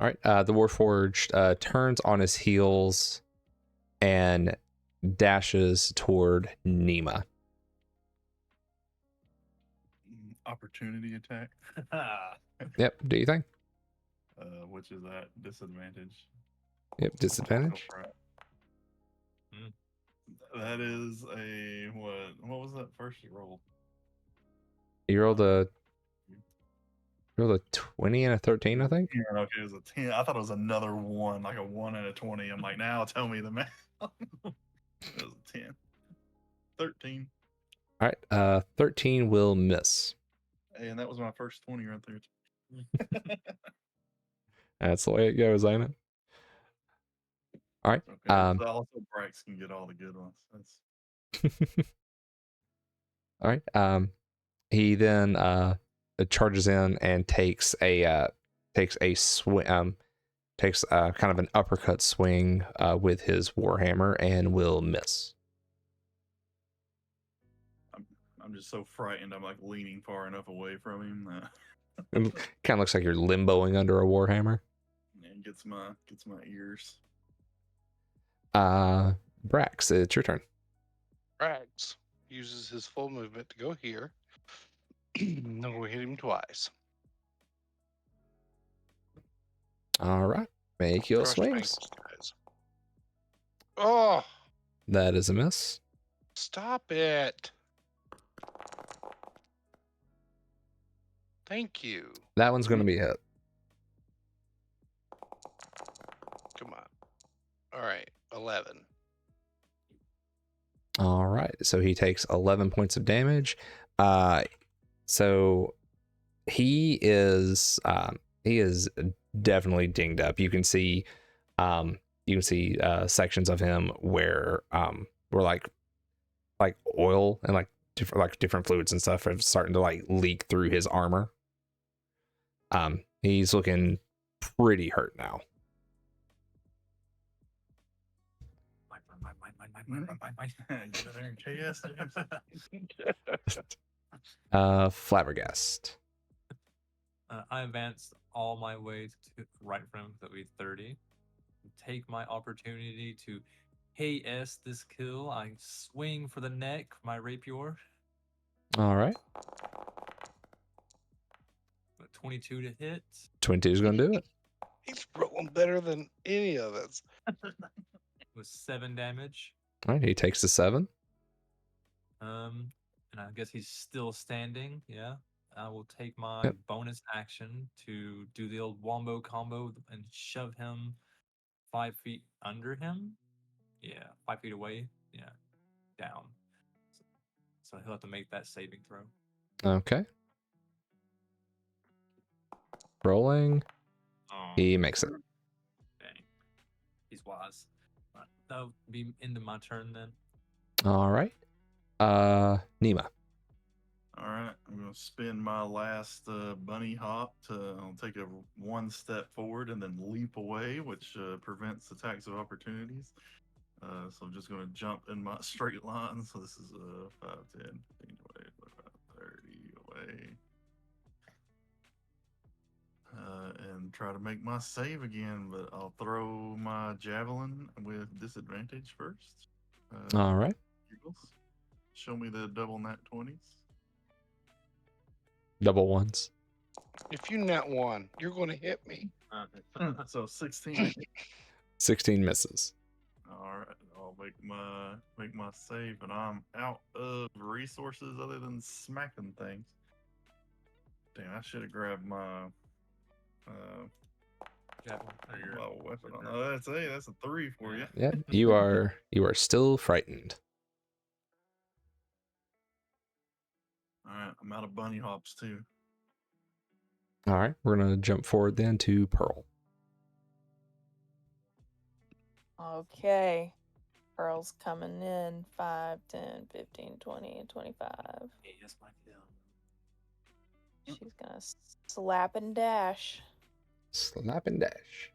All right. The Warforged turns on his heels and dashes toward Nima. Opportunity attack. Yep. Do you think? Which is at disadvantage. Yep. Disadvantage. Go for it. That is a what? What was that first you rolled? You rolled a 20 and a 13, I think. Yeah, okay, it was a 10. I thought it was another one, like a 1 and a 20. I'm like, now tell me the math. It was a 10. 13. All right. 13 will miss. And that was my first 20 right there. That's the way it goes, ain't it? All right. Okay. So also Brax can get all the good ones. That's... All right. He then charges in and takes a swing, takes kind of an uppercut swing with his warhammer and will miss. I'm just so frightened. I'm like leaning far enough away from him. It kind of looks like you're limboing under a warhammer. And gets my ears. Brax, it's your turn. Brax uses his full movement to go here. Then we'll hit him twice. All right. Make your Crushed swings. ankles, guys. Oh, That is a miss. stop it. Thank you. That one's going to be hit. Come on. All right, 11. All right. So he takes 11 points of damage. So he is definitely dinged up. You can see sections of him where like oil and like different fluids and stuff are starting to like leak through his armor. He's looking pretty hurt now. Get in there and KS. Flabbergast. I advanced all my way to right from him, that would be 30. Take my opportunity to KS this kill. I swing for the neck, my rapier. All right. 22 to hit. 22 is going to do it. He's rolling better than any of us. With 7 damage. All right. He takes the 7. And I guess he's still standing. Yeah. I will take my Yep. bonus action to do the old wombo combo and shove him 5 feet under him. Yeah, 5 feet away. Yeah, down. So he'll have to make that saving throw. Okay. Rolling. Oh, He makes it. dang. He's wise. That'll be into my turn then. All right. Nima. All right, I'm gonna spin my last bunny hop to I'll take a 1 step forward and then leap away, which prevents attacks of opportunities. So I'm just gonna jump in my straight line. So this is 5, 10, 15, 20, 25, 30 away. And try to make my save again, but I'll throw my javelin with disadvantage first. All right. Eagles. Show me the double nat 20s. Double ones. If you nat 1, you're going to hit me. So 16. 16 misses. All right, I'll make my save, and I'm out of resources other than smacking things. Damn, I should have grabbed my Javelin. my weapon. Oh, that's a 3 for you. Yeah. You are still frightened. All right, I'm out of bunny hops too. All right. We're going to jump forward then to Pearl. Okay. Pearl's coming in 5, 10, 15, 20, 25. Hey, that's my kill. She's gonna slap and dash. Slap and dash.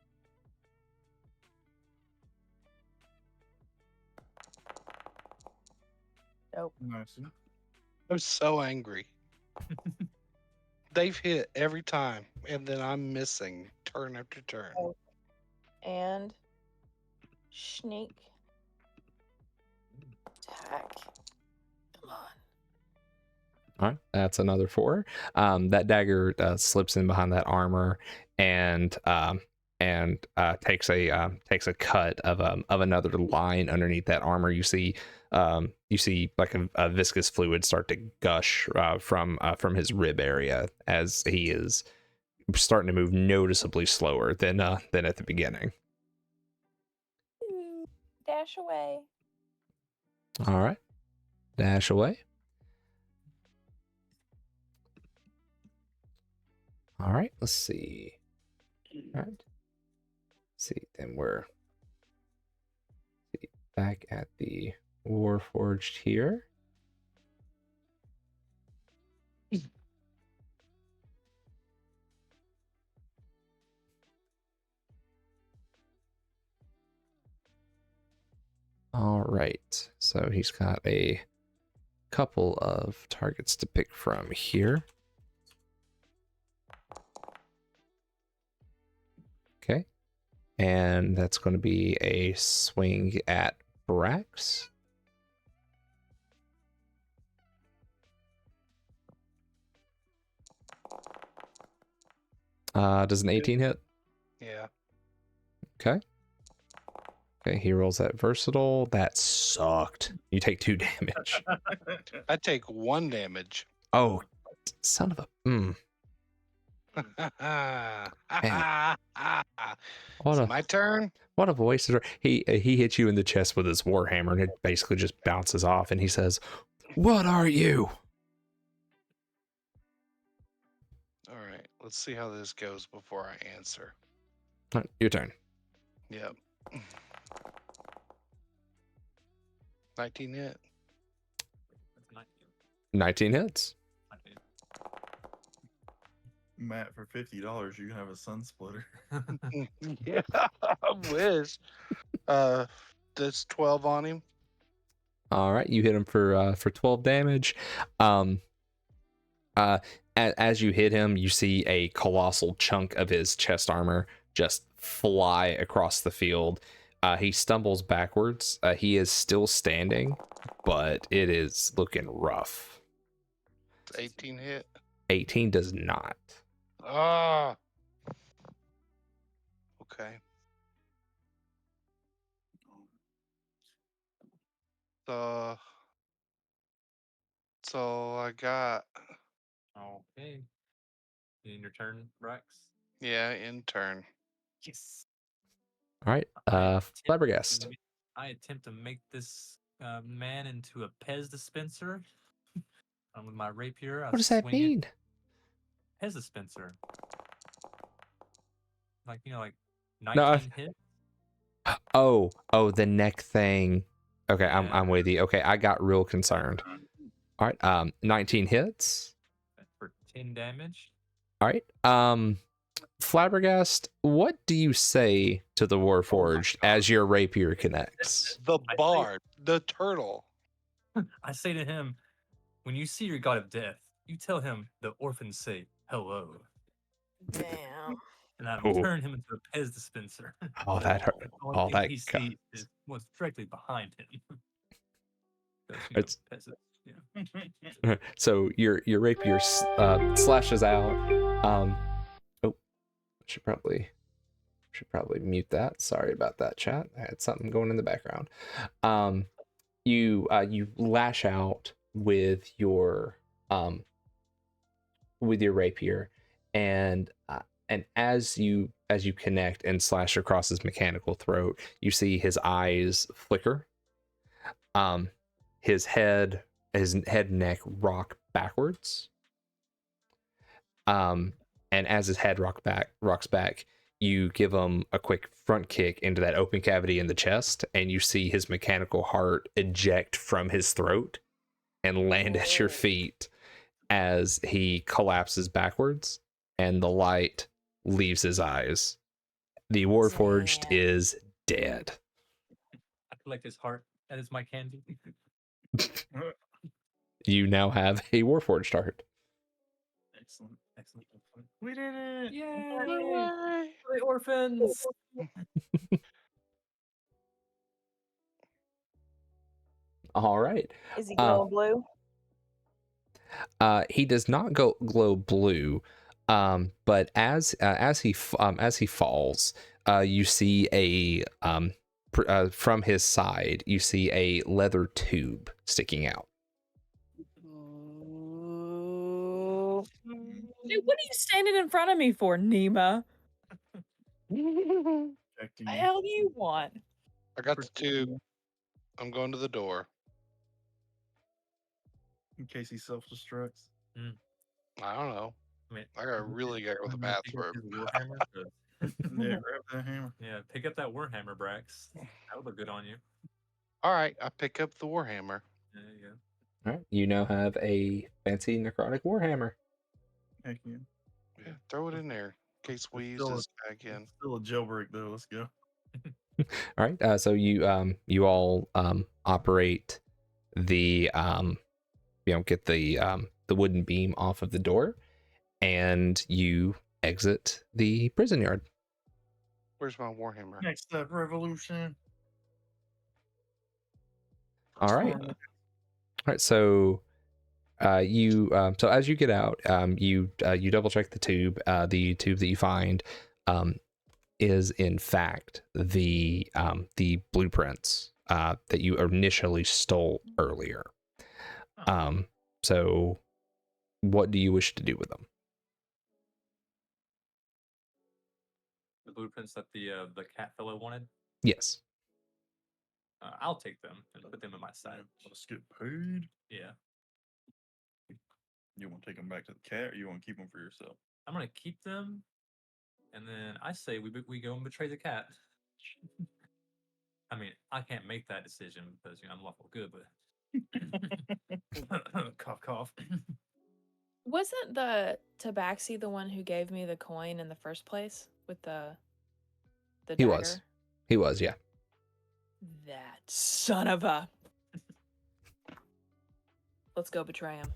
Nope. Nice. I'm so angry. They've hit every time, and then I'm missing turn after turn. Oh. And sneak attack. Come on. All right, that's another 4. That dagger slips in behind that armor and takes a cut of another line underneath that armor. You see like a viscous fluid start to gush from his rib area as he is starting to move noticeably slower than at the beginning. Dash away. All right, dash away. All right, let's see. All right. See, then we're back at the Warforged here. All right, so he's got a couple of targets to pick from here. Okay, and that's going to be a swing at Brax. Does an 18 hit? Yeah. Okay. Okay, he rolls that versatile. That sucked. You take 2 damage. I take 1 damage. Oh, son of a... What It's my turn. What a voice. He hits you in the chest with his warhammer, and it basically just bounces off, and he says, "What are you?" All right, let's see how this goes before I answer. All right, your turn. Yep. 19 hit. 19 hits. Matt, for $50, you can have a sun splitter. Yeah, I wish. That's 12 on him. All right, you hit him for 12 damage. As you hit him, you see a colossal chunk of his chest armor just fly across the field. he stumbles backwards. He is still standing, but it is looking rough. 18 hit. 18 does not. Ah. Okay. So I got Okay. In your turn, Brax. in turn. Yes. All right. Flabbergast. I attempt to make this man into a Pez dispenser. With my rapier, I What does that swing it. mean? Pez dispenser. Like, like No, 19 hit. Oh, the neck thing. Okay, Yeah. I'm with you. Okay, I got real concerned. All right. 19 hits. For 10 damage. All right. Flabbergast, what do you say to the Warforged as your rapier connects? The bard, the turtle. I say to him, when you see your god of death, you tell him the orphans say hello. Damn. And I Oh. turn him into a Pez dispenser. Oh, that hurt. The only Oh, thing that he got. sees is what's directly behind him. 'Cause, It's- Pez is- yeah. So your rapier slashes out. Oh, should probably mute that. Sorry about that, chat. I had something going in the background. You lash out with your rapier, and as you connect and slash across his mechanical throat, you see his eyes flicker. His head and neck rock backwards. And as his head rocks back, you give him a quick front kick into that open cavity in the chest, and you see his mechanical heart eject from his throat and land at your feet as he collapses backwards, and the light leaves his eyes. The Warforged is dead. I collect his heart. That is my candy. You now have a Warforged heart. Excellent. We did it! Yay! The orphans. All right. Is he glowing blue? He does not glow blue, but as he falls, you see from his side, you see a leather tube sticking out. Dude, what are you standing in front of me for, Nima? The hell do you want? I got the tube. I'm going to the door. In case he self-destructs. I don't know. I mean, I gotta really get with the math for it. Warhammer. Yeah, grab that hammer. Yeah, pick up that Warhammer, Brax. That would look good on you. All right, I pick up the warhammer. There you go. All right, you now have a fancy necrotic warhammer. Heck yeah. Yeah, throw it in there in case we use this guy again. Still a jailbreak though. Let's go. All right, so you all operate the get the wooden beam off of the door, and you exit the prison yard. Where's my warhammer? Next up, revolution. All right. So so as you get out, you double check the tube. The tube that you find is in fact the blueprints that you initially stole earlier. So what do you wish to do with them? The blueprints that the cat fellow wanted. Yes. I'll take them and put them in my side. Let's get paid. Yeah. You want to take them back to the cat, or you want to keep them for yourself? I'm gonna keep them, and then I say we go and betray the cat. I mean, I can't make that decision because I'm lawful good, but cough, cough. Wasn't the Tabaxi the one who gave me the coin in the first place with the He dagger? He was, yeah. That son of a. Let's go betray him.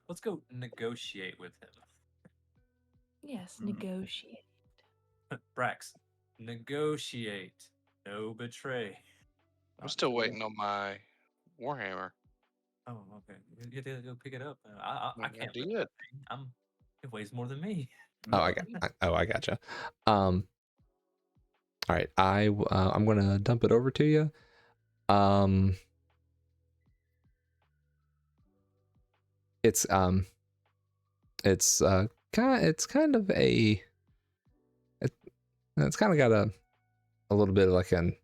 Let's go negotiate with him. Yes, negotiate. Brax, Negotiate, no betray. I'm still waiting on my Warhammer. Oh, okay. You have to go pick it up. I can't. lift did. that thing. It weighs more than me. Oh, I gotcha. All right, I'm gonna dump it over to you. It's kind of a, it's kind of got a little bit of like an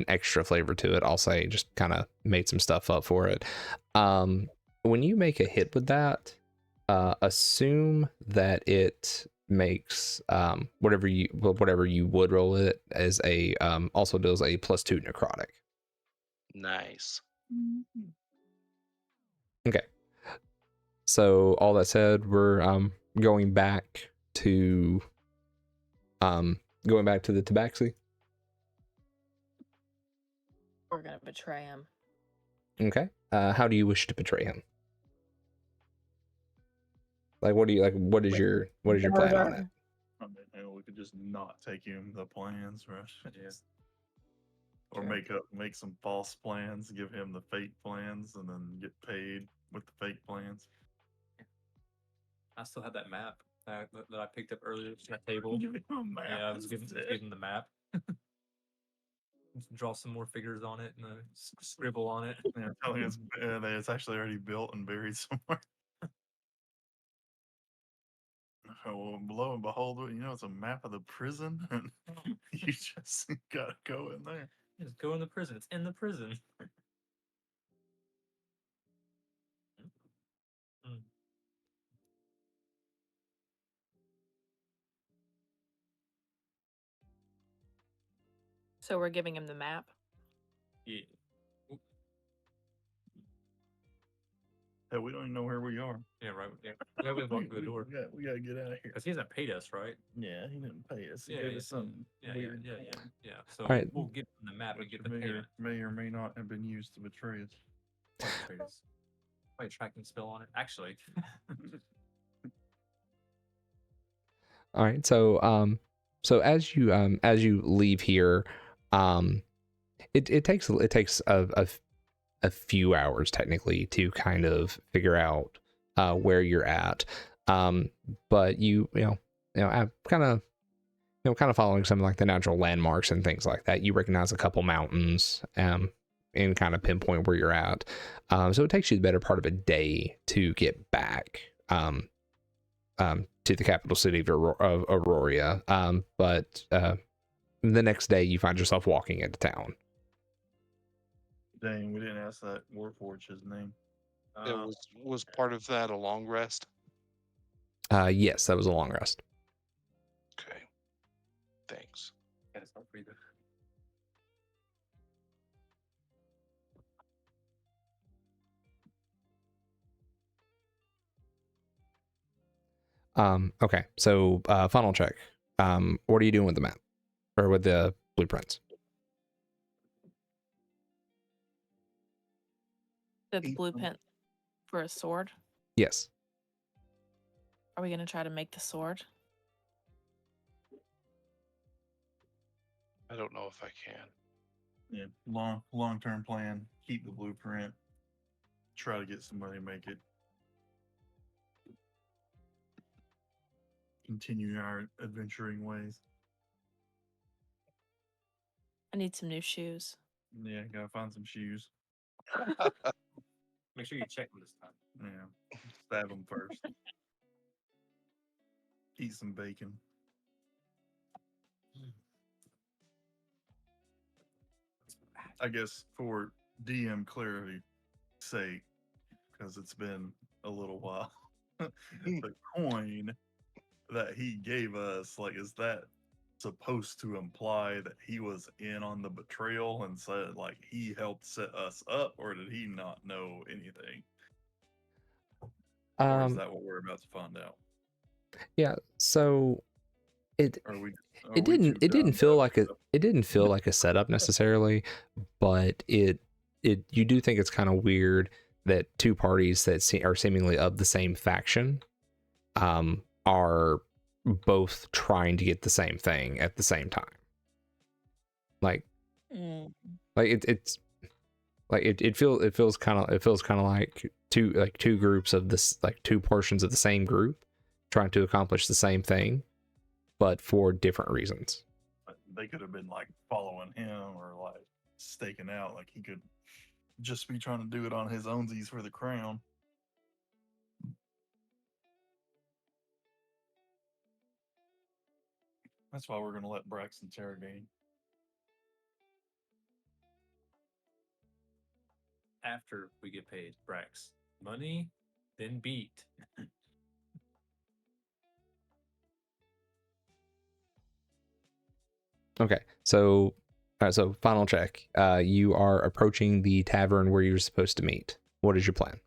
extra flavor to it. I'll say, just kind of made some stuff up for it. When you make a hit with that, assume that it makes whatever you would roll it as a also does a +2 necrotic. Nice. Okay. So all that said, we're going back to the Tabaxi. We're gonna betray him. Okay. How do you wish to betray him? Like, what is your plan on it? I mean, hell, we could just not take him the plans, right? Yeah. Or Sure. make some false plans, give him the fake plans, and then get paid with the fake plans. I still have that map that I picked up earlier on that table. Give him a map Yeah, I was giving instead. the map. Draw some more figures on it and scribble on it. Yeah, tell him that it's actually already built and buried somewhere. Oh, well, lo and behold, you know, it's a map of the prison, and you just gotta go in there. Just go in the prison. It's in the prison. So we're giving him the map. Yeah. Hey, we don't even know where we are. Yeah, right. Yeah. We haven't walked through the door. We gotta get out of here. Because he hasn't paid us, right? Yeah, he didn't pay us. He Yeah, gave yeah, us something Yeah, weird. yeah. So Alright. we'll get the map and Which get the payment. may or may not have been used to betray us. Probably a tracking spell on it. Actually. All right. So as you leave here, it takes a few hours technically to kind of figure out where you're at. But you kind of following some like the natural landmarks and things like that, you recognize a couple mountains and kind of pinpoint where you're at. So it takes you the better part of a day to get back to the capital city of Aurora. But the next day you find yourself walking into town. Dang, we didn't ask that Warforge's name. It was part of that a long rest. Yes, that was a long rest. Okay. Thanks. Yes, I'll read it. Okay, so funnel check. What are you doing with the map or with the blueprints? The blueprint for a sword. Yes. Are we gonna try to make the sword? I don't know if I can. Yeah, long term plan. Keep the blueprint. Try to get somebody to make it. Continue our adventuring ways. I need some new shoes. Yeah, gotta find some shoes. Make sure you check them this time. Yeah, stab them first. Eat some bacon. I guess for DM clarity's sake, because it's been a little while, the coin that he gave us, like, is that supposed to imply that he was in on the betrayal and said, like, he helped set us up, or did he not know anything? Or is that what we're about to find out? Yeah, so it it didn't feel like a setup necessarily, but you do think it's kind of weird that two parties that are seemingly of the same faction are both trying to get the same thing at the same time. like Mm. it's like it feels kind of like two groups of this, like two portions of the same group trying to accomplish the same thing, but for different reasons. But they could have been like following him or like staking out. Like he could just be trying to do it on his ownsies for the crown. That's why we're going to let Brax interrogate. After we get paid, Brax. Money, then beat. Okay, so so final check. You are approaching the tavern where you're supposed to meet. What is your plan?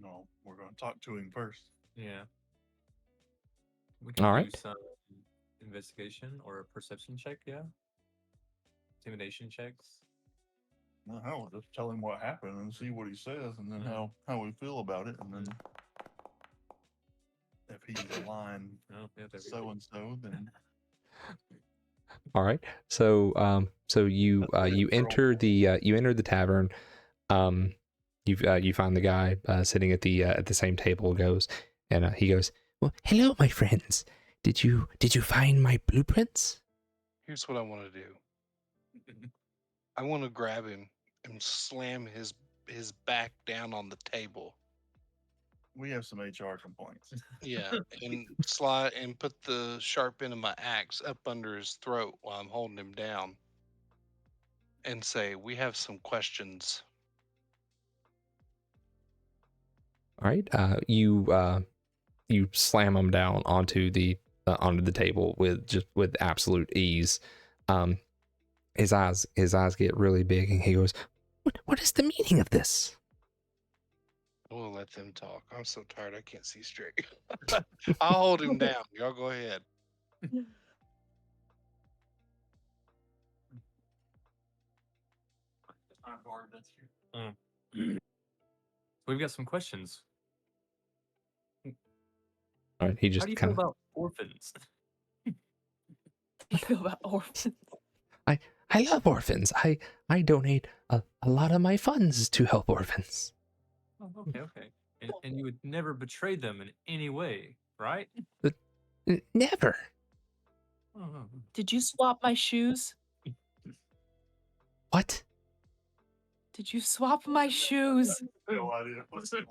No, we're going to talk to him first. Yeah. We can All do right. some investigation or a perception check, yeah. Intimidation checks. No, hell, just tell him what happened and see what he says, and then how we feel about it, and then if he's lying Oh, yeah, there we so go. and so, then All right. So so you you enter the tavern. You find the guy sitting at the same table. Goes and he goes, "Well, hello, my friends. Did you find my blueprints?" Here's what I want to do. I want to grab him and slam his back down on the table. we have some HR complaints. Yeah, and slide and put the sharp end of my axe up under his throat while I'm holding him down, and say, "We have some questions." All right. You slam him down onto the table with absolute ease. His eyes get really big, and he goes, "What is the meaning of this?" We'll let them talk. I'm so tired I can't see straight. I'll hold him down. Y'all go ahead. We've got some questions. All right. He How just do you feel kind of. about orphans? How do you feel about orphans? I love orphans. I donate a lot of my funds to help orphans. Oh, okay, okay. And you would never betray them in any way, right? Never. Oh, Did you swap my shoes? What? Did you swap my shoes? No idea what's going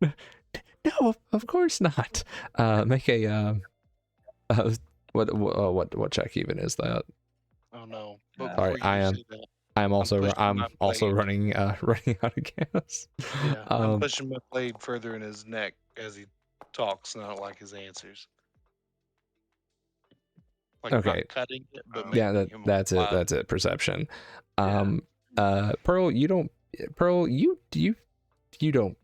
on. No, of course not. Make a what check even is that? Oh no! But Sorry, before you say that, I'm also pushing my blade. running running out of gas. Yeah, I'm pushing my blade further in his neck as he talks, and I don't like his answers. Like Okay. not cutting it, but Yeah, making him that's it. alive. That's it. Perception. Yeah. Pearl, you don't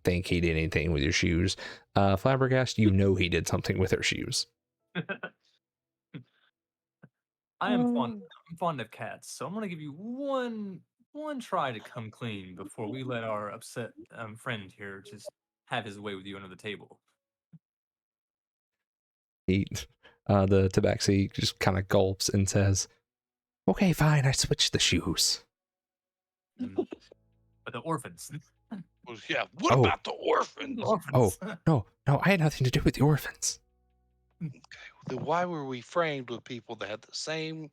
think he did anything with your shoes. Flabbergast, you know he did something with her shoes. I'm fond of cats, so I'm gonna give you one try to come clean before we let our upset friend here just have his way with you under the table. The tabaxi just kind of gulps and says, "Okay, fine. I switched the shoes." But the orphans. Well, yeah. What Oh. about the orphans? Oh, no, I had nothing to do with the orphans. Then why were we framed with people that had the same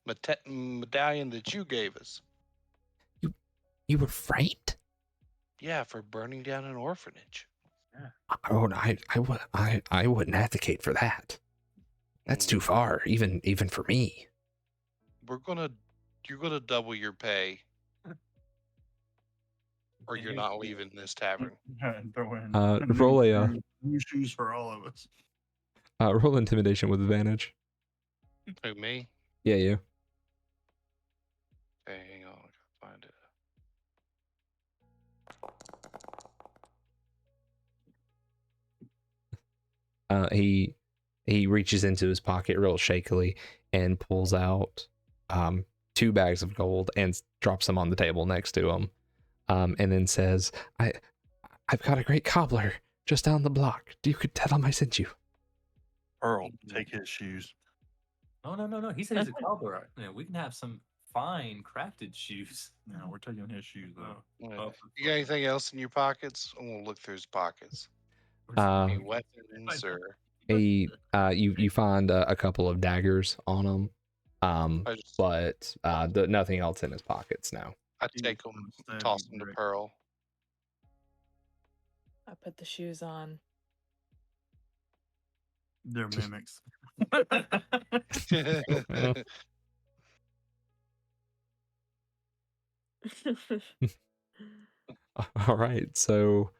medallion that you gave us? You were framed? Yeah, for burning down an orphanage. Oh, no, I wouldn't advocate for that. That's too far, even for me. You're gonna double your pay, or you're not leaving this tavern. And throw in Roll new shoes for all of us. roll intimidation with advantage. Who, me? Yeah, you. Okay, hang on, I gotta find it. He reaches into his pocket real shakily and pulls out 2 bags of gold and drops them on the table next to him, and then says, "I've got a great cobbler just down the block. You could tell him I sent you." Pearl, take his shoes. No. He said he's a cobbler. Yeah, we can have some fine crafted shoes. No, we're taking his shoes though. Yeah. Oh, You got anything else in your pockets? I'm gonna look through his pockets. Any weapons or? You find a couple of daggers on him, I just but nothing else in his pockets now. I take them, toss them to Pearl. I put the shoes on. They're mimics. All right, so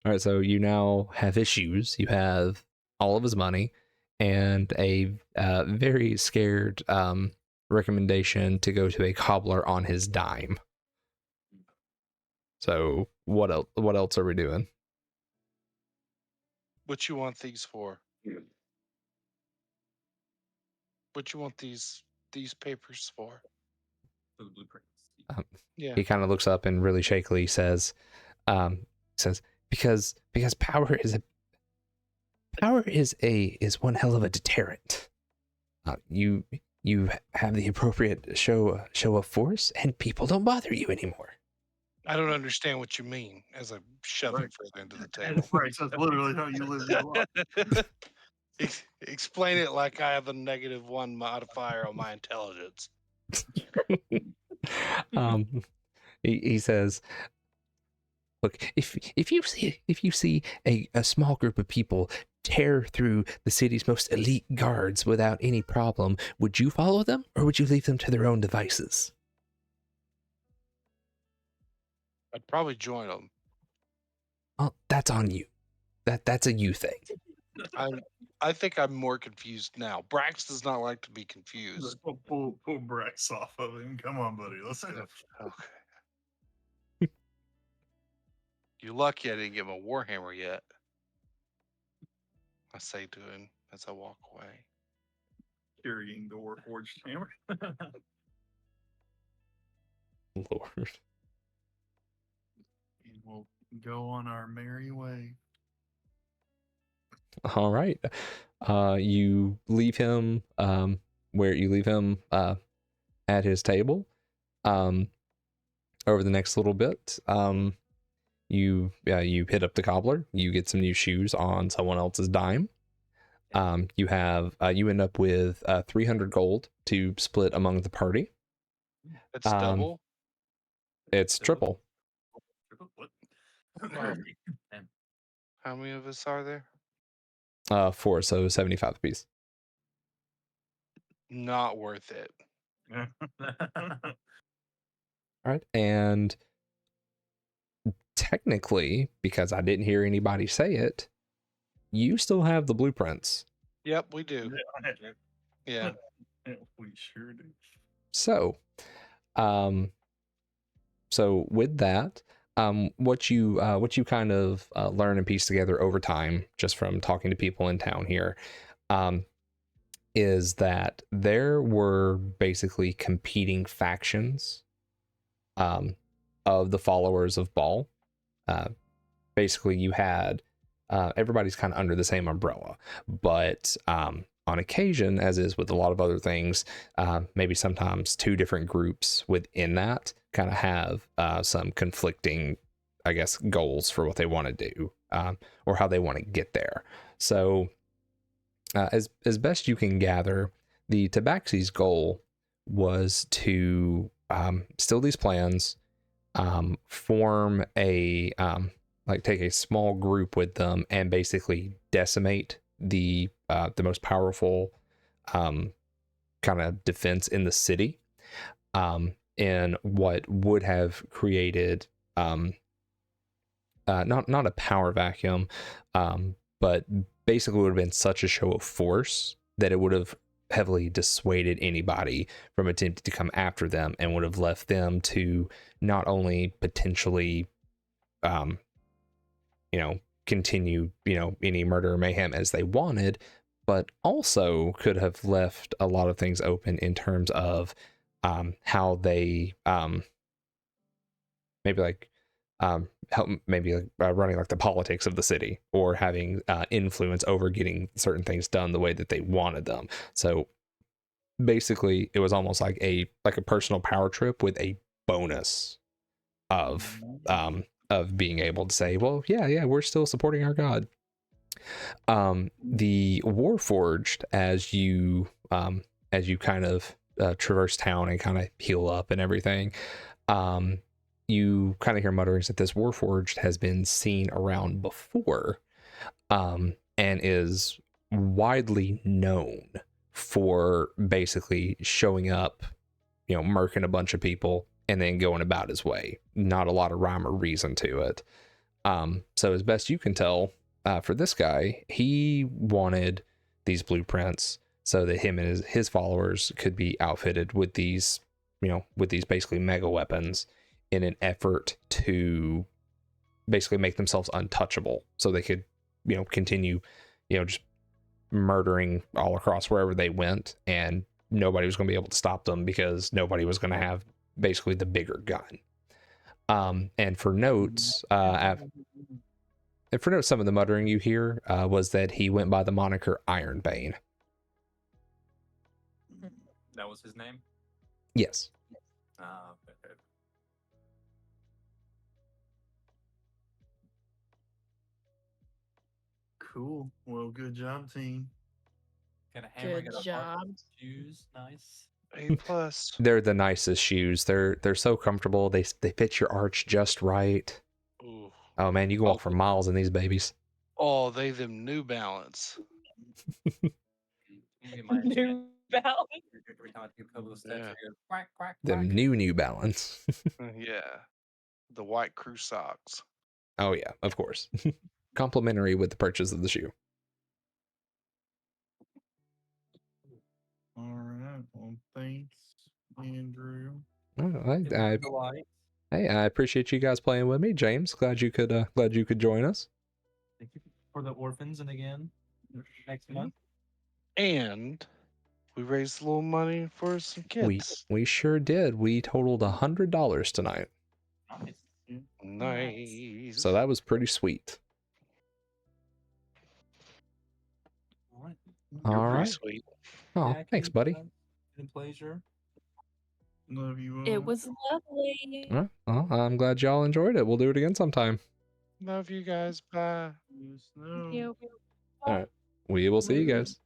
you now have his shoes, you have all of his money, and a very scared recommendation to go to a cobbler on his dime. So what else are we doing? What you want these for? What you want these papers for? For the blueprints. Yeah. He kind of looks up and really shakily says, because power is one hell of a deterrent. You have the appropriate show of force, and people don't bother you anymore. I don't understand what you mean as I shove it further into the table. Right, so that's literally how you live your life. Explain it like I have a -1 modifier on my intelligence. He says, look, if you see a small group of people tear through the city's most elite guards without any problem, would you follow them, or would you leave them to their own devices? I'd probably join them. Well, that's on you. That's a you thing. I think I'm more confused now. Brax does not like to be confused. Pull Brax off of him. Come on, buddy. Let's go. Okay. You're lucky I didn't give him a warhammer yet. I say to him as I walk away. Carrying the Warforged hammer. Lord. And we'll go on our merry way. All right. You leave him where you leave him at his table. Over the next little bit, you hit up the cobbler. You get some new shoes on someone else's dime. You end up with 300 gold to split among the party. It's double. It's triple. How many of us are there? 4, so 75 apiece. Not worth it. All right, and technically, because I didn't hear anybody say it, you still have the blueprints. Yep, we do. Yeah. We sure do. So with that, what you kind of learn and piece together over time, just from talking to people in town here, is that there were basically competing factions of the followers of Baal. Basically, you had everybody's kind of under the same umbrella, but on occasion, as is with a lot of other things, maybe sometimes two different groups within that kind of have some conflicting, I guess, goals for what they want to do or how they want to get there. So as best you can gather, the Tabaxi's goal was to steal these plans, form a take a small group with them and basically decimate the most powerful kind of defense in the city, in what would have created not a power vacuum, but basically would have been such a show of force that it would have heavily dissuaded anybody from attempting to come after them, and would have left them to not only potentially continue any murder or mayhem as they wanted, but also could have left a lot of things open in terms of how they help maybe running like the politics of the city or having influence over getting certain things done the way that they wanted them. So basically it was almost like a personal power trip with a bonus of being able to say, well, yeah, we're still supporting our god. The Warforged, as you kind of traverse town and kind of heal up and everything, you kind of hear mutterings that this Warforged has been seen around before, and is widely known for basically showing up, murking a bunch of people and then going about his way. Not a lot of rhyme or reason to it. So as best you can tell, for this guy, he wanted these blueprints so that him and his followers could be outfitted with these, with these basically mega weapons in an effort to basically make themselves untouchable so they could, continue, just murdering all across wherever they went, and nobody was going to be able to stop them because nobody was going to have basically the bigger gun. And for notes, some of the muttering you hear was that he went by the moniker Ironbane. That was his name? Yes. Okay. Cool. Well, good job, team. Got a hammer, Good got a job. shoes, nice. A+. They're the nicest shoes. They're so comfortable. They fit your arch just right. Ooh. Oh man, you can walk for miles in these babies. Oh, they them New Balance. New Balance. Every time I take a couple of steps, Yeah. I go quack, quack, Them quack. New Balance. Yeah. The white crew socks. Oh yeah, of course. Complimentary with the purchase of the shoe. All right. Well, thanks, Andrew. I appreciate you guys playing with me, James. Glad you could join us. Thank you for the orphans, and again, next month. And we raised a little money for some kids. We sure did. We totaled $100 tonight. Nice. So that was pretty sweet. You're All pretty right. sweet. Oh, Jackie, thanks, buddy. Been a pleasure. Love you all. It was lovely. Well, I'm glad y'all enjoyed it. We'll do it again sometime. Love you guys. Bye. Thank you. All right. We will see you guys.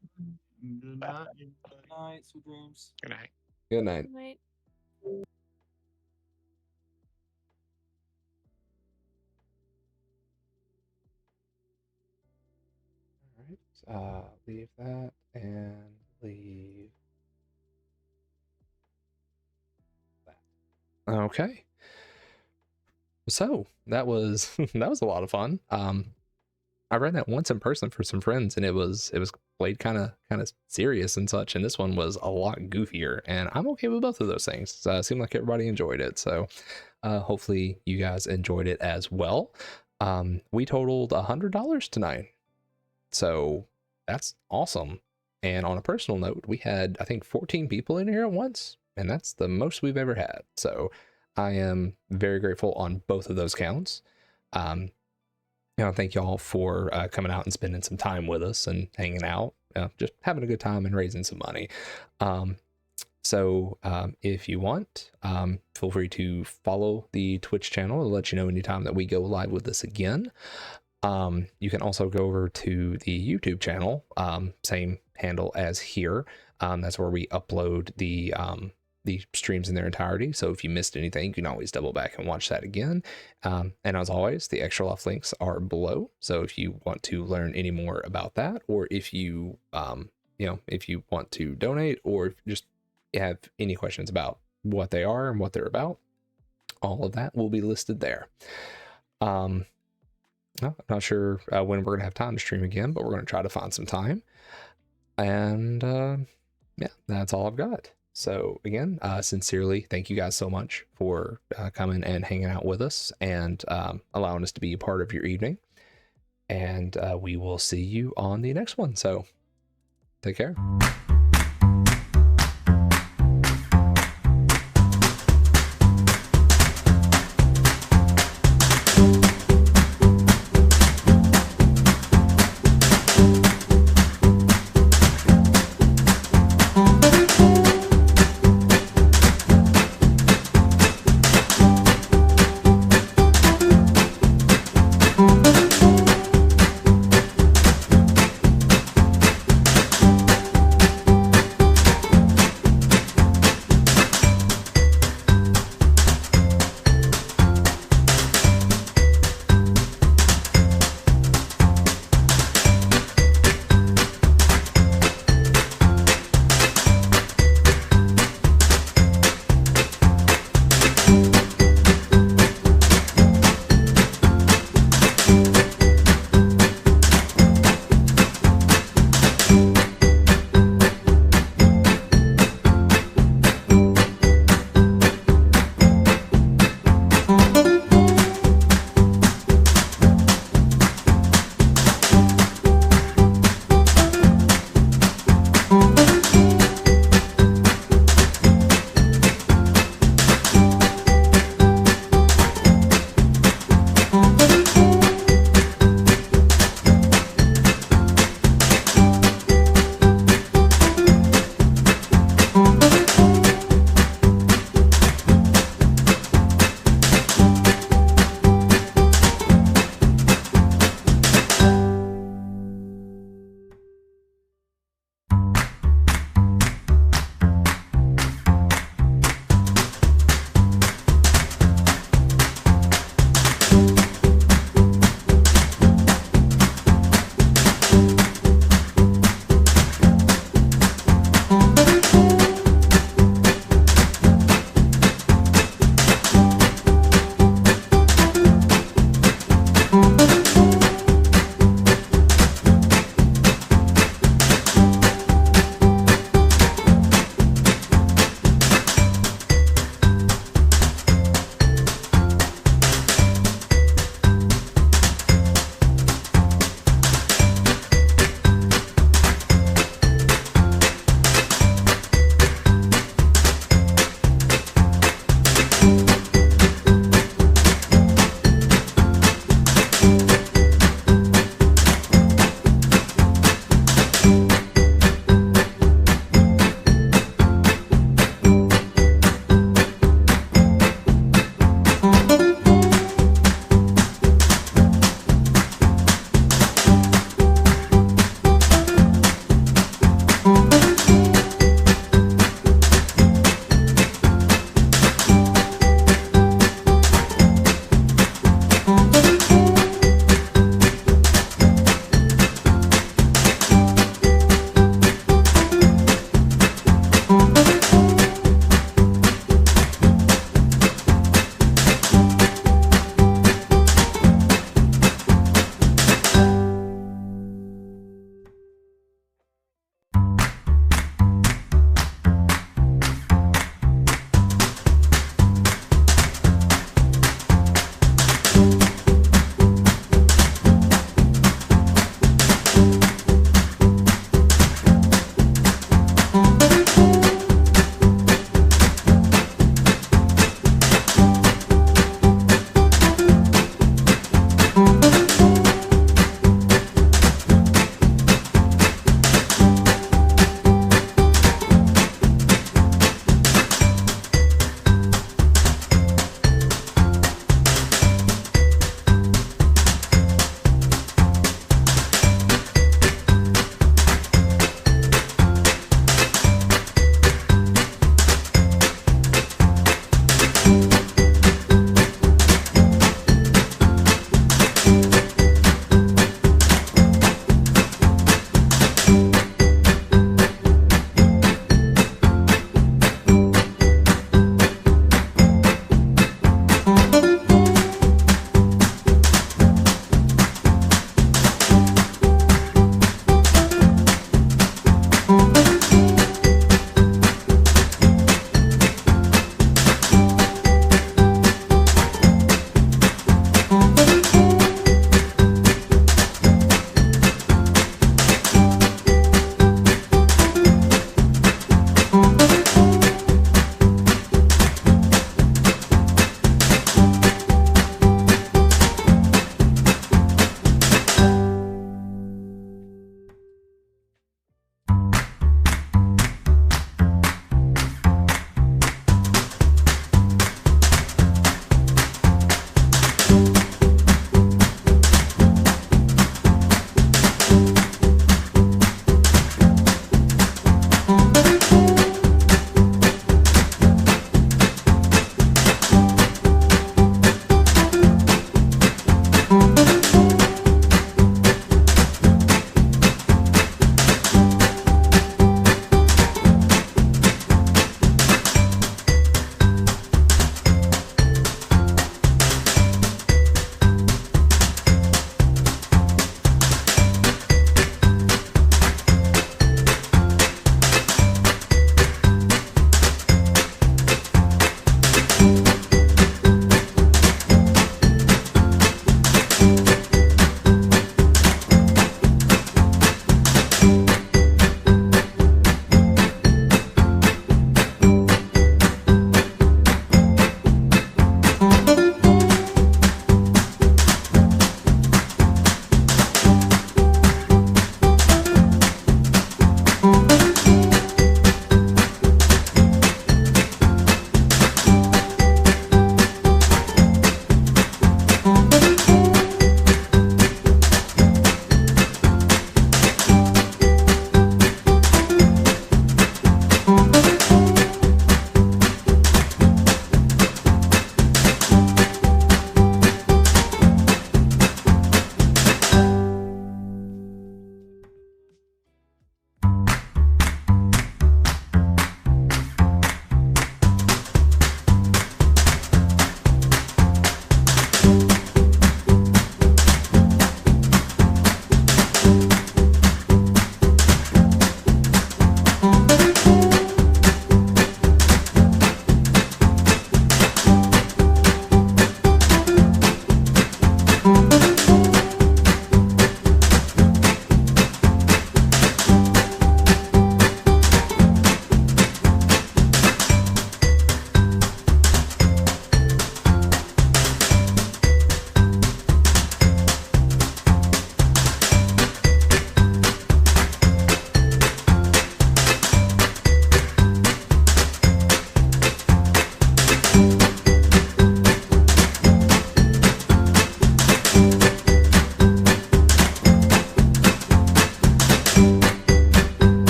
Good night. Good night, sweet dreams. Good night. Good night. Wait. All right. Leave that and leave that. Okay. So that was that was a lot of fun. I ran that once in person for some friends, and it was played kind of serious and such, and this one was a lot goofier, and I'm okay with both of those things. It seemed like everybody enjoyed it, so hopefully you guys enjoyed it as well. We totaled $100 tonight, so that's awesome. And on a personal note, we had, I think, 14 people in here at once, and that's the most we've ever had. So I am very grateful on both of those counts. Thank y'all for coming out and spending some time with us and hanging out, just having a good time and raising some money. So if you want, feel free to follow the Twitch channel. It'll let you know anytime that we go live with this again. You can also go over to the YouTube channel, same handle as here. That's where we upload the streams in their entirety. So if you missed anything, you can always double back and watch that again. And as always, the Extra Life links are below. So if you want to learn any more about that, or if you, if you want to donate, or if you just have any questions about what they are and what they're about, all of that will be listed there. I'm not sure when we're going to have time to stream again, but we're going to try to find some time. And yeah, that's all I've got. So again, sincerely, thank you guys so much for coming and hanging out with us and allowing us to be a part of your evening. And we will see you on the next one. So take care.